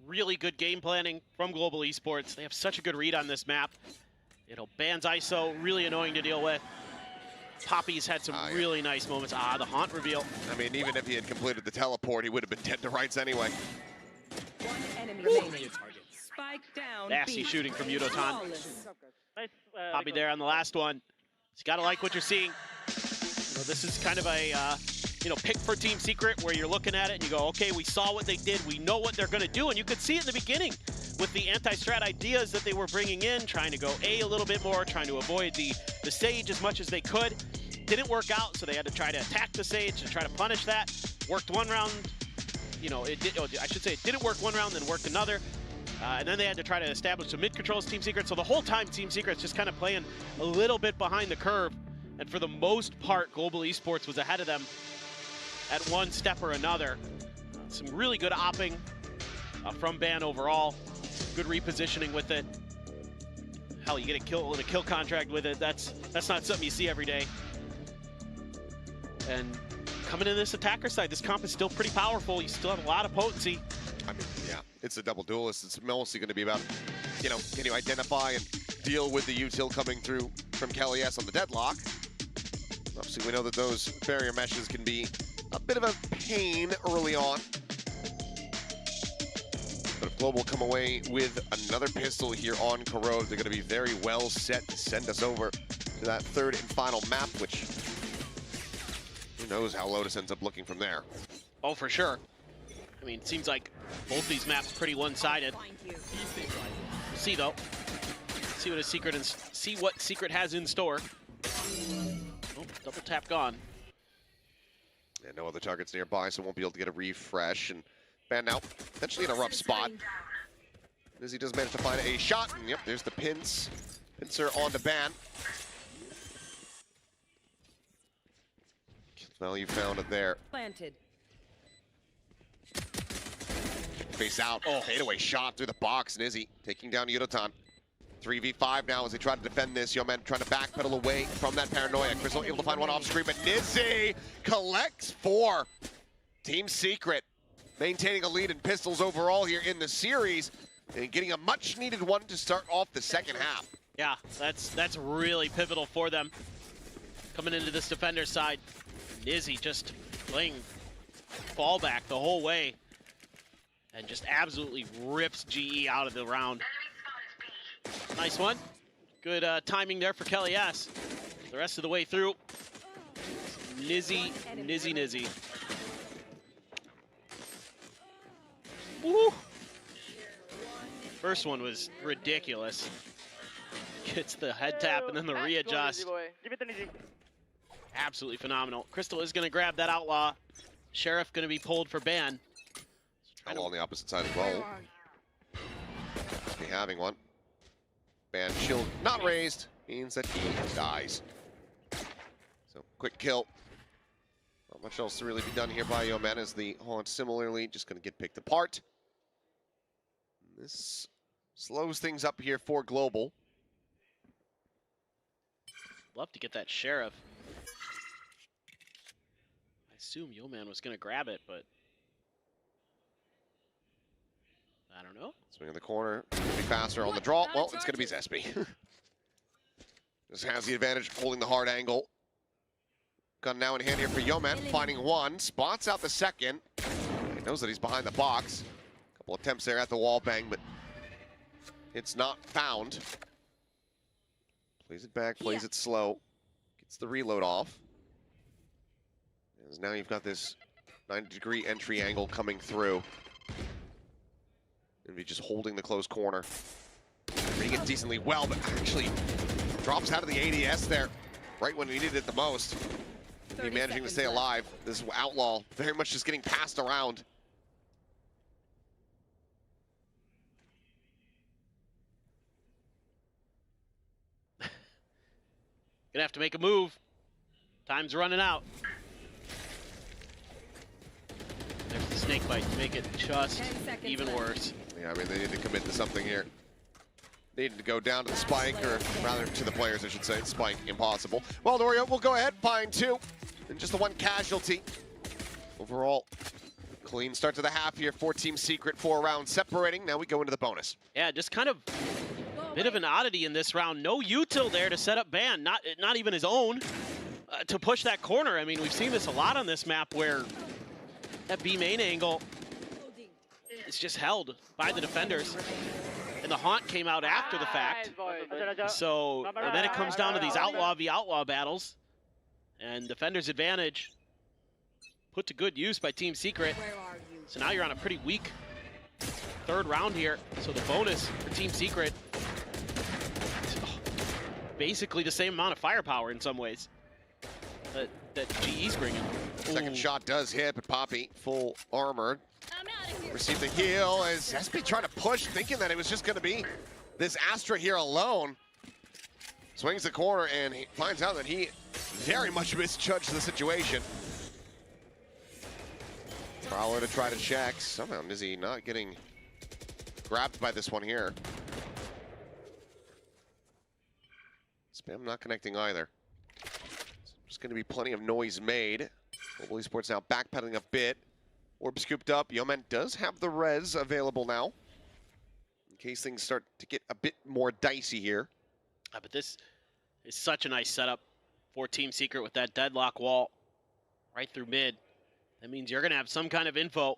really good game planning from Global Esports. They have such a good read on this map. Ban's ISO, really annoying to deal with. Poppy's had some really nice moments. The haunt reveal. I mean, even if he had completed the teleport, he would have been dead to rights anyway. One enemy remaining. Spike down. Nasty shooting from Yudotan. Poppy there on the last one. You gotta like what you're seeing. This is kind of a pick for Team Secret where you're looking at it and you go, okay, we saw what they did, we know what they're gonna do, and you could see it in the beginning with the anti-strat ideas that they were bringing in, trying to go A a little bit more, trying to avoid the Sage as much as they could. Didn't work out, so they had to try to attack the Sage to try to punish that. Worked one round, it didn't work one round, then worked another. And then they had to try to establish some mid-controls, Team Secret. So the whole time, Team Secret's just kind of playing a little bit behind the curve. And for the most part, Global Esports was ahead of them at one step or another. Some really good opping from Ban overall. Good repositioning with it. Hell, you get a kill contract with it. That's not something you see every day. And coming in this attacker side, this comp is still pretty powerful. You still have a lot of potency. I mean, yeah, it's a double duelist. It's mostly going to be about, can you identify and deal with the util coming through from Kelly S on the deadlock. Obviously, we know that those barrier meshes can be a bit of a pain early on. But if Global come away with another pistol here on Corrode, they're going to be very well set to send us over to that 3rd and final map, which who knows how Lotus ends up looking from there. Oh, for sure. I mean, it seems like both these maps pretty one-sided. See though, see what Secret has in store. Oh, double tap gone. And no other targets nearby, so won't be able to get a refresh. And Ban now, potentially in a rough spot. As he does manage to find a shot, and yep, there's the pincer on the Ban. Value found it there. Planted. face out. Fadeaway shot through the box. Nizzy taking down Yudotan. 3v5 now as they try to defend this. Yeoman trying to backpedal away from that paranoia. Crystal able to find one off screen, but Nizzy collects 4. Team Secret maintaining a lead in pistols overall here in the series and getting a much needed one to start off the second half. Yeah, that's really pivotal for them. Coming into this defender side, Nizzy just playing fallback the whole way and just absolutely rips GE out of the round. Nice one. Good timing there for Kelly S. The rest of the way through. Nizzy. Woo! First one was ridiculous. Gets the head tap and then the readjust. Absolutely phenomenal. Crystal is going to grab that outlaw. Sheriff going to be pulled for ban. Outlaw on the opposite side as well. Must be having one. Ban shield not raised means that he dies. So quick kill. Not much else to really be done here by Yeoman as the Haunt similarly just going to get picked apart. This slows things up here for Global. Love to get that Sheriff. I assume Yeoman was going to grab it, but I don't know. Swing in the corner. It's going to be faster on the draw. Well, it's going to be Zespi. Just has the advantage holding the hard angle. Gun now in hand here for Yeoman. Finding one. Spots out the second. He knows that he's behind the box. A couple attempts there at the wall bang, but it's not found. Plays it back, plays it slow. Gets the reload off. As now you've got this 90-degree entry angle coming through. Envy just holding the close corner. Reading it decently well, but actually drops out of the ADS there right when he needed it the most. Envy managing to stay alive. This is Outlaw very much just getting passed around. Gonna have to make a move. Time's running out. There's the snake bite to make it just even worse. Yeah, I mean, they need to commit to something here. They need to go down to the spike, or rather to the players, I should say. Spike, impossible. Well, Dorio will go ahead, find 2. And just the 1 casualty. Overall, clean start to the half here for Team Secret. 4 rounds separating. Now we go into the bonus. Yeah, just kind of a bit of an oddity in this round. No util there to set up ban, not even his own, to push that corner. I mean, we've seen this a lot on this map where that B main angle is just held by the defenders. And the Haunt came out after the fact. So, and then it comes down to these Outlaw v Outlaw battles. And defender's advantage put to good use by Team Secret. So now you're on a pretty weak 3rd round here. So the bonus for Team Secret is basically the same amount of firepower in some ways that GE's bringing. Second shot does hit, but Poppy, full armored. Received the heal as SP trying to push, thinking that it was just going to be this Astra here alone. Swings the corner and he finds out that he very much misjudged the situation. Prowler to try to check. Somehow Nizzy not getting grabbed by this one here. Spam not connecting either. There's going to be plenty of noise made. Global Esports now backpedaling a bit. Orb scooped up. Yeoman does have the res available now, in case things start to get a bit more dicey here. But this is such a nice setup for Team Secret with that deadlock wall right through mid. That means you're going to have some kind of info.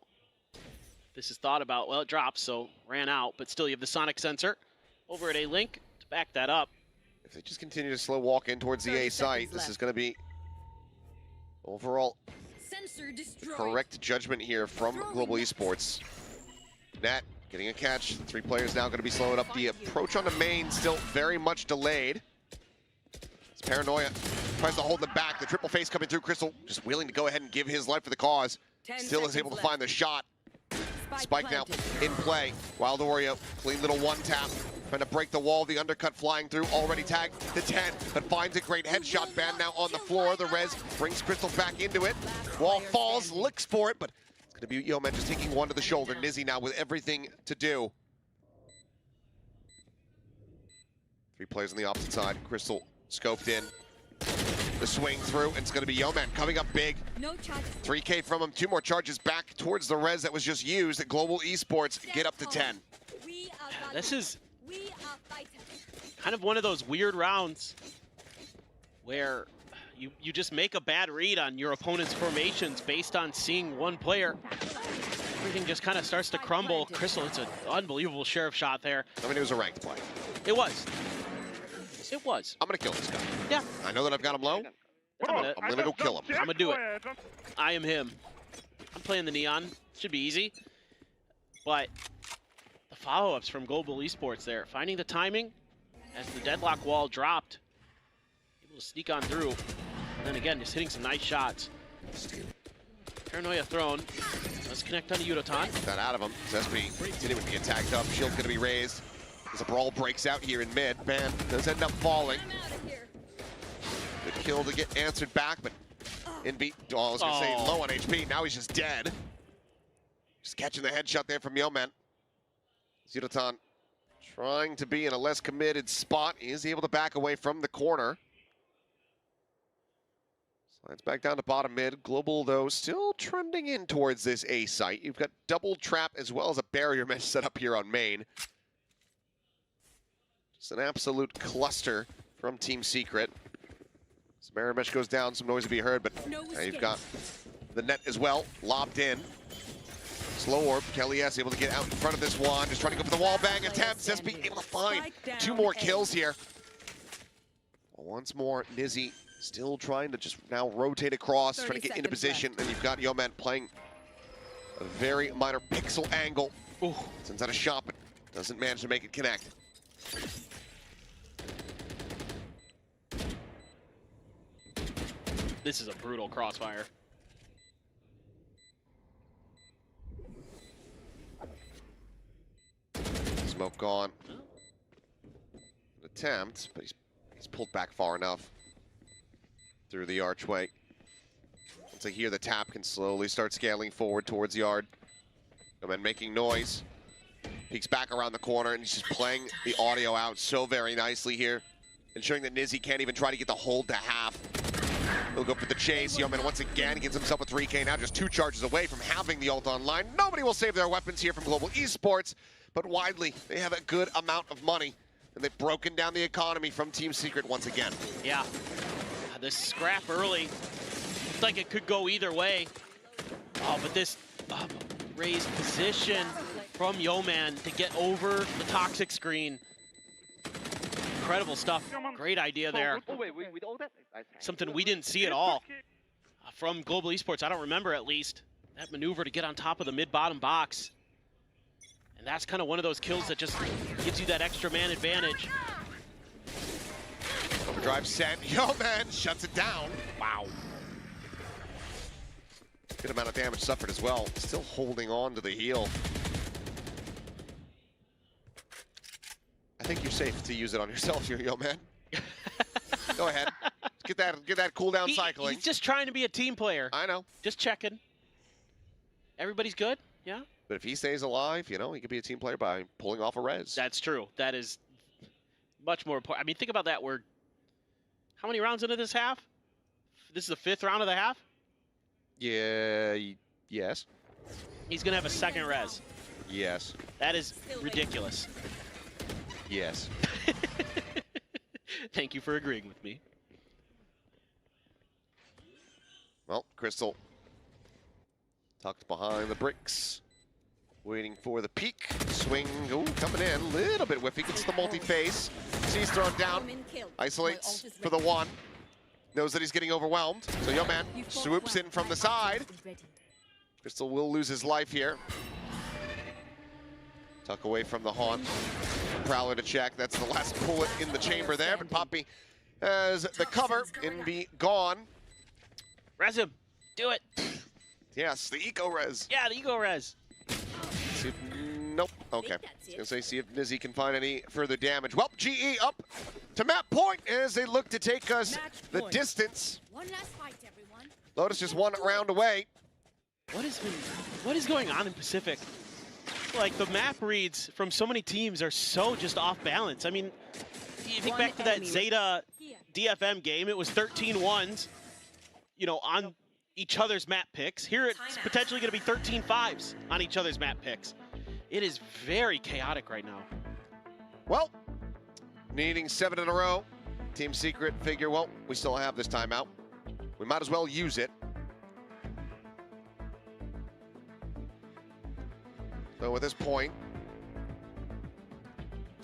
This is thought about. Well, it drops, so ran out, but still you have the sonic sensor over at A-Link to back that up. If they just continue to slow walk in towards the A site, this is going to be overall correct judgment here from Global Esports. Nat getting a catch. 3 players now going to be slowing up. The approach on the main still very much delayed. It's Paranoia tries to hold them back. The triple face coming through. Crystal just willing to go ahead and give his life for the cause. Still is able to find the shot. Spike now in play. Wild Oreo, clean little 1-tap. Trying to break the wall, the undercut flying through, already tagged to 10, but finds a great headshot. Ban now on the floor. The res brings Crystal back into it. Wall falls, licks for it, but it's Gonna be Yeoman just taking one to the shoulder. Nizzy now with everything to do. 3 players on the opposite side. Crystal scoped in. The swing through, and it's gonna be Yeoman coming up big. No charges. 3K from him, 2 more charges back towards the res that was just used. At Global Esports get up to 10. This is We are fighters. kind of one of those weird rounds where you just make a bad read on your opponent's formations based on seeing one player. Everything just kind of starts to crumble. Crystal, it's an unbelievable sheriff shot there. I mean, it was a ranked play. It was. It was. I'm gonna kill this guy. Yeah. I know that I've got him low. I'm gonna go kill him. I'm gonna do it. I am him. I'm playing the Neon. Should be easy. But the follow-ups from Global Esports there, finding the timing as the deadlock wall dropped, able to sneak on through, and then again just hitting some nice shots. Paranoia thrown. Let's connect on to Yudotan. That out of him. Zespi continuing to get tagged up. Shield gonna be raised. As a brawl breaks out here in mid, man does end up falling. Good kill to get answered back, but I was gonna say low on HP. Now he's just dead. Just catching the headshot there from Yeoman. Yudotan trying to be in a less committed spot. He is able to back away from the corner. Slides back down to bottom mid. Global, though, still trending in towards this A site. You've got double trap as well as a barrier mesh set up here on main. Just an absolute cluster from Team Secret. As barrier mesh goes down, some noise will be heard, but now you've got the net as well, lobbed in. Slow orb, Kelly S able to get out in front of this one, just trying to go for the wall bang attempt. SB able to find 2 more kills here. Once more, Nizzy still trying to just now rotate across, trying to get into position, and you've got Yeoman playing a very minor pixel angle. Ooh, sends out a shot, but doesn't manage to make it connect. This is a brutal crossfire. Smoke gone. An attempt, but he's pulled back far enough through the archway. Once I hear the tap, can slowly start scaling forward towards yard. And then making noise. Peeks back around the corner, and he's just playing the audio out so very nicely here, ensuring that Nizzy can't even try to get the hold to half. He'll go for the chase. Yeoman once again gets himself a 3K, now just 2 charges away from having the ult online. Nobody will save their weapons here from Global Esports, but widely, they have a good amount of money, and they've broken down the economy from Team Secret once again. Yeah, this scrap early, looked like it could go either way. Oh, but this raised position from Yeoman to get over the toxic screen. Incredible stuff. Great idea there. Something we didn't see at all from Global Esports. I don't remember, at least, that maneuver to get on top of the mid-bottom box. And that's kind of one of those kills that just gives you that extra man advantage. Overdrive sent. Yeoman shuts it down. Wow. Good amount of damage suffered as well. Still holding on to the heal. I think you're safe to use it on yourself here, Yeoman. Go ahead. Get that cooldown cycling. He's just trying to be a team player. I know. Just checking. Everybody's good? Yeah? But if he stays alive, you know, he could be a team player by pulling off a res. That's true. That is much more important. I mean, think about that. We're how many rounds into this half? This is the 5th round of the half? Yeah, yes. He's going to have a second res. Yes. That is ridiculous. Yes. Thank you for agreeing with me. Well, Crystal tucked behind the bricks, waiting for the peak. Swing, ooh, coming in, a little bit whiffy, gets the multi-phase. Sees thrown down, isolates for the one. Knows that he's getting overwhelmed, so Yeoman swoops in from the side. Crystal will lose his life here. Tuck away from the haunt. Prowler to check. That's the last bullet in the chamber there, but Poppy has the cover and be gone. Res him. Do it. Yes, the eco res. Yeah, the eco res. See if, nope. Okay. I was gonna say, see if Nizzy can find any further damage. Well, GE up to map point as they look to take us the distance. One last fight, everyone. Lotus just 1 round away. what is going on in Pacific? Like, the map reads from so many teams are so just off balance. I mean, you think back to that Zeta DFM game, it was 13-1s, you know, on each other's map picks. Here it's potentially going to be 13-5s on each other's map picks. It is very chaotic right now. Well, needing 7 in a row. Team Secret figure, well, we still have this timeout. We might as well use it. So at this point,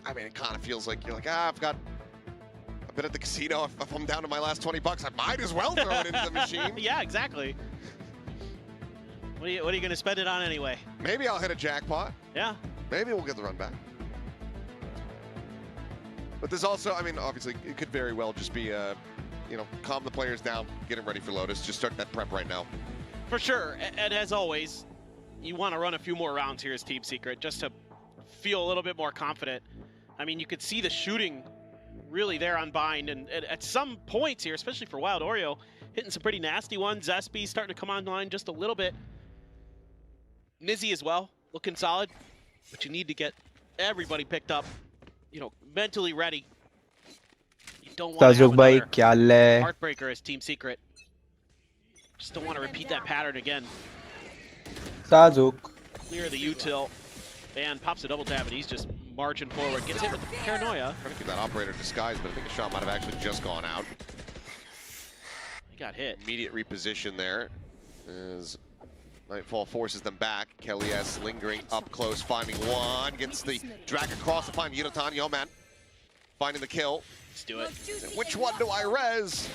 I mean, it kind of feels like you're like, I've been at the casino. If I'm down to my last 20 bucks, I might as well throw it into the machine. Yeah, exactly. What are you going to spend it on anyway? Maybe I'll hit a jackpot. Yeah. Maybe we'll get the run back. But there's also, I mean, obviously, it could very well just be, you know, calm the players down, get them ready for Lotus. Just start that prep right now. For sure. And as always, you want to run a few more rounds here as Team Secret just to feel a little bit more confident. I mean, you could see the shooting really there on Bind, and at some points here, especially for Wild Oreo, hitting some pretty nasty ones. Zespi starting to come online just a little bit. Nizzy as well, looking solid, but you need to get everybody picked up, you know, mentally ready. You don't want to have another heartbreaker as Team Secret. Just don't want to repeat that pattern again. Sajuk. Clear the util, and pops a double tap, and he's just marching forward. Gets hit with paranoia. Trying to keep that operator disguised, but I think a shot might have actually just gone out. He got hit. Immediate reposition there as Nightfall forces them back. Kelly S lingering up close, finding one. Gets the drag across to find Yudotan. Yeoman finding the kill. Let's do it. Which one do I res?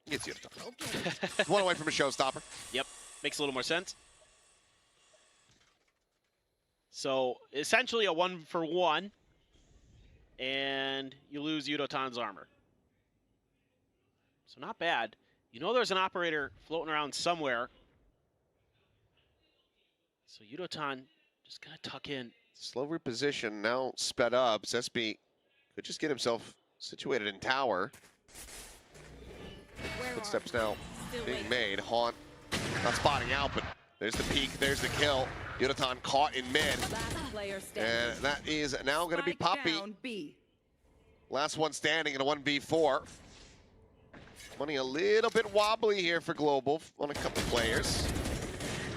Gets Yudotan. One away from a showstopper. Yep, makes a little more sense. So essentially a 1-for-1, and you lose Yudotan's armor. So not bad. You know there's an operator floating around somewhere. So Yudotan just gonna tuck in. Slow reposition, now sped up. Zespi could just get himself situated in tower. Footsteps now being made. Haunt not spotting out, but there's the peek, there's the kill. Yudotan caught in mid. And that is now going to be Poppy. Last one standing in a 1v4. Money a little bit wobbly here for Global on a couple players.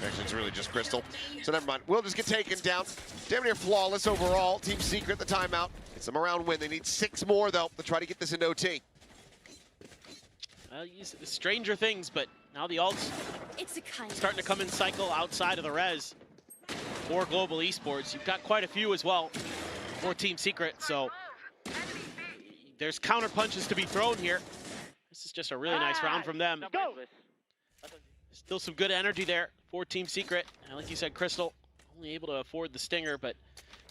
Actually, it's really just Crystal. So never mind. We'll just get taken down. Damn near flawless overall. Team Secret, the timeout. It's them around win. They need 6 more, though, to try to get this into OT. Stranger things, but now the ults starting to come in cycle outside of the res for Global Esports. You've got quite a few as well for Team Secret, so there's counter punches to be thrown here. This is just a really nice round from them. Still some good energy there for Team Secret. And like you said, Crystal only able to afford the stinger, but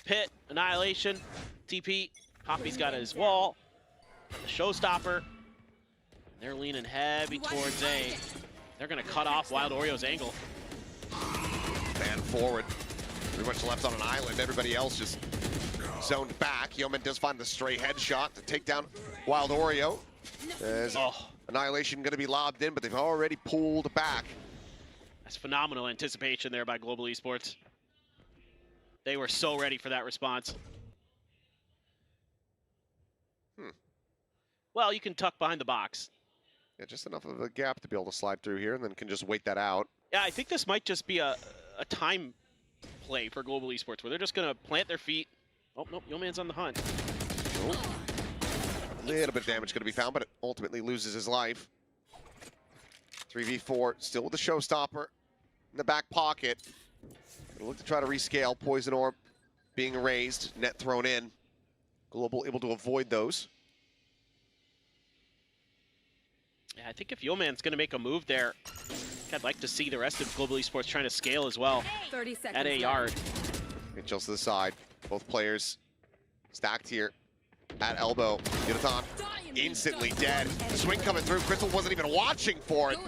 Pit, Annihilation, TP, Poppy's got his wall, the showstopper. They're leaning heavy towards A. They're going to cut off Wild Oreo's angle. Man forward. Pretty much left on an island. Everybody else just zoned back. Yeoman does find the stray headshot to take down Wild Oreo. As Annihilation going to be lobbed in, but they've already pulled back. That's phenomenal anticipation there by Global Esports. They were so ready for that response. Well, you can tuck behind the box. Yeah, just enough of a gap to be able to slide through here, and then can just wait that out. Yeah, I think this might just be a time play for Global Esports, where they're just going to plant their feet. Oh, nope, Yeoman's on the hunt. Oh. A little bit of damage going to be found, but it ultimately loses his life. 3v4, still with the showstopper in the back pocket. Gonna look to try to rescale. Poison Orb being raised, net thrown in. Global able to avoid those. Yeah, I think if Yeoman's going to make a move there, I'd like to see the rest of Global Esports trying to scale as well 30 seconds at a yard. Mitchell's to the side. Both players stacked here at elbow. Yudotan instantly dead. Swing coming through. Crystal wasn't even watching for it.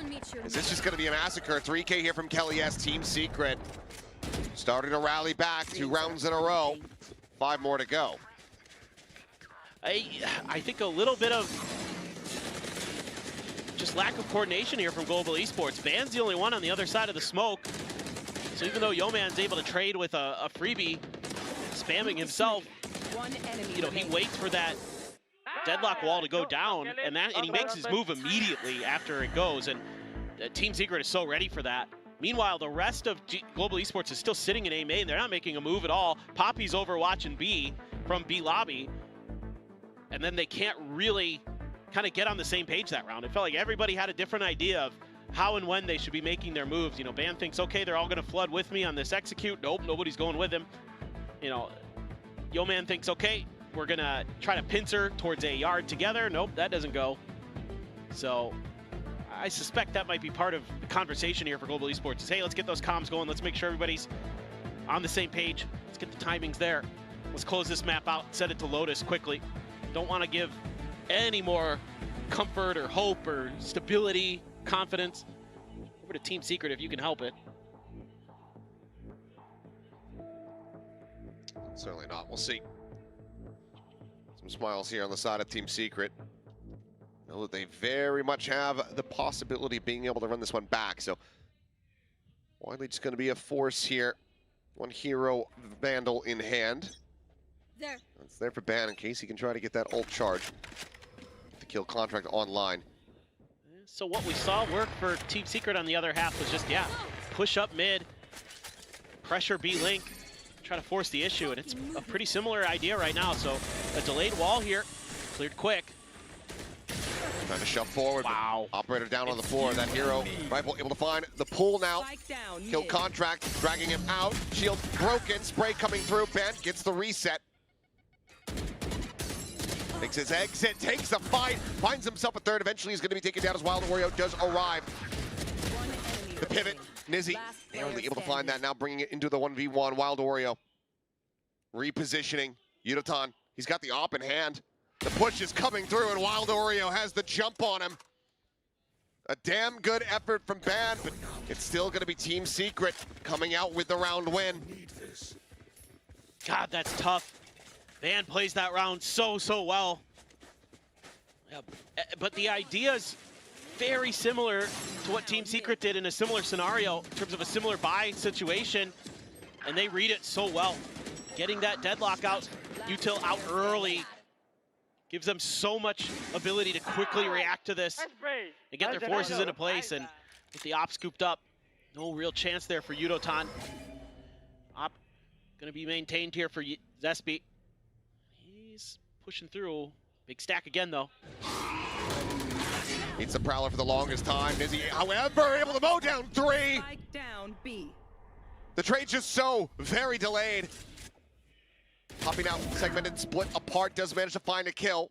Is this just going to be a massacre? 3K here from Kelly S. Team Secret. Starting to rally back 2 rounds in a row. 5 more to go. I think a little bit of just lack of coordination here from Global Esports. Van's the only one on the other side of the smoke. So even though Yeoman's able to trade with a freebie, spamming himself, you know, he waits for that deadlock wall to go down, and he makes his move immediately after it goes, and Team Secret is so ready for that. Meanwhile, the rest of Global Esports is still sitting in A main. They're not making a move at all. Poppy's over watching B from B lobby, and then they can't really kind of get on the same page that round. It felt like everybody had a different idea of how and when they should be making their moves. You know, Ban thinks, okay, they're all going to flood with me on this execute. Nope, nobody's going with him. You know, Yeoman thinks, okay, we're going to try to pincer towards a yard together. Nope, that doesn't go. So I suspect that might be part of the conversation here for Global Esports is, hey, let's get those comms going. Let's make sure everybody's on the same page. Let's get the timings there. Let's close this map out and set it to Lotus quickly. Don't want to give any more comfort or hope or stability, confidence over to Team Secret if you can help it. Certainly not. We'll see. Some smiles here on the side of Team Secret. Know that they very much have the possibility of being able to run this one back. So Wiley just going to be a force here. One hero Vandal in hand. There. That's there for Ban in case he can try to get that ult charge to kill Contract online. So what we saw work for Team Secret on the other half was just, yeah, push up mid, pressure B-Link, try to force the issue, and it's a pretty similar idea right now. So a delayed wall here, cleared quick. Trying to shove forward. Wow. Operator down on the floor. That hero rifle able to find the pull now. Kill Contract, dragging him out. Shield broken. Spray coming through. Bent gets the reset. Makes his exit, takes the fight, finds himself a third. Eventually he's going to be taken down as Wild Oreo does arrive. The pivot, Nizzy, narrowly able to find that. Now bringing it into the 1v1. Wild Oreo repositioning. Yudotan, he's got the op in hand. The push is coming through, and Wild Oreo has the jump on him. A damn good effort from Ban, but it's still going to be Team Secret coming out with the round win. God, that's tough. Ban plays that round so well. Yeah, but the idea is very similar to what Team Secret did in a similar scenario in terms of a similar buy situation, and they read it so well. Getting that deadlock out, util out early, gives them so much ability to quickly react to this and get their forces into place, and with the op scooped up, no real chance there for Yudotan. Op gonna be maintained here for Zespi. He's pushing through. Big stack again, though. Needs the Prowler for the longest time. Nizzy, however, able to mow down 3. Spike down B. The trade just so very delayed. Popping out, segmented, split apart, does manage to find a kill.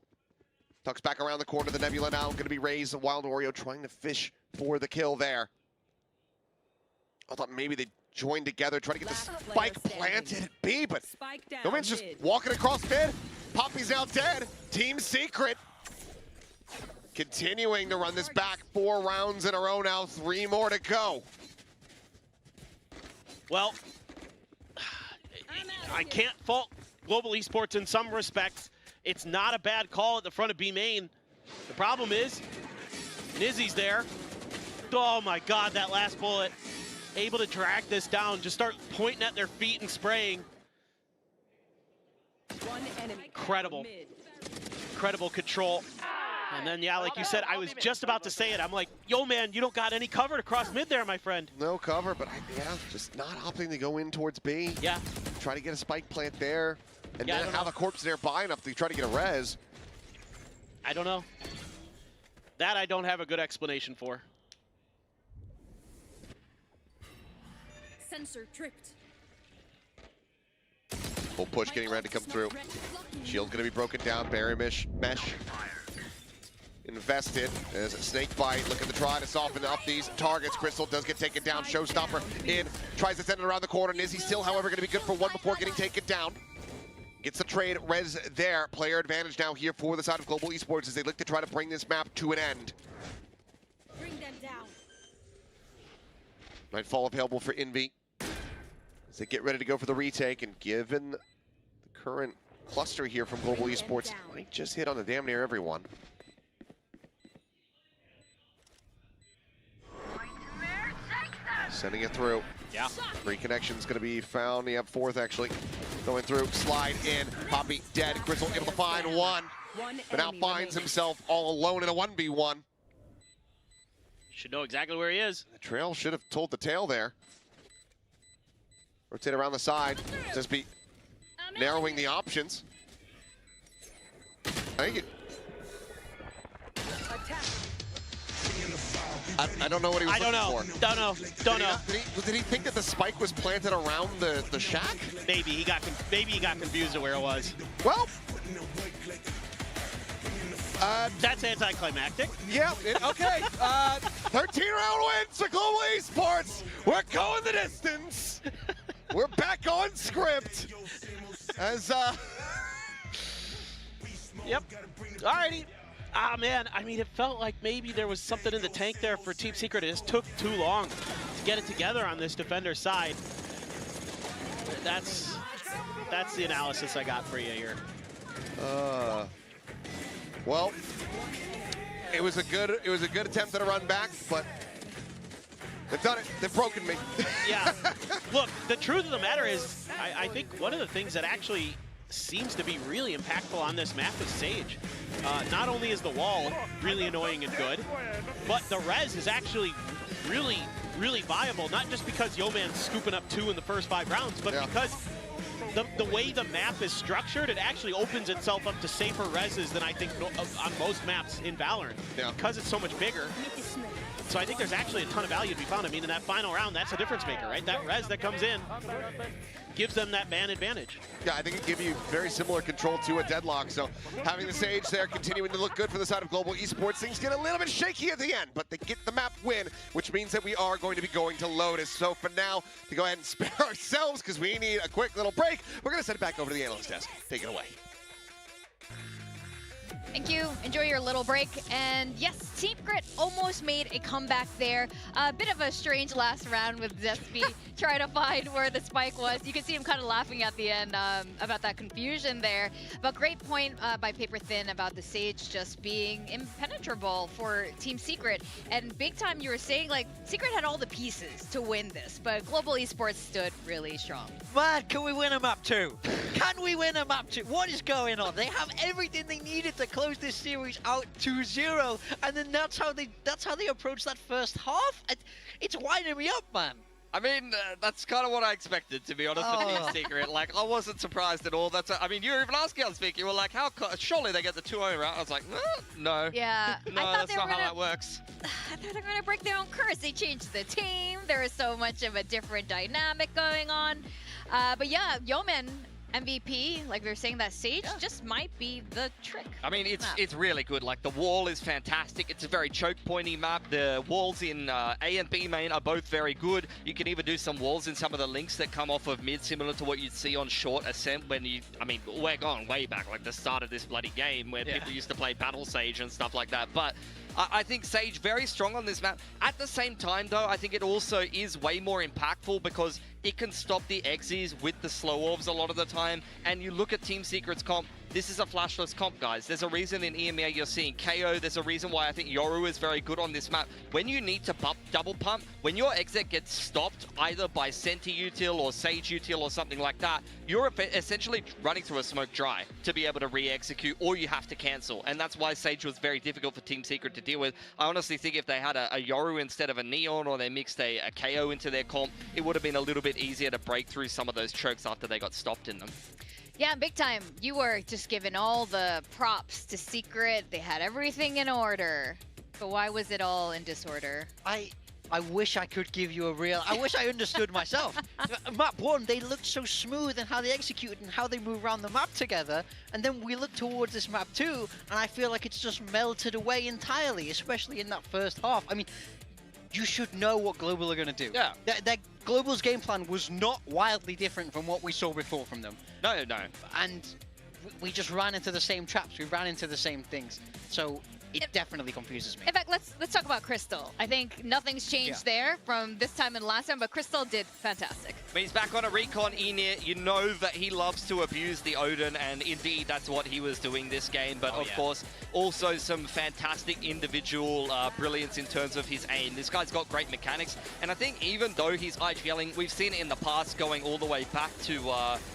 Tucks back around the corner, the Nebula now going to be raised. Wild Oreo trying to fish for the kill there. I thought maybe they joined together, trying to get the spike planted at B, but no man's just walking across mid. Poppy's now dead. Team Secret continuing to run this back. 4 rounds in a row now, 3 more to go. Well, I can't fault Global Esports in some respects. It's not a bad call at the front of B main. The problem is, Nizzy's there. Oh my God, that last bullet. Able to drag this down, just start pointing at their feet and spraying. Incredible. Incredible control. And then, yeah, like you said, I was just about to say it. I'm like, yo, man, you don't got any cover to cross mid there, my friend. No cover, but yeah, just not opting to go in towards B. Yeah. Try to get a spike plant there, and then have a corpse nearby enough to try to get a res. I don't know. That I don't have a good explanation for. Sensor tripped. Full push getting ready to come through. Shield's gonna be broken down. Barrier mesh invested as Snakebite looking to try to soften up these targets. Crystal does get taken down. Showstopper in, tries to send it around the corner. Nizzy still, however, gonna be good for 1 before getting taken down. Gets the trade res there. Player advantage now here for the side of Global Esports as they look to try to bring this map to an end. Bring them down. Nightfall available for Envy as they get ready to go for the retake, and given the current cluster here from Global Esports, might just hit on the damn near everyone. Sending it through. Yeah. 3 connections going to be found. Yep, 4th actually. Going through, slide in. Poppy dead. Grizzle able to find one. But now finds himself all alone in a 1v1. Should know exactly where he is. The trail should have told the tale there. Rotate around the side. Just be narrowing the options. I think it. I don't know what he was looking for. Don't know. Did he think that the spike was planted around the shack? Maybe he got confused at where it was. Well, that's anticlimactic. Yeah. Okay. 13-round wins for Global Esports. We're going the distance. We're back on script. As Yep. Alrighty. Ah, man, I mean, it felt like maybe there was something in the tank there for Team Secret. It just took too long to get it together on this defender side. That's the analysis I got for you here. Well, it was a good attempt at a run back, but they've done it. They've broken me. Yeah. Look, the truth of the matter is, I think one of the things that actually seems to be really impactful on this map is Sage. Not only is the wall really annoying and good, but the res is actually really viable, not just because Yeoman's scooping up 2 in the first 5 rounds, but because the way the map is structured, it actually opens itself up to safer reses than I think on most maps in Valorant, because it's so much bigger. So I think there's actually a ton of value to be found. I mean, in that final round, that's a difference maker, right? That res that comes in gives them that ban advantage. Yeah, I think it gives you very similar control to a deadlock. So having the Sage there continuing to look good for the side of Global Esports. Things get a little bit shaky at the end, but they get the map win, which means that we are going to be going to Lotus. So for now, to go ahead and spare ourselves, because we need a quick little break, we're going to send it back over to the analyst desk. Take it away. Thank you. Enjoy your little break. And yes, Team Secret almost made a comeback there. A bit of a strange last round with Zespi trying to find where the spike was. You can see him kind of laughing at the end about that confusion there. But great point by Paper Thin about the Sage just being impenetrable for Team Secret. And big time you were saying, like, Secret had all the pieces to win this, but Global Esports stood really strong. Man, can we win a map 2? Can we win a map 2? What is going on? They have everything they needed to close this series out 2-0, and then that's how they approach that first half. It's winding me up, man. I mean, that's kind of what I expected, to be honest, with Team Secret. Like, I wasn't surprised at all. I mean, you were even asking on speak. You were like, surely they get the 2-0 round. I was like, no. Yeah. No, that's not how that works. I thought they were going to break their own curse. They changed the team. There is so much of a different dynamic going on. But yeah, Yeoman MVP, like we were saying, that Sage just might be the trick. I mean, it's really good. Like, the wall is fantastic. It's a very choke pointy map. The walls in A and B main are both very good. You can even do some walls in some of the links that come off of mid, similar to what you'd see on short ascent when I mean, we're going way back, like the start of this bloody game where people used to play Battle Sage and stuff like that. But I think Sage very strong on this map. At the same time, though, I think it also is way more impactful because it can stop the exes with the slow orbs a lot of the time. And you look at Team Secret's comp, this is a flashless comp, guys. There's a reason in EMEA you're seeing KO. There's a reason why I think Yoru is very good on this map. When you need to double pump, when your exit gets stopped either by Senti Util or Sage Util or something like that, you're essentially running through a smoke dry to be able to re-execute, or you have to cancel. And that's why Sage was very difficult for Team Secret to deal with. I honestly think if they had a Yoru instead of a Neon, or they mixed a KO into their comp, it would have been a little bit easier to break through some of those chokes after they got stopped in them. Yeah, big time. You were just giving all the props to Secret. They had everything in order. But why was it all in disorder? I wish I could give you a real... I wish I understood myself. Map 1, they looked so smooth in how they executed and how they move around the map together. And then we look towards this map 2, and I feel like it's just melted away entirely, especially in that first half. I mean, you should know what Global are going to do. Yeah. Their Global's game plan was not wildly different from what we saw before from them. No. And we just ran into the same traps. We ran into the same things. So it definitely confuses me. In fact, let's talk about Crystal. I think nothing's changed there from this time and last time, but Crystal did fantastic. But he's back on a recon Enir. You know that he loves to abuse the Odin, and indeed that's what he was doing this game. But of course, also some fantastic individual brilliance in terms of his aim. This guy's got great mechanics, and I think even though he's IGLing, we've seen it in the past going all the way back to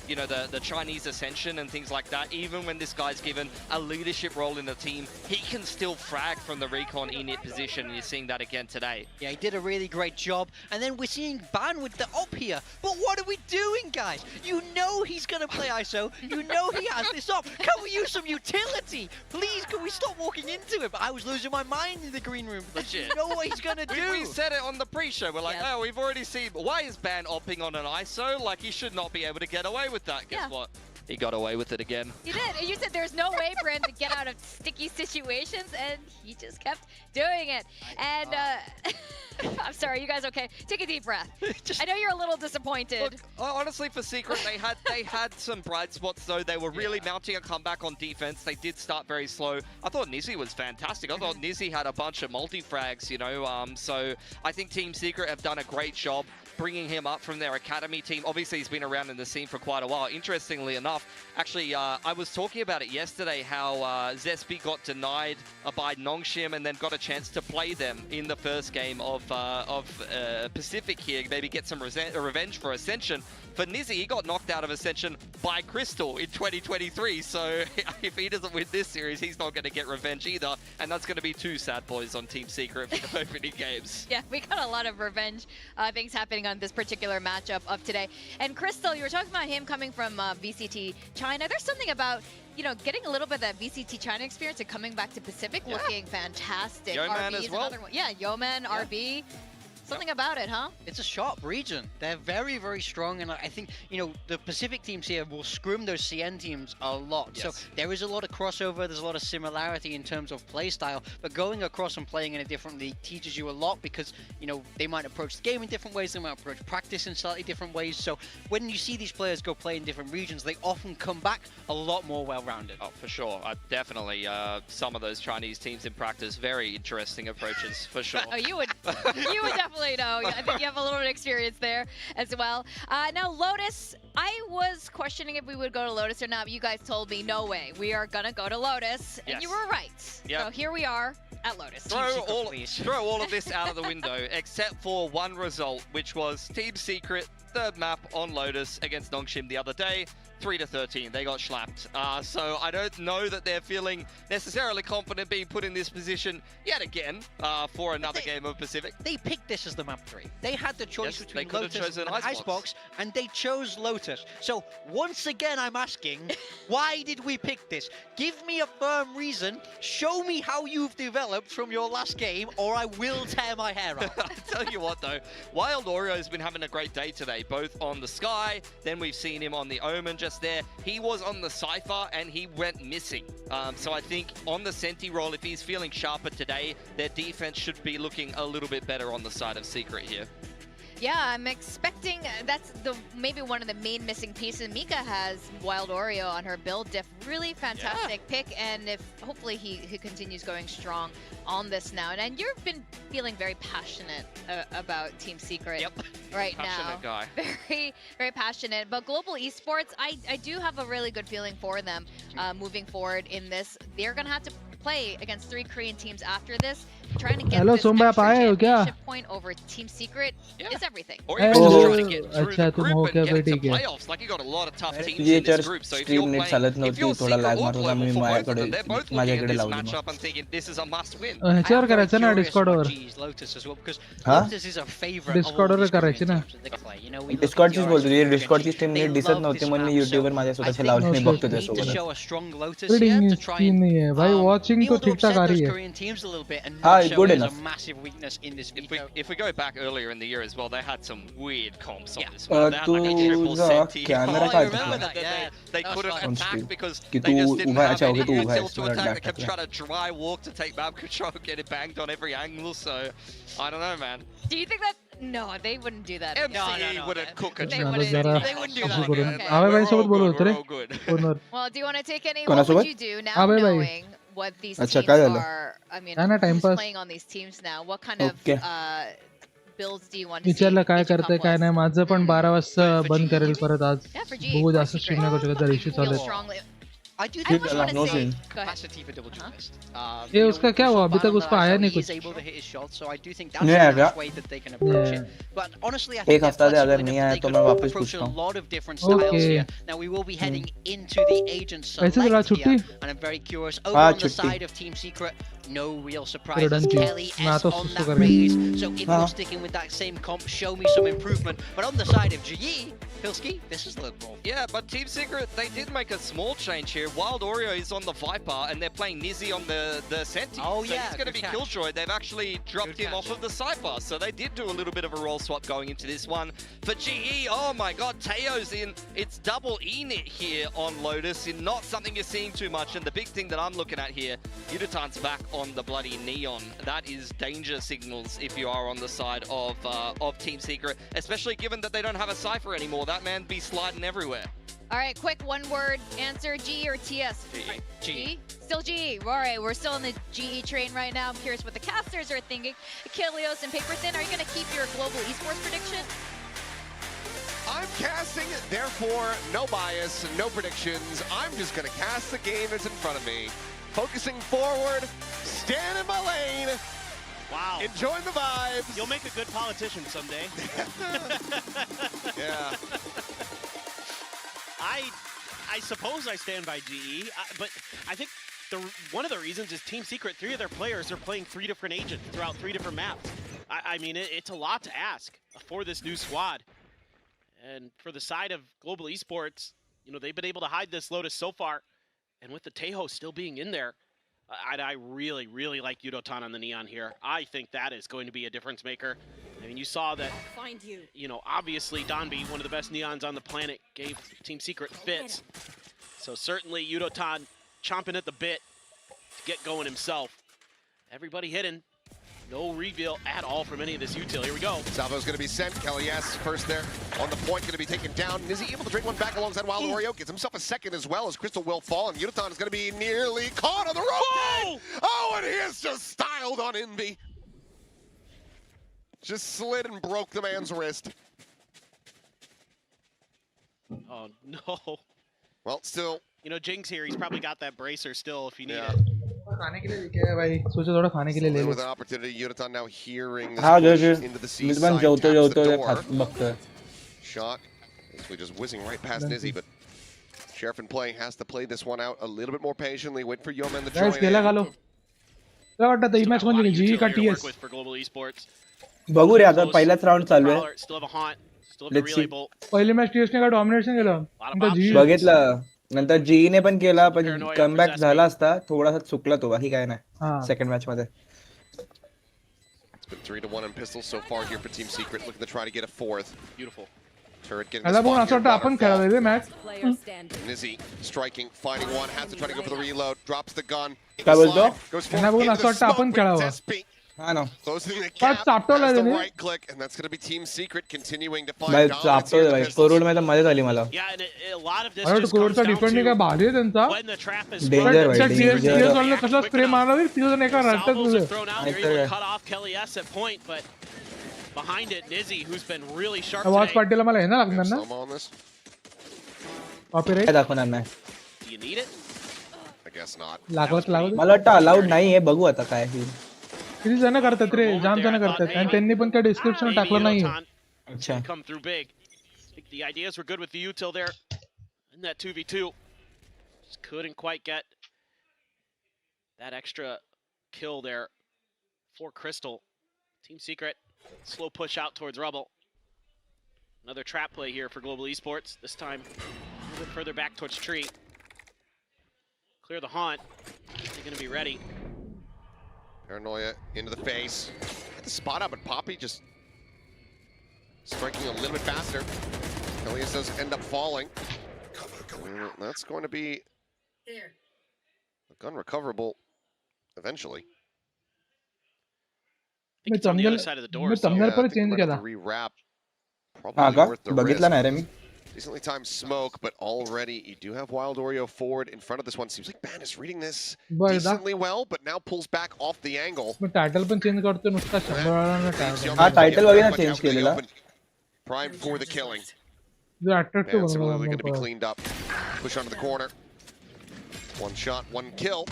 you know, the Chinese Ascension and things like that. Even when this guy's given a leadership role in the team, he can still frag from the recon init position, and you're seeing that again today. Yeah, he did a really great job. And then we're seeing Ban with the op here. But what are we doing, guys? You know he's going to play ISO. You know he has this op. Can we use some utility? Please, can we stop walking into him? I was losing my mind in the green room. Legit. You know what he's going to do. We said it on the pre-show. We're like, oh, we've already seen. Why is Ban opping on an ISO? Like, he should not be able to get away with that. Guess what? He got away with it again. You did. You said there's no way for him to get out of sticky situations, and he just kept doing it. And I'm sorry, you guys okay? Take a deep breath. I know you're a little disappointed. Look, honestly, for Secret, they had some bright spots though. They were really mounting a comeback on defense. They did start very slow. I thought Nizzy was fantastic. I thought Nizzy had a bunch of multi-frags, you know. So I think Team Secret have done a great job bringing him up from their academy team. Obviously, he's been around in the scene for quite a while. Interestingly enough, actually, I was talking about it yesterday, how Zespi got denied by Nongshim and then got a chance to play them in the first game of Pacific here, maybe get some revenge for Ascension. For Nizzy, he got knocked out of Ascension by Crystal in 2023, so if he doesn't win this series, he's not going to get revenge either, and that's going to be two sad boys on Team Secret for the opening games. Yeah, we got a lot of revenge things happening on this particular matchup of today. And Crystal, you were talking about him coming from VCT China. There's something about, you know, getting a little bit of that VCT China experience and coming back to Pacific looking fantastic. Yeoman RB as is well. another one. Yeah, Yeoman, RB. Something about it, huh? It's a sharp region. They're very, very strong, and I think, you know, the Pacific teams here will scrim those CN teams a lot. So there is a lot of crossover, there's a lot of similarity in terms of play style, but going across and playing in a different league teaches you a lot because, you know, they might approach the game in different ways, they might approach practice in slightly different ways. So when you see these players go play in different regions, they often come back a lot more well-rounded. Oh, for sure. Definitely. Some of those Chinese teams in practice, very interesting approaches, for sure. Oh, you would definitely know. I think you have a little bit of experience there as well. Now, Lotus, I was questioning if we would go to Lotus or not. But you guys told me, no way. We are going to go to Lotus. And you were right. Yep. So here we are at Lotus. Throw all of this out of the window, except for one result, which was Team Secret, third map on Lotus against Nongshim the other day. 3-13, they got slapped. So I don't know that they're feeling necessarily confident being put in this position yet again for another game of Pacific. They picked this as the map 3. They had the choice between they could have Lotus chosen and Icebox, and they chose Lotus. So once again, I'm asking, why did we pick this? Give me a firm reason. Show me how you've developed from your last game, or I will tear my hair out. I tell you what, though, Wild Oreo has been having a great day today, both on the Sky, then we've seen him on the Omen just there. He was on the Cypher and he went missing. So I think on the Senti role, if he's feeling sharper today, their defense should be looking a little bit better on the side of Secret here. Yeah, I'm expecting that's maybe one of the main missing pieces. Mika has Wild Oreo on her build diff. Really fantastic pick, and if hopefully he continues going strong on this now. And you've been feeling very passionate about Team Secret right passionate now. Guy. Very, very passionate. But Global Esports, I do have a really good feeling for them moving forward in this. They're going to have to play against 3 Korean teams after this. Trying to get this extra championship point over Team Secret is everything. Or even just trying to get through the group and get into playoffs. Like, you got a lot of tough teams in this group. So if you're playing, if you're Secret or top level for both of them, they're both looking at this matchup and thinking this is a must win. ह्याच्यावर करायचं ना डिस्कॉर्डवर Lotus as well, because हाँ Lotus is a favorite. डिस्कॉर्डवर करायची ना डिस्कॉर्डचीच बोलतो ती डिस्कॉर्डची stream NEET दिसत नव्हती म्हणून मी युट्यूबवर माझ्या स्वतःच्या लावले बघतो त्यासोबत रीडिंग स्क्रीन नहीं है भाई वॉचिंग तो ठीक ठाक आ रही है हाँ good enough massive weakness in this if we go back earlier in the year as well, they had some weird comps on this one. They had like a triple Senti. They couldn't attack because they just didn't have any util to attack. They kept trying to dry walk to take map control, getting banged on every angle. So I don't know, man. Do you think that? No, they wouldn't do that. MCE wouldn't cook a They wouldn't do that. आवे भाई सोबत बोलो उतरे Well, do you want to take any? What would you do now, knowing what these अच्छा, teams काय झालं? are. I mean, काय ना, who's timepass. playing on these teams now? What kind of Okay. builds do you want to see? विचारलं काय Agent करते come काय with? नाही. माझं पण 12 वाजता Good for बंद GE. करेल परत आज. Yeah, for GE, बघू for जास्त Secret. स्ट्रीम नको शकत जर इश्यू Feel चालू है. strongly. I do I think would Yeah, want to no say. scene. Go ahead. capacity for double journalist. ये उसका क्या हुआ? अभी तक उसको आया नहीं He's कुछ. able to hit his shot, so I do think that's नहीं the आएगा. best way that they can approach Yeah. it. But honestly, I एक think they're हफ्ता से flexible अगर नहीं enough आया that they तो can मैं वापस approach पूछता a हूँ. lot of different styles Okay. here. Now we will be heading into the agent कैसे चला select छुट्टी? here, and I'm very curious. Over हाँ, on the छुट्टी. side of Team Secret, no real चलो surprises. Done जी. Kelly मैं S आता हूँ on सुसु that करके. raise. So if हाँ. you're sticking with that same comp, show me some improvement. But on the side of GE, Pilski, this is the ball. Yeah, but Team Secret, they did make a small change here. Wild Oreo is on the Viper, and they're playing Nizzy on the Senti. Oh, so yeah, he's going to good be catch. Killjoy. They've actually dropped Good him off catch. of the Cypher. So they did do a little bit of a role swap going into this one. For GE, oh my god, Teo's in. It's double E-Nit here on Lotus, and not something you're seeing too much. And the big thing that I'm looking at here, Yudatan's back on the bloody Neon. That is danger signals if you are on the side of Team Secret, especially given that they don't have a Cypher anymore. That man be sliding everywhere. All right, quick one-word answer: GE or TS? GE. GE. Still GE. All right, we're still on the GE train right now. I'm curious what the casters are thinking. Achilleos and Paperthin, are you going to keep your global esports prediction? I'm casting, therefore, no bias, no predictions. I'm just going to cast the game that's in front of me. Focusing forward, stand in my lane, Wow. enjoying the vibes. You'll make a good politician someday. Yeah. I suppose I stand by GE, but I think one of the reasons is Team Secret, 3 of their players are playing 3 different agents throughout 3 different maps. I mean, it's a lot to ask for this new squad. And for the side of Global Esports, you know, they've been able to hide this Lotus so far. And with the Tejo still being in there, I really, really like Yudotan on the Neon here. I think that is going to be a difference maker. I mean, you saw that, you know, obviously Donby, one of the best Neons on the planet, gave Team Secret fits. So certainly Yudotan chomping at the bit to get going himself. Everybody hitting. No reveal at all from any of this util. Here we go. Salvo's going to be sent. Kelly S. first there on the point, going to be taken down. Nizzy able to drink one back alongside Wild Oreo. Gets himself a second as well as Crystal will fall. And Yudotan is going to be nearly caught on the rope. Oh, and he is just styled on Envy. Just slid and broke the man's wrist. Oh, no. Well, still. You know, Jing's here. He's probably got that bracer still if you need it. खाने के लिए लेके आया भाई. सोचा थोड़ा खाने के लिए ले लो. With an opportunity, Yudotan now hearing this हाँ push जो into the मिलबन seaside, जोते taps जोते the उधर door. बकता है. Shot basically just whizzing right past Nizzy, but Sheriff in play has to play this one out a little bit more patiently. Wait for Yeoman to join Guys, खेला in. खा लो. क्या वाटतं ते match कोण जिंकेल? GE का TS? For Global Esports. बघू रे आता पहिलाच राउंड चालू आहे. Still have a haunt. Still have a Let's relay see. bolt. पहिली मॅच TS ने का डॉमिनेशन केलं. नंतर GE. बघितलं नंतर जीई ने पण केला पण कमबॅक झाला असता थोडासा चुकला तो बाकी काय नाही सेकंड मॅच मध्ये. It's been 3-1 in pistols so far here for Team Secret, looking to try to get a fourth. Beautiful. Turret getting मला the पण spot असं here. वाटतं आपण खेळायला रे match. Nizzy striking, finding one, has to try to go for the reload, drops the gun. काय बोलतो? Goes त्यांना forward बघून into असं the वाटतं आपण smoke with खेळावं. Zespi. हा ना. Closing the पाच gap, चापटवलं has the त्याने. right click, and that's going to be Team Secret continuing to find भाई dominance चापतो here in the भाई pistols. करोड में तो मजा झाली मला. Yeah, and a lot of this अरे just तो comes कोरोडचा down डिफेंडिंग काय to भारी आहे त्यांचा. when the trap is Danger sprung. भाई, danger. TS कसला स्प्रे मारला रे तिथून एका रट्ट्यात Salvos तुझे. are thrown out. They're able to cut off Kelly S at point, but behind it, Nizzy, who's been really sharp आवाज today. पाटीला मला हे ना लागणार ना. Slow-mo on this? कॉपीराइट काय दाखवणार नाही. Do you need it? I guess not. लागत लागत. मला वाटतं अलाउड नाही आहे बघू आता काय होईल. किती जण करतात रे जाम जण करतात आणि त्यांनी पण काय डिस्क्रिप्शन Maybe टाकलं नाही. Yudotan अच्छा. come through big. I think the ideas were good with the util there in that 2v2. Just couldn't quite get that extra kill there for Crystal. Team Secret, slow push out towards Rubble. Another trap play here for Global Esports. This time a little bit further back towards Tree. Clear the haunt. They're going to be ready. Paranoia into the face. Get the spot up, but Poppy just striking a little bit faster. Elias does end up falling. And that's going to be a gun recoverable eventually. I think it's on the other side of the door. मैं So thumbnail पर I think change we're gonna केला. have to rewrap. हा Probably का worth the बघितला risk. नाही रे मी. Decently timed smoke, but already you do have Wild Oreo forward in front of this one. Seems like Ban is reading this decently well, but now pulls back off the angle. मैं title पण change करतो नुसता 100 वेळा title. हां title वगैरे change केलेला. Prime for the killing. जो attractive Ban's बनवला similarly going to be cleaned up. Push onto the corner. One shot, one kill.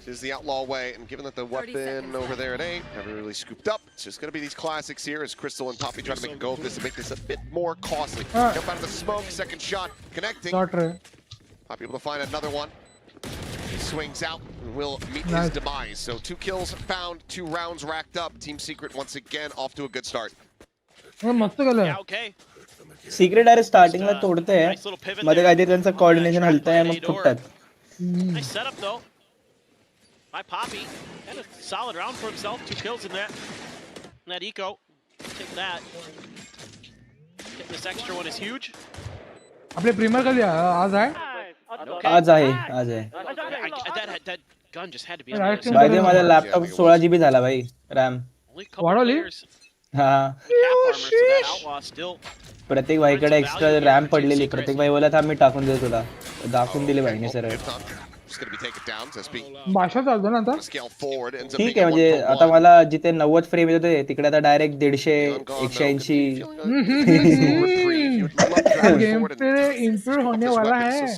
This is the outlaw way, and given that the weapon over there at A never really scooped up, it's just going to be these classics here as Crystal and Poppy try to make a go of this and make this a bit more costly. Jump out of the smoke, second shot, connecting. Poppy able to find another one. He swings out and will meet his demise. So 2 kills found, 2 rounds racked up. Team Secret once again off to a good start. मस्त केलं. Okay. Secrete direct स्टार्टिंगला तोडते मध्ये काहीतरी त्यांचं coordination हलतंय मग फुटतात. Nice setup though by Poppy. Had a solid round for himself. 2 kills in that. And that eco. Take that. Getting this extra one is huge. आपले premiere कधी आज आहे? आज आहे. That gun just had to be on the by the way माझा laptop 16 GB झाला भाई RAM. वाढवली? हां. प्रत्येक भाईकडे एक्स्ट्रा रॅम पडलेली. प्रत्येक भाई बोला था मी टाकून देतो तुला. दाखवून दिले भाईने सरळ. भाषा चालतो ना आता. ठीक आहे म्हणजे आता मला जिथे 90 फ्रेम येत होते तिकडे आता डायरेक्ट 150 180. गेम पे इम्प्रूव होने वाला है.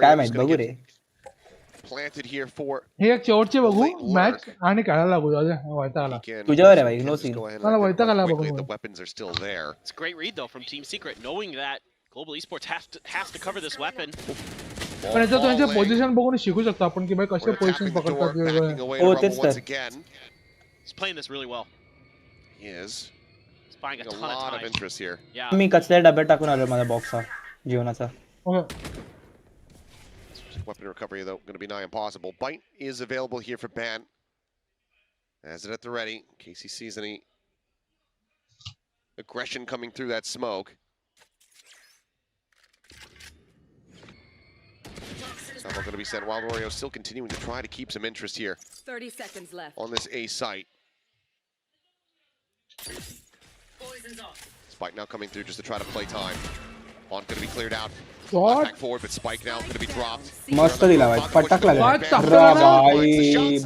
काय माहित बघू रे. हे एक शेवटचे बघू मॅच आणि खेळायला लागू. वैताग आला. तुझ्यावर आहे भाई नो सीन. मला वैताग आला बघू. It's a great read though from Team Secret, knowing that Global Esports has to cover this weapon. पण याचं त्यांचे पोझिशन बघून शिकू शकतो आपण की भाई कसे पोझिशन पकडतात. हो तेच तर. He's playing this really well. He is. He's buying a ton of interest here. Yeah. मी कचऱ्या डब्यात टाकून आलो माझा बॉक्स हा जीवनाचा. Weapon recovery though going to be nigh impossible. Bite is available here for Ban. Has it at the ready in case he sees any aggression coming through that smoke. Now going to be sent. Wild Oreo still continuing to try to keep some interest here. 30 seconds left. On this A site. Spike now coming through just to try to play time. On going to be cleared out. Back forward, but Spike now going to be dropped. मस्त दिला भाई. पटक लगा.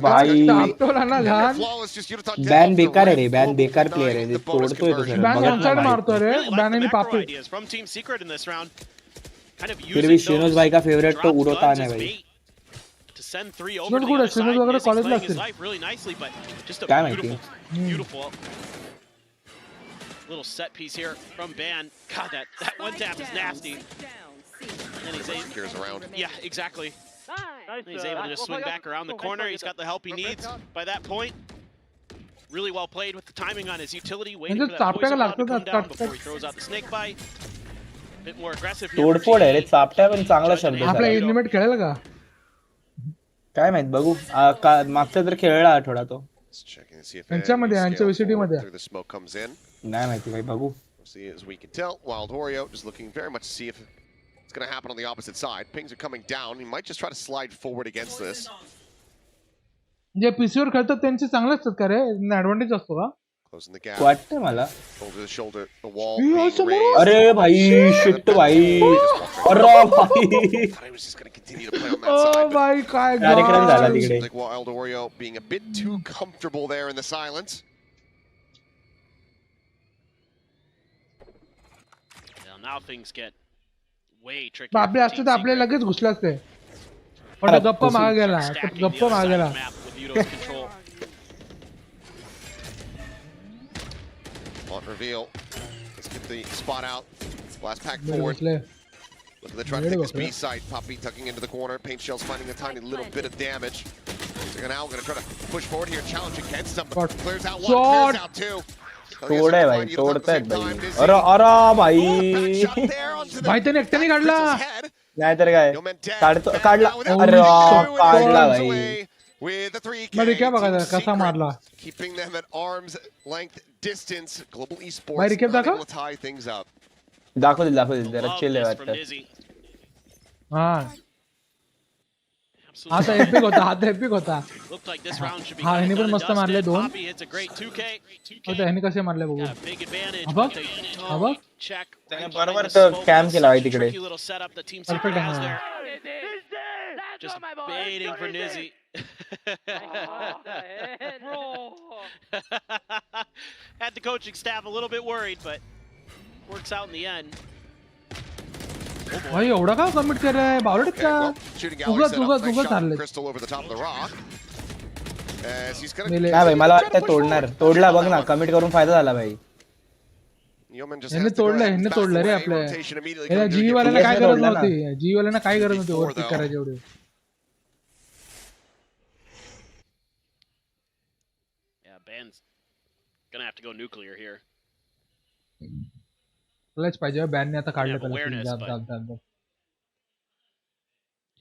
भाई. Ban बेकार आहे रे. Ban बेकार प्लेयर आहे. तोडतोय तो सर. बॅन वन साइड मारतो रे. बॅन आणि पापी. From Team Secret in this round. Kind of फिर भी शिनोज भाई का फेवरेट तो उड़ोतान है भाई. To send 3 over to the other side. He's playing his life really nicely, but just a beautiful little set piece here from Ban. God, that one tap is nasty. And he's able around. Yeah, exactly. He's able to just swing back around the corner. He's got the help he needs by that point. Really well played with the timing on his utility, waiting for that poison cloud to come down before he throws out the snake bite. Bit more aggressive here. तोडफोड आहे रे. चापट्या पण चांगला शब्द आहे. आपला age limit खेळेल का? काय माहित बघू. मागचा तर खेळला आठवडा तो. यांच्यामध्ये यांच्या VCT मध्ये. नाही माहिती भाई बघू. See, as we can tell, Wild Oreo just looking very much to see if it's going to happen on the opposite side. Pings are coming down. He might just try to slide forward against this. जे पीसीवर खेळतात त्यांचे चांगले असतात का रे? Advantage असतो का? Closing the gap. वाटतं मला. Shoulder to shoulder, the wall being raised. अरे भाई शिट भाई. अरे भाई. I was just going to continue to play on that side. भाई काय कार्यक्रम झाला तिकडे. Like Wild Oreo being a bit too comfortable there in the silence. Now things get way tricky. आपले असते तर आपले लगेच घुसले असते. पण गप्पा मागे गेला. गप्पा मागे गेला. On reveal. Let's get the spot out. Blast pack forward. Look at the try to take this B site. Poppy tucking into the corner. Paint shells finding a tiny little bit of damage. So now we're going to try to push forward here, challenge against somebody. Clears out one, clears out two. तोडे भाई तोडतायत भाई. अरे अरे भाई. भाई त्याने एकट्याने काढला. नाहीतर काय काढला. अरे काढला भाई. मध्ये काय बघा कसा मारला. Keeping them at arm's length distance. Global भाई Esports रिकेप दाखव. able to tie things up. दाखव जरा चिल आहे वाटतं. हां हा तर एपिक होता, हा तर एपिक होता. Looked like this round should be हा kind ह्याने of पण done and मस्त मारले dusted. 2. Poppy hits a great 2K. आता ह्याने कसे मारले बघू. Got a big advantage, हा but बघ, they हा don't बघ. check त्याने right बरोबर behind the तर smoke. कॅम्प That's केला आहे such a तिकडे. tricky little setup that Team Secret Perfect has आहे. there. Just baiting for Nizzy. Had the coaching staff a little bit worried, but works out in the end. भाई एवढा का commit कर रहा है बावळट का? Shooting gallery set up. उगाच Nice shot चालले. from Crystal over the top of the rock. As he's gonna मेले. नाही भाई मला वाटतं तोडणार. तोडला बघ ना, कमिट करून फायदा झाला भाई. Yeoman just ह्याने has to go तोडलं, ahead and ह्याने back तोडलं रे away. आपल्या. Rotation immediately याला coming जीवी through. वाल्याला काय DS ने गरज तोडलं ना. नव्हती. जीवी वाल्याला काय गरज नव्हती ओव्हरपिक though. करायची एवढी. Yeah, Ban's gonna have to go nuclear here. तुलाच पाहिजे बॅनने आता काढलं have त्याला. awareness, जाब but- जाब जाब जाब.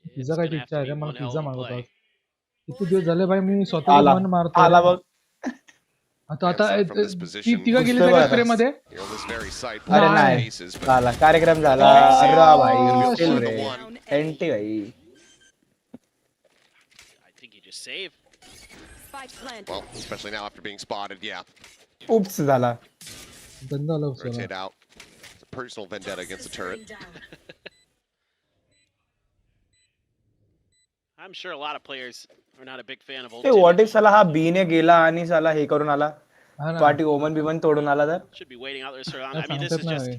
It's पिझ्झा खायची gonna have इच्छा to आहे रे be मला. one hell pizza of a मागवतो play. आज. किती दिवस झाले भाई मी स्वतः आला मन मारतो. आला बघ. आता आता Yes, from this ती position. तिघा गेली पुष्कळ त्या बघा. स्प्रे मध्ये. Here on this very site. अरे नाही. नाही Aces, but झाला कार्यक्रम झाला. अरे भाई shit. still रे. एंटी भाई. I think he just saved. Spike planted. well, especially now after being spotted, yeah. उप्स झाला. गंदा आला उचलला. Rotate out. It's a personal vendetta against the turret. I'm sure a lot of players are not a big fan of ते Ultimate. What if साला हा B ने गेला आणि साला हे करून आला. हा ना. पार्टी ओमन बिमन तोडून आला तर. Should be waiting out there for काय I mean, this is सांगतात ना.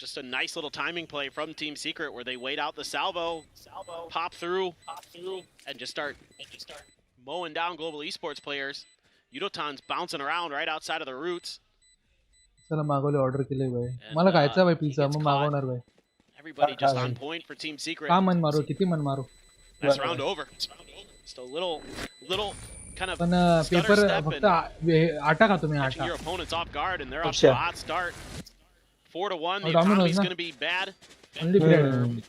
just a nice little timing play from Team Secret where they wait out the salvo, pop through, and just start mowing down global esports players. Yudotan's bouncing around right outside of the roots. चला मागवले order केले भाई. मला खायचा भाई pizza मग मागवणार भाई. Everybody just on point for Team Secret. का मन मारू किती मन मारू. That's round over. Just a little kind of पण stutter पेपर step फक्त and आटा खातो मी catching आटा. your opponents off guard, and they're off अच्छा. to a hot start. 4-1. The Oh, Domino's economy's ना. going to be bad Only for bread.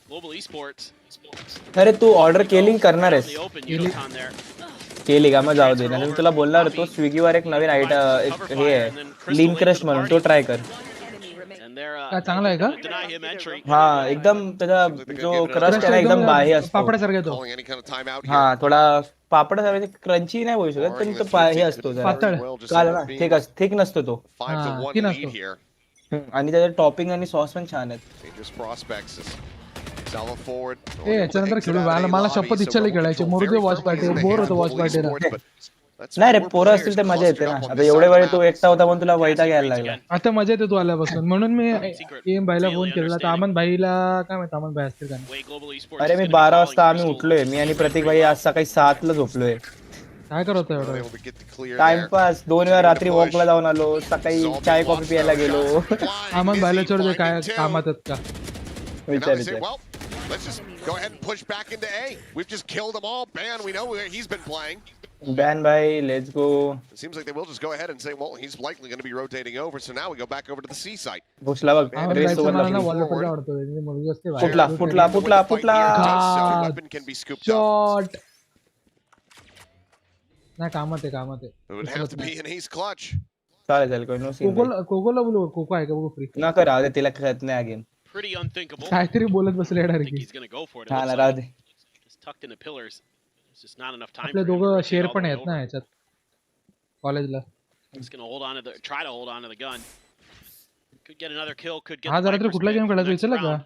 global esports. अरे तू order केली करणार In आहेस. the open, Yudotan there. केली का मग जाऊ दे. नाही तुला बोलणार होतो स्विगीवर एक नवीन एक हे आहे लीन क्रश म्हणून तो ट्राय कर. And they're काय चांगला आहे का? gonna deny him entry. हा एकदम त्याचा जो क्रस्ट आहे ना एकदम बाहे असतो. पापडासारखा येतो. Calling any kind of timeout here. हा थोडा पापड क्रंची नाही बोलू शकत पण तो हे असतो जरा. पातळ. काल ना थिक नसतो तो. 5-1 तीन lead असतो. here. आणि त्याचे टॉपिंग आणि सॉस पण छान आहेत. Dangerous prospects. Salvo forward. ए याच्यानंतर खेळू मला शपथ इच्छा नाही खेळायची. मोरू वॉच पार्टी बोर होतो वॉच पार्टीला. नाही रे पोरं असतील तर मजा येते ना. आता एवढे वेळ तू एकटा होता म्हणून तुला वैताग यायला लागला. आता मजा येते तू आल्यापासून म्हणून मी एम भाईला फोन केला तर अमन भाईला काय माहिती अमन भाई असतील का नाही. Way global esports अरे is me gonna be 12 calling वाजता आम्ही Crystal. उठलोय. मी आणि प्रतीक भाई आज सकाळी 7 ला झोपलोय. काय करत होता एवढं. Able to get the clear there. Timepass 2 वेळा रात्री वॉकला जाऊन आलो. सकाळी चाय कॉफी प्यायला गेलो. अमन भाईला चोर दे काय कामात आहेत का. And now विचार they say, विचार. well, let's just go ahead and push back into A. We've just killed them all. Ban, we know where he's been playing. बॅन भाई let's go. It seems like they will just go ahead and say, well, he's likely going to be rotating over. So now we go back over to the C site. घुसला बघ. अमन race भाईचं सोबत मला ना लागली. Wallpaper आवडतो. मुलगी असते फुटला फुटला फुटला फुटला. God. Weapon can be scooped up. Shot. नाही कामात आहे कामात आहे. It would have to be an ace clutch. चालेल चालेल कोई नो सीन. कोकोला बोलू कोको आहे का बघू फ्री. ना करा दे तिला खेळत नाही अगेन. Pretty unthinkable. काहीतरी बोलत बसले I think direct. he's gonna go for it. It हा looks ना like. Rahu they. Just tucked in the pillars. There's just not enough time. आपले for him to दोघं rotate शेअर all पण the way आहेत ना over. ह्याच्यात कॉलेजला. He's gonna try to hold on to the gun. Could get another kill. Could get. हा the जरा तर Viper's कुठला pick गेम for the खेळायचं next विचारलं का. round.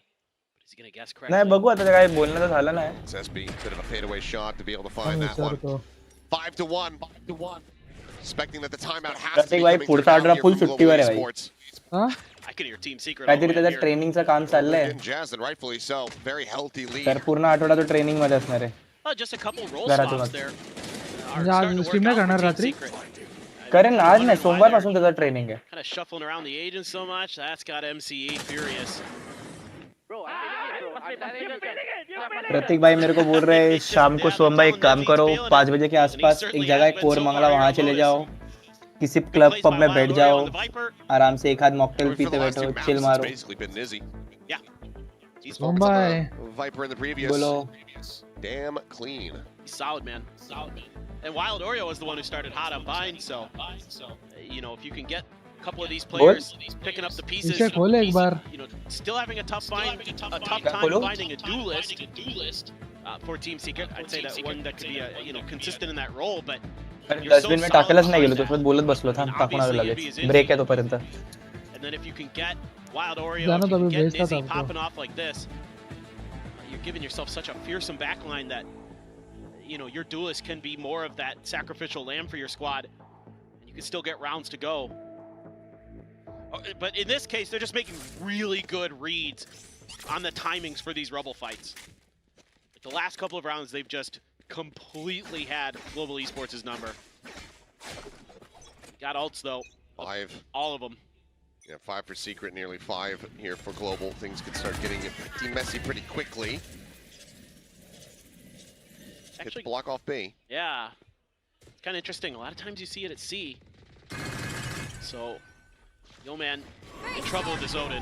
But is he gonna guess नाही correctly? बघू आता काय बोलणं तर झालं नाही. It's SB, bit of a fadeaway shot to be able to पण find that one. विचारतो. 5-1. 5-1. Expecting that the timeout has to Pratik be भाई coming पुढचा through order now here full from Global सुट्टीवर आहे भाई. Esports. हा I can hear Team Secret. all the काहीतरी way up त्याचं here. ट्रेनिंगचं काम चाललंय. Getting jazzed and rightfully so. Very healthy lead. तर पूर्ण आठवडा तो ट्रेनिंग मध्ये असणार आहे. Just a couple roll घरात stops बघ. there. म्हणजे आज स्ट्रीम नाही करणार रात्री. करेन ना आज नाही सोमवार पासून त्याचं ट्रेनिंग आहे. Kind of shuffling around the agents so much. That's got MCE furious. प्रतीक भाई मेरे को बोल रहे हैं शाम को सोम भाई एक काम करो 5 बजे के आसपास एक जगह है कोर मंगला वहां चले जाओ किसी क्लब पब में बैठ जाओ आराम से एक हाथ मॉकटेल पीते बैठो चिल मारो. Basically been Nizzy. He's Mumbai Viper in the previous. बोलो. Damn clean. He's solid, man. Solid, man. And Wild Oreo was the one who started hot on Vine, so you know if you can get couple of these players picking up the pieces. इसे खोले एक बार. You know, still having a tough time finding a duelist for Team Secret. I'd say that one that could be a consistent in that role, but dustbin में टाकायलाच नाही गेलो, तोपर्यंत बोलत बसलो. थांब टाकून आलो लगेच. ब्रेक आहे तोपर्यंत. And then if you can get Wild Oreo, जानो if तो you अभी can get भेजता था Nizzy हमको. popping off like this, you're giving yourself such a fearsome backline that your duelist can be more of that sacrificial lamb for your squad, and you can still get rounds to go. But in this case, they're just making really good reads on the timings for these Rebel fights. The last couple of rounds, they've just completely had Global Esports' number. Got ults though. 5. All of them. Yeah, 5 for Secret, nearly 5 here for Global. Things could start getting pretty messy pretty quickly. Actually, block off B. Yeah. It's kind of interesting. A lot of times you see it at C. So, yo man, in trouble with his Odin.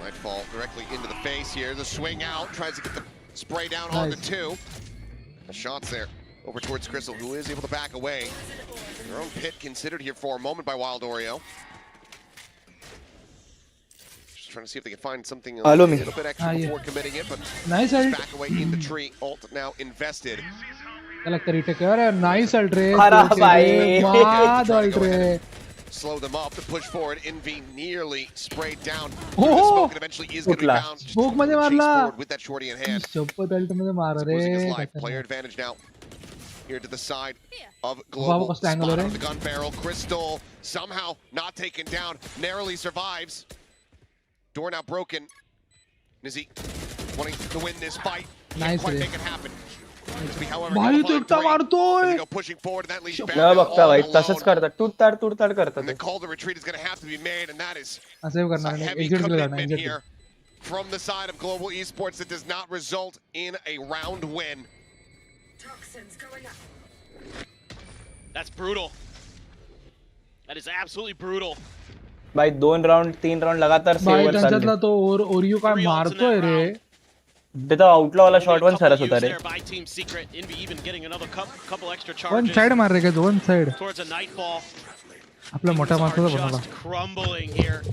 Might fall directly into the face here. The swing out, tries to get the spray down Nice. on the 2. The shots there over towards Crystal, who is able to back away. Their own pit considered here for a moment by Wild Oreo. Just trying to see if they can find something a little bit extra before committing it, but Nice just ult. back away in the tree. Ult now invested. क्या लगता है retake यार? Nice ult रे. अरे भाई. माद ult रे. Slow them up to push forward. Envy nearly sprayed down. Oh! The smoke and eventually is going to be bound. Smoke मध्ये Chase मारला. forward with that shorty in hand. Chappal ult मध्ये मार Losing his रे. life. Player advantage now. Here to the side of Wow, Global. what's the angle Spot there? on the gun barrel. Crystal somehow not taken down. Narrowly survives. Door now broken. Nizzy wanting to win this fight. Nice Can't quite रे. make it happen. Nizzy, however, भाई gonna तो find इतना three. मारतोय. Nizzy go pushing forward, and that leaves न Bandit बघता all भाई alone. तसंच करतात. तुडताड करतात And the ते. call to retreat is going to have to be made, and that is save a करना है. heavy Exit पे करना है. commitment Exit. here from the side of Global Esports that does not result in a round win. That's brutal. That is absolutely brutal. भाई 2 round 3 round लगातार भाई saver त्यांच्यातला चालले. तो ओरियो काय मारतोय रे. ते तर आउटला वाला शॉट वन सरस होता रे. There by Team Secret. Envy even getting another couple extra one charges side मार रहे का one side. towards a nightfall. आपला मोठा मारतो Are बनवला. just crumbling here.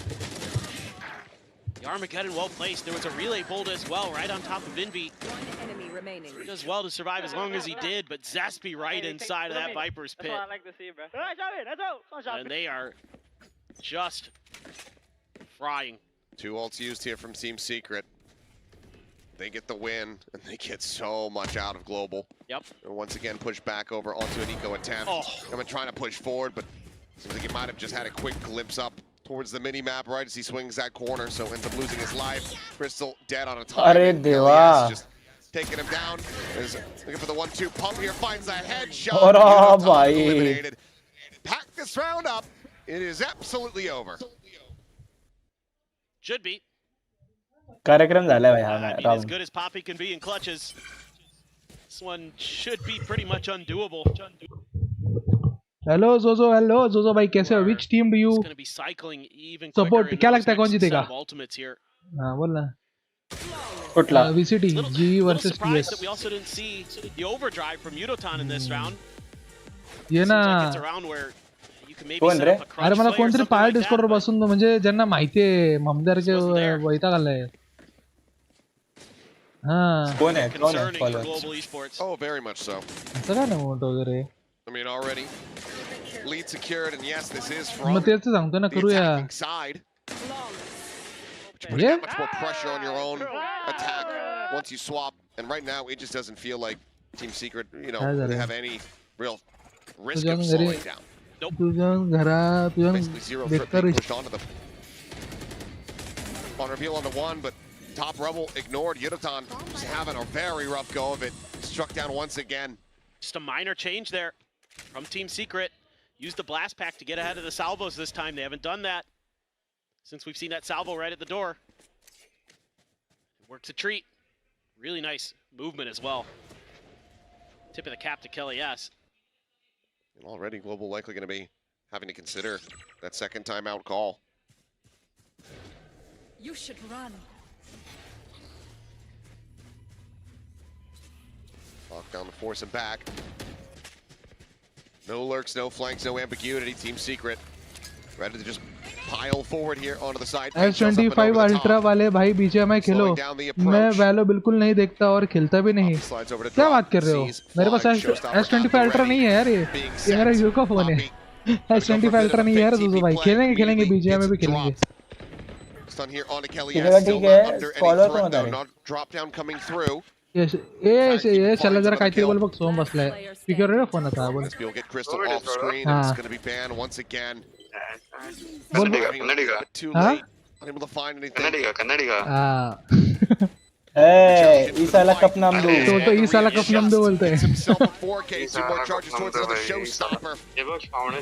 The Armageddon well placed. There was a relay bolt as well, right on top of Envy. Enemy remaining. He does well to survive as long as he did, but Zespi right inside of that Viper's pit. That's what I like to see, bro. And they are just frying. 2 ults used here from Team Secret. They get the win, and they get so much out of Global. Yep. And once again, push back over onto an eco attempt. I'm trying to push forward, but seems like he might have just had a quick glimpse up towards the mini-map right as he swings that corner, so ends up losing his life. Crystal dead on a time. अरे देवा. Just taking him down. Is looking for the 1-2 pump here, finds a headshot. अरे Unitop भाई. eliminated. Pack this round up. It is absolutely over. Should be. कार्यक्रम झालाय भाई हा I mean, as round. good as Poppy can be in clutches, this one should be pretty much undoable. Hello जोजो भाई कैसे हो? Which team do you It's going to be cycling even support? quicker in क्या those लगता है कौन next set जीतेगा? of ultimates here. हाँ बोल ना. कुठला? VCT G Little versus surprised TS. that we also didn't see the overdrive from Yudotan in this round. ये Seems ना. like it's a round where you can maybe कोण set रे? up a crunch अरे मला play or कोणतरी something part like that, डिस्कॉर्डवर but बसून म्हणजे ज्यांना माहितीये ममदार के वैताग आलाय. हां. कोण आहे? कोण आहे? concerning for follow. Global Esports. Oh, very much so. असं काय नाही मोठं वगैरे. I mean, already lead secured, and yes, this is from मग तेच तर सांगतो ना the करूया. attacking side. But you're putting that much more pressure on your own attack once you swap, and right now it just doesn't feel like Team Secret, they have any real risk of slowing down. तुझ्या घरा तुझ्या Basically zero trip बेकार being pushed onto them. On reveal on the 1, but top rebel ignored. Yudotan just having a very rough go of it. Struck down once again. Just a minor change there from Team Secret. Use the blast pack to get ahead of the salvos this time. They haven't done that since we've seen that salvo right at the door. Works a treat. Really nice movement as well. Tip of the cap to Kelly S. And already Global likely going to be having to consider that second timeout call. You should run. Lockdown to force him back. No lurks, no flanks, no ambiguity. Team Secret Ready to just pile forward here onto the side. S25 ultra वाले भाई BGMI खेलो, मैं वैलो बिल्कुल नहीं देखता और खेलता भी नहीं। क्या बात कर रहे हो? मेरे पास S25 अल्ट्रा नहीं है यार, ये मेरा यूको का फोन है। S25 अल्ट्रा नहीं है यार दोस्तों भाई, खेलेंगे BGMI भी खेलेंगे। ठीक है, फॉलो तो मत करो। ये चला जरा काहीतरी बोल बघ, सोम बसलाय स्पीकर रे फोन आता बोल। हां ई साला कप नाम दो, तो ई साला कप नाम दो बोलते हैं।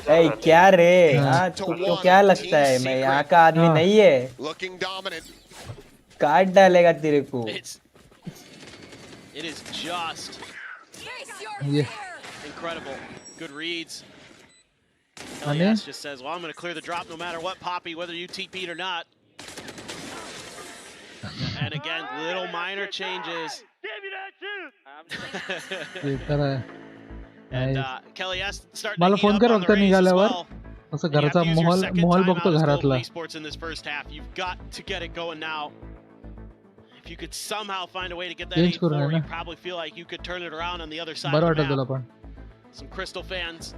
ए क्या रे, हाँ तो क्या लगता है मैं यहाँ का आदमी नहीं है, काट डालेगा तेरे को। It is just incredible. Good reads. Elias just says, well, I'm going to clear the drop no matter what, Poppy, whether you TP'd or not. And again, little minor changes. And Kelly S starting to heat up on the race as well. असं घराचा माहोल बघतो घरातला. Esports in this first half. You've got to get it going now. If you could somehow find a way to get that 8-4, you probably feel like you could turn it around on the other side of the map. Some Crystal fans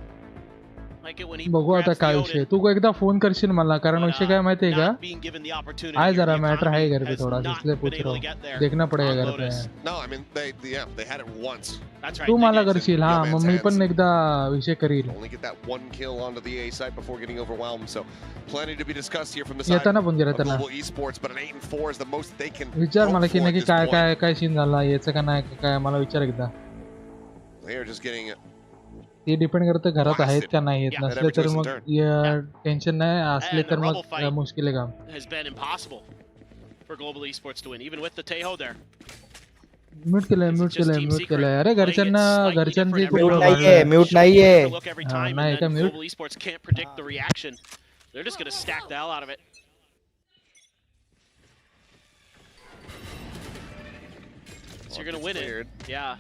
like it when he बघू आता काय विषय, तू एकदा phone करशील मला, कारण विषय काय माहिती आहे का, आहे जरा मैटर है घर पे थोड़ा, इसलिए पूछ रहा हूँ, देखना पड़ेगा घर पे। तू मला करशील, हाँ मम्मी पण एकदा विषय करील। येताना फोन करा त्यांना, विचार मला की नक्की काय सीन झाला, याचं का नाही काय, मला विचार एकदा। ते डिपेंड करतं घरात आहेत का नाही आहेत, नसले तर मग टेन्शन नाही, असले तर मग मुश्किल आहे काम। म्यूट केलंय अरे घरच्यांची म्यूट नाहीये नाही का mute. So you're going to win it. Yeah.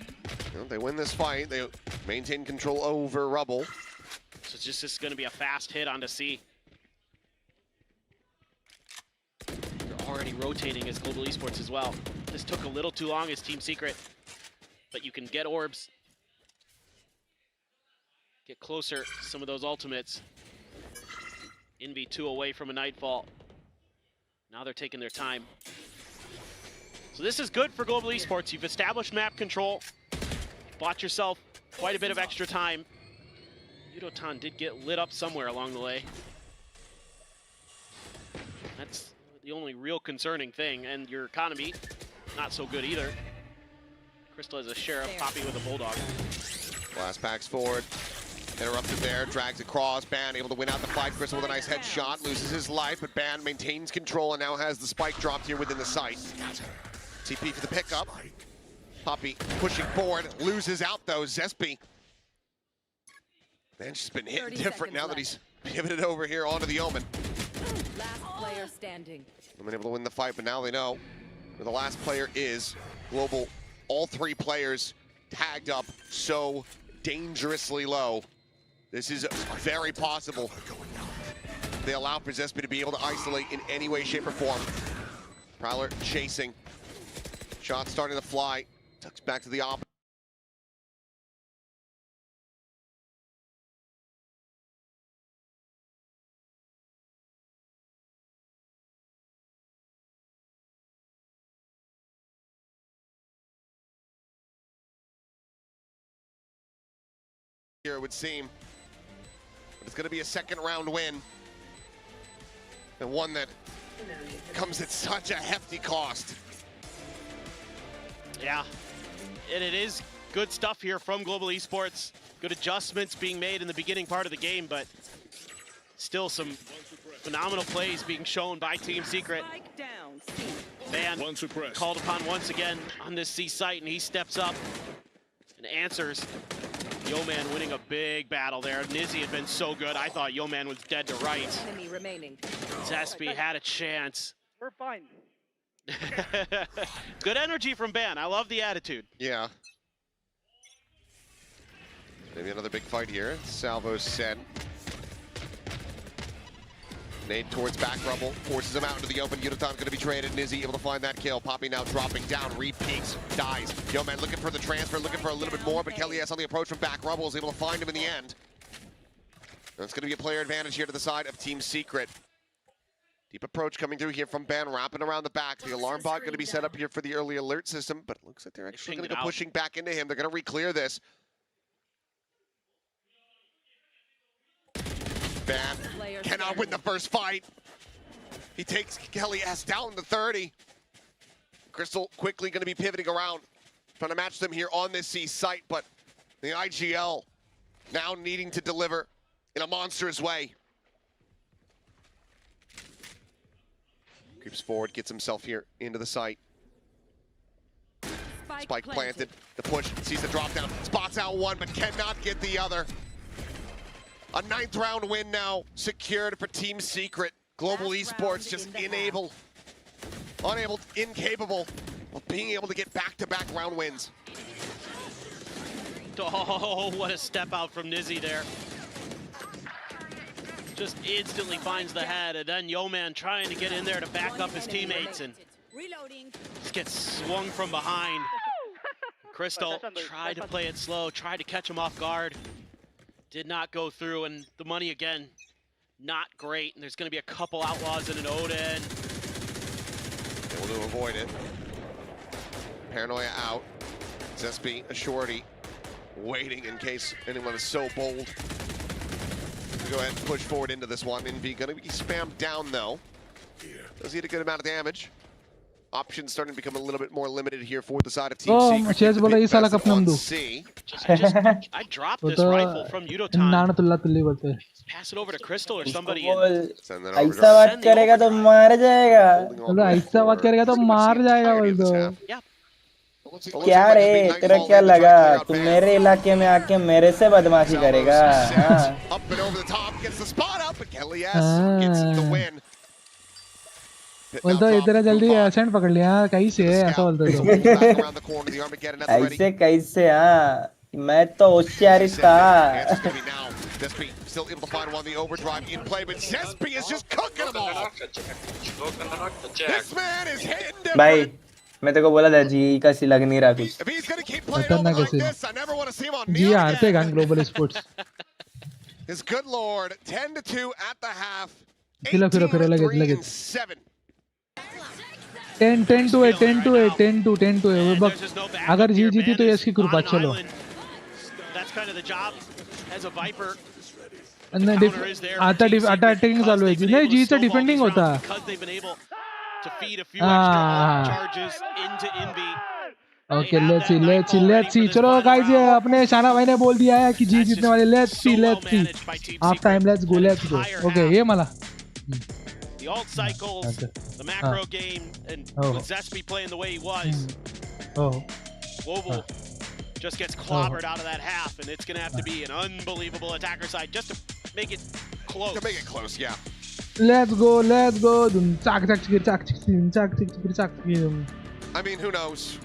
Well, they win this fight. They maintain control over Rubble. So it's just going to be a fast hit onto C. They're already rotating as Global Esports as well. This took a little too long as Team Secret. But you can get orbs. Get closer to some of those ultimates. NV2 away from a Nightfall. Now they're taking their time. So this is good for Global Esports. You've established map control, bought yourself quite a bit of extra time. Yudotan did get lit up somewhere along the way. That's the only real concerning thing, and your economy, not so good either. Crystal has a Sheriff, Poppy with a Bulldog. Blast packs forward, interrupted there, drags across, Ban able to win out the fight. Crystal with a nice headshot, loses his life, but Ban maintains control and now has the spike dropped here within the site. TP for the pickup. Poppy pushing forward, loses out though. Zespi. Ben's just been hitting different now that he's pivoted over here onto the Omen. Last player standing. They've been able to win the fight, but now they know where the last player is. Global, all three players tagged up so dangerously low. This is very possible. They allow for Zespi to be able to isolate in any way, shape, or form. Prowler chasing. Shot starting to fly. Tucks back to the opposite. Here it would seem. But it's going to be a second round win. And one that comes at such a hefty cost. Yeah, and it is good stuff here from Global Esports. Good adjustments being made in the beginning part of the game, but still some phenomenal plays being shown by Team Secret. Van called upon once again on this C site, and he steps up and answers. Yeoman winning a big battle there. Nizzy had been so good, I thought Yeoman was dead to rights. Zespi had a chance. We're fine. Good energy from Ban. I love the attitude. Yeah. Maybe another big fight here. Salvo set. Nade towards back rubble, forces him out into the open. Yudotan going to be traded. Nizzy able to find that kill. Poppy now dropping down, re-peeks, dies. Yo man looking for the transfer, looking for a little bit more, but Kelly on the approach from back rubble is able to find him in the end. That's going to be a player advantage here to the side of Team Secret. Deep approach coming through here from Ben, wrapping around the back. The alarm bot going to be set up here for the early alert system, but it looks like they're actually going to go pushing back into him. They're going to re-clear this. Ben cannot win the first fight. He takes Kelly S down to 30. Crystal quickly going to be pivoting around, trying to match them here on this C site, but the IGL now needing to deliver in a monstrous way. Creeps forward, gets himself here into the site. Spike planted. The push, sees the drop down, spots out one, but cannot get the other. A 9th round win now secured for Team Secret. Global Esports just incapable of being able to get back-to-back round wins. Oh, what a step out from Nizzy there. Just instantly finds the head, and then Yo-Man trying to get in there to back up his teammates, and just gets swung from behind. Crystal tried to play it slow, tried to catch him off guard. Did not go through, and the money again, not great. And there's going to be a couple outlaws and an Odin. Able to avoid it. Paranoia out. Zespi, a shorty, waiting in case anyone is so bold. Go ahead and push forward into this one. Envy going to be spammed down though. Does get a good amount of damage. Options starting to become a little bit more limited here for the side of Team Secret. I dropped this rifle from Yudotan. Pass it over to Crystal or somebody. ऐसा बात करेगा तो मार जाएगा. ऐसा बात करेगा तो मार जाएगा बोल दो. क्या रे, तेरा क्या लगा? तू मेरे इलाके में आके मेरे से बदमाशी करेगा? बोलता इतना जल्दी एसेंट पकड़ लिया कहीं से ऐसा बोलता तो. ऐसे कैसे? हाँ, मैं तो होशियार था. Still able to find one, the overdrive in play, but Zespi is just cooking them all. This man is hitting different. भाई, मैं तेरे को बोला था जी का सी लग नहीं रहा कुछ. खतरनाक कैसे? जी हारते गान global sports. His good lord, 10-2 at the half. फिर लगे 10-2 बक. अगर जीती तो इसकी कृपा. चलो. That's kind of the job as a Viper. आता अटैकिंग चालू है. नहीं जीचा डिफेंडिंग होता. Okay let's see. चलो गाइस, अपने शाना भाई ने बोल दिया है कि जी जीतने वाले. Let's see. Half time let's go. Okay ये मला. The alt cycles, the macro game, and with Zespi playing the way he was, Global just gets clobbered out of that half, and it's going to have to be an unbelievable attacker side just to make it close. To make it close, yeah. Let's go. I mean, who knows?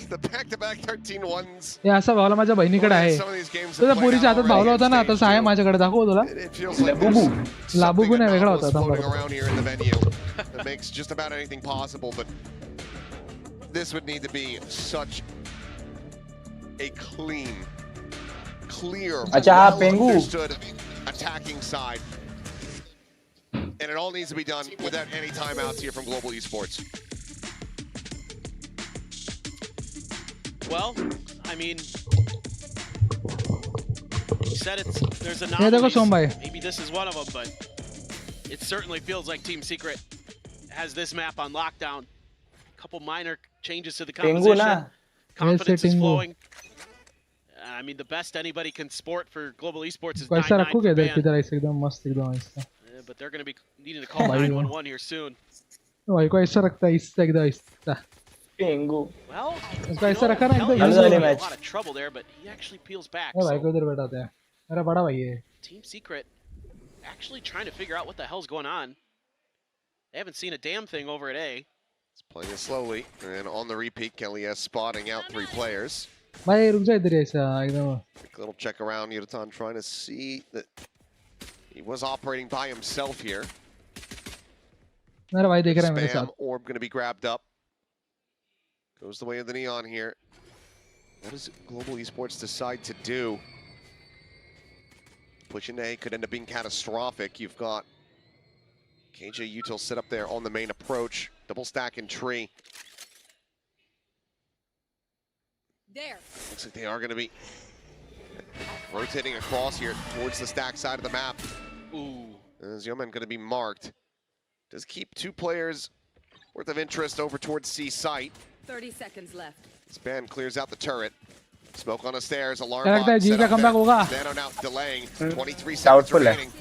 The back-to-back 13-1s. हे असं भावला माझ्या बहिणीकडे आहे. तुझा पोरीच्या हातात भावला होता ना, तसा आहे माझ्याकडे. दाखव तुला. लाबुबू नाही, वेगळा होता. That makes just about anything possible, but this would need to be such a clear, understood attacking side. And it all needs to be done without any timeouts here from Global Esports. Well, I mean, you said there's anomalies. Maybe this is one of them, but it certainly feels like Team Secret has this map on lockdown. A couple minor changes to the composition. Confidence is flowing. I mean, the best anybody can sport for Global Esports is 9-9. But they're going to be needing to call 911 here soon. Well, इसका ऐसा रखा ना a lot of trouble there, but he actually peels back. भाई को इधर बैठा होता है. मेरा बड़ा भाई है. Team Secret actually trying to figure out what the hell's going on. They haven't seen a damn thing over at A. It's playing it slowly, and on the repeat, Kelly S spotting out 3 players. भाई रुक जा इधर ऐसा एकदम. A little check around, Yudotan trying to see that He was operating by himself here. मेरा भाई देख रहा है मेरे साथ. Spam orb going to be grabbed up. Goes the way of the neon here. What does Global Esports decide to do? Pushing A could end up being catastrophic. You've got KJ Util set up there on the main approach. Double stack and tree. There. Looks like they are going to be rotating across here towards the stack side of the map. Ooh. As Yeoman going to be marked. Does keep 2 players worth of interest over towards C site. 30 seconds left. Span clears out the turret. Smoke on the stairs. Alarm क्या लगता है box जी set का up comeback there. होगा? Nano now delaying. 23 seconds Doubtful है. remaining.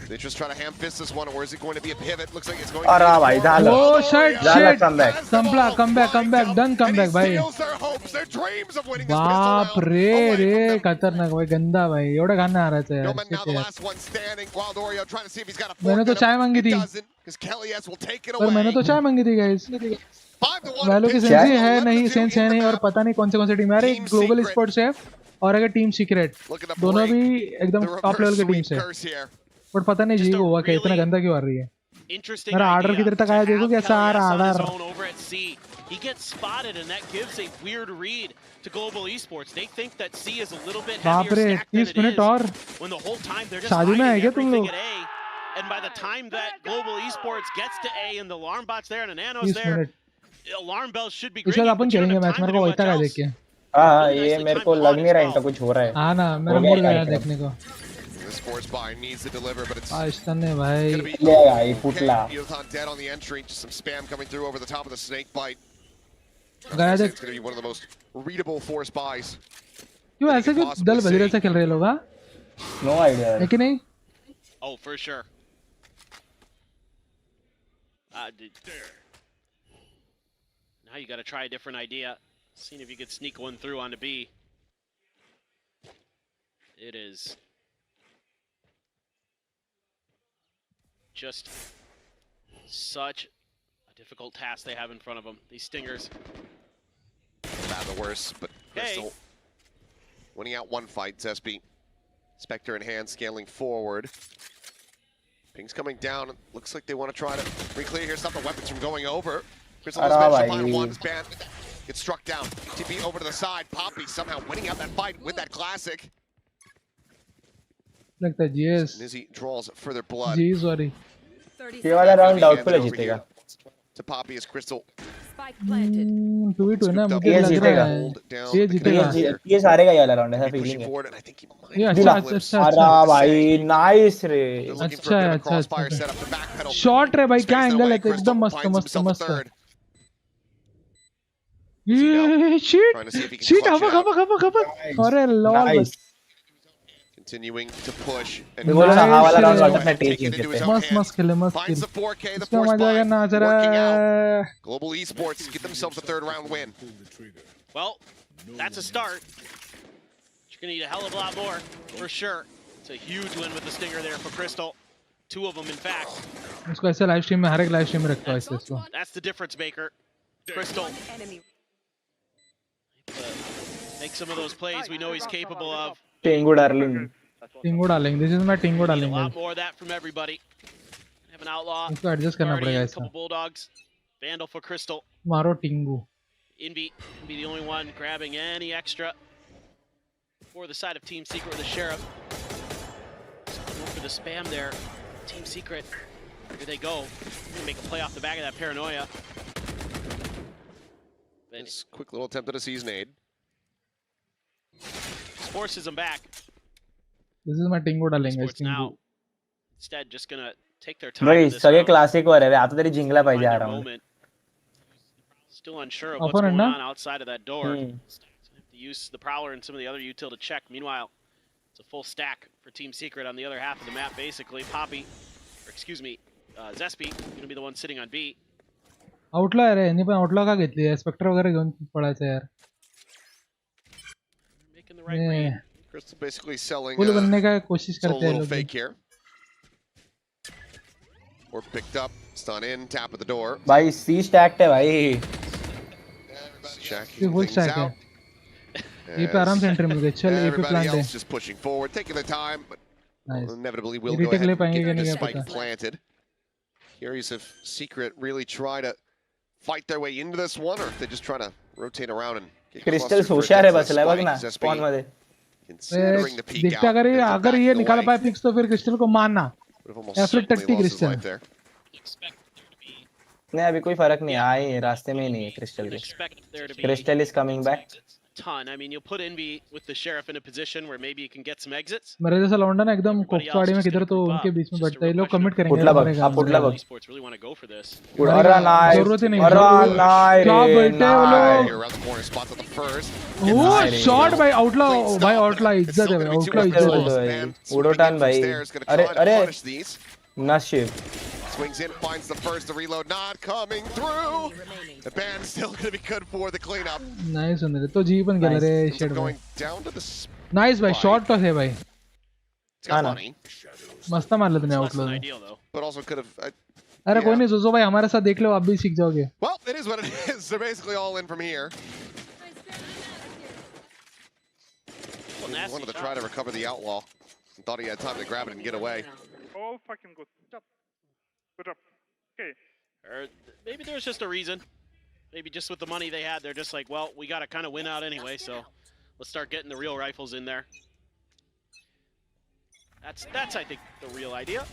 They just try to ham fist this one, or is it going to be a pivot? Looks like it's going to और be हाँ भाई झाला. Oh shit, झाला shit. comeback. Comeback, done comeback भाई. Steals their hopes, their dreams of winning this बाप pistol round रे away रे from them. खतरनाक भाई, गंदा भाई, एवढा खाना आ रहा था यार. Yeoman now Shit the यार. last one standing. Wild Oreo trying to see if he's got a मैंने तो fork. चाय मांगी थी. Doesn't, because Kelly S will take it पर मैंने away. तो चाय मांगी थी guys. 5-1 वैलो की pitch. सेंस ही है 11-2 नहीं, सेंस है नहीं, और पता नहीं कौन से टीम है. अरे Team ग्लोबल Secret. स्पोर्ट्स है और अगर टीम सीक्रेट, दोनों भी एकदम The टॉप लेवल reverse की टीम sweep से. curse here. बट पता नहीं जी को हुआ क्या, इतना गंदा क्यों आ रही है. Interesting मेरा idea आर्डर किधर तक to आया, have देखो कैसा आ Kelly रहा S on his order. own over at C. He gets spotted, and that gives a weird read to Global Esports. They think that C is a little bit बाप heavier रे, stacked than 30 it minute is, और when the whole time they're just शादी में है hiding क्या तुम everything लोग? at A. And by the time that Global Esports gets to A and the alarm bot's there and the nano's 30 there, minute. alarm bells should be इसके बाद ringing, upon but you don't खेलेंगे have match. time मेरे to को do वैसा much का else. देख के. हाँ ये मेरे को लग नहीं रहा इनका कुछ हो रहा है. हाँ ना, मेरा हो मूड गया गया टाइम. देखने को. The sports buy needs to deliver, but it's आइस्तान ने भाई. gonna be ले आई पुतला. Yuthon dead on the entry. Just some spam coming through over the top of the snake bite. गया It's देख. gonna be one of the most readable force buys. क्यों ऐसे क्यों दल बजरे से खेल रहे लोग? हाँ, No idea. है कि नहीं? Oh, for sure. Now you got to try a different idea. Seeing if you could sneak one through onto B. It is just such a difficult task they have in front of them. These stingers. Bad the worst, but Crystal winning out one fight. Zespi, Spectre in hand, scaling forward. Ping's coming down. Looks like they want to try to re-clear here, stop the weapons from going over. Crystal has managed to find one. Span gets struck down. TP over to the side. Poppy somehow winning out that fight with that classic. लगता है GS. Nizzy draws further blood. जी sorry. ये वाला round doubtful है जीतेगा. To Poppy is Crystal. 2v2 है ना, मुझे ये लग जीतेगा. रहा है ये जीतेगा. ये सारे का ये वाला राउंड है, ऐसा फीलिंग है. ये अच्छा अच्छा अरे भाई नाइस रे. अच्छा है, अच्छा. शॉट रे भाई, क्या एंगल है, एकदम मस्त मस्त मस्त. ये शीट हवा. अरे lol. Continuing to push and मस्त खेले मस्त. finds the 4K, the इसका force मजा buy, करना आ working रहा. out. Global Esports get themselves a third round win. Well, that's a start. You're gonna need a hell of a lot more, for sure. It's a huge win with the stinger there for Crystal. 2 of them, in fact. उसको ऐसे live stream में, हर एक live stream में रखता है इसको. That's the difference maker. Crystal. Make some of those plays we know he's capable of. टिंगू darling. टिंगो डालेंगे. दिस इज माय टिंगो A डालेंगे. lot more of that from everybody. Have an outlaw. इसको एडजस्ट करना पड़ेगा Guardian, ऐसा. couple bulldogs. Vandal for Crystal. मारो Tingu. Envy can be the only one grabbing any extra for the side of Team Secret with the Sheriff. Go for the spam there. Team Secret. Here they go. Gonna make a play off the back of that paranoia. This quick little attempt at a season aid. Forces them back. This is my Tingo डालेंगे. Sports now. Instead, just gonna take their time. भाई सगळे classic वर आहे रे. आता तरी जिंकला पाहिजे हा round. Still unsure of what's going on outside of that door. So have to use the Prowler and some of the other util to check. Meanwhile, it's a full stack for Team Secret on the other half of the map, basically. Poppy, or excuse me, Zespi, gonna be the one sitting on B. आउटला आहे रे. यांनी पण आउटला का घेतली आहे? Spectre वगैरे घेऊन पळायचं यार. Making the right read. Crystal basically selling full बनने का कोशिश a करते हैं little लोग. fake here. Or picked up, stun in, tap at the door. भाई सी स्टैक्ड है भाई. Checking फुल things स्टैक है. out. ये पे आराम से एंट्री मिल गई. चल ये पे plan Everybody they. else just pushing forward, taking their time, but inevitably will go ahead and get the spike planted. Curious if Secret really try to fight their way into this one, or if they just try to rotate around and get crystal होशियार है बस ले बघ ना spawn मध्ये considering the peek देखता out. अगर ये निकाल पाए पिक्स तो फिर क्रिस्टल को मारना या फिर टट्टी क्रिस्टल नहीं अभी कोई फर्क नहीं आए रास्ते में ही नहीं है क्रिस्टल के crystal is coming back ton. I mean, you'll put Envy with the Sheriff in a position where maybe you can get some exits. मेरे जैसा लौंडा ना एकदम कोफ्ताड़ी में किधर तो उनके बीच में बैठता है लोग कमिट करेंगे पुटला बग आप पुटला bug Really want to go for this. अरे नाइस जरूरत ही नहीं क्या बैठे वो लोग ओ शॉट भाई आउटला इज्जत है भाई आउटला इज्जत है उड़ोटान भाई अरे नशिब swings in, finds the first, the reload not coming through. The band's still going to be good for the cleanup. Nice on it. तो जी पण गेला रे shade going down to the nice भाई शॉट तो है भाई हां ना मस्त मारले तूने आउटलो but also could have अरे कोई नहीं जोजो भाई हमारे साथ देख लो आप भी सीख जाओगे well it is what it is. They're basically all in from here. Wanted to try to recover the outlaw and thought he had time to grab it and get away. All fucking good. Good job. Okay. Or maybe there's just a reason. Maybe just with the money they had, they're just like, well, we got to kind of win out anyway, so let's start getting the real rifles in there. That's I think the real idea.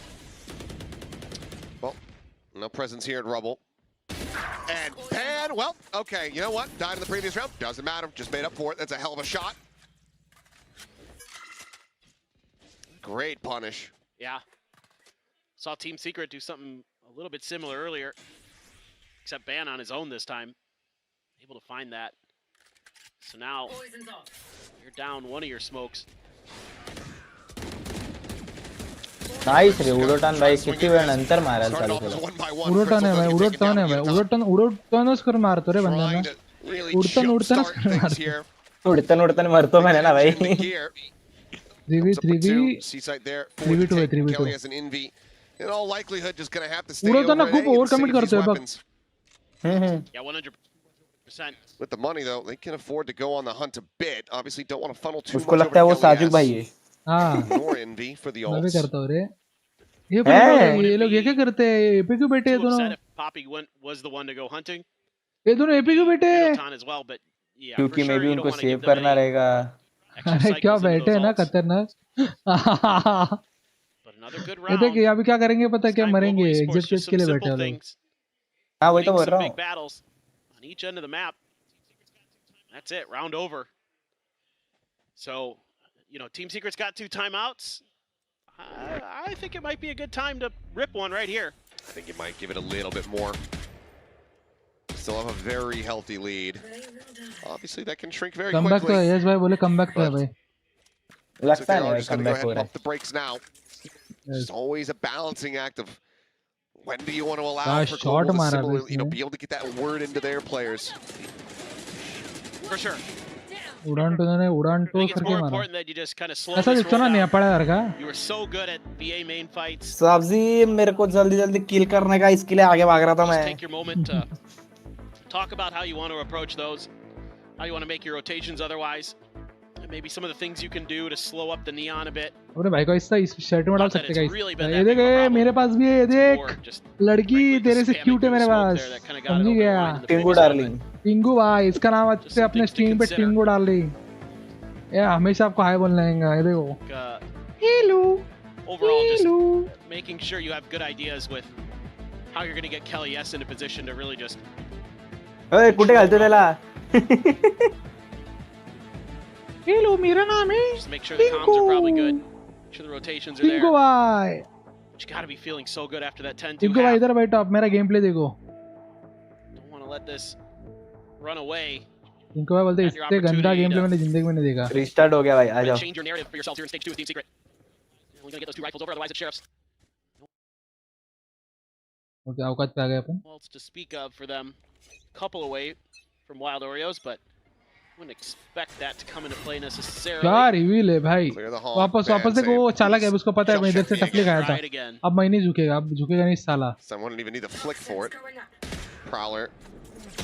Well, no presence here at Rubble. And Pan, well, okay, you know what? Died in the previous round. Doesn't matter. Just made up for it. That's a hell of a shot. Great punish. Yeah. Saw Team Secret do something a little bit similar earlier, except Ban on his own this time. Able to find that. So now you're down one of your smokes. Nice रे उड़ोटान भाई किती वेळ नंतर मारायला चालू केलं उड़ोटान है भाई उड़ोटान है भाई उड़ोटानच कर मारतो रे बंदांना उड़तानच कर मारतो उड़तन मरतो मैंने ना भाई 3v3 Seaside there 3v2 है 3v2 Kelly has an envy in all likelihood just going to have to stay उड़ोटान over खूप ओवर कमिट करतोय बघ Yeah, 100%. With the money though, they can afford to go on the hunt a bit. Obviously don't want to funnel too much उसको लगता है वो साजुक भाई है हां more envy for the मैं भी ults. करता हूं रे ये लोग ये क्या करते हैं एपी क्यों बैठे हैं दोनों Poppy was the one to go hunting. ये दोनों एपी क्यों बैठे हैं as well, but yeah, क्योंकि मैं भी उनको सेव करना रहेगा अरे क्या बैठे हैं ना खतरनाक ये देखिए अभी क्या करेंगे पता है क्या मरेंगे एग्जिट केस के लिए बैठे हैं लोग हां वही तो बोल रहा हूं big battles on each end of the map. That's it, round over. So, you know, Team Secret's got 2 timeouts. I think it might be a good time to rip one right here. I think you might give it a little bit more. Still have a very healthy lead. Obviously that can shrink very quickly. Comeback तो है yes भाई बोले comeback तो है भाई लगता है भाई कमबैक हो रहा है the brakes now. It's always a balancing act of when do you want to allow for shot global मारा to you know be able to get that word into their players. For sure. उड़ान तो करके मारा ऐसा दिखता ना नेपाल यार का You were so good at BA main fights. सब्जी मेरे को जल्दी किल करने का इसके लिए आगे भाग रहा था मैं Take your moment to talk about how you want to approach those, how you want to make your rotations otherwise. Maybe some of the things you can do to slow up the neon a bit. अरे भाई को इस shirt में डाल सकते हैं ये देख मेरे पास भी है ये देख लड़की तेरे से क्यूट है मेरे पास समझ गया टिंगू डार्लिंग टिंगू भाई इसका नाम अच्छे अपने स्ट्रीम पे टिंगू डार्लिंग ये हमेशा आपको हाय बोलना है ये देखो hello overall just making sure you have good ideas with how you're going to get Kelly S in a position to really just ओए कुठे घालतो त्याला हेलो मेरा नाम है just make sure the comms are probably good. Make sure the rotations are there. Tingu भाई You got to be feeling so good after that 10-2 Tingu भाई इधर बैठो आप मेरा गेम प्ले देखो Don't want to let this run away. Tingu भाई बोलते इससे गंदा गेम प्ले मैंने जिंदगी में नहीं देखा रीस्टार्ट हो गया भाई आ जाओ Change your narrative for yourselves here in stage 2 of Team Secret. We're going to get those 2 rifles over, otherwise it's Sheriff's. Okay औकात पे आ गए अपन Well, to speak of for them, couple away from Wild Oreos, but wouldn't expect that to come into play necessarily. क्या reveal है भाई वापस देखो वो चालाक है उसको पता है मैं इधर से टपली खाया था अब मैं नहीं झुकेगा अब झुकेगा नहीं साला Someone didn't even need to flick for it. Prowler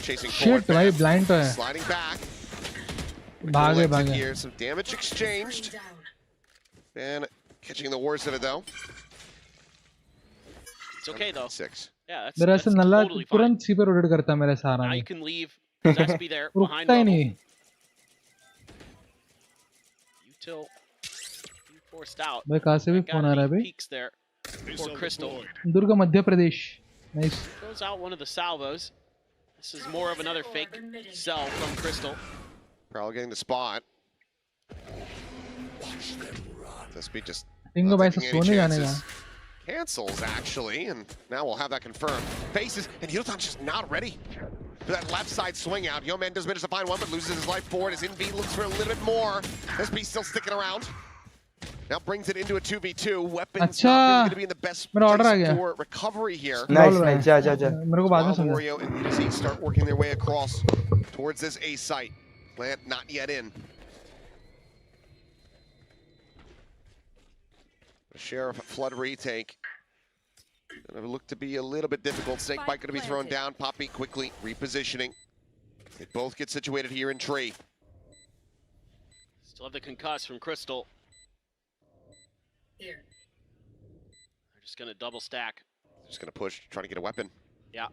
chasing shit भाई ब्लाइंड तो है sliding back. भागे Here some damage exchanged. And Catching the worst of it though. It's okay though. 6. Yeah, मेरा that's ऐसे नल्ला totally fine. तुरंत सी पे rotate करता है मेरे सहारा Now में you can leave. Zespi there behind रुकता ही bubble. नहीं Util being forced out. भाई कहाँ से भी That फोन आ gotta रहा है be भाई peaks there for Crystal. Durga Madhya Pradesh nice Throws out one of the salvos. This is more of another fake sell from Crystal. Probably getting the spot. Zespi just Tingo भाई से taking any सोने जाने का chances. Cancels actually, and now we'll have that confirmed. Faces, and Hilton's just not ready for that left side swing out. Yeoman does manage to find one, but loses his life for it. As Invi looks for a little bit more. SB still sticking around. Now brings it into a 2v2. Weapons not really going to be in the best मेरा order आ place गया for recovery here. Nice, nice. जा जा जा. मेरे को बाद में Wild समझा Oreo and Nizzy start working their way across towards this A site. Plant not yet in. The Sheriff Flood retake. Gonna look to be a little bit difficult. Snake Bite gonna be thrown down. Poppy quickly repositioning. They both get situated here in tree. Still have the concuss from Crystal. Here. They're just gonna double stack. Just gonna push, trying to get a weapon. Yeah.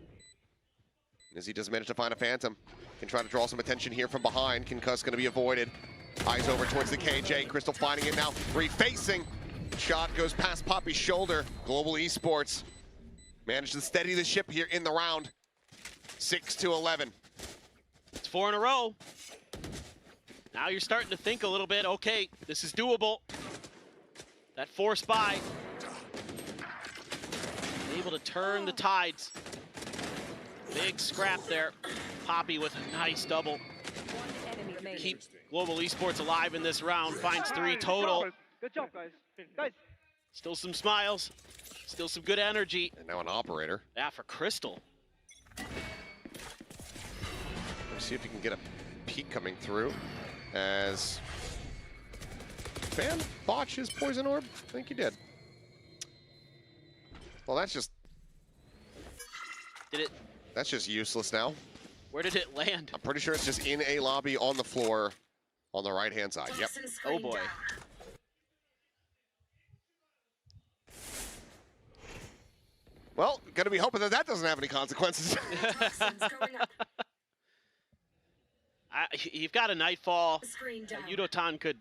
As he does manage to find a Phantom. Can try to draw some attention here from behind. Concuss gonna be avoided. Eyes over towards the KJ. Crystal finding it now. Refacing. Shot goes past Poppy's shoulder. Global Esports managed to steady the ship here in the round. 6-11. It's 4 in a row. Now you're starting to think a little bit, okay, this is doable. That forced buy. Able to turn the tides. Big scrap there. Poppy with a nice double. Keep Global Esports alive in this round. Finds 3 total. Good job, guys. Guys. Still some smiles. Still some good energy. And now an operator. Yeah, for Crystal. Let's see if he can get a peek coming through. As Fan botch his poison orb? I think he did. Well, that's just... Did it? That's just useless now. Where did it land? I'm pretty sure it's just in a lobby on the floor on the right-hand side. Yep. Oh boy. Well, gonna be hoping that that doesn't have any consequences. You've got a Nightfall. Yudotan could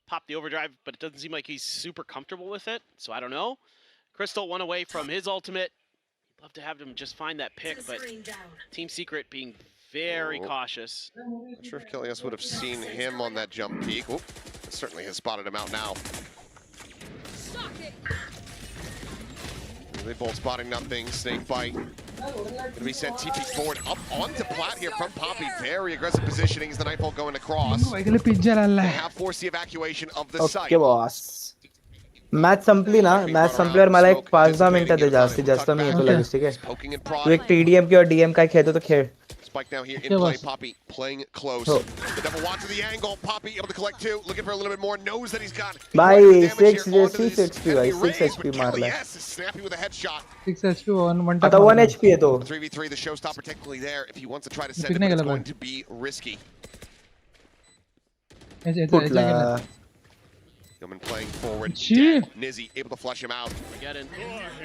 pop the overdrive, but it doesn't seem like he's super comfortable with it, so I don't know. Crystal one away from his ultimate. Love to have him just find that pick, but Team Secret being very cautious. Not sure if Kilias would have seen him on that jump peak. Oop, certainly has spotted him out now. They both spotting nothing. Snake Bite. Gonna be sent TP forward up onto plat here from Poppy. Very aggressive positioning as the Nightfall going across. They have forced the evacuation of the site. Okay, boss. Match संपली ना match संपल्यावर मला एक 5-10 मिनिटं दे जास्त मी येतो लगेच ठीक आहे तू एक टीडीएम किंवा डीएम काय खेळतो तो खेळ Spike now here in play. Poppy playing close. The double watch to the angle. Poppy able to collect 2. Looking for a little bit more. Knows that he's got. भाई 6 HP भाई 6 HP मारला Yes, snappy with a headshot. 6 HP one आता 1 HP आहे तो 3v3 the showstopper technically there if he wants to try to send it, but it's going to be risky. Yeoman playing forward. Nizzy able to flush him out. Armageddon.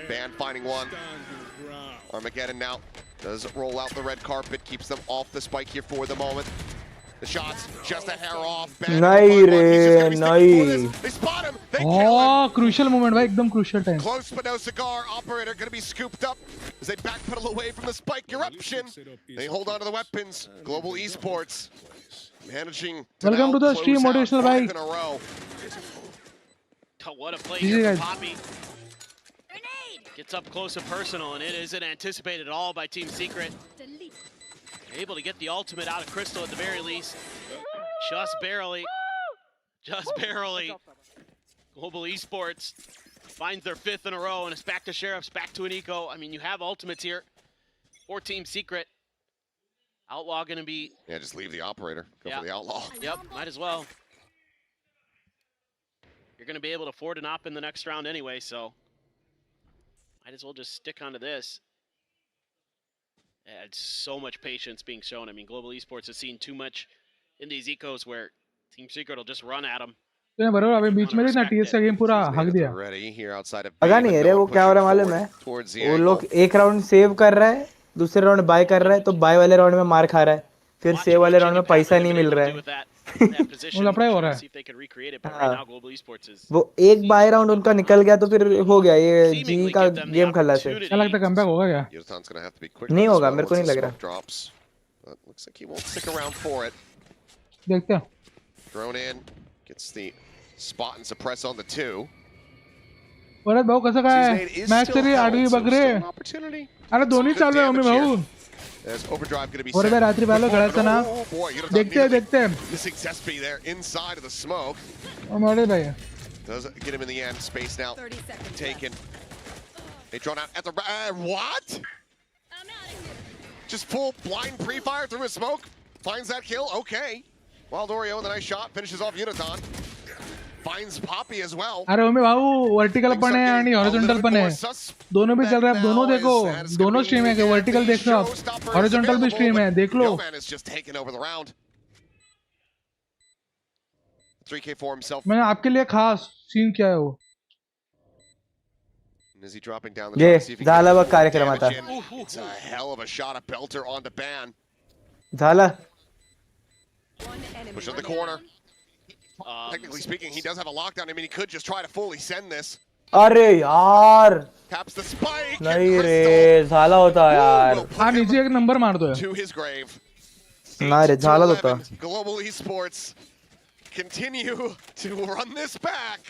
Ban finding one. Armageddon now does roll out the red carpet, keeps them off the spike here for the moment. The shots just a hair off. नहीं रे नहीं. They spot him. They kill him. Crucial moment भाई एकदम crucial time. Close but no cigar. Operator going to be scooped up as they backpedal away from the spike eruption. They hold on to the weapons. Global Esports managing to Welcome to the stream motivational five in a row. What a play here from Poppy. Gets up close and personal, and it isn't anticipated at all by Team Secret. Able to get the ultimate out of Crystal at the very least. Just barely. Just barely. Global Esports finds their 5th in a row, and it's back to Sheriffs, back to an eco. I mean, you have ultimates here for Team Secret. Outlaw gonna be... Yeah, just leave the operator. Go for the Outlaw. Yep, might as well. You're gonna be able to afford an op in the next round anyway, so... might as well just stick onto this. Yeah, it's so much patience being shown. I mean, Global Esports has seen too much in these ecos where Team Secret will just run at them. तो बरोबर अभी बीच में देखना TS का game पूरा हक दिया। पता नहीं है रे वो क्या हो रहा है मालूम है, वो लोग एक राउंड सेव कर रहा है, दूसरे राउंड बाय कर रहा है, तो बाय वाले राउंड में मार खा रहा है, फिर सेव वाले राउंड में पैसा नहीं मिल रहा है। वो लफड़ा ही हो रहा है। हाँ, वो एक बाय राउंड उनका निकल गया तो फिर हो गया ये जी का गेम खल्लास है। क्या लगता है कमबैक होगा क्या? नहीं होगा, मेरे को नहीं लग रहा। देखते हैं। Thrown in, gets the spot and suppress on the two. परत भाऊ कसं काय मॅच तरी आडवी बघ रे, अरे दोन्ही चालू आहे मम्मी भाऊ. There's overdrive going to be और set. रात्री वालों खेळायचं ना, देखते हैं Missing Zespi there inside of the smoke. हमारे भाई Does get him in the end. Space now taken. They drawn out at the what? Just full blind pre-fire through his smoke. Finds that kill. Okay. Wild Oreo with a nice shot finishes off Uniton. Finds Poppy as well. अरे mummy भाऊ vertical पण है आणि horizontal पण है, दोनों भी चल रहा है. दोनों देखो, दोनों स्ट्रीम है, वर्टिकल देख लो आप, हॉरिजॉन्टल भी स्ट्रीम है, देख लो. 3K for himself. मैंने आपके लिए खास सीन क्या है वो. Is he dropping down the ये see if he झाला can बघ कार्यक्रम आता. It's a hell of a shot, a belter on the ban. झाला. Push in the corner. Technically speaking, he does have a lockdown. I mean, he could just try to fully send this. अरे यार Taps the spike. नहीं रे, झाला होता यार. हा नीचे एक नंबर मारतोय. To his grave. नाही रे, झाला होता. Global Esports continue to run this back,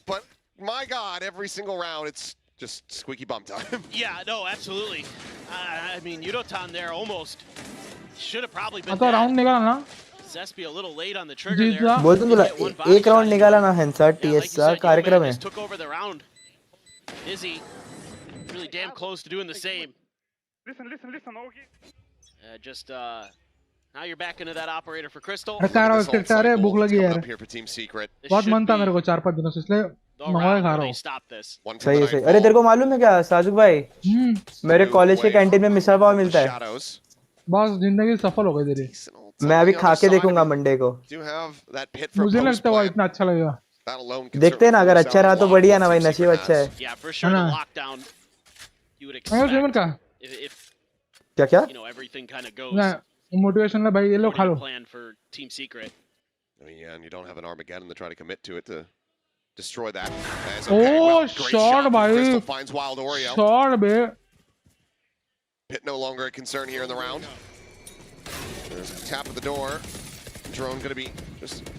but my God, every single round, it's just squeaky bum time. Yeah, no, absolutely. I mean, Yudotan there almost should have probably been. आता round निघाला ना. Zespi a little late on the trigger there. बोलतो तुला एक round निघाला ना ह्यांचा TS चा कार्यक्रम आहे. Took over the round. Izzy really damn close to doing the same. Listen, okay. Just now you're back into that operator for Crystal. अरे काय राव टिकटा रे, भूख लगी यार. बहुत मन था मेरे को 4-5 दिनों से, इसलिए मंगवा खा रहा हूँ. सही सही. अरे तेरे को मालूम है क्या साजुक भाई, मेरे कॉलेज के कैंटीन में मिसल पाव मिलता है. बस जिंदगी सफल हो गई तेरी. मैं अभी खा के देखूंगा मंडे को. मुझे लगता है वो इतना अच्छा लगेगा. देखते हैं ना, अगर अच्छा रहा तो बढ़िया ना भाई, नसीब अच्छा है. है ना. अरे का क्या क्या ना मोटिवेशन ला भाई, ये लो खा लो. I mean, yeah, and you don't have an Armageddon to try to commit to it to destroy that. Oh, shot भाई. Crystal finds Wild Oreo. Shot bay. Pit no longer a concern here in the round. There's a tap at the door. Drone going to be just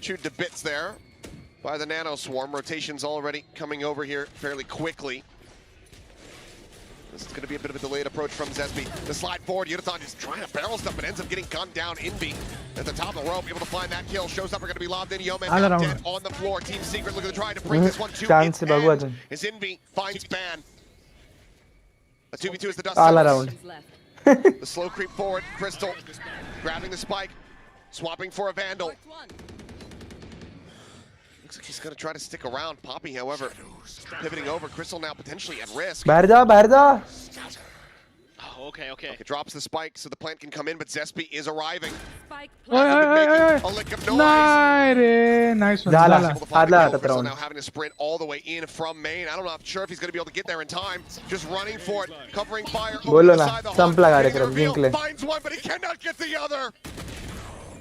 chewed to bits there by the Nano Swarm. Rotations already coming over here fairly quickly. This is going to be a bit of a delayed approach from Zespi. The slide forward, Yudotan is trying to barrel stuff, but ends up getting gunned down. Invi at the top of the rope, able to find that kill. Shows up, are going to be lobbed in. Yeoman dead on the floor. Team Secret looking to try to bring this one to its end. As Invi finds Ban. A 2v2 is the dust. All around. The slow creep forward. Crystal grabbing the spike, swapping for a Vandal. Looks like he's going to try to stick around. Poppy, however, pivoting over. Crystal now potentially at risk. बाहर जा, बाहर जा. Oh, okay. It drops the spike so the plant can come in, but Zespi is arriving. A lick of noise. Nice one. झाला. झाला. Crystal now having to sprint all the way in from main. I'm not sure if he's going to be able to get there in time. Just running for it, covering fire. बोलो ना, संपला कार्यक्रम, जिंकले. Finds one, but he cannot get the other.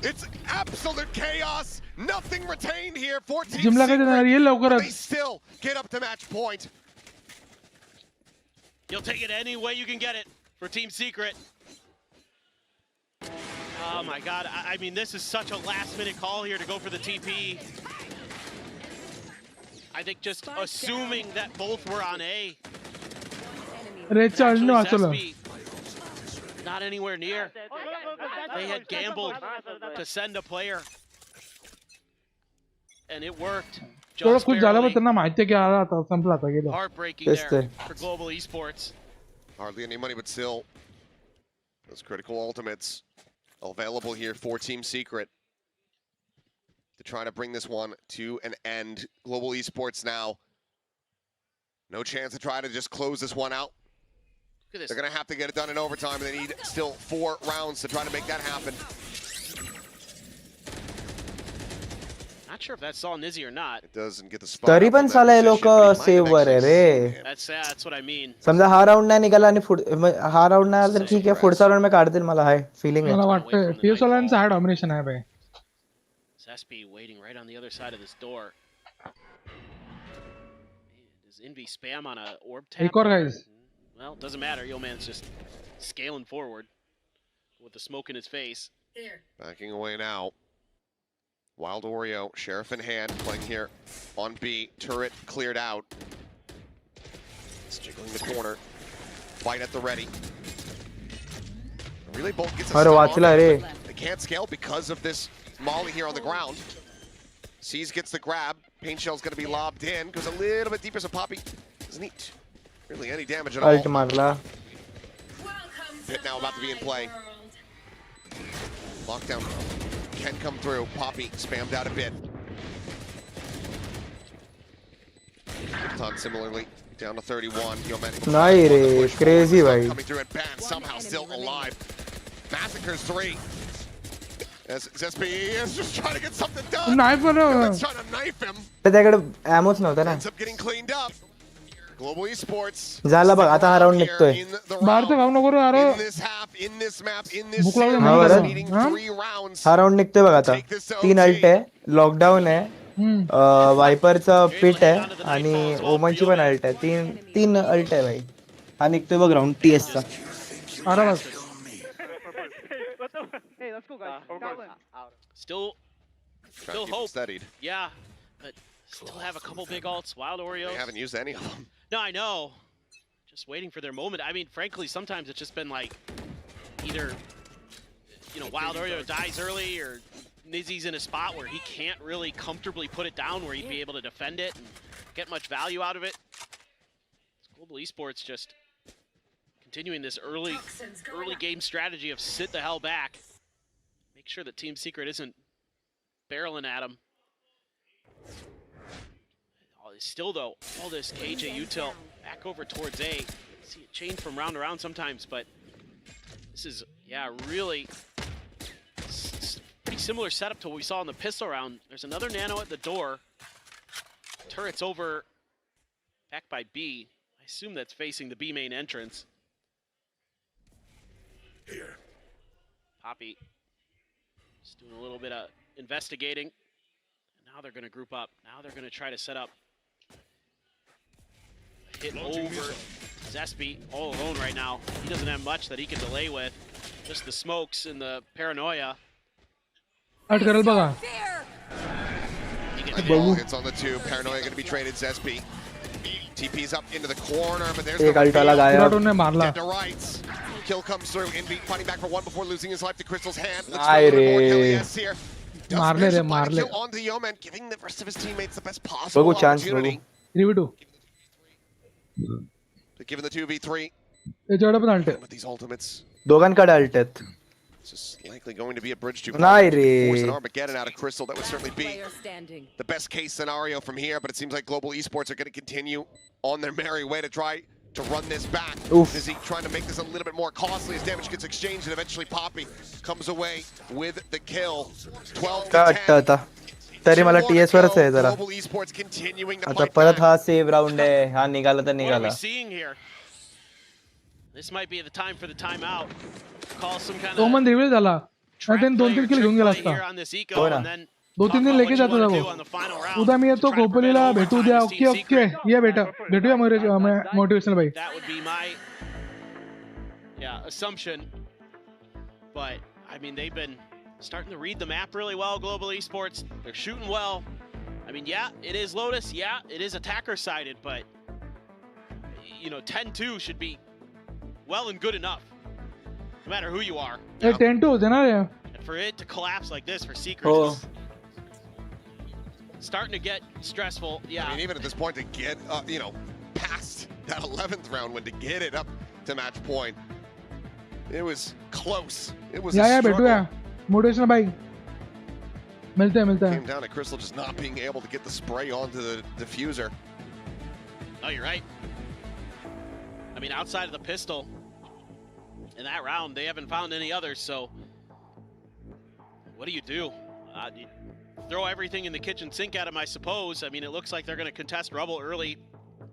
It's absolute chaos. Nothing retained here for Team Secret. They still get up to match point. You'll take it any way you can get it for Team Secret. Oh my God, I mean, this is such a last-minute call here to go for the TP. I think just assuming that both were on A. Zespi, not anywhere near. They had gambled to send a player. And it worked. Just barely. Heartbreaking there for Global Esports. Hardly any money, but still, those critical ultimates available here for Team Secret to try to bring this one to an end. Global Esports now, no chance to try to just close this one out. They're going to have to get it done in overtime, and they need still 4 rounds to try to make that happen. Not sure if that's saw Nizzy or not. It doesn't get the spot. तरी पण साला हे लोक save वर आहे रे. That's what I mean. समजा हा round नाही निघाला आणि हा राऊंड नाही आला तर ठीक आहे, पुढचा राऊंड मी काढतील. मला हाय फिलिंग आहे. मला वाटतं PS वाल्यांचा हा डॉमिनेशन आहे भाई. Zespi waiting right on the other side of this door. Does Envy spam on a orb tap? एक और guys. Well, doesn't matter. Yo man's just scaling forward with the smoke in his face. Backing away now. Wild Oreo, Sheriff in hand, playing here on B. Turret cleared out. It's jiggling the corner. Fight at the ready. Relay Bolt gets a stun on it. They can't scale because of this Molly here on the ground. Seas gets the grab. Paint Shell's going to be lobbed in. Goes a little bit deeper, so Poppy doesn't need really any damage at all. Ult marla. Pit now about to be in play. Lockdown can come through. Poppy spammed out a bit. Ton similarly down to 31. Nahi re, crazy bhai. Coming through at ban, somehow still alive. Massacres 3. As Zespi is just trying to get something done. Knife Trying to knife him. त्याकडे ammoच नव्हता ना. Ends up getting cleaned up. Global Esports. झाला बघ, आता हा round निघतोय. बाहेरचं काम नको रे यार. In this map, in this series, हा राऊंड निघतोय बघ आता. 3 अल्ट आहे, लॉकडाऊन आहे, वायपरचा पिट आहे आणि ओमनची पण अल्ट आहे. तीन अल्ट आहे भाई. हा निघतोय बघ राऊंड TS चा. अरे बस. Hey, let's go, guys. Still hope. Steadied. Yeah, but still have a couple big ults. Wild Oreos. They haven't used any of them. No, I know. Just waiting for their moment. I mean, frankly, sometimes it's just been like either, Wild Oreo dies early or Nizzy's in a spot where he can't really comfortably put it down where he'd be able to defend it and get much value out of it. Global Esports just continuing this early game strategy of sit the hell back. Make sure that Team Secret isn't barreling at him. Still though, all this KJ util back over towards A. See it change from round to round sometimes, but this is, really pretty similar setup to what we saw in the pistol round. There's another nano at the door. Turret's over back by B. I assume that's facing the B main entrance. Here. Poppy just doing a little bit of investigating. And now they're going to group up. Now they're going to try to set up a hit over Zespi all alone right now. He doesn't have much that he can delay with. Just the smokes and the paranoia. Art करल बघा. He gets the ball, hits on the 2. Paranoia going to be traded. Zespi. TP's up into the corner, but there's एक अल्टा लगाया. Dead to rights. Kill comes through. Envy fighting back for one before losing his life to Crystal's hand. Looks for a little bit more kill yes here. मार ले. Kill onto Yeoman, giving the rest of his teammates the best possible opportunity. 3v2. Given the 2v3. याच्याकडे पण alt आहे. With these ultimates. दोघांकडे alt आहेत. This is likely going to be a bridge to नाही रे. force an Armageddon out of Crystal. That would certainly be the best case scenario from here, but it seems like Global Esports are going to continue on their merry way to try to run this back. Is he trying to make this a little bit more costly as damage gets exchanged, and eventually Poppy comes away with the kill. 12 to 10. तरी मला TS वरच आहे जरा. Global Esports continuing to आता परत हा save round आहे. हा निघाला तर निघाला. What are we seeing here? This might be the time for the timeout. Call some kind of ओमन रिव्हील झाला. त्याने 2-3 किल घेऊन गेला असता. 2-3 दिन लेके जातो जागो. उद्या मी येतो खोपलीला भेटू द्या. ओके ये बेटा भेटूया मोटिवेशनल भाई. That would be my assumption, but I mean they've been starting to read the map really well. Global Esports, they're shooting well. I mean, it is Lotus. It is attacker sided, but 10-2 should be well and good enough, no matter who you are. 10-2 होते ना रे. And for it to collapse like this for Secret, starting to get stressful. Yeah. I mean, even at this point, to get past that 11th round, when to get it up to match point, it was close. It was a struggle. भेटूया motivational भाई. मिलते हैं. Came down to Crystal just not being able to get the spray onto the diffuser. Oh, you're right. I mean, outside of the pistol in that round, they haven't found any others. So, what do? You throw everything in the kitchen sink at him, I suppose. I mean, it looks like they're going to contest Rubble early,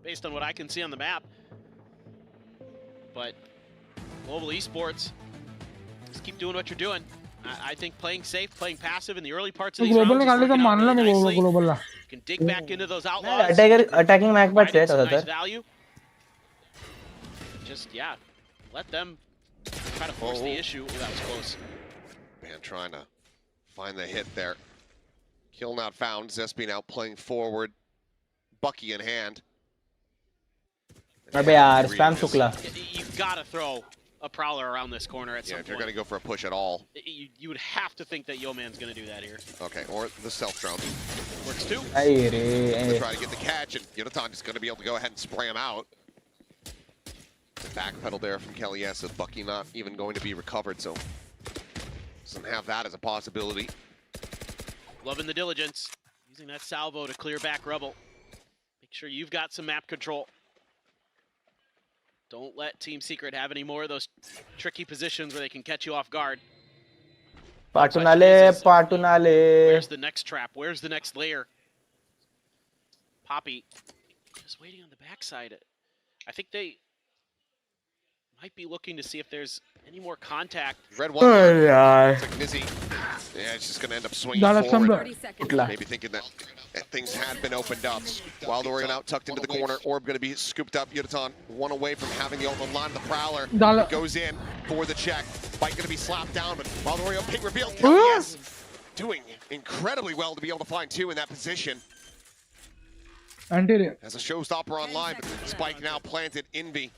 based on what I can see on the map. But Global Esports, just keep doing what you're doing. I think playing safe, playing passive in the early parts of these rounds is working out really nicely. You can dig back into those outlaws. Attacking Mac but है Some तो nice sir value. Just, yeah, let them try to force the issue. Oh, that was close. Man trying to find the hit there. Kill not found. Zespi now playing forward. Bucky in hand. अबे यार spam Shukla You've got to throw a prowler around this corner at some Yeah, if you're point. going to go for a push at all. You would have to think that Yeoman's going to do that here. Okay, or the self-drone. Works too. We'll try to get the catch, and Yonathon is going to be able to go ahead and spray him out. The backpedal there from Kelly S. With Bucky not even going to be recovered, so doesn't have that as a possibility. Loving the diligence. Using that salvo to clear back Rubble. Make sure you've got some map control. Don't let Team Secret have any more of those tricky positions where they can catch you off guard. पाटुनाले Where's the next trap? Where's the next layer? Poppy just waiting on the backside. I think they might be looking to see if there's any more contact. Red one. It's like Nizzy. Yeah, it's just going to end up swinging forward. Maybe thinking that things had been opened up. Wild Orion out tucked into the corner. Orb going to be scooped up. Yonathon one away from having the ultimate line. The Prowler goes in for the check. Bite going to be slapped down, but Wild Orion ping reveal. Yes, doing incredibly well to be able to find two in that position. As a showstopper online, but Spike now planted. Envy,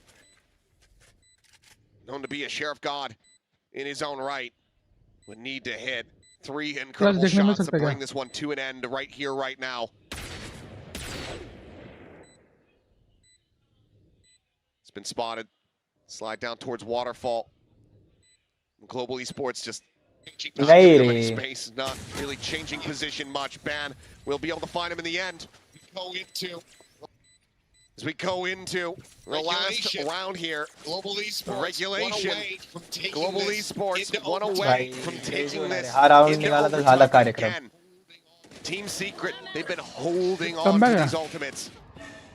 known to be a sheriff god in his own right, would need to hit 3 incredible shots to bring this one to an end right here, right now. It's been spotted. Slide down towards Waterfall. Global Esports just changing space, not really changing position much. Ban will be able to find him in the end. As we go into the last round here, Global Esports regulation. Global Esports one away from taking this again. Team Secret, they've been holding on to these ultimates,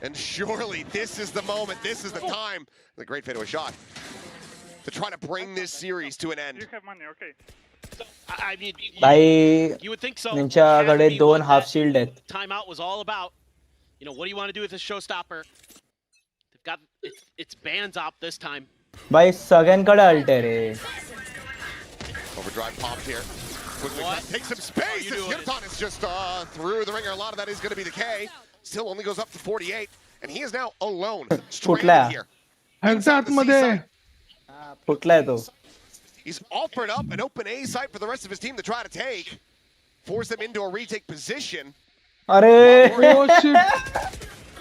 and surely this is the moment. This is the time. The great fadeaway shot to try to bring this series to an end. You have money, okay. I mean, you would think so. कडे 2 half shield आहेत. Timeout was all about. You know, what do you want to do with this showstopper? They've got it's bans op this time. भाई सगळ्यांकडे alt आहे रे. Overdrive popped here. Quickly take some space. Yonathon is just through the ringer. A lot of that is going to be the K. Still only goes up to 48, and he is now alone. Stranded here. फुटलाय तो. He's offered up an open A site for the rest of his team to try to take. Force them into a retake position. अरे oh shit.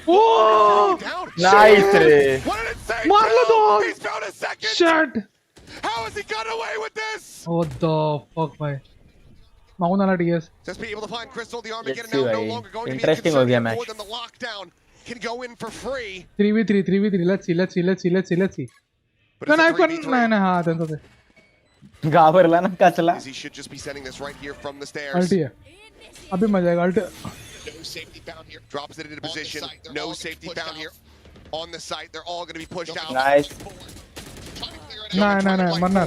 Oh! Nice रे. मार लो दो. He's found a second. Shit. How has he got away with this? What the fuck, भाई. माउन वाला DS. Just be able to find Crystal. The Armageddon now no longer going to be interesting हो गया more match. than the lockdown can go in for free. 3v3. Let's see. But no, नाही हाँ त्यांचं ते. घाबरला ना Kachla. He should just be sending this right here from the stairs. अल्टी है. अभी मजा आएगा अल्टी. No safety found here. Drops it into position. No safety found here. On the site, they're all going to be pushed out. Nice. No, मरना.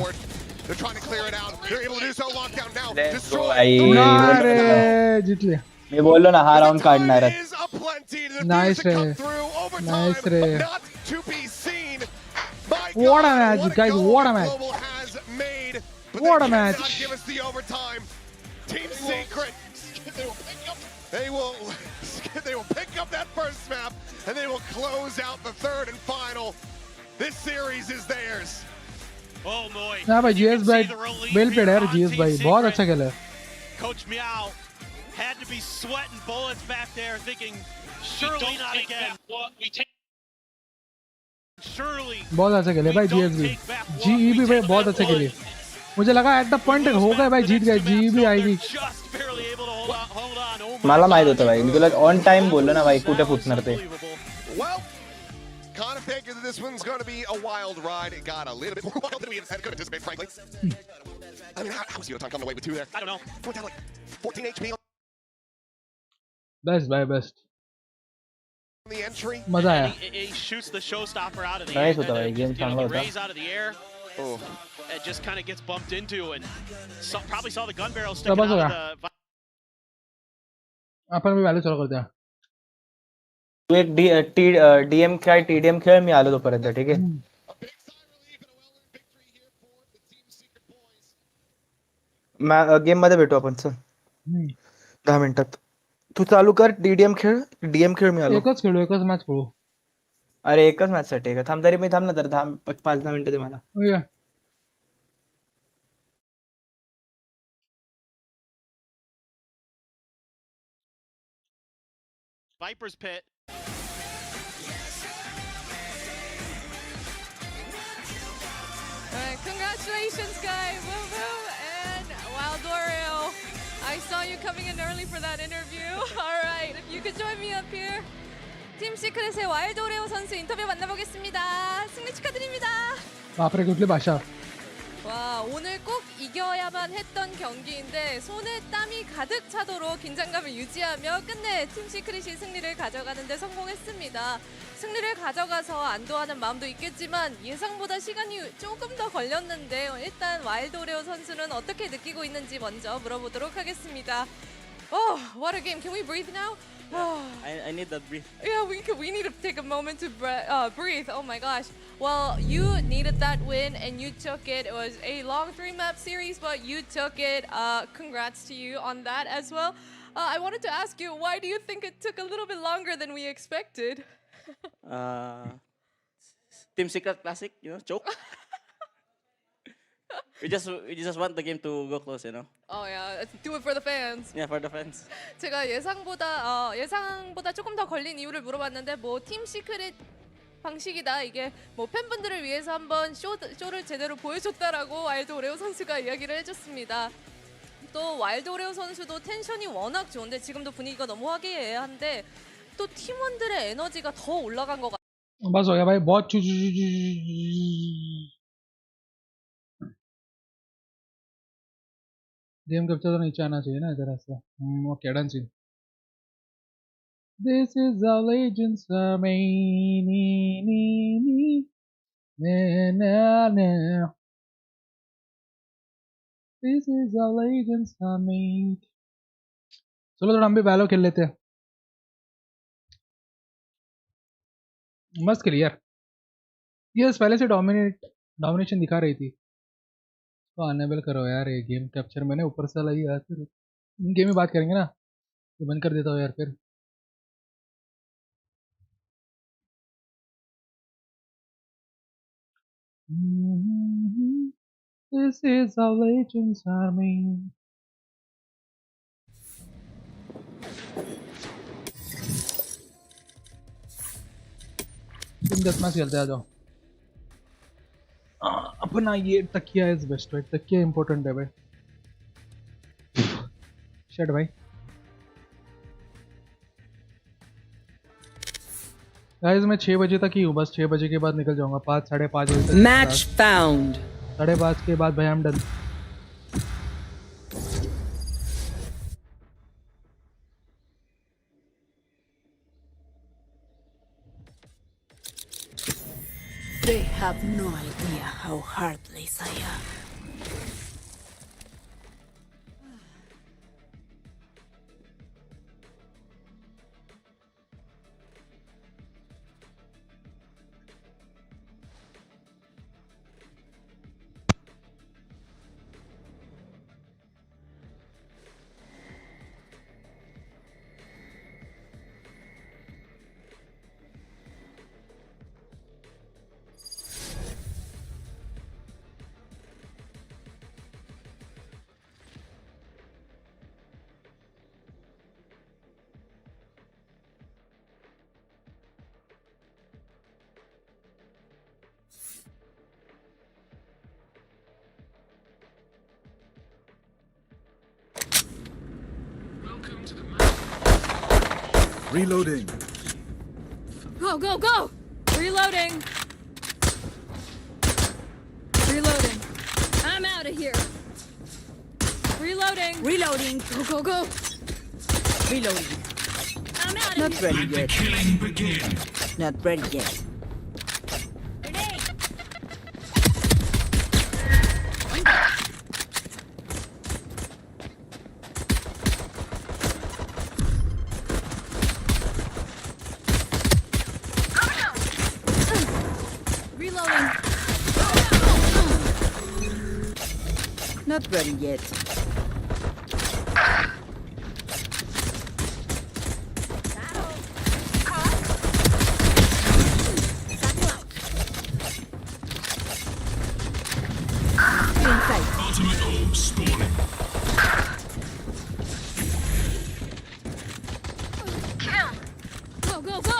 They're trying to clear it out. They're able to do so. Lockdown now. Let's go. अरे जीत लिया. मैं बोल लो ना हा round काटना है. Nice रे. Nice रे. What a match, guys! What a match! What a match! Give us the overtime. Team Secret. They will pick up that first map and they will close out the third and final. This series is theirs. Oh boy. ना भाई GS भाई well played यार GS भाई बहुत अच्छा खेला. Coach Meow had to be sweating bullets back there, thinking surely not again. Surely. बहुत अच्छा खेले भाई GS भी. GE भी भाई बहुत अच्छा खेले. मुझे लगा at the point हो गए भाई जीत गए. GE भी आएगी. मला माहित होतं भाई. मी तुला ऑन टाइम बोललो ना भाई कुठे फुटणार ते. Well, kind of figure that this one's going to be a wild ride. It got a little bit more wild than we could anticipate, frankly. I mean, how was Yonathon coming away with 2 there? I don't know. Went down like 14 HP. Best भाई best The entry. मजा आया He shoots the showstopper out of the Nice air. होता भाई game चांगला The होता raise out of the air. Oh. It just kind of gets bumped into and probably saw the gun barrel तो sticking बस हो out गया of the. अपन भी value चालू करते हैं तू एक डीएम खेळ टीडीएम खेळ मी आलो तोपर्यंत ठीक आहे गेम मध्ये भेटू आपण चल 10 मिनिटात तू चालू कर डीडीएम खेळ डीएम खेळ मी आलो एकच मॅच खेळू अरे एकच मॅच साठी का थांब तरी मी थांब ना तर 5-10 मिनिटं दे मला Viper's pit. Alright, congratulations, guys! Woo woo! And Wildorio, I saw you coming in early for that interview. Alright, if you could join me up here. 팀 시크릿의 와일드오레오 선수 인터뷰 만나보겠습니다. 승리 축하드립니다. बापरे कुठली भाषा 와, 오늘 꼭 이겨야만 했던 경기인데 손에 땀이 가득 차도록 긴장감을 유지하며 끝내 팀 시크릿이 승리를 가져가는 데 성공했습니다. 승리를 가져가서 안도하는 마음도 있겠지만 예상보다 시간이 조금 더 걸렸는데 일단 와일드오레오 선수는 어떻게 느끼고 있는지 먼저 물어보도록 하겠습니다. Oh, what a game. Can we breathe now? I need that breathe. Yeah, we need to take a moment to breathe. Oh my gosh. Well, you needed that win and you took it. It was a long 3-map series, but you took it. Congrats to you on that as well. I wanted to ask you, why do you think it took a little bit longer than we expected? Team Secret Classic, choke. We just want the game to go close, Oh yeah, do it for the fans. Yeah, for the fans. 제가 예상보다 조금 더 걸린 이유를 물어봤는데 팀 시크릿 방식이다. 이게 팬분들을 위해서 한번 쇼를 제대로 보여줬다라고 와일드오레오 선수가 이야기를 해줬습니다. 또 와일드오레오 선수도 텐션이 워낙 좋은데 지금도 분위기가 너무 화기애애한데 또 팀원들의 에너지가 더 올라간 것 같아요. बस हो गया भाई बहुत game capture तो नीचे आना चाहिए ना इधर ऐसे okay done see This is our legends made This is our legends made चलो थोड़ा हम भी वैलो खेल लेते हैं मस्त खेली यार ये पहले से डोमिनेशन दिखा रही थी तो अनेबल करो यार ये गेम कैप्चर मैंने ऊपर से लाई यार फिर गेम में बात करेंगे ना ये बंद कर देता हूँ यार फिर This is how legends are made. तुम 10 मैच खेलते आ जाओ अपना ये तकिया इज बेस्ट राइट तकिया इंपॉर्टेंट है भाई शेट भाई गाइस मैं 6 बजे तक ही हूँ बस 6 बजे के बाद निकल जाऊंगा 5 साढ़े 5 बजे तक मैच फाउंड 5:30 के बाद भाई I am done They have no idea how heartless I am. Reloading. Go, go, go! Reloading. Reloading. I'm out of here. Reloading. Reloading. Go, go, go. Reloading. Not ready yet. Killing begin. Not ready yet. Reloading. Not ready yet. Ultimate orb spawning. Go, go, go.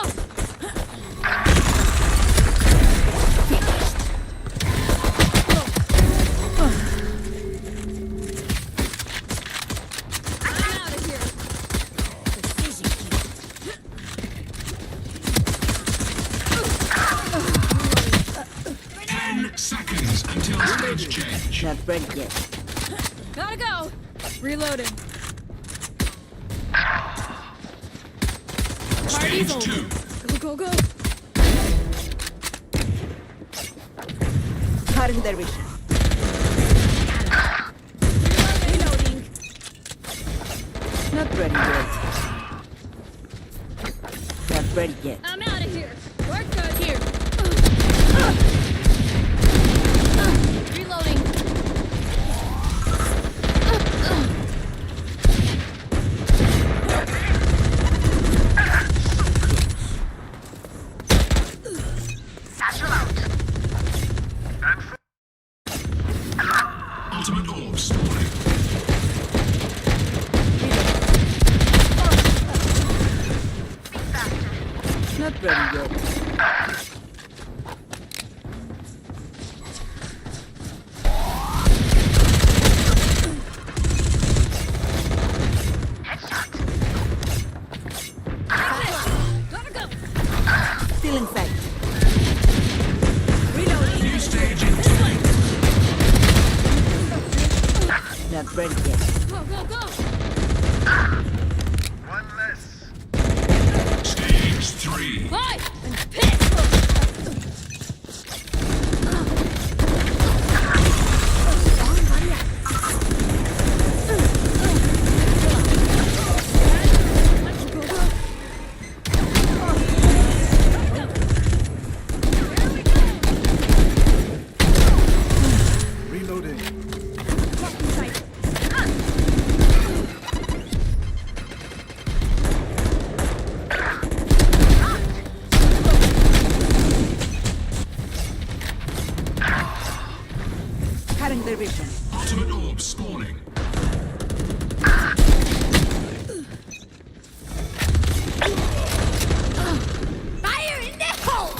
Seconds until stage change. Not ready yet. Gotta go. Reloading. Party's over. Go, go, go. Cutting their vision. Reloading. Not ready yet. Not ready yet. I'm out of here. Work good here. Reloading. Ultimate orb spawning. Not ready yet. Gotta go. Still in sight. Reloading. New stage in Not ready yet. Go, go, go. One less. Stage 3. Hi. I'm pissed. Reloading. Cutting their vision. Ultimate orb spawning. Fire in the hole.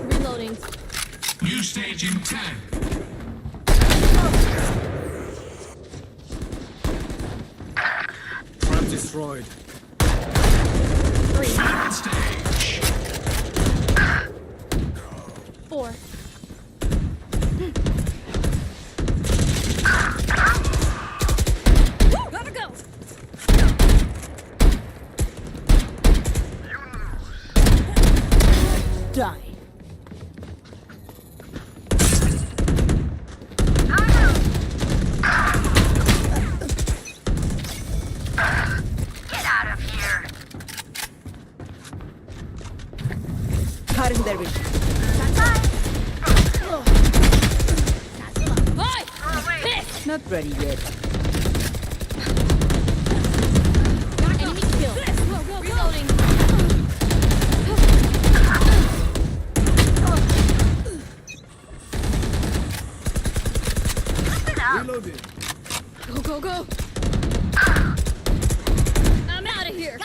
Reloading. New stage in 10. Trap destroyed. Final stage. 4. Gotta go. Die. Get out of here. Cutting their vision. Hi. Pissed. Not ready yet. Enemy kill. Go, go, reloading. Reloading. Go, go, go. I'm out of here.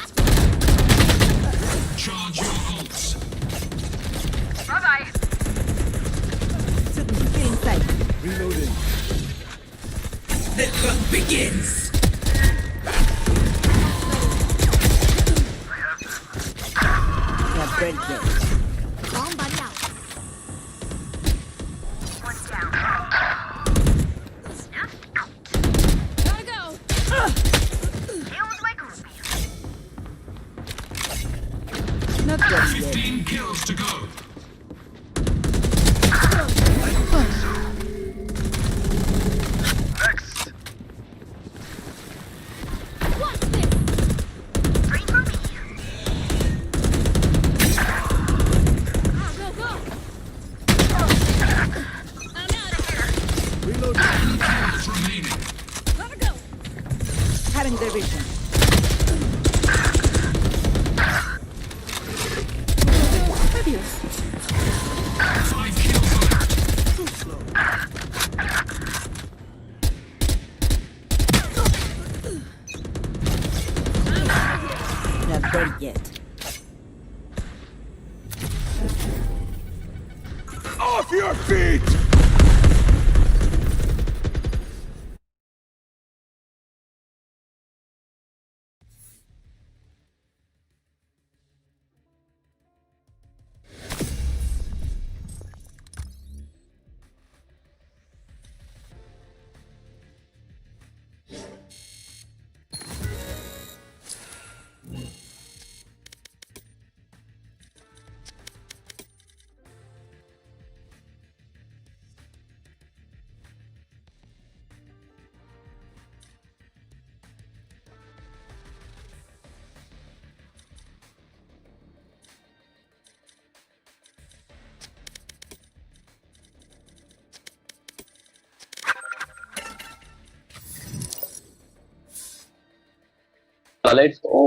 Charge your ults. Bye-bye. Still in sight. Reloading. The fun begins. Bomb buddy out. One down. Snuff out. Gotta go. Feels like root beer. Not done yet. 15 kills to go. Next. What's this? Three for me. Go, go. Reload. 10 kills remaining. Gotta go. Having their vision. Fabulous. 5 kills left. Not there yet. Off your feet! Let's go.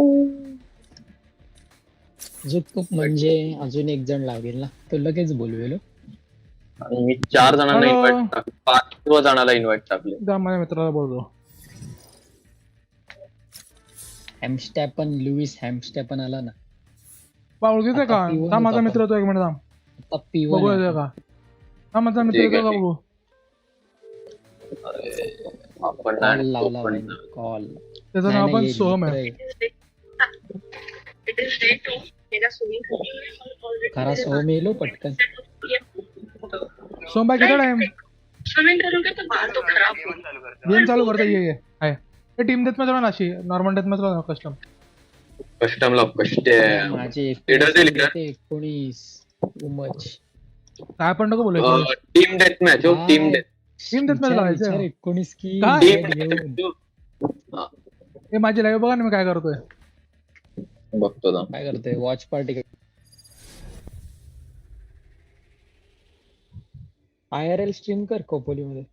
अजून खूप म्हणजे अजून एक जण लागेल ना, तो लगेच बोलवेल. आणि मी 4 जणांना Hello. इन्व्हाइट टाकले, 5 जणांना इन्व्हाइट टाकले. जा माझ्या मित्राला बोलतो. हॅमस्टॅपन लुईस हॅमस्टॅपन आला ना. बा ओळखीचं का? आता पिऊन हा माझा होता मित्र तो, एक मिनिट थांब. आता पिऊन बघू आहे. येतोय का? हा माझा मित्र ठीक आहे, येतो का ठीक. बघू? आपण कॉल लावला कॉल. त्याचं नाव पण सोहम आहे. खरा सोहम येलो पटकन. सोमबाई किती टाइम गेम चालू करता ये आहे. हे टीम डेथ मॅच ना, अशी normal death match custom. Custom lock custom. माझे लीडर दे लीडर. 19 उमच. काय पण नको बोलायचं. टीम डेथ मॅच हो, team death. Team death match लावायचं. 19 की काय? घेऊन. हे माझी लाईव्ह बघा ना, मी काय करतोय. बघतो ना काय करतोय. Watch party. IRL स्ट्रीम कर कोपोली मध्ये.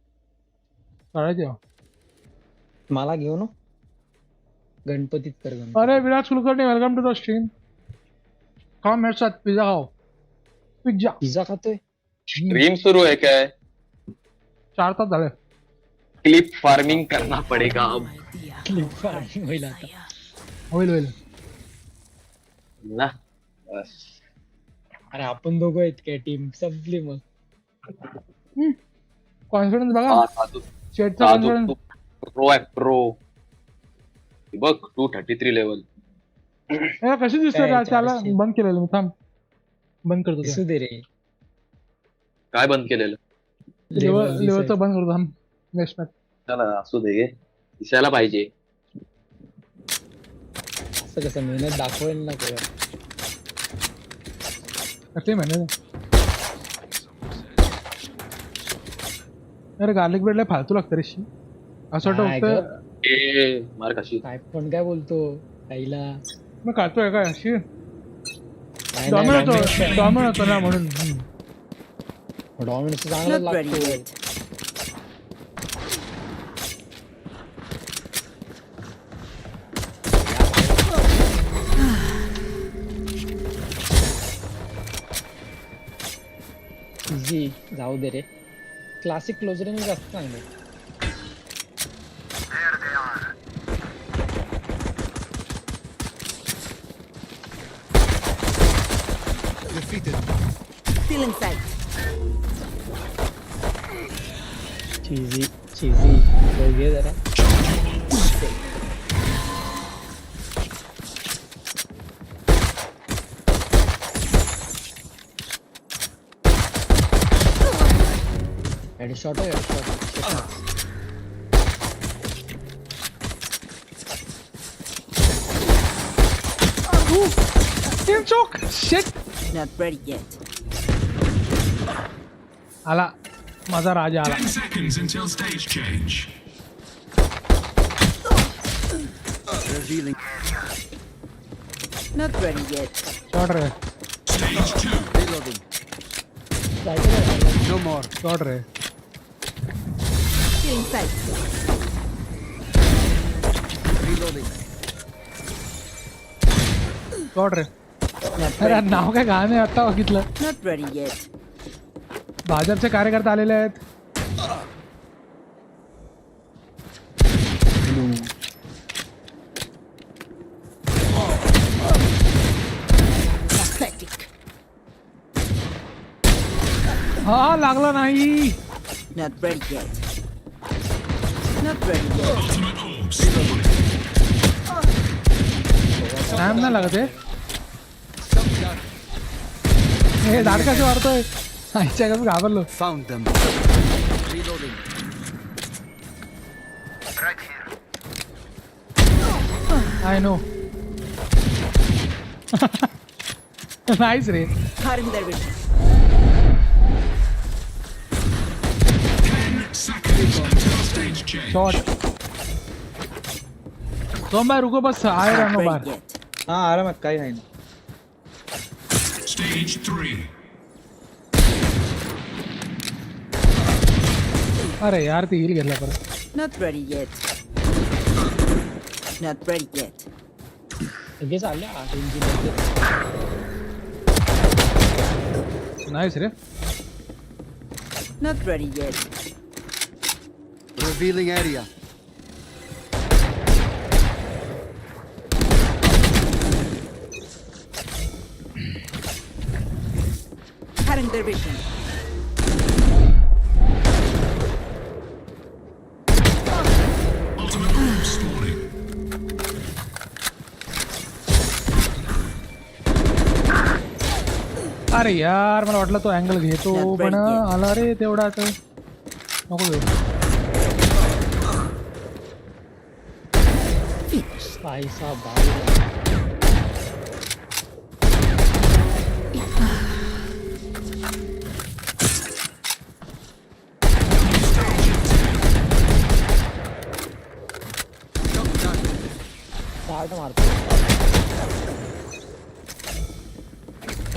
करायचं. मला घेऊ ना, गणपतीत कर गणपती. अरे Virat Kulkarni, welcome to the stream. खाओ मेरे साथ पिझ्झा खाओ. पिझ्झा पिझ्झा खातोय. स्ट्रीम सुरू आहे काय? 4 तास झाले. क्लिप फार्मिंग करना पडेगा अब. क्लिप फार्मिंग होईल आता. होईल ना बस. अरे आपण दोघं आहेत काय, टीम संपली मग. कॉन्फिडन्स बघा. चॅटचा कॉन्फिडन्स. प्रो आहे प्रो. बघ 233 लेवल. कशी दिसतोय काय त्याला? चारशे. बंद केलेलं मी. थांब बंद करतो ते. दिसू दे रे. काय बंद केलेलं? लेवलचं बंद करतो. थांब नेक्स्ट मॅच. चला असू दे, दिसायला पाहिजे. असं कसं मेहनत दाखवेल ना कोण. कसली मेहनत. अरे गार्लिक ब्रेड लय फालतू लागतं रे. असं काय वाटतं ए मार कशी. काय पण काय बोलतो आईला. मी खातोय काय अशी. नाही, डॉमिनोज नाही, डॉमिनोज होतो ना म्हणून. डॉमिनोज चांगला Not ready लागतो. yet. इझी जाऊ दे रे. क्लासिक क्लोजर जास्त चांगलं. There they are. Still in sight. चीजी घे जरा. हेडशॉट है headshot Team choke. Shit. Not ready yet. आला माझा राजा आला. 10 seconds until stage change. Revealing. Not ready yet. Shot रे. Stage 2. Reloading. No more. Shot रे. Killing sight. Reloading. Shot रे. अरे नाव काय गाणं आता बघितलं. Not ready yet. भाजपचे कार्यकर्ते आलेले आहेत. Pathetic. हा लागला नाही. Not ready yet. Not ready yet. Ultimate orb spawning. Time नाही लागत आहे. हे दार कसे मारतोय. आईच्या कसं घाबरलो. Found them. Reloading. Right here. I know. Nice रे. Cutting their vision. 10 seconds until stage change. Shot. सोमवार रुको बस आए रहना Not बाहर. ready yet. हाँ आरामात काही नाही. Stage 3. अरे यार ती हिल घेतला परत. Not ready yet. Not ready yet. सगळे चालले नाइस रे. Not ready yet. Revealing area. Cutting their vision. Ultimate orb spawning. अरे यार मला वाटलं तो अँगल घेतो Not पण ready yet. आला रे तेवढा आता. नको घेऊ. भाई साहब भाई स्टार्ट मारतो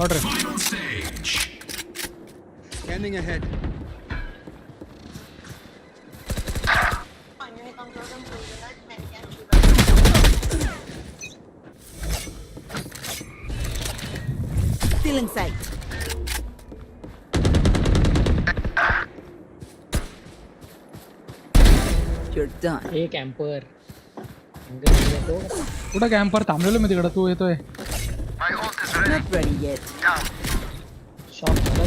order. Final stage. Scanning ahead. Still in sight. You're done. एक कॅम्पर कुठं कॅम्पर थांबलेलो मी तिकडं. तू येतोय. My ult is ready. Not ready yet. Down. Shot झाला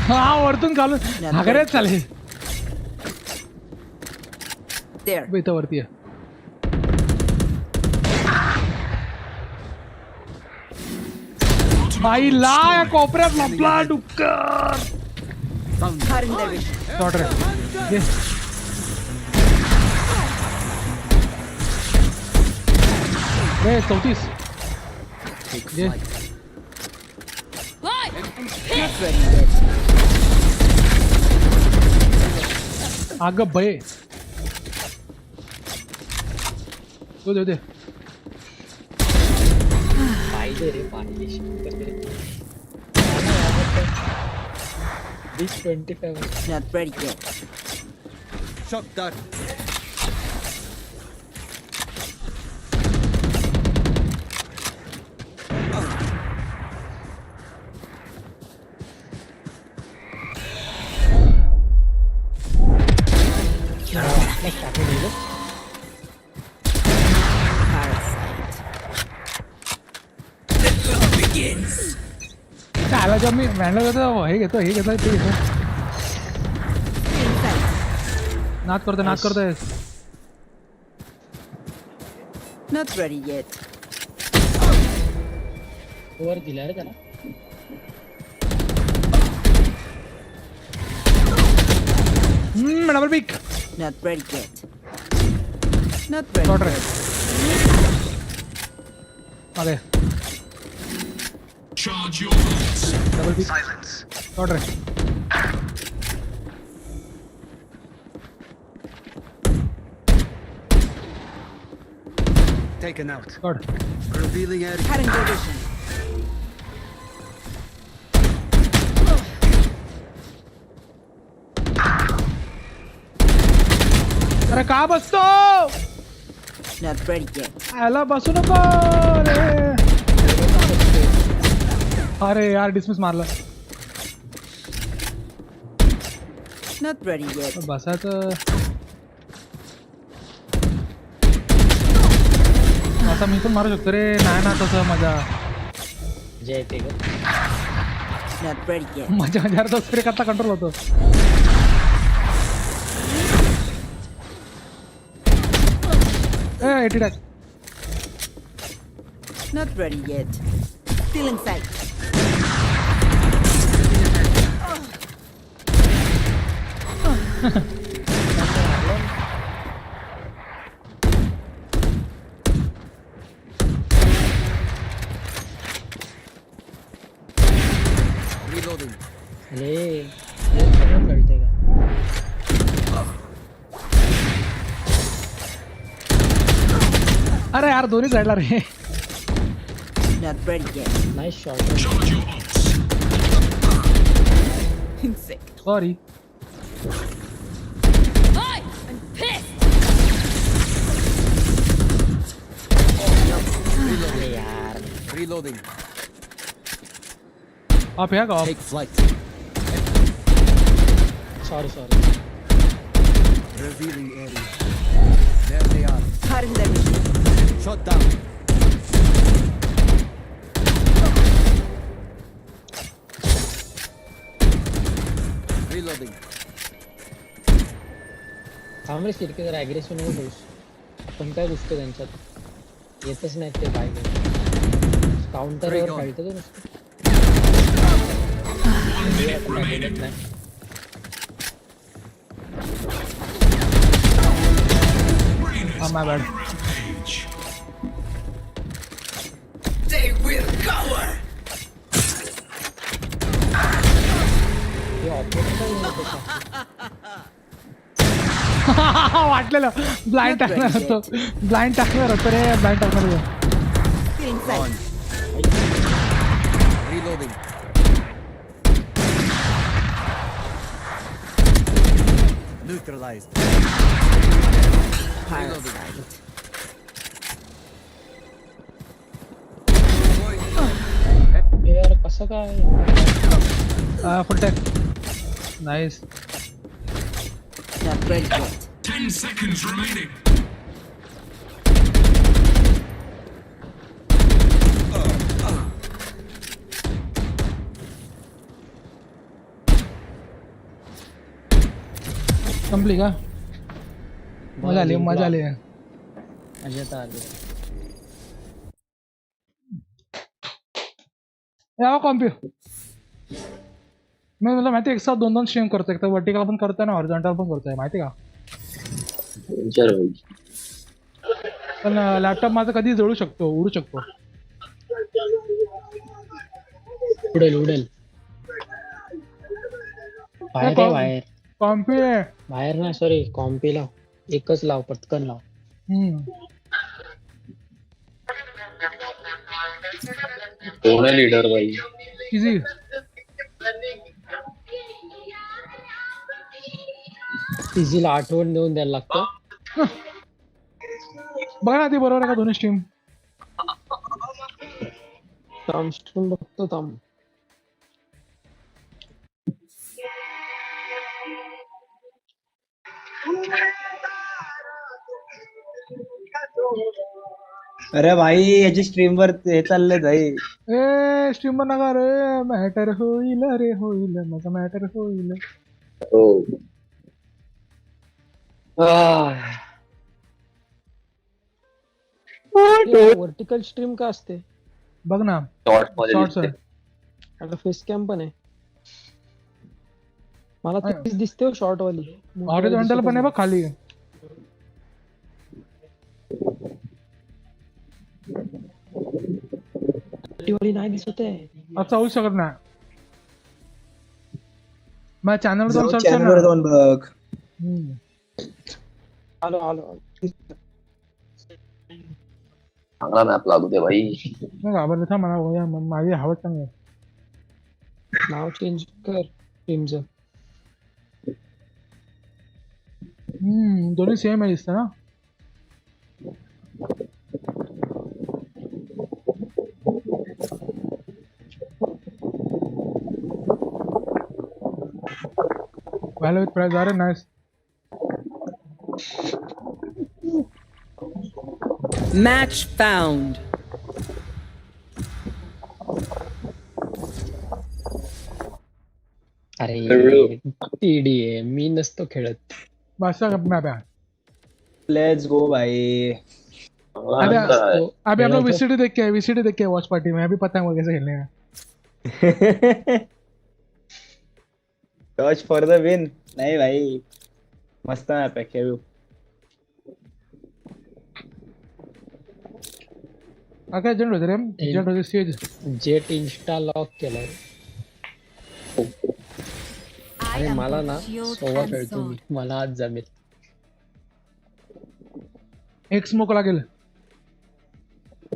हा वरतून घालून हागऱ्यात चालेल. There. इथं वरती आहे. बाईला या कोपऱ्यात लपला डुक्कर. Cutting their vision. शॉट रे. घे. रे 34. घे. Not ready yet. अगं बये. दे दे दे. पाणी दे रे पाणी शंकर दे 25. Not ready yet. Shot done. आला जब मी मॅनला घेतो हे घेतो ते घेतो. नाच करतोय Not ready yet. वर दिला रे त्याला. Double pick. Not ready yet. Not ready Short yet. अरे Charge your bullets. Double pick. Silence. Short रे. Taken out. Short. Revealing area. Cutting their vision. अरे का बसतो? Not ready yet. आला बसू नको रे. अरे यार डिसमिस मारला. Not ready yet. बसायचं. असं मी पण मारू शकतो रे. नाही ना तसं मजा. जय ते Not ready yet. मजा यार तो स्प्रे करता कंट्रोल होतो. ए 80 tack. Not ready yet. Still in sight. Reloading. अरे हे सगळं कळतंय का? अरे यार दोन्ही साईडला रे. Not ready yet. Nice shot. Charge your ults. Insect. Sorry. अरे यार. Reloading. आप या का Take flight. Sorry. Revealing area. There they are. Cutting their vision. Shot down. Reloading. थांब रे सिरके जरा ॲग्रेसिव्ह नको होऊस. आपण काय घुसतो त्यांच्यात. येतच नाहीत ते काय काउंटरवर खेळतो तो नुसतं. My bad. They will cover. हे ऑपरेटर काय होतं? वाटलेलं ब्लाइंड टाकणार होतो. ब्लाइंड टाकणार होतो रे. ब्लाइंड टाकणार होतो. Still in sight. Reloading. Neutralized. Parasite. हे यार कसं काय? फुल टॅक. Nice. Not ready yet. 10 seconds remaining. संपली का? मजा आली. मजा आली. या कॉम्प्यू. मी मला माहिती एक साथ दोन स्ट्रीम करतो. एक तर वर्टिकल पण करतोय ना हॉरिझॉन्टल पण करतोय माहिती का? पण लॅपटॉप माझा कधी जळू शकतो, उडू शकतो. उडेल. बाहेर कॉम्पी बाहेर नाही सॉरी कॉम्पी लाव. एकच लाव पटकन लाव. कोण आहे लीडर भाई? इझी. इझीला आठवण देऊन द्यायला लागतं. बघा ना ती बरोबर आहे का दोन्ही स्ट्रीम? स्ट्रीम बघतो थांब. अरे भाई याची स्ट्रीम वर हे चाललंय भाई. ए स्ट्रीमर नका रे. मॅटर होईल माझा मॅटर होईल. हो वर्टिकल स्ट्रीम का असते? बघ ना शॉर्ट्स आहे. आता फेस कॅम पण आहे. मला तीच दिसते शॉर्ट वाली. हॉरिझॉन्टल पण आहे बघ खाली. वाली नाही दिसत आहे. असं होऊ शकत नाही. माझ्या चॅनलवर जाऊन सर्च कर चॅनलवर ना. जाऊन बघ. आलो. चांगला मॅप लागू दे भाई. नाही घाबरले थांब मला माझी हवं चांगलं. नाव चेंज कर टीमचं. दोन्ही सेम आहे दिसतं ना. Value with price are nice. Match found. अरे TDA मी नसतो खेळत. बस मॅप आहे. लेट्स गो भाई. अभी हम लोग VCT देख के वॉच पार्टी में अभी पता है वो कैसे खेलने का. Torch for the win. नहीं भाई मस्त मॅप आहे खेळू. काय जंट होते रे. जंट होते स्टेज. जेट इंस्टा लॉक केलाय. अरे मला ना सोवा खेळतो मी. मला आज जमेल. एक स्मोक लागेल.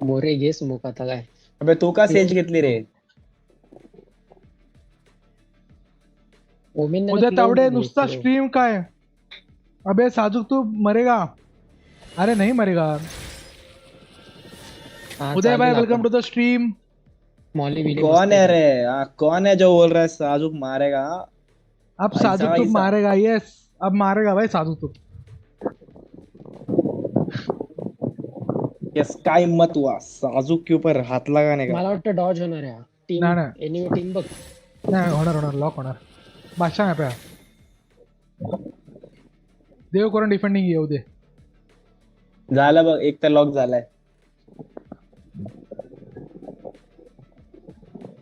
मोरे घे स्मोक आता काय. अबे तू का सेज घेतली रे. उद्या तावडे नुसता स्ट्रीम काय. अबे साजुक तू मरेगा. अरे नहीं मरेगा. उदय भाई वेलकम टू द स्ट्रीम. कौन है रे. कौन है जो बोल रहा है साजुक मारेगा. अब साजुक तू मारेगा. यस अब मारेगा भाई साजुक तू. यस काय मत हुआ साजुक के ऊपर हाथ लगाने का. मला वाटतं डॉज होणार आहे. टीम एनिमी टीम बघ. नाही होणार लॉक होणार. बादशाह पे देव करून डिफेंडिंग येऊ दे. झालं बघ एक तर लॉक झालाय.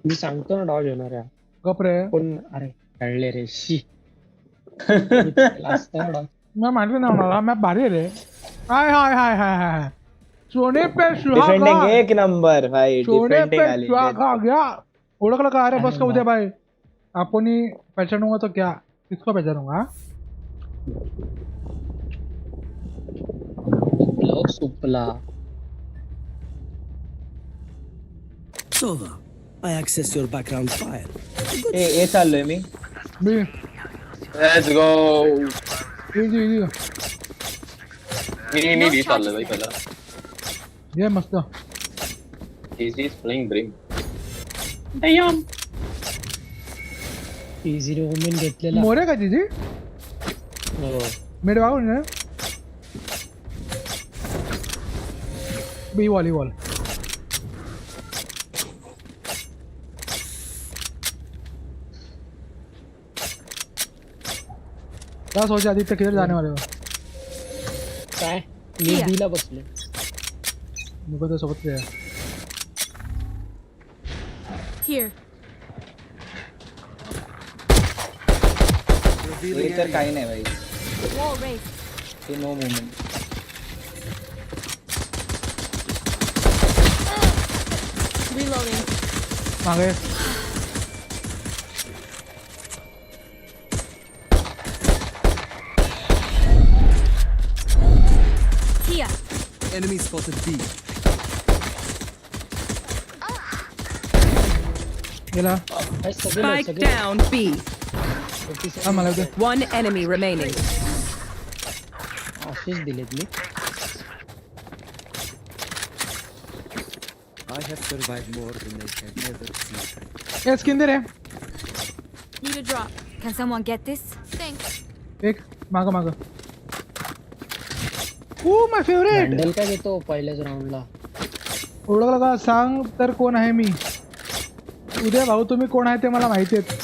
मी सांगतो ना डॉज होणार आहे. गप रे. कोण अरे कळले रे शी. मैं मानले ना होणार. मॅप भारी आहे रे. हाय सोने पे सुहागा. डिफेंडिंग एक नंबर भाई. सोने डिफेंडिंग पे आली. सुहागा गया. ओळखलं का. अरे बस का उद्या भाई. आपण ही पहचानूंगा तो क्या किसको पहचानूंगा. सुपला. Sova, I access your background file. ए चाललोय मी. Let's go. इजी मी चाललोय भाई पहिला. ये मस्त. Easy playing bring. Damn. Easy women घेतलेला. मोरे का तिची. मिड वागून ना. B volleyball. क्या सोचा आदित्य किधर जाने वाले हो. काय मी बीला बसलो. मुझे तो सोबत गया. Here. तर काही नाही भाई. Wall raised. No movement. Reloading. मागे. Here. Enemy spotted B. गेला. Spike down B. मला दे. One enemy remaining. आशीष दिलेत मी. I have survived more than they can ever see. ये स्किन दे रे. Need a drop. Can someone get this? Thanks. एक माग. My favourite. Handle काय घेतो पहिल्याच राऊंडला. ओळखलं का सांग तर कोण आहे मी. उद्या भाऊ तुम्ही कोण आहे ते मला माहिती आहे.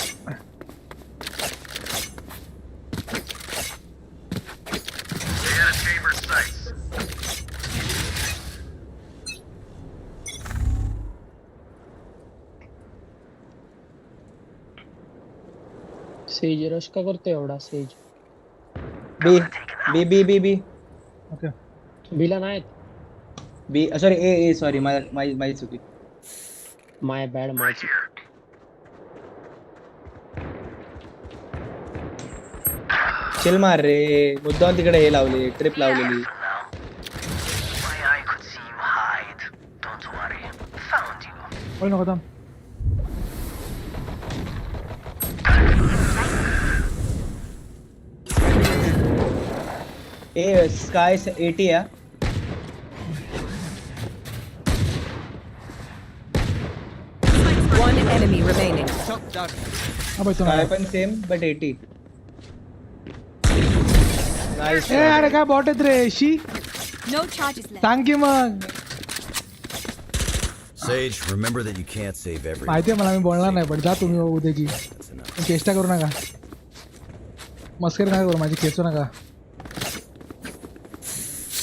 सेज रश का करतोय एवढा Sage? B B B B B okay बीला नाहीत. B sorry A A sorry माझी चुकी. माय बॅड माय चिल मार रे, मुद्दाम तिकडे हे लावले, ट्रिप लावलेली. बोल नको थांब. ए स्काय 80 आहे. One enemy remaining. स्काय पण सेम बट 80. नाईस. ए अरे काय बॉट आहेत रे शी. No charges left. सांग की मग. Sage, remember that you can't save everyone. माहिती आहे मला, मी बोलणार नाही, पण जा तुम्ही उद्याची. चेष्टा करू नका, मस्करी नका करू माझी, खेचू नका.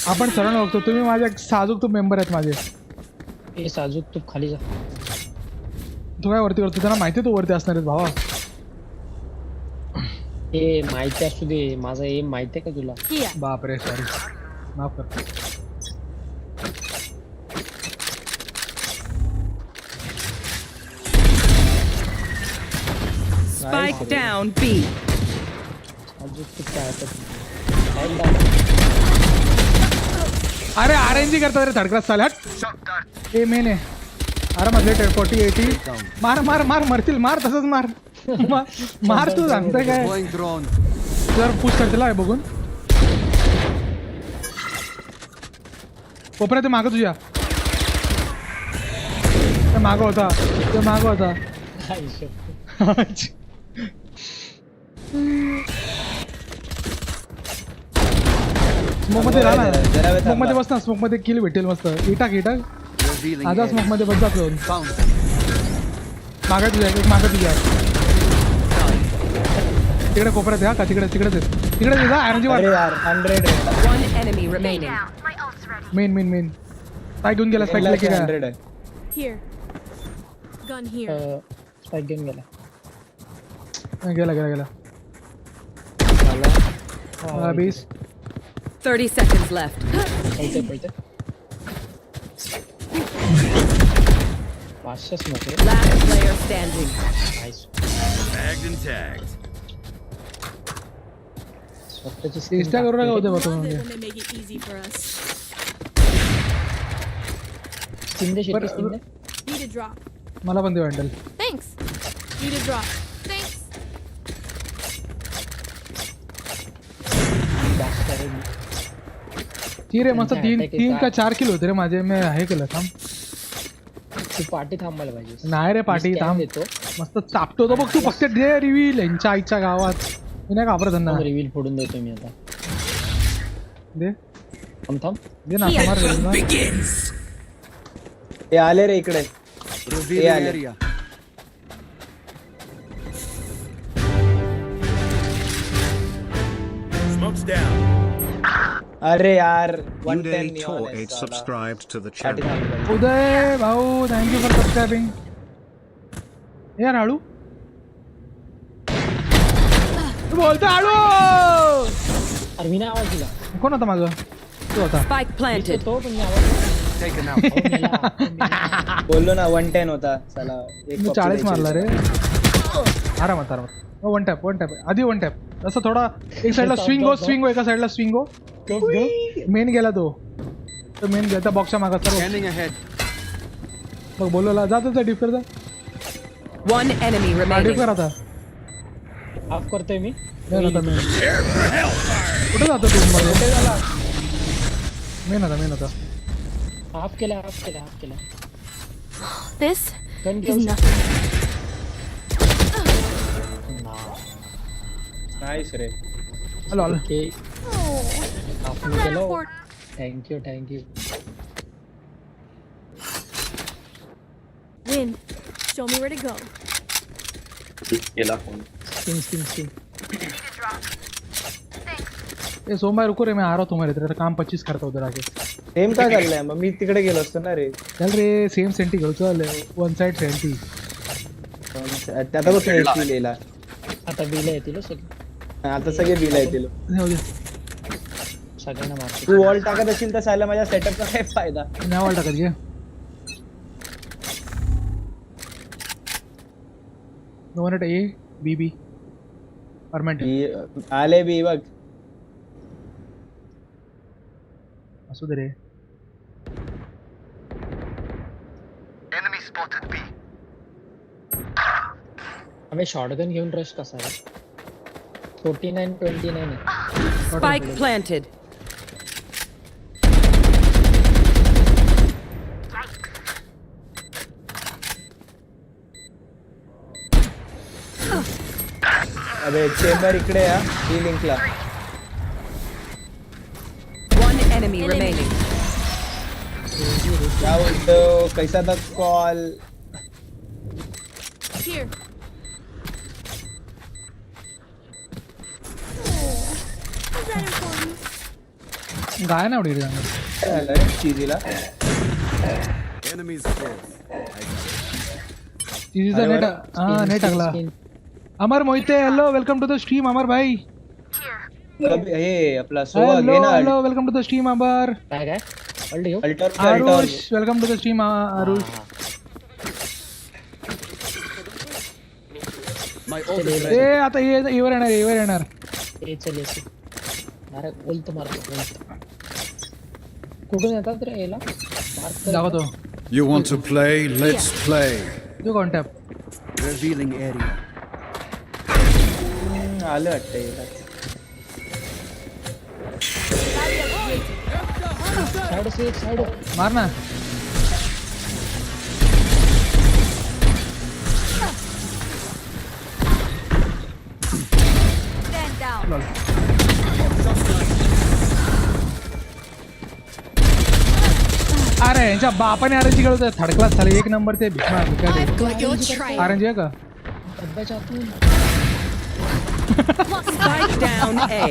आपण सर्वांना बघतो, तुम्ही माझे साजूक तूप मेंबर आहेत माझे. ए साजूक तूप खाली जा. तू काय वरती करतो, त्यांना माहिती तू वरती असणार आहे भावा. ए माहिती असू दे, माझा एम माहिती आहे का तुला? बापरे सॉरी, माफ कर. Spike down B. अरे आरएनजी करतात रे थर्ड क्लास साले. हट ए मेन आहे. अरे मधले 40 80 मार मार मार मरतील, मार तसंच मार. मार तू सांगतोय काय जर पुश करतील आहे बघून. कोपऱ्यात ते मागं तुझ्या, ते मागं होता, ते मागं होता. स्मोक मध्ये राहा ना, स्मोक मध्ये बस ना, स्मोक मध्ये किल भेटेल मस्त. इटाक इटाक आता स्मोक मध्ये बस जातो. मागा तुझ्या, एक मागा तुझ्या तिकडे कोपऱ्यात या का, तिकडे तिकडे तिकडे जा. एनर्जी वाढ. 100. One enemy remaining. Main main main काय घेऊन गेला स्पाइकला की काय? 100 आहे. Here. Gun here. स्पाइक घेऊन गेला. गेला गेला गेला. 20 30 seconds left. पळते पळते. 500 स्मोक रे. Last player standing. Nice. Tagged and tagged. स्वतःची चेष्टा करू नका होते बघ तुम्ही. When they make it easy for us. Sting they. Need a drop. मला पण दे वॅन्डल. Thanks. Need a drop. Thanks. ती रे मस्त 3 का 4 किलो होते रे माझे. मी हे केलं थांब. तू पार्टी थांबायला पाहिजे. नाही रे पार्टी थांब. मस्त चापतो तो बघ तू. फक्त दे रिव्हील यांच्या आईच्या गावात. मी नाही घाबरत त्यांना. रिव्हील फोडून देतो मी आता. दे थांब दे ना समोर. हे आले रे इकडे. हे आले. Smoke's down. अरे यार 110 Uday subscribed to the channel. उदय भाऊ थँक्यू फॉर सबस्क्रायबिंग. यार आळू तू बोलतो आळू. अरे मी नाही आवाज दिला. कोण होता माझं? तू होता. Spike planted. तो पण आवाज बोललो ना 110 होता साला. मी 40 मारला रे. आरामात आरामात. वन टॅप आधी वन टॅप. असं थोडा एक साईडला स्विंग हो एका साईडला स्विंग हो. मेन गेला तो मेन गेला त्या बॉक्सच्या मागा. बघ बोलवला जातो डिफर जा. One enemy remaining. डिफर आता ऑफ करतोय मी. कुठे जातो तू मध्ये? मेन आता हाफ केला. This gun is nothing. Nice रे. Hello okay. आपण केलो. Thank you. Win. Show me where to go. Sting. ए सोमवार रुको रे, मैं आ रहा हूँ तुम्हारे तेरा काम 25 करता उधर आके. सेम काय चाललंय मग? मी तिकडे गेलो असतो ना रे. चल रे सेम सेंटी घेऊ. चल वन साइड सेंटी. त्याचा बघ एसी लिहिला. आता बिला येतील सगळे. आता सगळे बिल येतील. सगळ्यांना मारतो. तू वॉल टाकत असेल तर साला माझ्या सेटअपचा काय फायदा. नाही वॉल टाकत घे. दोन ए बी बी परमेंट आले बी बघ. असू दे रे. अबे शॉटगन घेऊन रश कसा आहे. 49-29 आहे. Spike planted. अबे चेंबर इकडे या. ही लिंकला. One enemy remaining. क्या बोलतो कैसा था कॉल. Here. गाय ना उडी रे चीजीला. Enemies close. चीजीचा नेट हां नेट टाकला. Amar Mohite hello welcome to the stream Amar भाई. हे आपला सोवा घे ना. Hello welcome to the stream Amar. काय अल्टर Aarush welcome to the stream Aarush. ए आता येवर येणार. ए चल येते. अरे उलट मारतो. कुठून येतात रे याला. दाखवतो. You want to play? Let's play. तू कोण टॅप. Revealing area. आलं वाटतं. साइड मार ना. Stand down. अरे यांच्या बापाने आरएनजी खेळतोय. थर्ड क्लास झाले. एक नंबर ते भिकणार. आरएनजी आहे का. Spike down A.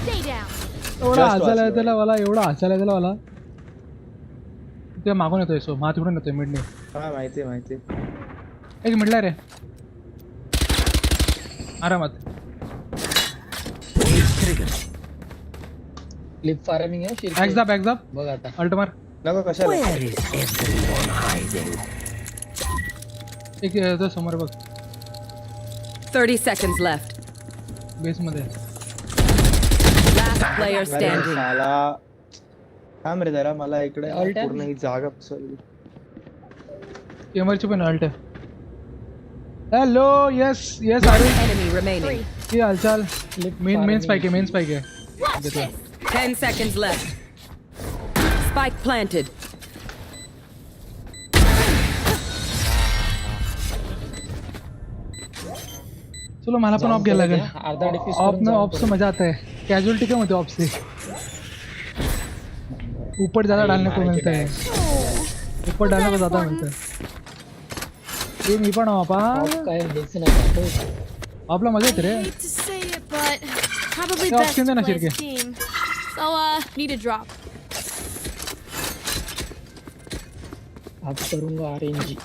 Stay down. एवढा हसायला येतो मला. एवढा हसायला येतो मला. ते मागून येतोय. सो मा तिकडून येतोय मिडने. हा माहिती. एक मिडला रे. आरामात. क्लिप फार्मिंग आहे. एक्झाप बघ आता. अल्ट मार. नको कशाला. एक येतो समोर बघ. 30 seconds left. बेस मध्ये. Last player standing. साला थांब रे जरा. मला इकडे पूर्ण ही जागा पसरली. केमरची पण ult. Hello yes Aarush. Enemy remaining. ये हालचाल. मेन स्पाइक है. 10 seconds left. Spike planted. चलो मला पण ऑफ घ्यायला लागेल. अर्धा डिफ्यूज ऑफ से मजा आता है. कैजुअलिटी कम होती है ऑफ से. ऊपर ज्यादा डालने को मिलता है. ऊपर डालने को ज्यादा मिलता है. ये मी पण ऑफ काय हेच नाही. ऑफला मजा येते रे. To say it, but probably Yeah, best option to देना play Shirke. as team. So need a drop. अब करूंगा आरएनजी.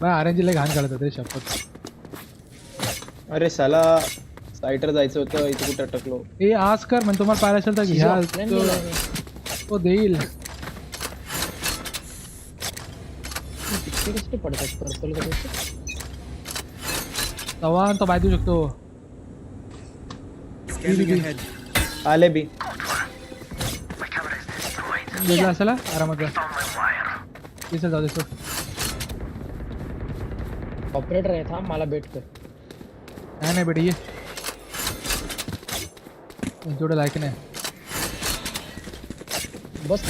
मैं आरएनजी ला घाण काढत होते शपथ. अरे साला साइटर जायचं होतं. इथे कुठे अटकलो. ए आज कर म्हणजे तुम्हाला पाहिलं असेल तर घ्या. तो देईल. किती पडतात पर्पल कलरचे. तवा तो बाय देऊ शकतो. आले बी. वेगळा असेल आरामात जा. दिसेल जाऊ दे. ऑपरेटर आहे. थांब मला बेट कर. नाही बेटा ये. तेवढं लायक नाही. बस.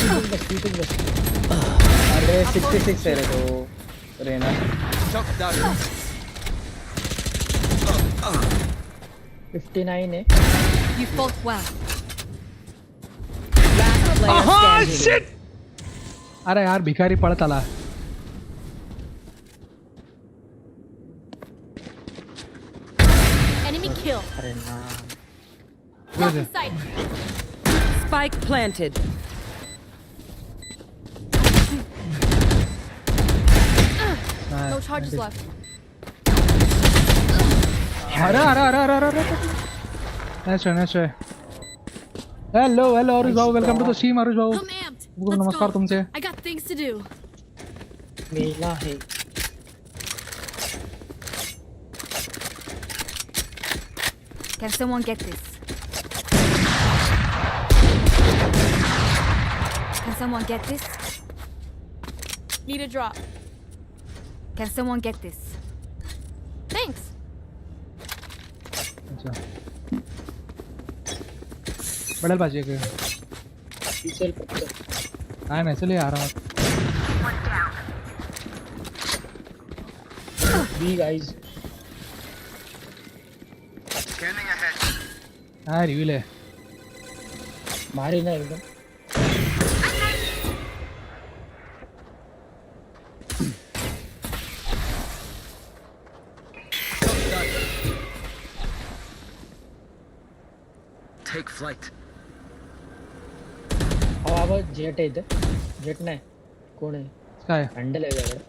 अरे 66 आहे रे तो. रेना 59 आहे. You fought well. Last player standing. अरे यार भिकारी पळत आला. Enemy kill. अरे ना. Lock in sight. Spike planted. No charges left. अरे Nice try. Hello Arush भाऊ, welcome to the stream Arush भाऊ. I'm amped. नमस्कार तुमचे. I got things to do. मेला है. Can someone get this? Can someone get this? Need a drop. Can someone get this? Thanks. अच्छा. बड़ल बाजी के. चल. नहीं चलिए आ रहा हूँ. B guys. Scanning ahead. हाँ रिवील है. मारे ना एकदम. Take flight. अब जेट है इधर. जेट नहीं. कौन है? स्काई. हैंडल है इधर.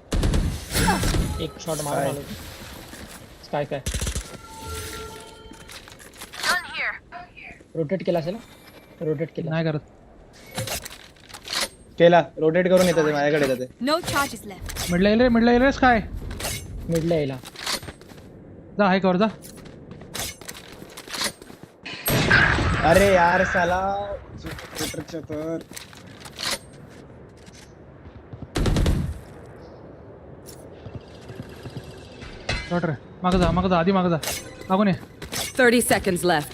एक शॉट मार डालो. स्काई. रोटेट केला असेल. रोटेट केला. नाही करत. केला. रोटेट करून येतात ते माझ्याकडे येतात ते. No charges left. मिडला येईल रे स्काय. मिडला येला. जा हाय कर जा. अरे यार साला चतुर. डॉक्टर माग जा आधी माग जा. मागून ये. 30 seconds left.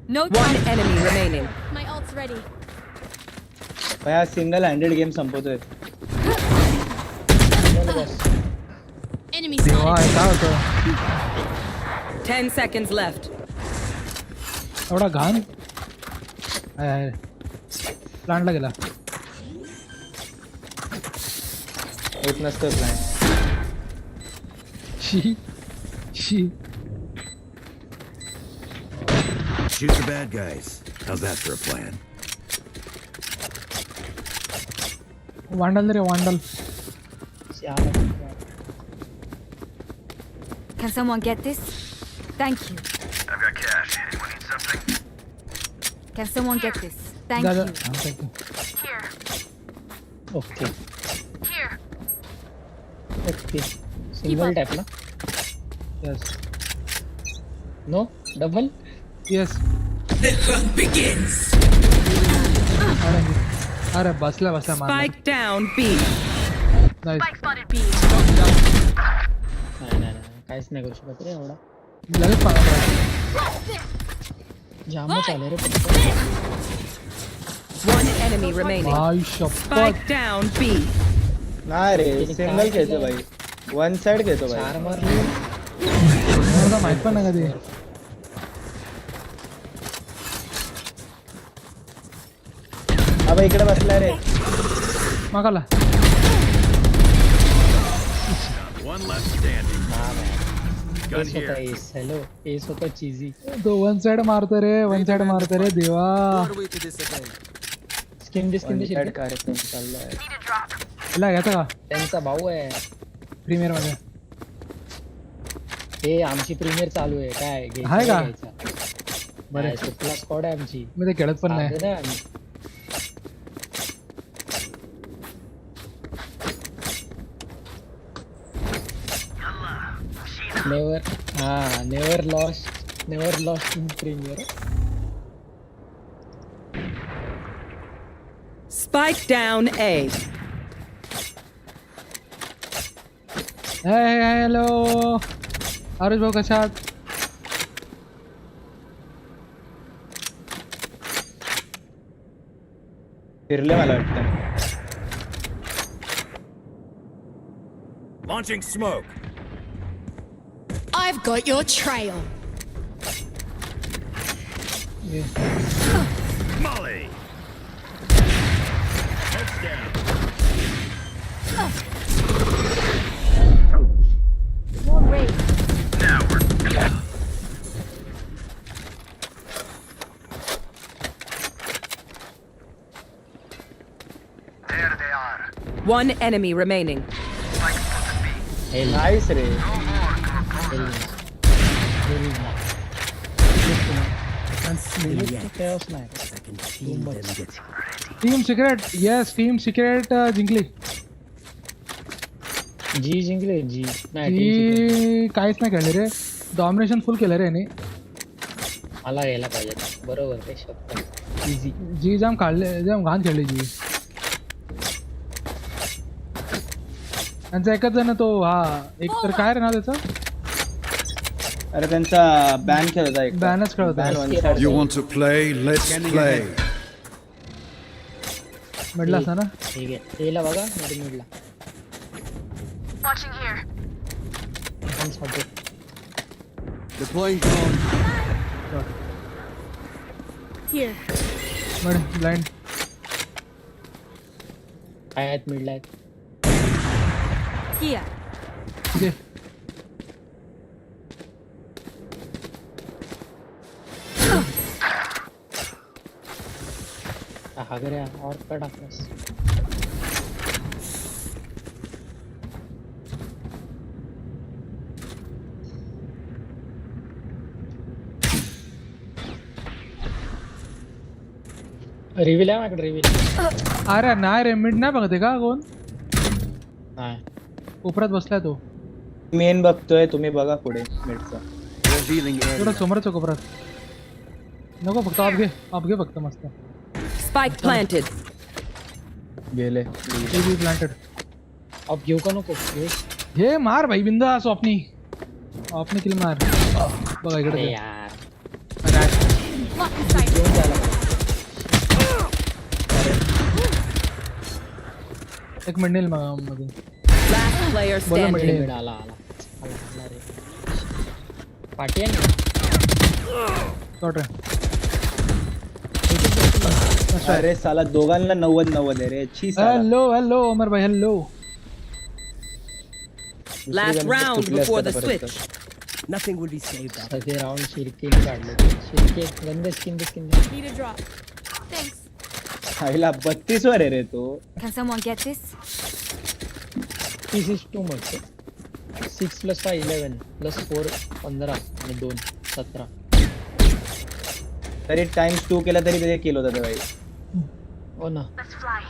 No One charges. enemy remaining. My ult's ready. भैया सिंगल हँडेड गेम संपवतोय. Enemy देवा spotted. काय होतं. 10 seconds left. एवढा घाण. आहे प्लांटला गेला. होत नसतं plan. She. Shoot the bad guys. How's that for a plan? वांडल रे वांडल. Can someone get this? Thank you. I've got cash. Anyone need something? Can someone get this? Thank जा. you. Here. Okay. Here. Okay. Single tap ना. Yes. No double. Yes. The hunt begins. अरे बसला मारला. Spike down B. Nice. Spotted B. नाही काहीच नाही करू शकत रे एवढा. लगेच पाहिजे. जामच आले रे. One enemy remaining. भाई शपथ. Spike down B. नाही रे सिंगल खेळतो भाई. वन साइड खेळतो भाई. 4 मारले. मला माहित पण नाही कधी. अबे इकडे बसला रे. मागाला. One left standing. Gun S here. होता एस. हॅलो एस होता चीजी. तो वन साइड मारतो रे देवा. स्किन दिसते. कार्यक्रम चाललाय. हिला घ्यायचा का. त्यांचा भाऊ आहे. प्रीमियर मध्ये हे आमची प्रीमियर चालू आहे. काय आहे का? बरं सुपला स्क्वॉड आहे आमची. मी ते खेळत पण नाही. Never lost in premier. Spike down A. Hello Aarush भाऊ कशा आहात. फिरले मला वाटतं. Launching smoke. I've got your trail. Molly. Heads down. More raid. Now we're. One enemy remaining. Nice रे. Team secret yes team secret जिंकली. जी जिंकले जी. जी काहीच नाही खेळले रे. डॉमिनेशन फुल केलं रे याने. मला घ्यायला पाहिजे बरोबर ते शब्द. इझी जी जाम काढले जाम घाण खेळले जी. त्यांचा एकच जण तो हा एक तर काय रे ना त्याचा. अरे त्यांचा बॅन खेळत होता एक. बॅनच खेळत होता. You want to play? Let's play. मिडला असता ना. ठीक आहे तेला बघा मिडला. Watching here. Deploying drone. Here. Mid blind. काय आहेत मिडला आहेत. Here. दे. अगर और कट आपस. रिव्हील आहे माझ्याकडे रिव्हील. अरे नाही रे मिड नाही बघते का कोण. नाही उपरात बसलाय तो. मेन बघतोय तुम्ही बघा पुढे मिडचा. थोडं समोरच कोपरात. नको फक्त आप घे फक्त मस्त. Spike planted. गेले. TV planted. अब घेऊ का नको. हे मार भाई बिंदास. आपने किल मार. बघा इकडे यार एक मिनिट मध्ये. Last player standing. आला रे. पार्टी आहे ना. शॉट रे. अरे साला दोघांना 90 आहे रे. छी साला. हेलो अमर भाई hello. Last round before the switch. Nothing will be saved up. सगळे राउंड शिरके काढले. शिरके गंदे skin. Need a drop. Thanks. आईला 32 वर आहे रे तो. Can someone get this? This is too much. 6 + 5 11 + 4 15 आणि 2 17. तरी टाइम्स 2 केला तरी ते केलं होतं भाई. हो ना. Let's fly.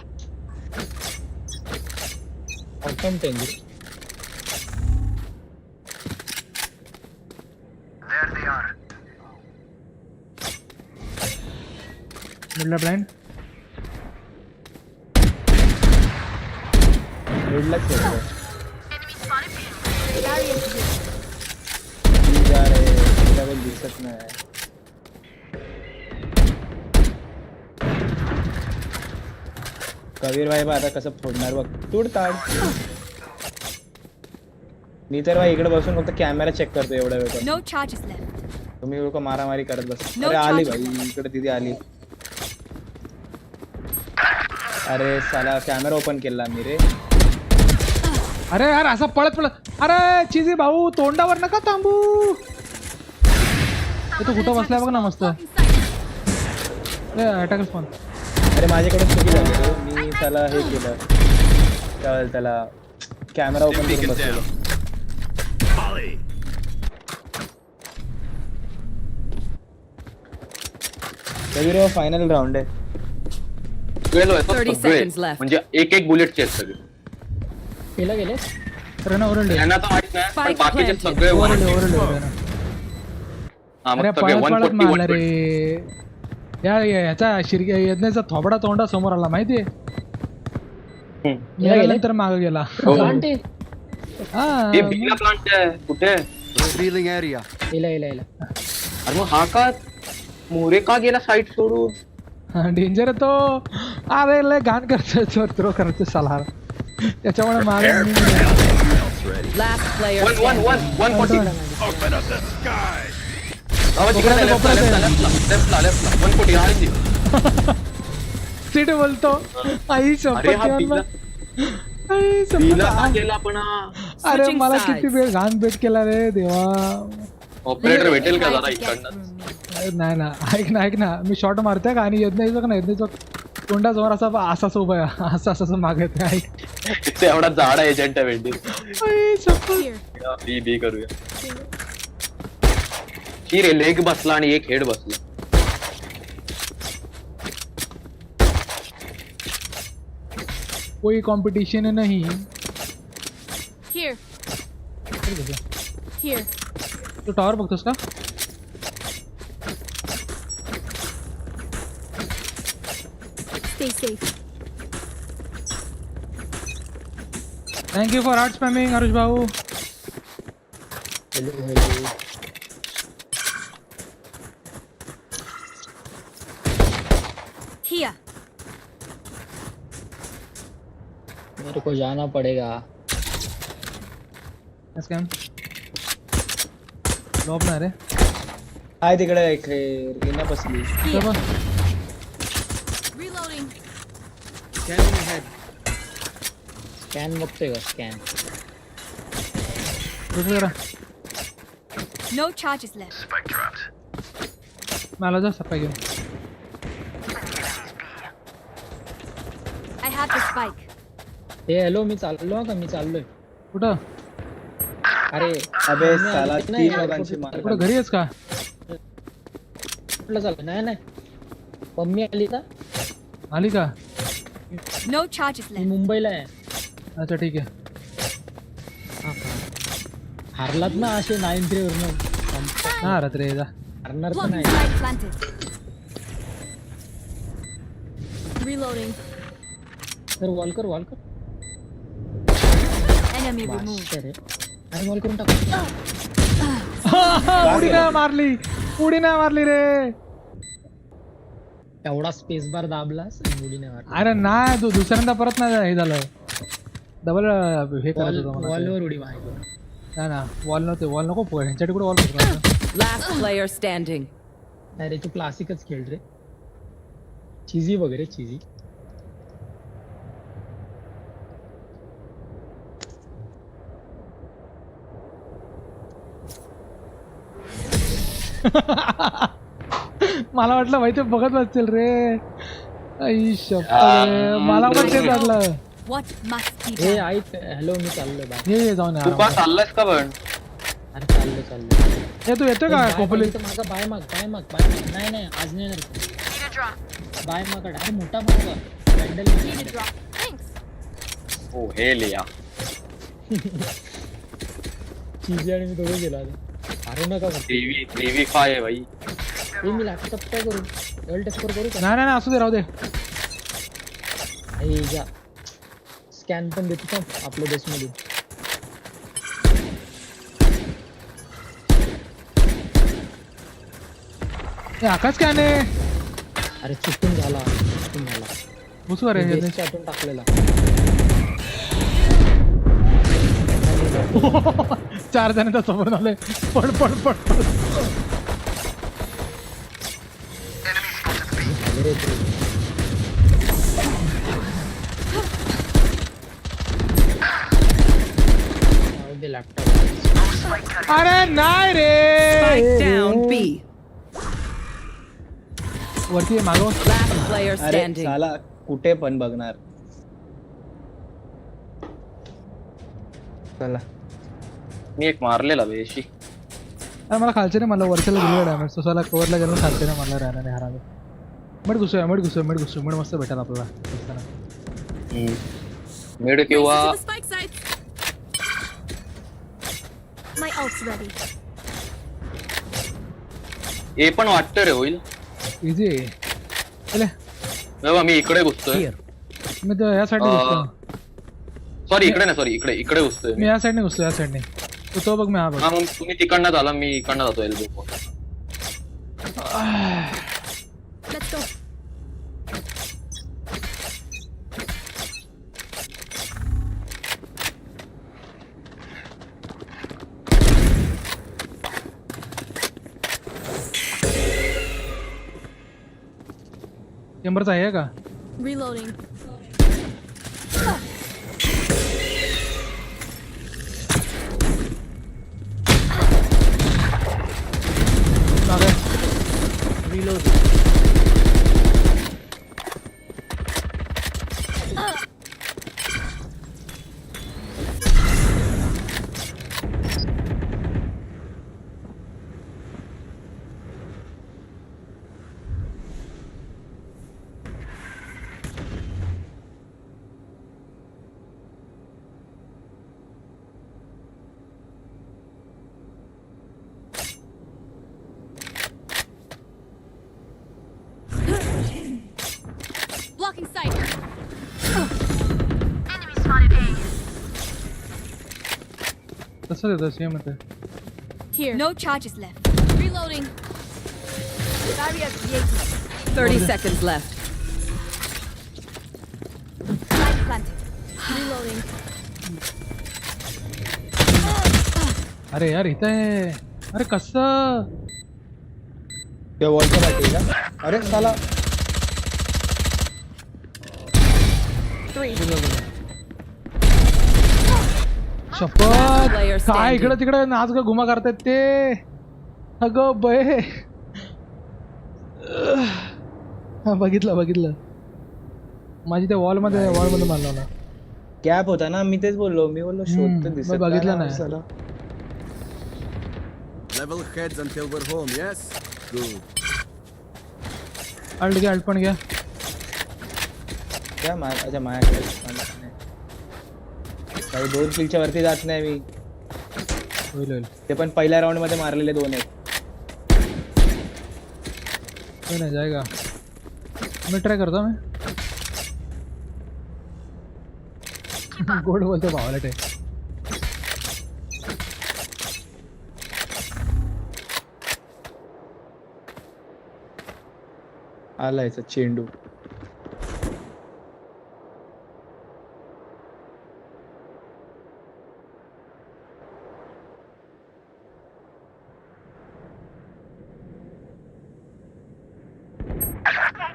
Outcome 10. There they are. मिडला ब्लाइंड. मिडलाच खेळतोय. Enemy spotted B. जा रे. तुला काही दिसत नाही. कबीर भाई बा आता कसं फोडणार बघ. तुडताड. मी तर भाई इकडे बसून फक्त कॅमेरा चेक करतो एवढा वेळ. No charges left. तुम्ही लोक मारामारी करत बस. No अरे आली charges. भाई इकडे तिथे आली. अरे साला कॅमेरा ओपन केला मी रे. अरे यार असं पळत. अरे चिजी भाऊ तोंडावर नका थांबू. तू कुठं बसलाय बघ ना मस्त. Attack spawn. अरे माझ्याकडे चुकी झाली रे. मी त्याला हे केलं. त्याला कॅमेरा ओपन करून बसलेलो. तरी फायनल राऊंड आहे. 30 seconds left. म्हणजे एक बुलेटचे आहेत सगळे. केला गेले. रन ओरडले. यांना तर माहित नाही पण बाकीचे सगळे ओरडले. हा मग अरे सगळे पळत 140 मारला रे. याचा शिरके यज्ञाचा थोबडा तोंडा समोर आला माहितीये. नंतर माग गेला. हे बिगा प्लांट आहे कुठे. Revealing area. इला अरे मग हा का मोरे का गेला साईट सोडून. डेंजर आहे तो. अरे लय घाण करतोय. थ्रो करतोय साला. त्याच्यामुळे मार. Last player. 140. Open up the sky. Seat बोलतो. आई शपथ. अरे मला किती वेळ घाण भेट केला रे देवा. ऑपरेटर भेटेल का जरा इकडनं. नाही ना ऐक ना मी शॉट मारते का आणि यज्ञ का ना यज्ञ कोंडा समोर असाच उभा आहे, असं मागे आहे. ते एवढा जाडा एजंट आहे भेंडी. Here. बी करूया. ही रे लेग बसला आणि एक हेड बसला. कोई कॉम्पिटिशन नहीं. Here. Here. तू टॉवर बघतोस का? Stay safe. Thank you for heart spamming Aarush भाऊ. Here. मेरे को जाना पड़ेगा. स्कॅम ड्रॉप नाही रे. आहे तिकडे एक रेना बसली. Reloading. Scanning ahead. स्कॅन बघतोय का? Scan. No charges left. Spike dropped. मला जा सप्पा घेऊन. I have the spike. Hello मी चाललो का? मी चाललोय. कुठं? अरे अबे साला 3 लोकांची मार. कुठं घरी आहेस का? कुठलं चाललं? नाही पम्मी आली का? आली का? No charges मी left. मुंबईला आहे. अच्छा ठीक आहे. हारलात ना असे 9-3 वरून. हा रात्री जा. हारणार तर Blocking नाही. spike planted. Reloading. तर वॉल कर. Enemy removed. मास्टर आहे. अरे वॉल करून टाक. उडी नाही मारली रे. एवढा स्पेस बार दाबलास मुली नाही मारली. अरे नाही तू दुसऱ्यांदा परत नाही हे झालं. डबल हे करायचं होतं मला. वॉलवर उडी मारली. नाही ना वॉल नव्हते. वॉल नको ह्यांच्याकडे कुठे वॉल. Last player standing. नाही रे तू क्लासिकच खेळ रे. चीजी वगैरे चीजी. मला वाटलं भाई ते बघत बसतील रे. आई शप्पथ, मला पण तेच वाटलं. What must be हे done? ऐक हॅलो मी चाललोय बाय. ये जाऊन तू का चाललास का पण? अरे चाललो. हे तू येतो का कोपली? माझा बाय माग. नाही आज नाही येणार. बाय माग अरे मोठा माग. Bundle Need a drop. Thanks. ओ हे लिया. चीजी आणि मी दोघे गेला. अरे नका टीव्ही काय आहे भाई. हे मी लॅपटॉप काय करू? डबल टेस्पर करू का? नाही असू दे राहू दे. हे जा स्कॅन पण देतो का आपल्या देशमध्ये. हे आकाश काय नाही. अरे चुकून झाला. बसू अरे देशातून टाकलेला. 4 जण तर समोर आले. पड. अरे नाही रे. Spike down B. वरती मागो. Last player अरे standing. साला कुठे पण बघणार. चला मी एक मारलेला बेशी. अरे मला खालचे नाही मला वरच्याला दिलेला डॅमेज. तो साला कवरला गेलो खालचे नाही मला राहणार नाही हरावे. मिड घुसूया मस्त भेटेल आपल्याला. मिड किंवा Race to the spike site. My ult's ready. हे पण वाटतं रे होईल. इझी आहे. चले बाबा मी इकडे घुसतोय. मी तर या साईडने घुसतो. सॉरी इकडे नाही सॉरी इकडे घुसतोय. मी या साईडने घुसतो या साईडने. तो बघ मी हा बघ. हा मग तुम्ही तिकडनं झाला मी इकडनं जातो एल्बो. Let's go. चेंबरचा आहे का? Reloading. Reloading. Blocking sight. Enemy spotted A. कसं देतो सेम आहे Here. No charges left. Reloading. Barrier created. 30 seconds left. Light planted. Reloading. अरे यार इथं आहे. अरे कसं त्या वॉलच्या पाठी आहे का? अरे साला 3. शपथ Player काय standing. इकडे तिकडे नाच ग घुमा करतात ते अगं बये हा बघितलं माझी त्या वॉल मध्ये मारला ना गॅप होता ना मी तेच बोललो शोधतो दिसत बघितलं नाही नाही. साला. Level heads until we're home, yes? Good. Ult पण घ्या क्या अच्छा माझ्याकडे काही 2 किलच्या वरती जात नाही मी. होईल ते पण पहिल्या राऊंड मध्ये मारलेले 2 आहेत. नाही जाएगा मी ट्राय करतो मी गोड बोलतो भावाला ते आला याचा चेंडू.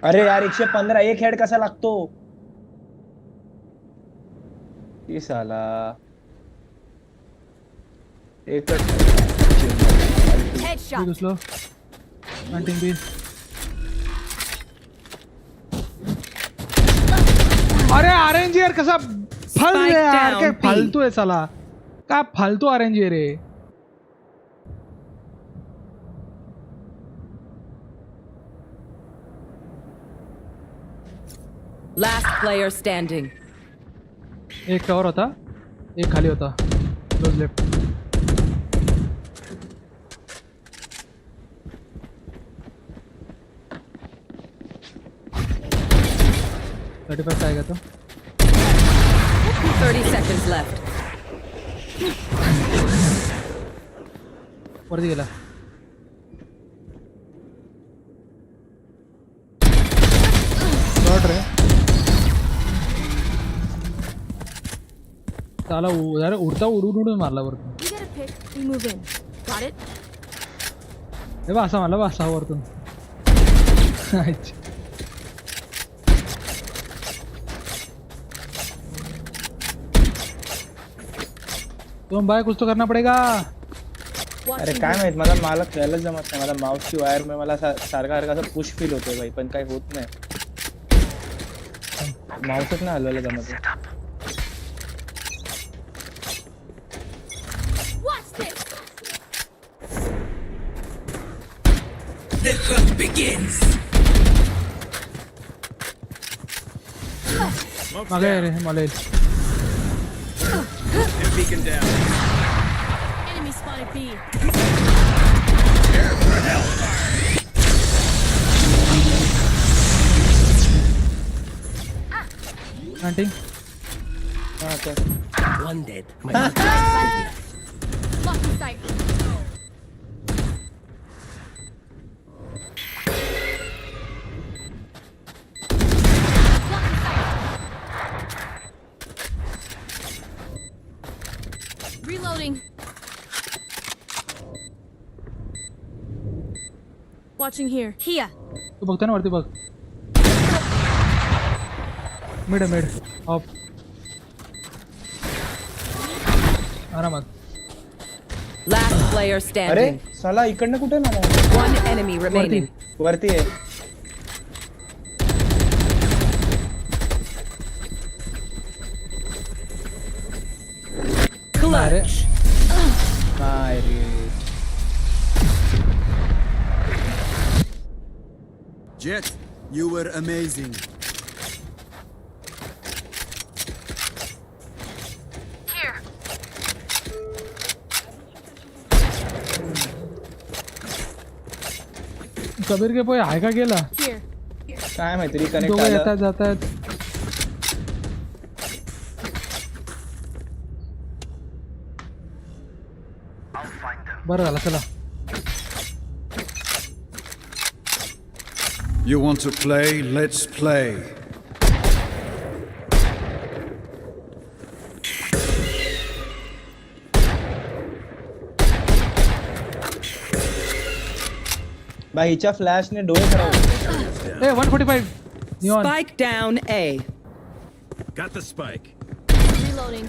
अरे यार 115 एक हेड कसा लागतो ये साला. एकच Headshot. घुसलो हंटिंग बी अरे आरएनजी यार कसा फल Spike यार down, काय B. फालतू आहे साला काय फालतू आरएनजी रे. Last player standing. एक टॉवर होता एक खाली होता क्लोज लेफ्ट. आएगा तो 30 seconds left. वरती गेला. शॉट रे साला यार उडून मारला वरतून. We get a pick. We move in. Got it? हे बा असा मारला बा असा वरतून. तुम भाई कुछ तो करना पड़ेगा. अरे काय माहित मला खेळायला जमत नाही. मला माऊसची वायर में मला सारखा असं पुश फील होतोय भाई पण काय होत नाही. माऊसच नाही हलवायला जमत. Watch this. The hunt begins. मागे रे मला Beacon down. Enemy spotted B. Hunting One dead. Blocking sight. Reloading. Watching here. Here. तू बघतो ना वरती बघ. मिड ऑफ आरामात. Last player अरे standing. साला इकडनं कुठे मला. One enemy remaining. वरती आहे. Clutch. काय रे. Jet, you were amazing. Here. Kabir के पोय आहे का गेला. Here. काय माहिती रिकनेक्ट दोघं येतात आलं. जातात. बरं झालं चला. You want to play? Let's play. भाई हिच्या फ्लॅशने डोळे खराब होते. 145 Neon. Spike down A. Got the spike. Reloading.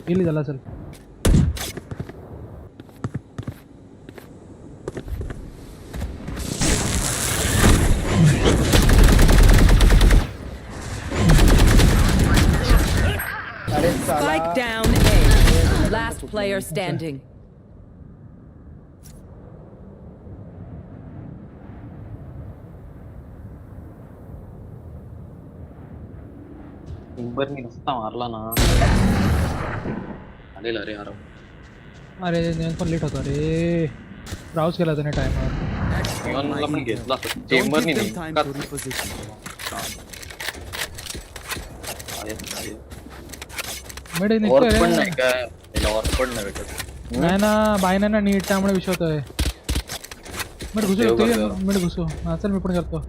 गेली झाला चल. अरे साला. Spike down A. Last player standing. टिम्बरनी नुसता मारला ना. आलेला रे आराम. अरे नेन पण लेट होता रे. ब्राउज केला त्याने टाइमवर. नियॉनला पण घेतला चेंबरनी नाही का. मिड और निघतोय पण रे. नाही काय त्याला और पण नाही भेटत. नाही ना बायना ना नीट त्यामुळे विषय होतोय. मिड घुसू देव शकतो बघ. मिड घुसू. हा चल मी पण करतो.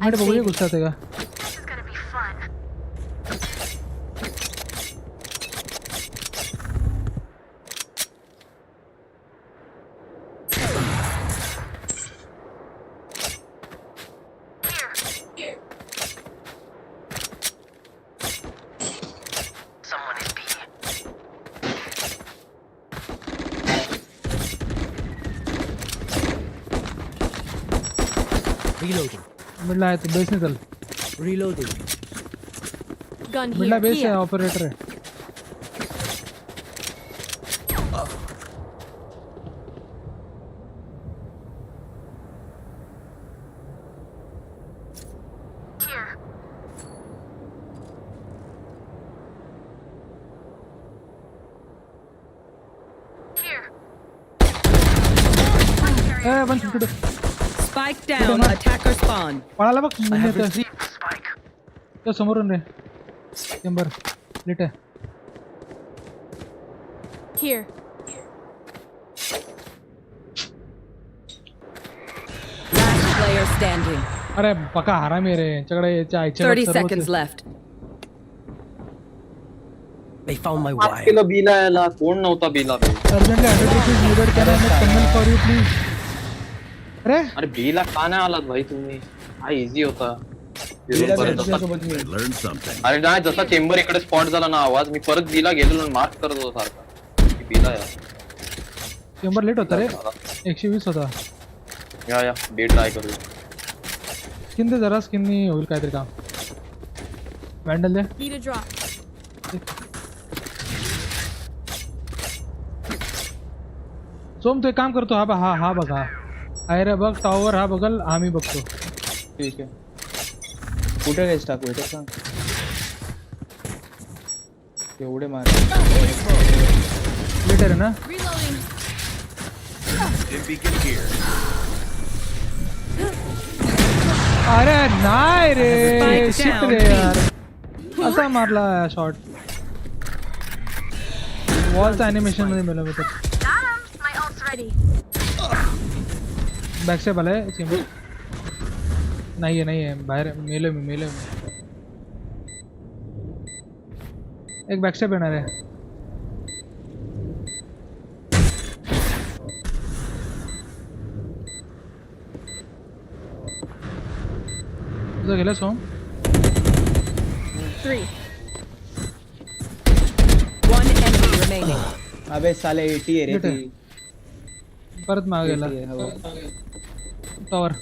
मिड बघूया घुसतात का. Reloading. मिडला आहे बेस नाही चल. Reloading. Gun मिडला here. Base Here. आहे ऑपरेटर आहे. ए 152. Spike down. Attacker spawn. पळाला बघ तो समोरून रे. चेंबर लेट आहे. Here. Last player standing. अरे पका हरामी रे यांच्याकडे याच्या आईच्या 30 seconds left. They found my माफ wire. केलं बीला याला. कोण नव्हता बीला बे. Urgently 100 rupees needed can comment for you please. अरे बीला का नाही आलात भाई तुम्ही. हा इझी होता. बीला परत भेटला जसा- सोबत मी. I learned something. अरे नाही जसा चेंबर इकडे स्पॉट झाला ना आवाज मी परत बीला गेलो आणि मार्क करत होतो सारखा की बीला या. चेंबर लेट होता रे. 120 होता. या बी ट्राय करू. स्किन दे जरा स्किननी होईल काहीतरी काम. वॅन्डल दे. Need a drop. सोम तो एक काम करतो. हा हा हा बघा. अरे बघ टॉवर हा बघल आम्ही बघतो. ठीक आहे. कुठे रेस्ट टाकू याच्यात सांग. एवढे मार. लेट आहे ना. Reloading. Beacon here. अरे नाही रे. Spike shit down. रे यार. असा मारला शॉट. वॉलचा अॅनिमेशन मध्ये मिळालं होतं. My ult's ready. Back step आलाय चेंबर. नाहीये बाहेर मेलो मी. एक बॅक स्टेप येणार आहे. तुझं गेलं सोम. 3. One enemy remaining. अबे साले 80 आहे रे ती. परत मागे गेला. 80 आहे, हो. टॉवर.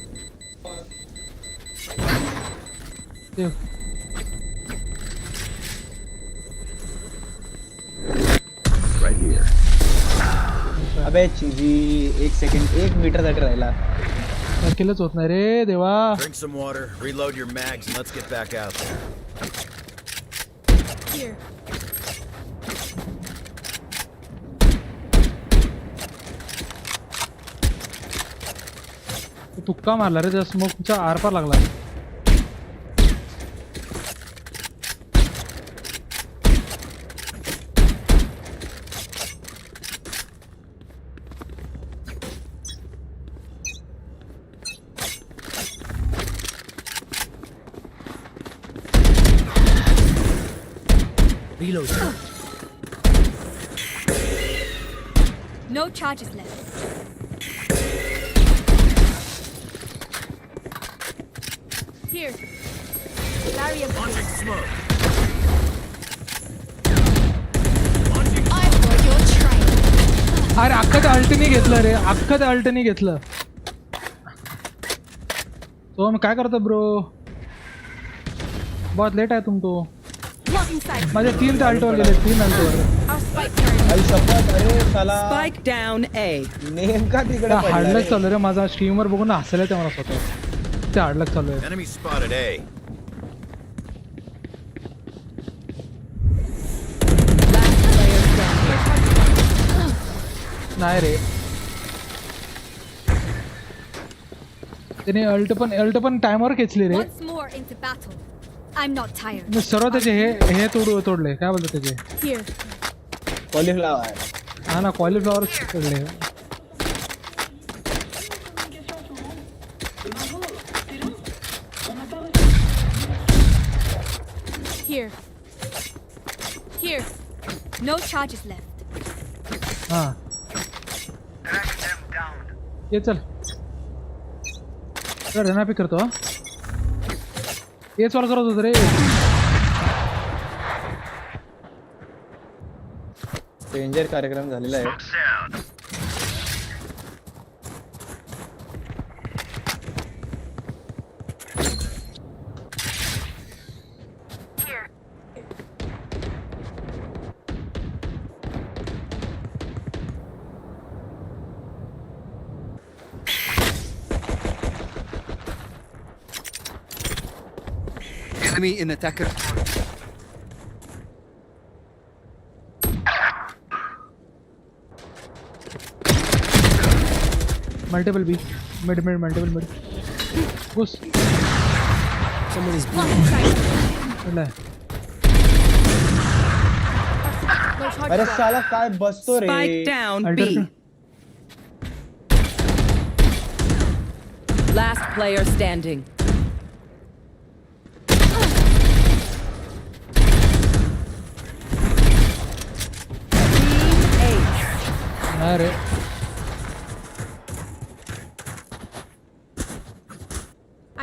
Right here. अबे चिजी 1 सेकंड 1 मीटर साठी राहिला. किलच होत नाही रे देवा. Drink some water, reload your mags, and let's get back out there. Here. तुक्का मारला रे त्या स्मोकच्या आरपार लागला. Reload. No charges left. Here. Barrier Launching smoke. I for your train. अरे अख्खं ते अल्टनी घेतलं रे, अख्खं ते अल्टनी घेतलं. तो मी काय करतो ब्रो, बहुत लेट आहे तुम तो. माझे 3 ते अल्टोवर गेले, 3 अल्टोवर. आई शपथ, अरे साला Spike down A. नेमका तिकडे पडला हार्डलक रे. चालू रे माझा, स्ट्रीमवर बघून हसायला ते मला स्वतः. ते हार्डलक चालू आहे. Enemy spotted A. नाही रे, त्याने अल्ट पण टाइमवर खेचली रे. Once more into battle. I'm not tired. मी सर्व त्याचे हे तोडले, काय बोलतो त्याचे. Here. कॉलीफ्लावर. हा ना, कॉलीफ्लॉवर तोडले. Here. Here. No charges left. हा ये चल, रेना पिक करतो. हेच वाला करत होतो रे. डेंजर कार्यक्रम झालेला आहे. Enemy in attacker. Multiple B, mid multiple mid. घुस. Someone is अरे साला काय बसतो रे. Spike down B. Last player standing. अरे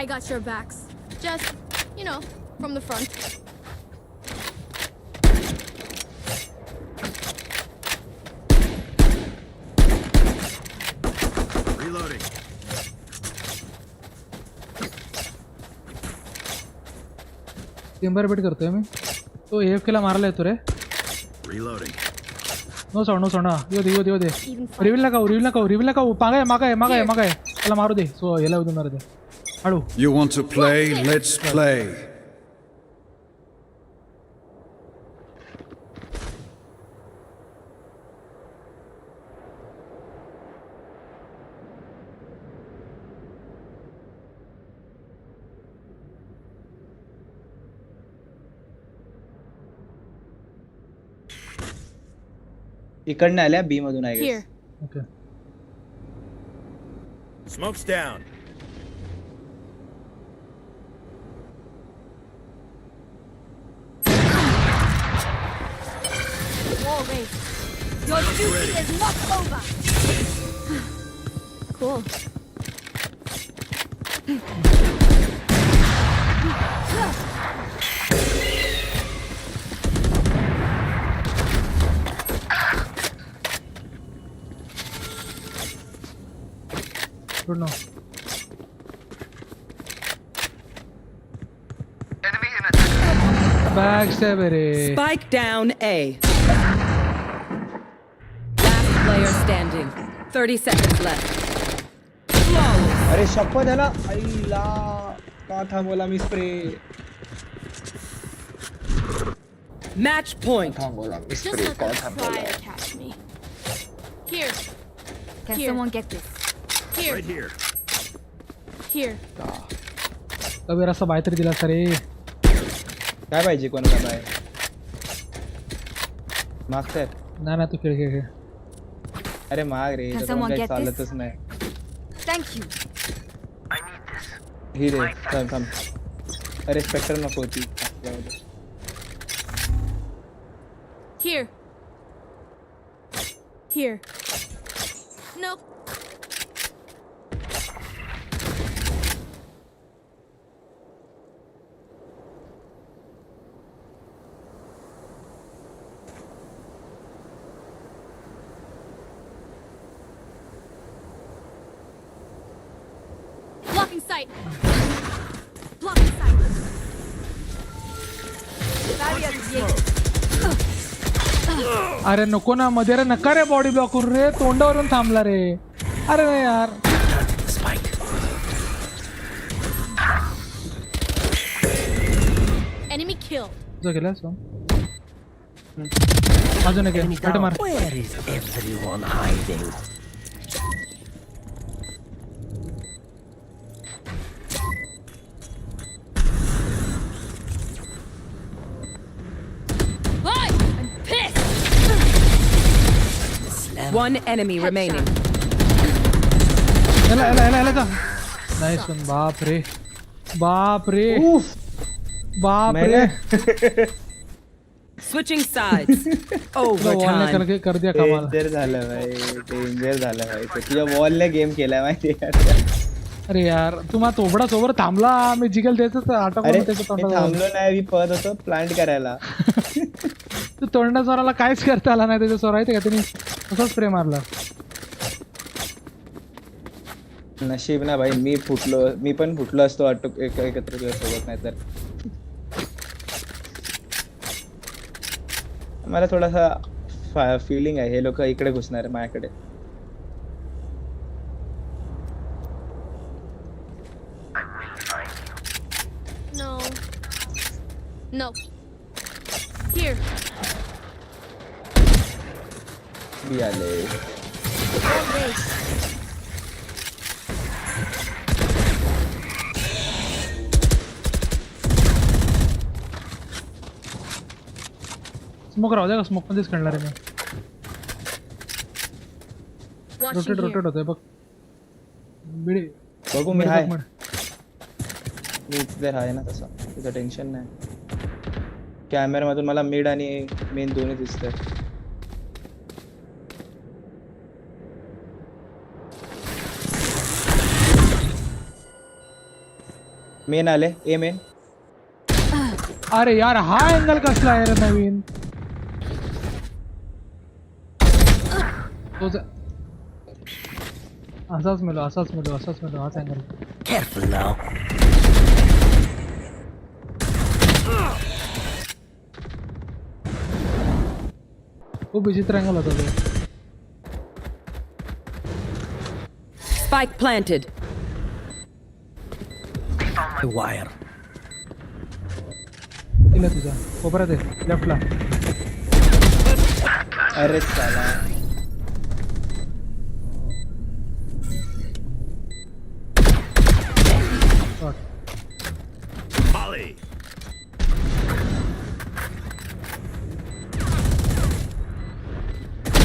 I got your backs. Just, from the front. Reloading. टिंबर बेट करतोय मी. तो AFK ला मारायला येतो रे. Reloading. नो साउंड यो दे रिव्हील नका मागाय त्याला मारू दे. सो याला उधून मारू दे हळू. You want to play? Let's play. इकडनं आल्या बी मधून आहे. Here. Okay. Smoke's down. Wall raised. Your duty is not over. Cool. Good now. Backstab रे. Spike down A. Last player standing. 30 seconds left. अरे शपथ है ना, आईला का थांबवला मी स्प्रे. Match point. थांबवला मी Just स्प्रे let का the थांबवला. fire catch me. Here. Can Here. someone get this? Here. Right here. Here. Kabir असं बाहेर तरी दिला सर रे. काय पाहिजे कोणाला बाय मागताय ना ना तू खेळ. अरे माग रे Can इथं someone काही get this? चालतच नाही. Thank you. ही रे थांब. अरे स्पेक्टर नको होती. Here. Here. No. Blocking sight. Blocking sight. Barrier created. अरे नको ना मध्ये रे नका रे बॉडी ब्लॉक करू रे तोंडावरून थांबला रे. अरे नाही यार. Enemy kill. जो केला सो अजून एक हट मार. Where is everyone hiding? I'm pissed. One enemy remaining. याला का नाइस वन. बाप रे Switching sides. वॉल ने करके कर दिया कमाल. डेंजर झालं भाई तुझ्या वॉलने गेम केलाय माहिती आहे. अरे यार तुम्हा तोबडा सोबत थांबला मी जिगल द्यायचं तर अरे त्याचं मी थांबलो नाही मी पळत होतो प्लांट करायला. तू तोंडा स्वराला काहीच करता आला नाही त्याच्या स्वर आहे का त्यांनी असाच स्प्रे मारला. नशीब ना भाई मी पण फुटलो असतो एकत्र तुझ्या सोबत नाही तर. मला थोडासा फीलिंग आहे हे लोक इकडे घुसणार आहे माझ्याकडे. No. Here. बी आले. स्मोक राहू द्या स्मोक मध्येच खेळणार आहे मी. रोटेट होतोय बघ. बिडी बघू मी आहे मी इथे आहे ना तसा तुझं टेन्शन नाही. कॅमेरामधून मला मिड आणि मेन दोन्ही दिसतंय. मेन आले ए मेन. अरे यार हा अँगल कसला आहे रे नवीन. असाच मिळो हाच अँगल. Careful now. खूप विचित्र अँगल होता तो. Spike planted. Wire. दिला तुझा कोपऱ्यात आहे लेफ्टला. अरे साला Molly.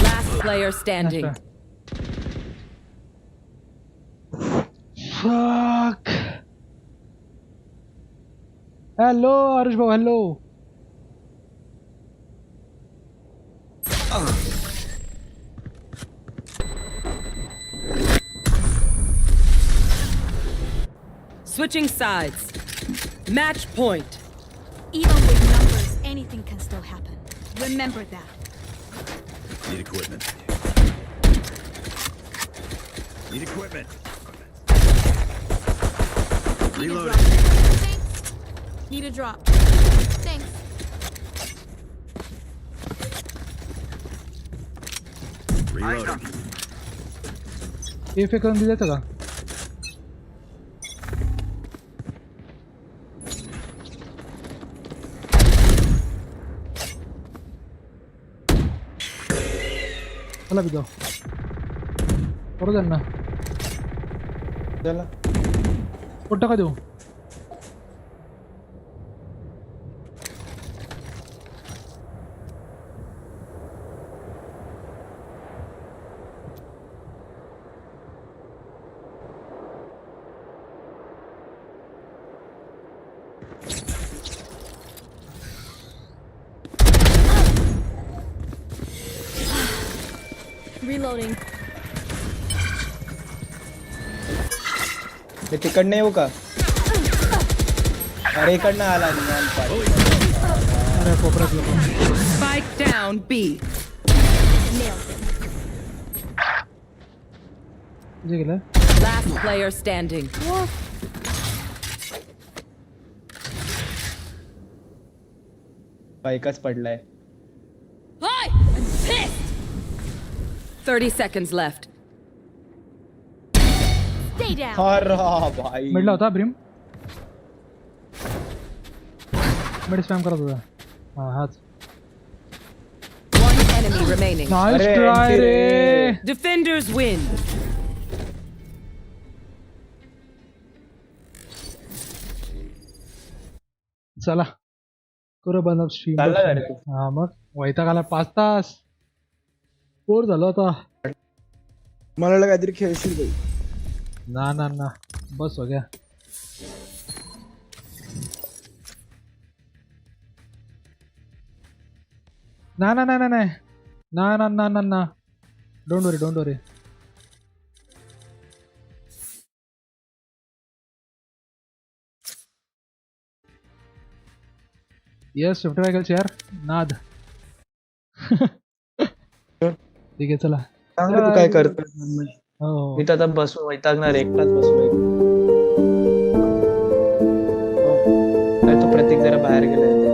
Last player standing. Fuck. Hello, Arush bro, hello. Switching sides. Match point. Even with numbers, anything can still happen. Remember that. Need equipment. Reloading. Need a drop. Thanks. Reloading. ए फेकून दिलं का. चला भी जाओ करो त्यांना चला कुठं का देऊ Reloading. मी तिकडनं येऊ का अरे इकडनं आला निवांत पाहिजे. अरे कोपऱ्यात लोक Spike down B. जे गेलं Last player standing. बाईकच पडलाय. Hi! I'm pissed! 30 seconds left. Stay down. अरे भाई मिडला होता ब्रिम मिड स्पॅम करत होता हा हाच One enemy remaining. नाइस अरे, ट्राय empty रे Defenders win. चला करू बंद स्ट्रीम चालला का रे तू? हा मग वैताग आला 5 तास बोर झालो आता मला वाटलं काहीतरी खेळशील बाई. ना ना ना बस हो गया ना ना ना ना ना ना ना ना ना ना डोंट वरी यस 55 kills यार नाद ठीक आहे चला सांग रे तू काय करतोय. हो मी तर आता बसून वैतागणार एकटाच बसलोय. काय तो प्रतीक जरा बाहेर गेलाय.